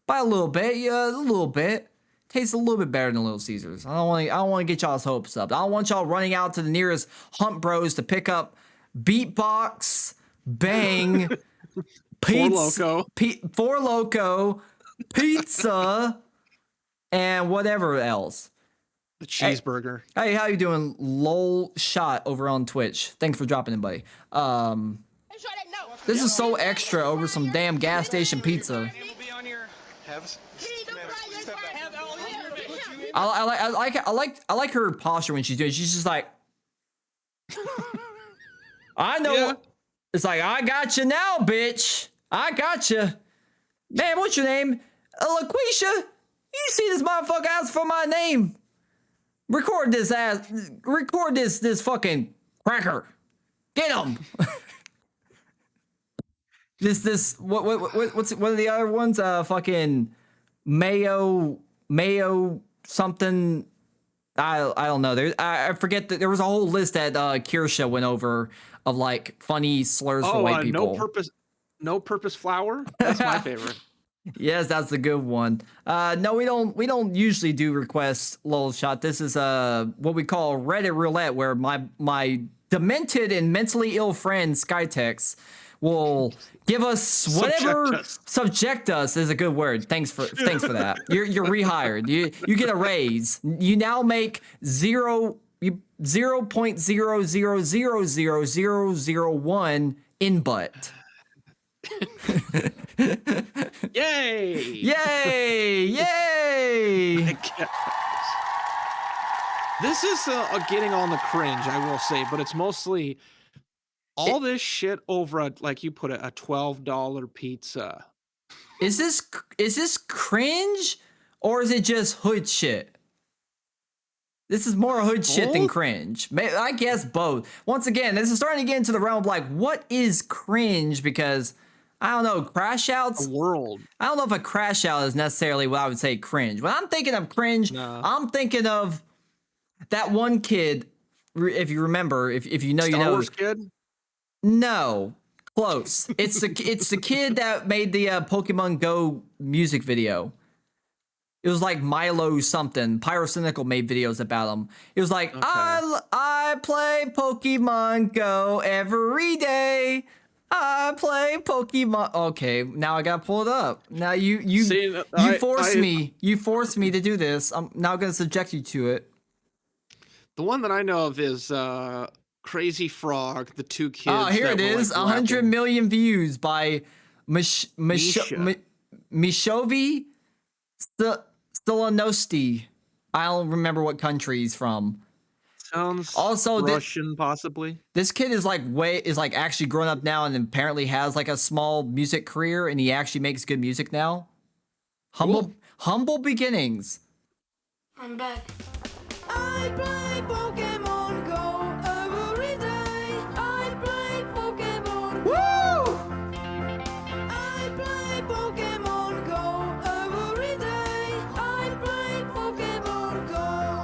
by a little bit. Yeah, a little bit. Tastes a little bit better than Little Caesars. I don't want to get y'all's hopes up. I don't want y'all running out to the nearest Hunt Bros to pick up Beatbox, Bang, Pizza, Four Loco, Pizza, and whatever else. The cheeseburger. Hey, how you doing, lol shot over on Twitch? Thanks for dropping in, buddy. This is so extra over some damn gas station pizza. I like her posture when she's doing it. She's just like, I know. Yeah. It's like, I got you now, bitch. I got you. Man, what's your name? LaQuisha. You see this motherfucker ask for my name. Record this fucking cracker. Get him. What are the other ones? Fucking mayo something. I don't know. I forget that there was a whole list that Kirsha went over of like funny slurs for white people. No purpose flour. That's my favorite. Yes, that's the good one. No, we don't usually do requests, lol shot. This is what we call Reddit roulette, where my demented and mentally ill friend Skytex will give us whatever. Subject us is a good word. Thanks for that. You're rehired. You get a raise. You now make 0.00000001 in butt. Yay! Yay! Yay! This is getting on the cringe, I will say, but it's mostly all this shit over a, like you put it, a $12 pizza. Is this cringe or is it just hood shit? This is more hood shit than cringe. I guess both. Once again, this is starting to get into the realm of like, what is cringe? Because I don't know, crash outs. I don't know if a crash out is necessarily what I would say cringe. When I'm thinking of cringe, I'm thinking of that one kid. If you remember, if you know, you know. Star Wars kid? No, close. It's the kid that made the Pokemon Go music video. It was like Milo something. Pyrocynical made videos about him. It was like, I play Pokemon Go every day. I play Pokemon. Okay, now I gotta pull it up. Now you forced me. You forced me to do this. I'm now gonna subject you to it. The one that I know of is Crazy Frog, the two kids. Oh, here it is. 100 million views by Mishovi Stilanosti. I don't remember what country he's from. Sounds also Russian, possibly. This kid is like actually grown up now and apparently has like a small music career and he actually makes good music now. Humble beginnings. I'm back. I play Pokemon Go every day. I play Pokemon Go. Woo! I play Pokemon Go every day. I play Pokemon Go.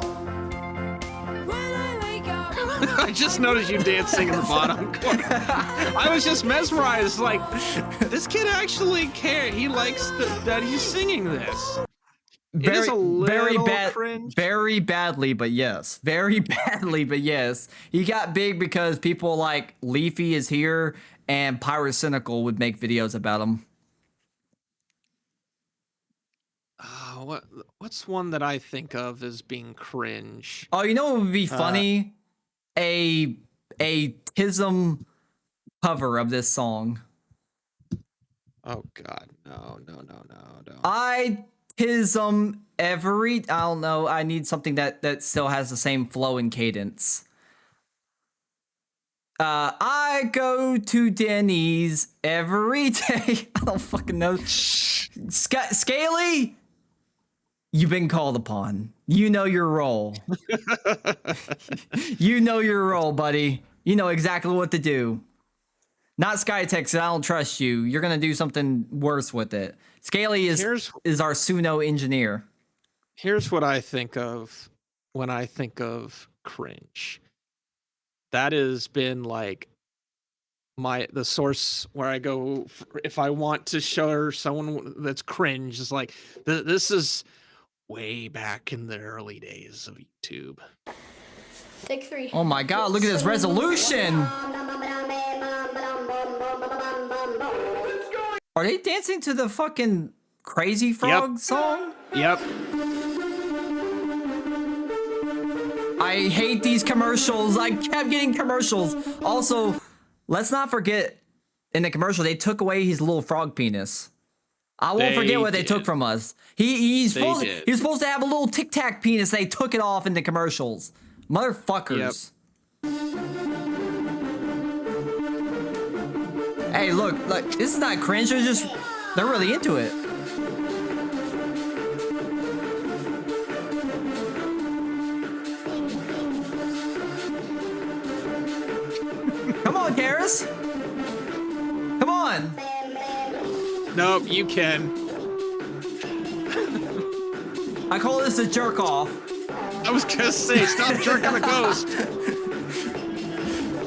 When I wake up. I just noticed you dancing in the bottom corner. I was just mesmerized. Like, this kid actually cares. He likes that he's singing this. Very badly, but yes. Very badly, but yes. He got big because people like Leafy is here and Pyrocynical would make videos about him. What's one that I think of as being cringe? Oh, you know what would be funny? A TISM cover of this song. Oh God, no. I TISM I don't know. I need something that still has the same flow and cadence. I go to Denny's every day. I don't fucking know. Scaly, you've been called upon. You know your role. You know your role, buddy. You know exactly what to do. Not Skytex, I don't trust you. You're gonna do something worse with it. Scaly is our Suno engineer. Here's what I think of when I think of cringe. That has been like the source where I go if I want to show someone that's cringe. Is like this is way back in the early days of YouTube. Take 3. Oh my god, look at this resolution! Are they dancing to the fucking Crazy Frog song? Yep. I hate these commercials. I kept getting commercials. Also, let's not forget, in the commercial, they took away his little frog penis. I won't forget what they took from us. He's supposed to have a little Tic Tac penis. They took it off in the commercials. Motherfuckers. Yep. Hey, look, this is not cringe. They're really into it. Come on, Garrus. Come on. Nope, you can. I call this a jerk off. I was gonna say, stop jerking the ghost.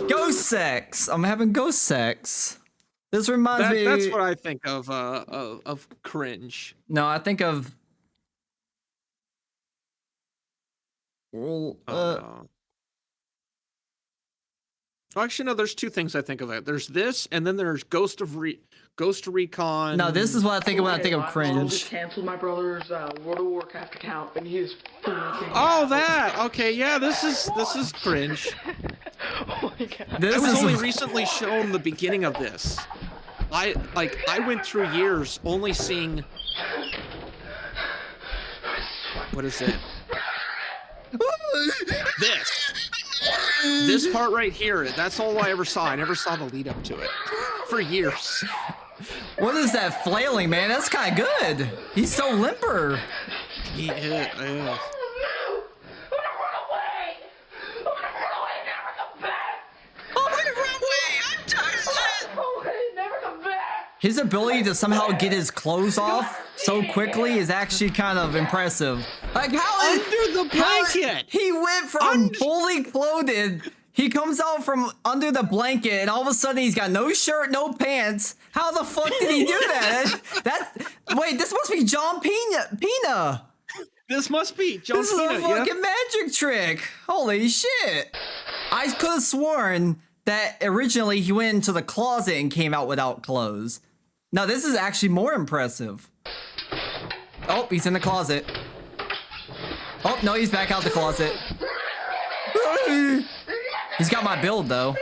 Ghost sex. I'm having ghost sex. This reminds me. That's what I think of cringe. No, I think of. Well, Actually, no. There's two things I think of. There's this, and then there's Ghost Recon. No, this is what I think of when I think of cringe. I just canceled my brother's World of Warcraft account, and he's. Oh, that. Okay, yeah. This is cringe. Oh my god. I was only recently shown the beginning of this. I went through years only seeing. What is it? This part right here. That's all I ever saw. I never saw the lead up to it for years. What is that flailing, man? That's kind of good. He's so limper. Yeah. His ability to somehow get his clothes off so quickly is actually kind of impressive. Like how under the blanket? He went from fully clothed. He comes out from under the blanket, and all of a sudden he's got no shirt, no pants. How the fuck did he do that? Wait, this must be John Pena. This must be John This Pena. is a fucking magic trick. Holy shit! I could have sworn that originally he went into the closet and came out without clothes. No, this is actually more impressive. Oh, he's in the closet. Oh, no, he's back out the closet. He's got my build, though.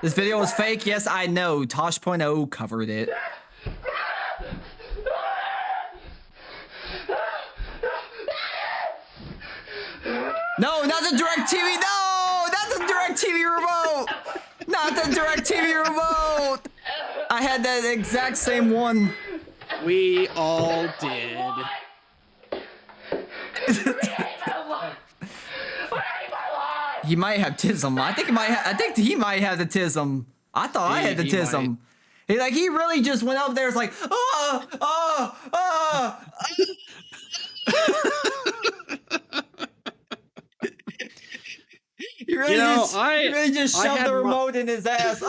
This video was fake. Yes, I know. Tosh.0 covered it. No, not the DirecTV. No, not the DirecTV remote. Not the DirecTV remote. I had that exact same one. We all did. He might have TISM. I think he might have the TISM. I thought I had the TISM. He really just went up there. It's like, He really just shoved the remote in his ass.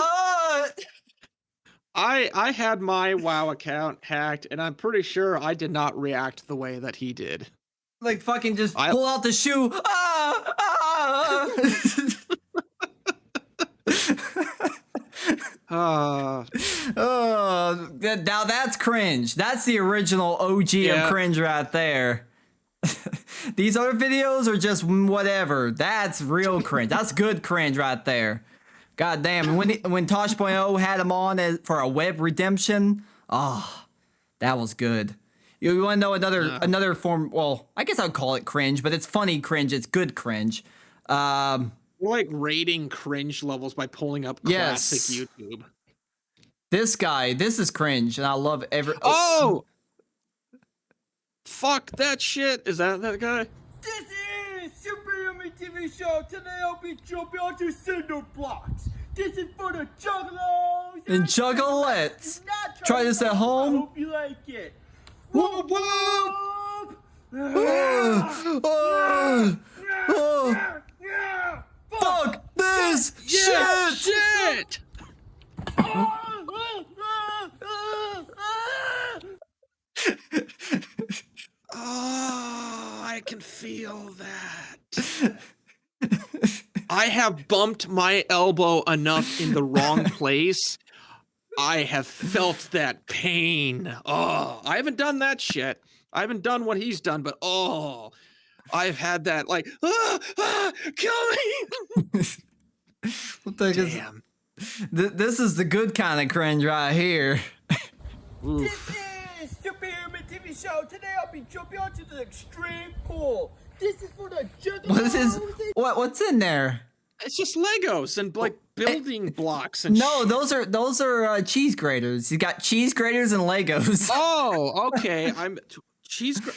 I had my WoW account hacked, and I'm pretty sure I did not react the way that he did. Like fucking just pull out the shoe. Now that's cringe. That's the original OG of cringe right there. These other videos are just whatever. That's real cringe. That's good cringe right there. God damn. When Tosh.0 had him on for a web redemption, that was good. You want to know another form? Well, I guess I'd call it cringe, but it's funny cringe. It's good cringe. We're like rating cringe levels by pulling up classic YouTube. This is cringe, and I love every. Oh! Fuck that shit! Is that guy? This is Super Yummy TV Show. Today I'll be jumping onto cinder blocks. This is for the juggalos and juggalettes. Try this at home. I hope you like it. Whoop whoop! Fuck this Yeah, shit! shit! Oh, I can feel that. I have bumped my elbow enough in the wrong place. I have felt that pain. Oh, I haven't done that shit. I haven't done what he's done, but oh, I've had that like, kill me. What the heck is? Damn. This is the good kind of cringe right here. This is Superhuman TV Show. Today I'll be jumping onto the extreme pool. This is for the juggalos. What is this? What's in there? It's just Legos and like building blocks and no, shit. those are cheese graters. You got cheese graters and Legos. Oh, okay.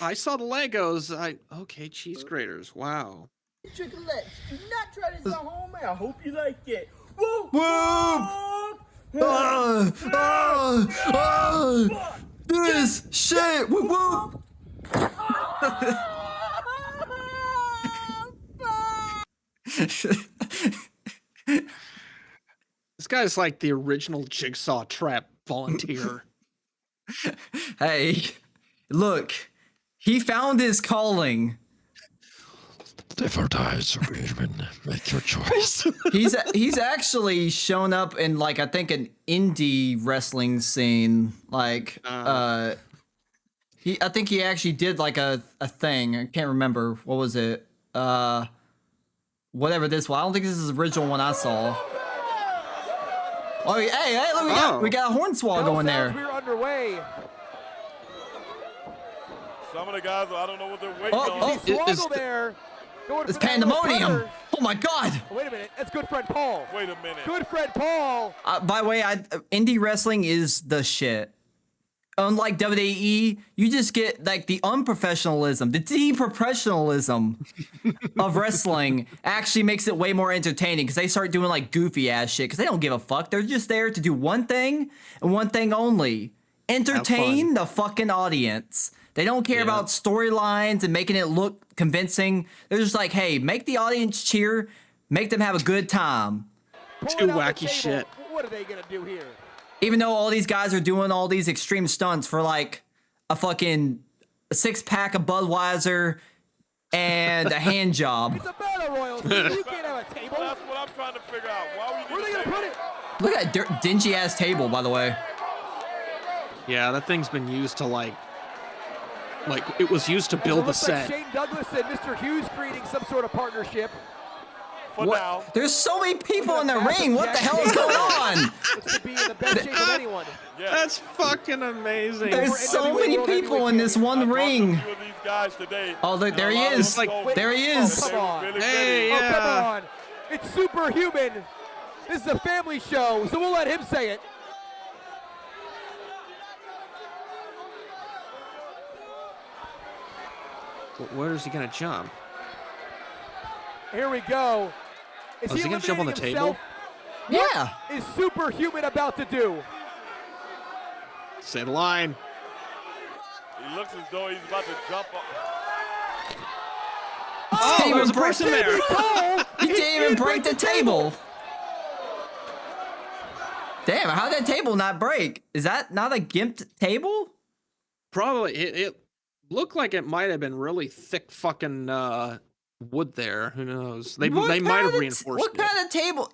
I saw the Legos. Okay, cheese graters. Wow. Chocolates. Do not try this at home. I hope you like it. Woo! This shit. Whoop whoop. This guy's like the original Jigsaw trap volunteer. Hey, look, he found his calling. Different eyes, Benjamin. Make your choice. He's actually shown up in like I think an indie wrestling scene. Like I think he actually did like a thing. I can't remember what was it. Whatever this was. I don't think this is the original one I saw. Oh, hey, look, we got a hornswoggle going there. We're underway. Some of the guys, I don't know what they're waiting on. Swoggle there. It's pandemonium. Oh my god. Oh, wait a minute. That's good friend Paul. Wait a minute. Good friend Paul. By the way, indie wrestling is the shit. Unlike WWE, you just get like the unprofessionalism, the deprofessionalism of wrestling actually makes it way more entertaining because they start doing like goofy ass shit because they don't give a fuck. They're just there to do one thing and one thing only. Entertain the fucking audience. They don't care about storylines and making it look convincing. They're just like, hey, make the audience cheer, make them have a good time. Too wacky shit. What are they gonna do here? Even though all these guys are doing all these extreme stunts for like a fucking 6-pack of Budweiser and a hand job. It's a battle royal. You can't have a table. That's what I'm trying to figure out. Why Where are they gonna put it? Look at that dingy ass table, by the way. Yeah, that thing's been used to like it was used to build the set. Like Shane Douglas and Mr. Hughes creating some sort of partnership. For now. There's so many people in the ring. What the hell is going on? It's to be in the best shape of anyone. Yeah. That's fucking amazing. There's so many people in this one ring. Oh, look, there he is. There he is. Come on. Hey, Oh, yeah. come on. It's Superhuman. This is a family show, so we'll let him say it. Where is he gonna jump? Here we go. Is he gonna jump on the table? Yeah. What is Superhuman about to do? Say the line. He looks as though he's about to jump up. Oh, there's a person there. He didn't even break the table. Damn, how'd that table not break? Is that not a gimped table? Probably. It looked like it might have been really thick fucking wood there. Who knows? They might have reinforced What it. kind of table?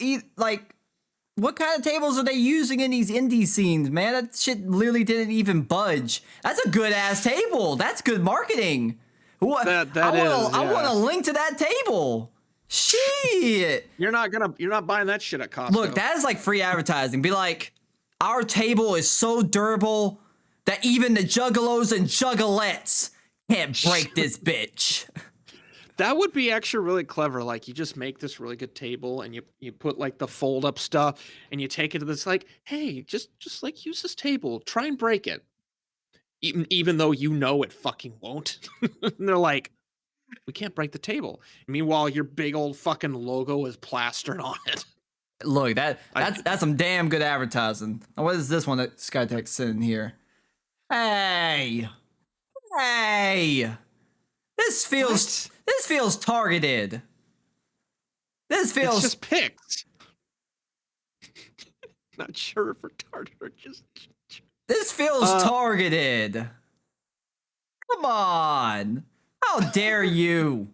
What kind of tables are they using in these indie scenes, man? That shit literally didn't even budge. That's a good ass table. That's good marketing. What? I want a link to that table. Shit. You're not buying that shit at Costco. Look, that is like free advertising. Be like, our table is so durable that even the juggalos and juggalettes can't break this bitch. That would be actually really clever. Like, you just make this really good table and you put like the fold up stuff and you take it to this like, hey, just like use this table. Try and break it. Even though you know it fucking won't. And they're like, we can't break the table. Meanwhile, your big old fucking logo is plastered on it. Look, that's some damn good advertising. Now, what is this one that Skytech's sitting here? Hey. This feels targeted. This feels It's just picked. Not sure if retarded or just. This feels targeted. Come on. How dare you?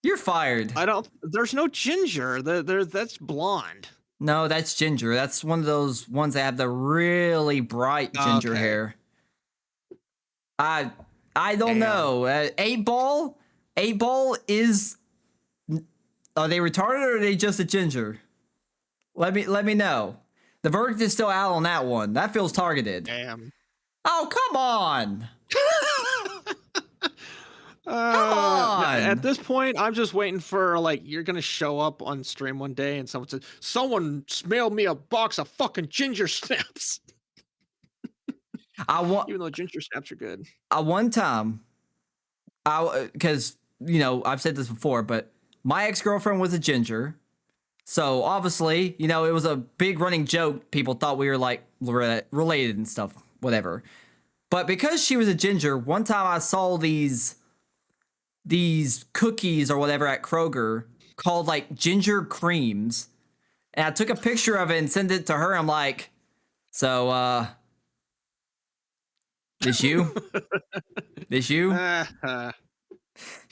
You're fired. There's no ginger. That's blonde. No, that's ginger. That's one of those ones that have the really bright ginger hair. I don't know. 8-Ball? 8-Ball is. Are they retarded or are they just a ginger? Let me know. The verdict is still out on that one. That feels targeted. Damn. Oh, come on. Come on. At this point, I'm just waiting for you're gonna show up on stream one day and someone says, "Someone mailed me a box of fucking ginger snaps." Even though ginger snaps are good. One time, because I've said this before, but my ex-girlfriend was a ginger, so obviously it was a big running joke. People thought we were related and stuff, whatever. But because she was a ginger, one time I saw these cookies or whatever at Kroger called ginger creams, and I took a picture of it and sent it to her. I'm like, so this you? This you?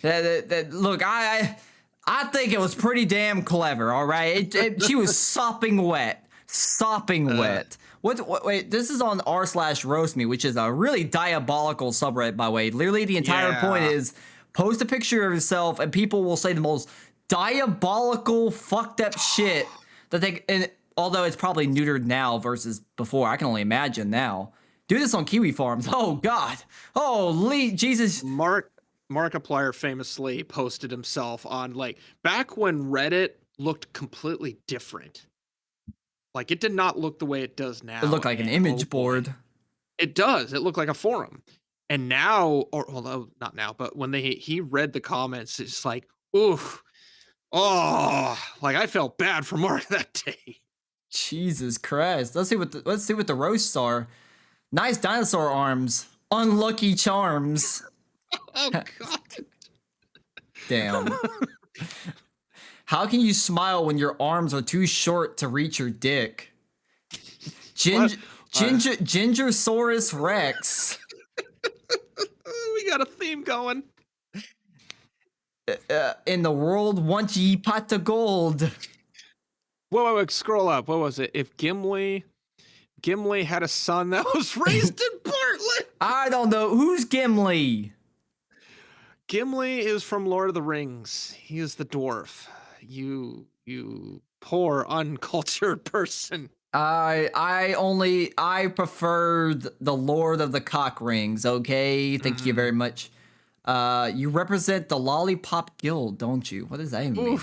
Look, I think it was pretty damn clever. All right, she was sopping wet. Wait, this is on r/roast me, which is a really diabolical subreddit, by the way. Literally, the entire point is post a picture of yourself, and people will say the most diabolical, fucked up shit that they. And although it's probably neutered now versus before, I can only imagine now. Do this on Kiwi farms. Oh God. Holy Jesus. Markiplier famously posted himself on back when Reddit looked completely different. It did not look the way it does now. It looked like an image board. It does. It looked like a forum. And now, although not now, but when he read the comments, it's like, oof. Oh, I felt bad for Mark that day. Jesus Christ. Let's see what the roasts are. Nice dinosaur arms. Unlucky charms. Oh God. Damn. How can you smile when your arms are too short to reach your dick? Gingersaurus Rex. We got a theme going. In the world, want ye pot of gold. Wait, scroll up. What was it? If Gimli had a son that was raised in Portland. I don't know. Who's Gimli? Gimli is from Lord of the Rings. He is the dwarf. You poor uncultured person. I preferred the Lord of the Cock Rings, okay? Thank you very much. You represent the Lollipop Guild, don't you? What does that even mean?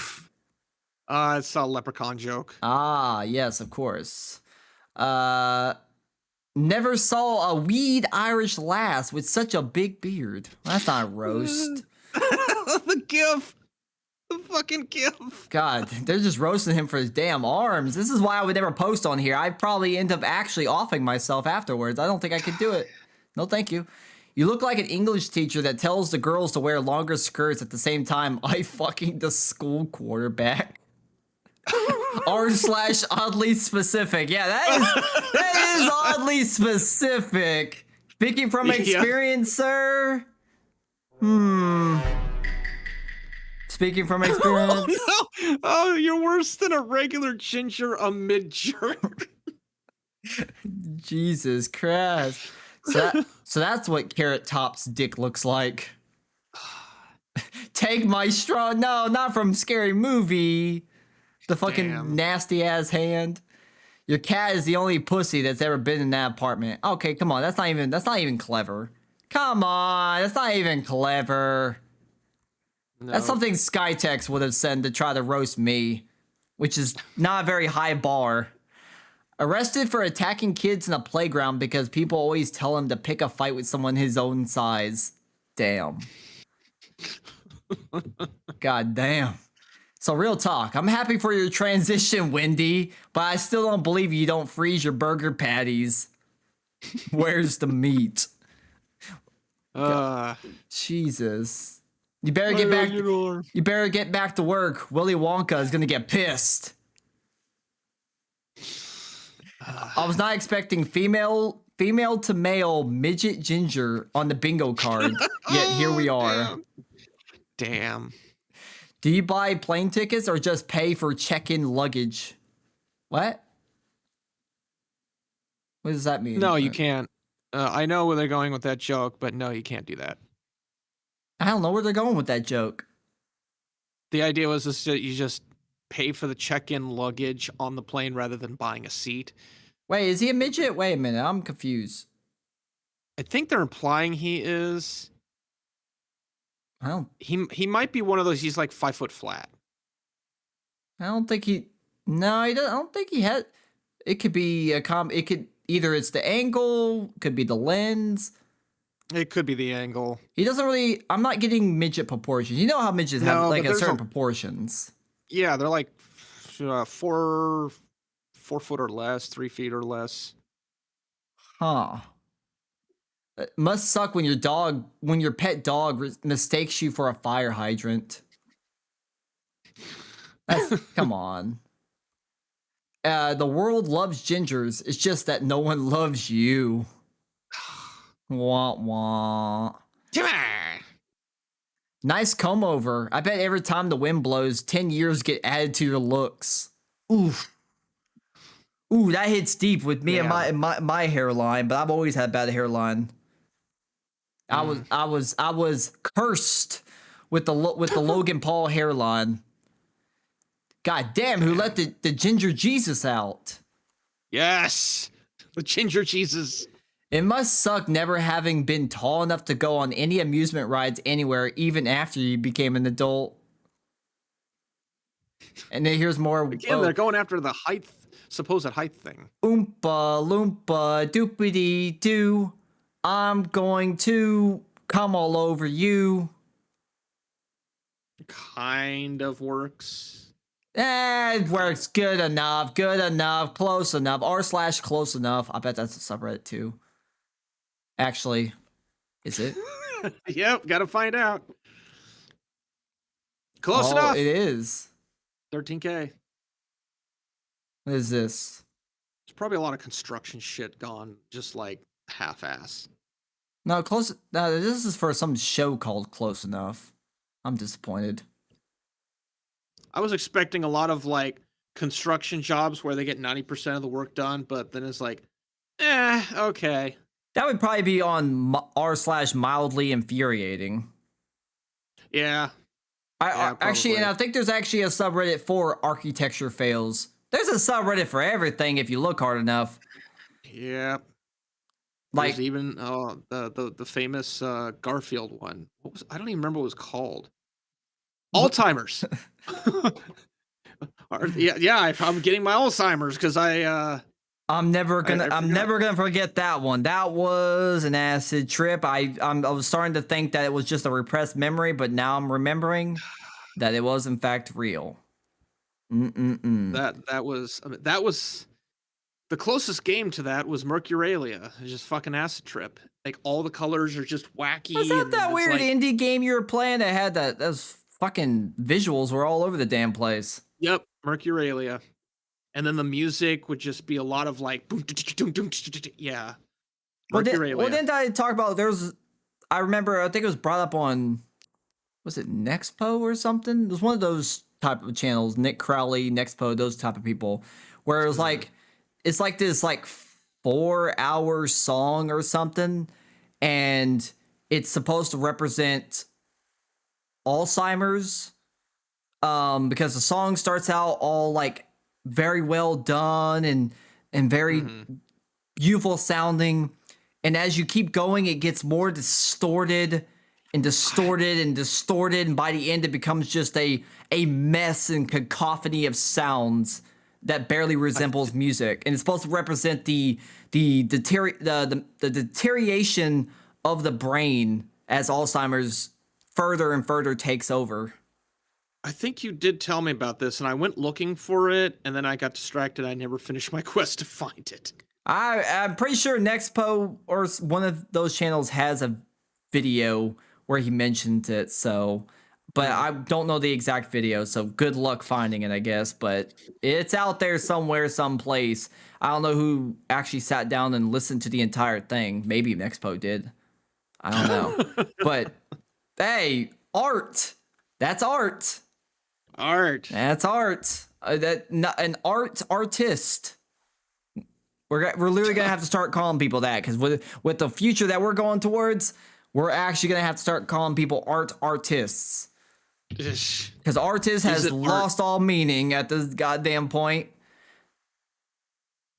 It's a leprechaun joke. Ah, yes, of course. Never saw a weed Irish lass with such a big beard. That's not a roast. The gif. The fucking gif. God, they're just roasting him for his damn arms. This is why I would never post on here. I'd probably end up actually offing myself afterwards. I don't think I could do it. No, thank you. You look like an English teacher that tells the girls to wear longer skirts at the same time I fucking the school quarterback. r/oddly specific. Yeah, that is oddly specific. Speaking from experience, sir. Speaking from experience. Oh, you're worse than a regular ginger a mid-jerk. Jesus Christ. So that's what Carrot Top's dick looks like. Take my straw. No, not from Scary Movie. The fucking nasty ass hand. Your cat is the only pussy that's ever been in that apartment. Okay, come on. That's not even clever. Come on. That's not even clever. No. That's something Skytex would have said to try to roast me, which is not a very high bar. Arrested for attacking kids in a playground because people always tell him to pick a fight with someone his own size. Damn. God damn. So real talk, I'm happy for your transition, Wendy, but I still don't believe you don't freeze your burger patties. Where's the meat? Jesus. You better get back. You better get back to work. Willy Wonka is gonna get pissed. I was not expecting female to male midget ginger on the bingo card. Yet here we are. Damn. Do you buy plane tickets or just pay for check-in luggage? What? What does that mean? No, you can't. I know where they're going with that joke, but no, you can't do that. I don't know where they're going with that joke. The idea was that you just pay for the check-in luggage on the plane rather than buying a seat. Wait, is he a midget? Wait a minute, I'm confused. I think they're implying he is. I don't. He might be one of those. He's like 5 foot flat. I don't think he. No, he doesn't. I don't think he had. It could be a It could either it's the angle, could be the lens. It could be the angle. He doesn't really. I'm not getting midget proportions. You know how midgets have like a certain proportions. Yeah, they're like 4 foot or less, 3 feet or less. Huh. It must suck when your pet dog mistakes you for a fire hydrant. Come on. The world loves gingers. It's just that no one loves you. Wah wah. Nice comb over. I bet every time the wind blows, 10 years get added to your looks. Oof. Ooh, that hits deep with me and my hairline, but I've always had bad hairline. I was cursed with the Logan Paul hairline. God damn, who let the ginger Jesus out? Yes, the ginger Jesus. It must suck never having been tall enough to go on any amusement rides anywhere, even after you became an adult. And then here's more. Again, they're going after the supposed height thing. Oompa loompa doopity doo. I'm going to come all over you. Kind of works. It works good enough, close enough, r/close enough. I bet that's a subreddit too. Actually, is it? Yep, gotta find out. Close enough. It is. 13K. What is this? There's probably a lot of construction shit gone, just like half-ass. No, close. No, this is for some show called Close Enough. I'm disappointed. I was expecting a lot of like construction jobs where they get 90% of the work done, but then it's like, okay. That would probably be on r/mildly infuriating. Yeah. Actually, and I think there's actually a subreddit for architecture fails. There's a subreddit for everything if you look hard enough. Yeah. Like there's even the famous Garfield one. I don't even remember what it was called. Alzheimer's. I'm getting my Alzheimer's because I'm never gonna forget that one. That was an acid trip. I was starting to think that it was just a repressed memory, but now I'm remembering that it was in fact real. That was the closest game to that was Mercuralia. It's just fucking acid trip. Like all the colors are just wacky. Was that weird indie game you were playing that had those fucking visuals were all over the damn place? Yep, Mercuralia. And then the music would just be a lot of like, yeah. Well, didn't I talk about I remember, I think it was brought up on, was it Nexpo or something? It was one of those type of channels, Nick Crowley, Nexpo, those type of people, where it was like, it's like this like 4-hour song or something, and it's supposed to represent Alzheimer's, because the song starts out all like very well done and very beautiful sounding, and as you keep going it gets more distorted and distorted and distorted, and by the end it becomes just a mess and cacophony of sounds that barely resembles music, and it's supposed to represent the deterioration of the brain as Alzheimer's further and further takes over. I think you did tell me about this, and I went looking for it, and then I got distracted. I never finished my quest to find it. I'm pretty sure Nexpo or one of those channels has video where he mentioned it. So, but I don't know the exact video. So good luck finding it, I guess. But it's out there somewhere, someplace. I don't know who actually sat down and listened to the entire thing. Maybe Mexpo did. I don't know. But hey, art. That's art. Art. That's art. An artist. We're literally gonna have to start calling people that, because with the future that we're going towards, we're actually gonna have to start calling people artists. Because artist has lost all meaning at this goddamn point.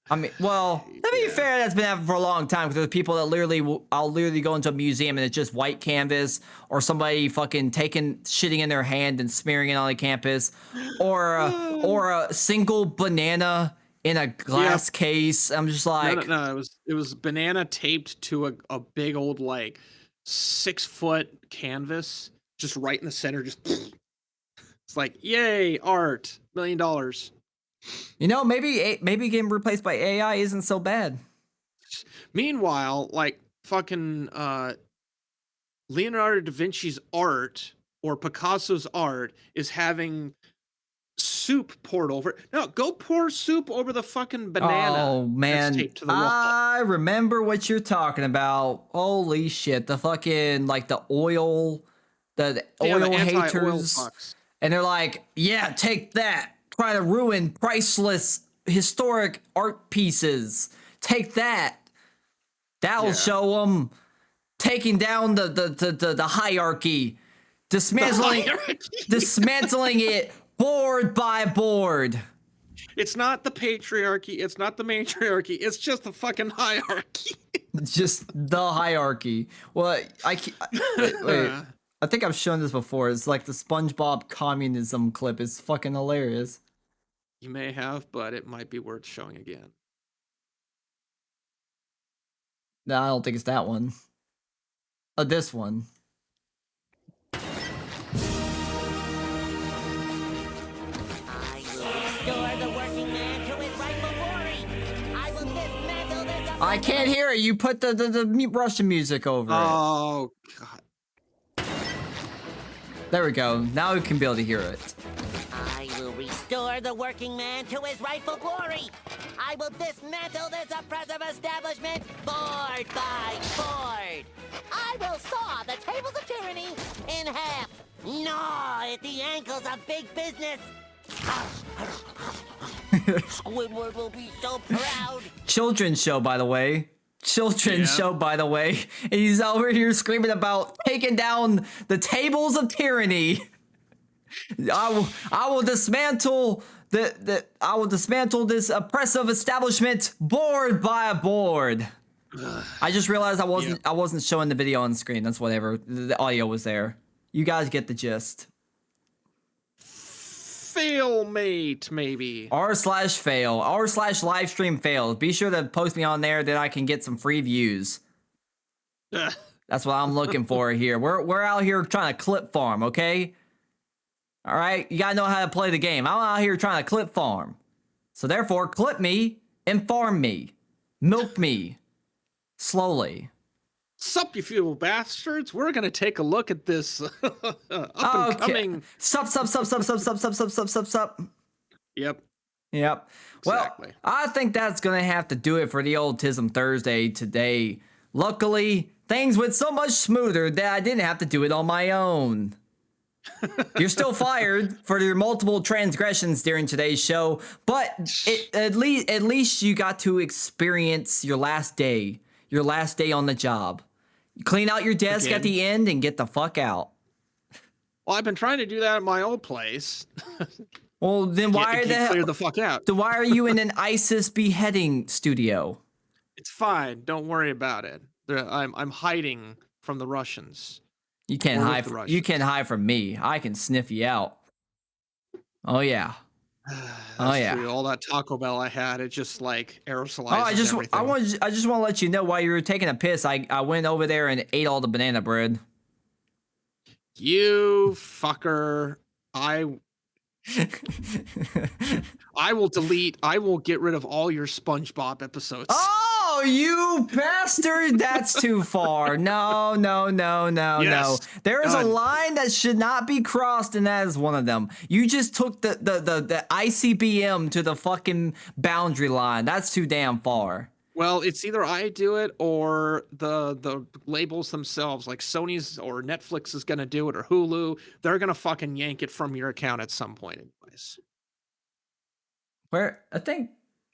I mean, well, to be fair, that's been happening for a long time. Because there's people that I'll literally go into a museum and it's just white canvas, or somebody fucking shitting in their hand and smearing it on the campus, or a single banana in a glass case. I'm just like, no, it was banana taped to a big old 6-foot canvas, just right in the center. Just it's like, yay, art, $1 million. Maybe getting replaced by AI isn't so bad. Meanwhile, fucking Leonardo da Vinci's art or Picasso's art is having soup poured over it. No, go pour soup over the fucking banana. Oh man, that's taped to the wall. I remember what you're talking about. Holy shit, the fucking the oil, the oil haters, and they're like, yeah, take that. Try to ruin priceless historic art pieces. Take that. That'll show them taking down the hierarchy, dismantling it board by board. It's not the patriarchy. It's not the matriarchy. It's just the fucking hierarchy. It's just the hierarchy. Well, wait. I think I've shown this before. It's like the SpongeBob communism clip. It's fucking hilarious. You may have, but it might be worth showing again. No, I don't think it's that one. This one. I can't hear it. You put the Russian music over it. Oh, God. There we go. Now we can be able to hear it. I will restore the working man to his rightful glory. I will dismantle this oppressive establishment board by board. I will saw the tables of tyranny in half. Gnaw at the ankles of big business. Squidward will be so proud. Children's show, by the way. Children's show, by the way. And he's over here screaming about taking down the tables of tyranny. I will dismantle this oppressive establishment board by board. I just realized I wasn't showing the video on the screen. That's whatever. The audio was there. You guys get the gist. Failmate, maybe. r/fail. r/live stream fail. Be sure to post me on there, then I can get some free views. That's what I'm looking for here. We're out here trying to clip farm, okay? All right, you gotta know how to play the game. I'm out here trying to clip farm. So therefore, clip me and farm me. Milk me. Slowly. Sup, you feeble bastards. We're gonna take a look at this up and coming. Sup. Yep. Well, Exactly. I think that's gonna have to do it for the old TISM Thursday today. Luckily, things went so much smoother that I didn't have to do it on my own. You're still fired for your multiple transgressions during today's show, but at least you got to experience your last day on the job. Clean out your desk at the end and get the fuck out. Well, I've been trying to do that at my old place. Well, then why clear the fuck out? Then why are you in an ISIS beheading studio? It's fine. Don't worry about it. I'm hiding from the Russians. You can't hide. You can't hide from me. I can sniff you out. Oh yeah. True. All that Taco Bell I had, it just aerosolizes everything. I just want to let you know, while you were taking a piss, I went over there and ate all the banana bread. You fucker. I will get rid of all your SpongeBob episodes. Oh Oh, you bastard! That's too far. No. Yes, There is a done. line that should not be crossed, and that is one of them. You just took the ICBM to the fucking boundary line. That's too damn far. Well, it's either I do it or the labels themselves, like Sony's or Netflix is gonna do it, or Hulu. They're gonna fucking yank it from your account at some point, anyways.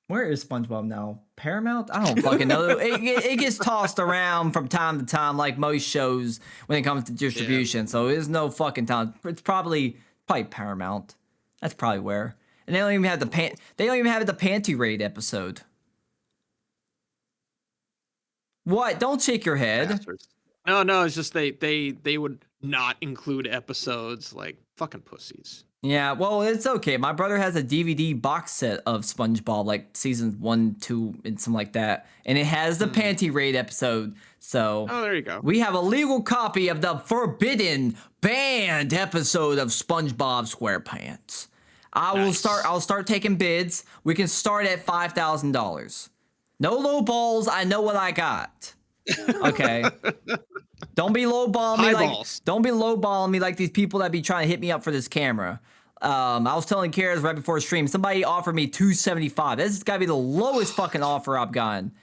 Where is SpongeBob now? Paramount? I don't fucking know. It gets tossed around from time to time, like most shows when it comes to distribution. So there's no fucking time. It's probably Paramount. That's probably where. And they don't even have the panty raid episode. What? Don't shake your head. Bastards. No, it's just they would not include episodes, like fucking pussies. Yeah, well, it's okay. My brother has a DVD box set of SpongeBob, like seasons 1, 2, and something like that. And it has the panty raid episode. So there you go. We have a legal copy of the forbidden, banned episode of SpongeBob SquarePants. I'll start taking bids. We can start at $5,000. No low balls. I know what I got. Okay. Don't be lowballing me don't be lowballing me like these people that be trying to hit me up for this camera. I was telling Karis right before stream, somebody offered me $275. This has got to be the lowest fucking offer I've gotten.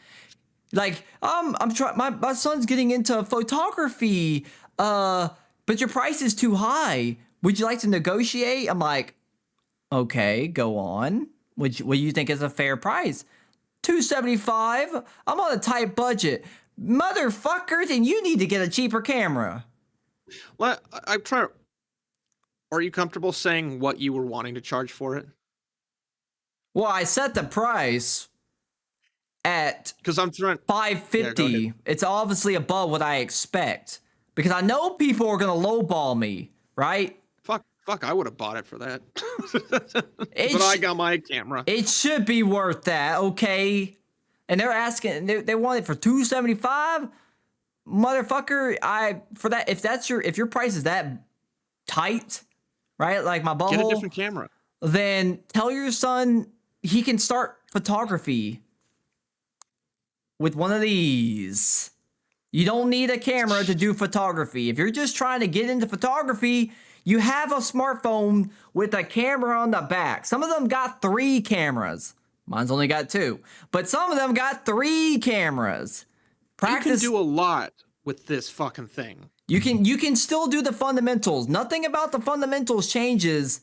Like, I'm trying. My son's getting into photography, but your price is too high. Would you like to negotiate? I'm like, okay, go on. What do you think is a fair price? $275. I'm on a tight budget. Motherfucker, then you need to get a cheaper camera. Well, I'm trying. Are you comfortable saying what you were wanting to charge for it? Well, I set the price at $550. Yeah, it's obviously above what I expect because I know people are gonna lowball me, right? Fuck, I would have bought it for that. But I got my camera. It should be worth that, okay? And they're asking, they want it for $275, motherfucker. If your price is that tight, right? Like my butthole. Get a different camera. Then tell your son he can start photography with one of these. You don't need a camera to do photography. If you're just trying to get into photography, you have a smartphone with a camera on the back. Some of them got 3 cameras. Mine's only got 2. But some of them got 3 cameras. Practice. You can do a lot with this fucking thing. You can still do the fundamentals. Nothing about the fundamentals changes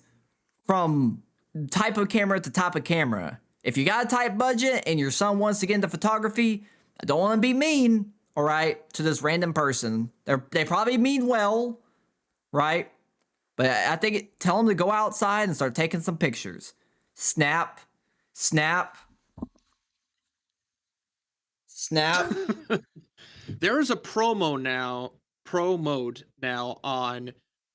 from type of camera to type of camera. If you got a tight budget and your son wants to get into photography, I don't want to be mean, all right, to this random person. They probably mean well, right? But I think tell them to go outside and start taking some pictures. Snap. There is a pro mode now on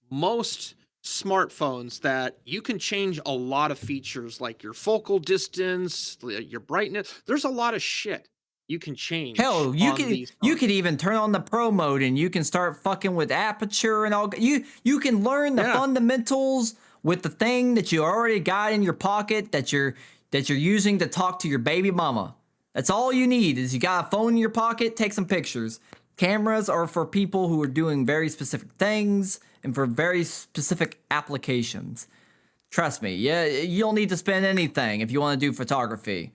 most smartphones that you can change a lot of features like your focal distance, your brightness. There's a lot of shit you can change. Hell, you could even turn on the pro mode and you can start fucking with aperture and all. You can learn the fundamentals with the thing that you already got in your pocket that you're using to talk to your baby mama. That's all you need is you got a phone in your pocket, take some pictures. Cameras are for people who are doing very specific things and for very specific applications. Trust me, yeah, you don't need to spend anything if you want to do photography.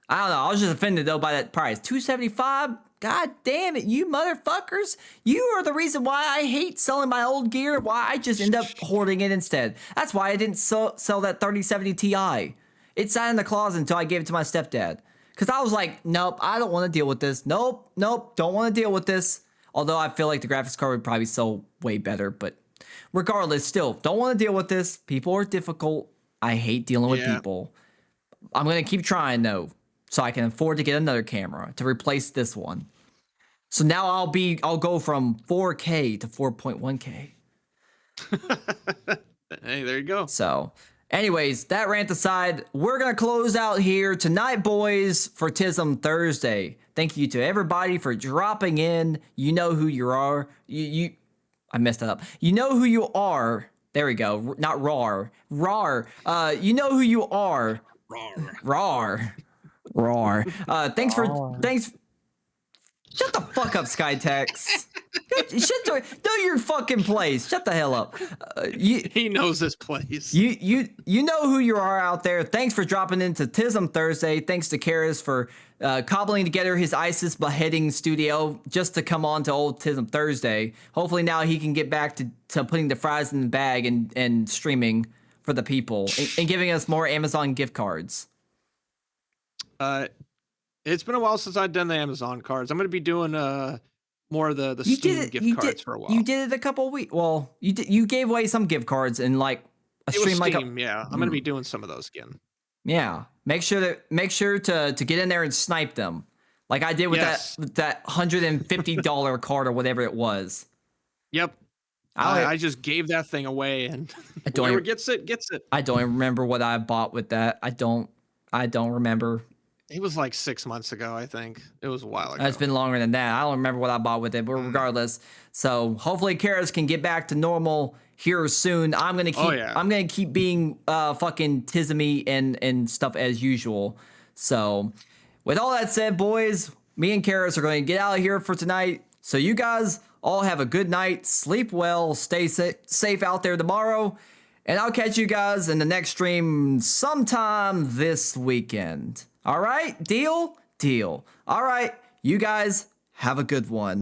I don't know, I was just offended though by that price. $275? God damn it, you motherfuckers. You are the reason why I hate selling my old gear, why I just end up hoarding it instead. That's why I didn't sell that 3070 Ti. It sat in the closet until I gave it to my stepdad. Because I was like, nope, I don't want to deal with this. Nope, don't want to deal with this. Although I feel like the graphics card would probably sell way better. But regardless, still, don't want to deal with this. People are difficult. I hate dealing with people. I'm going to keep trying, though, so I can afford to get another camera to replace this one. So now I'll go from 4K to 4.1K. Hey, there you go. So... anyways, that rant aside, we're going to close out here tonight, boys, for TISM Thursday. Thank you to everybody for dropping in. You know who you are. I messed that up. You know who you are. There we go. Not rar. Rar. You know who you are. Rar. Rar. Thanks Shut the fuck up, Skytex. Know your fucking place. Shut the hell up. He knows this place. You know who you are out there. Thanks for dropping into TISM Thursday. Thanks to Karis for cobbling together his ISIS beheading studio just to come on to old TISM Thursday. Hopefully now he can get back to putting the fries in the bag and streaming for the people and giving us more Amazon gift cards. It's been a while since I've done the Amazon cards. I'm going to be doing more of the Steam gift cards for a while. You did it a couple of weeks. Well, you gave away some gift cards in like a stream like Steam, yeah. I'm going to be doing some of those again. Yeah, make sure to get in there and snipe them, like I did with that $150 card or whatever it was. Yep. I just gave that thing away, and whoever gets it gets it. I don't even remember what I bought with that. I don't remember. It was like 6 months ago, I think. It was a while ago. It's been longer than that. I don't remember what I bought with it, but regardless. So hopefully Karis can get back to normal here soon. I'm gonna keep being fucking tismy and stuff as usual. So with all that said, boys, me and Karis are going to get out of here for tonight. So you guys all have a good night. Sleep well. Stay safe out there tomorrow. And I'll catch you guys in the next stream sometime this weekend. All right? Deal? Deal. All right. You guys have a good one.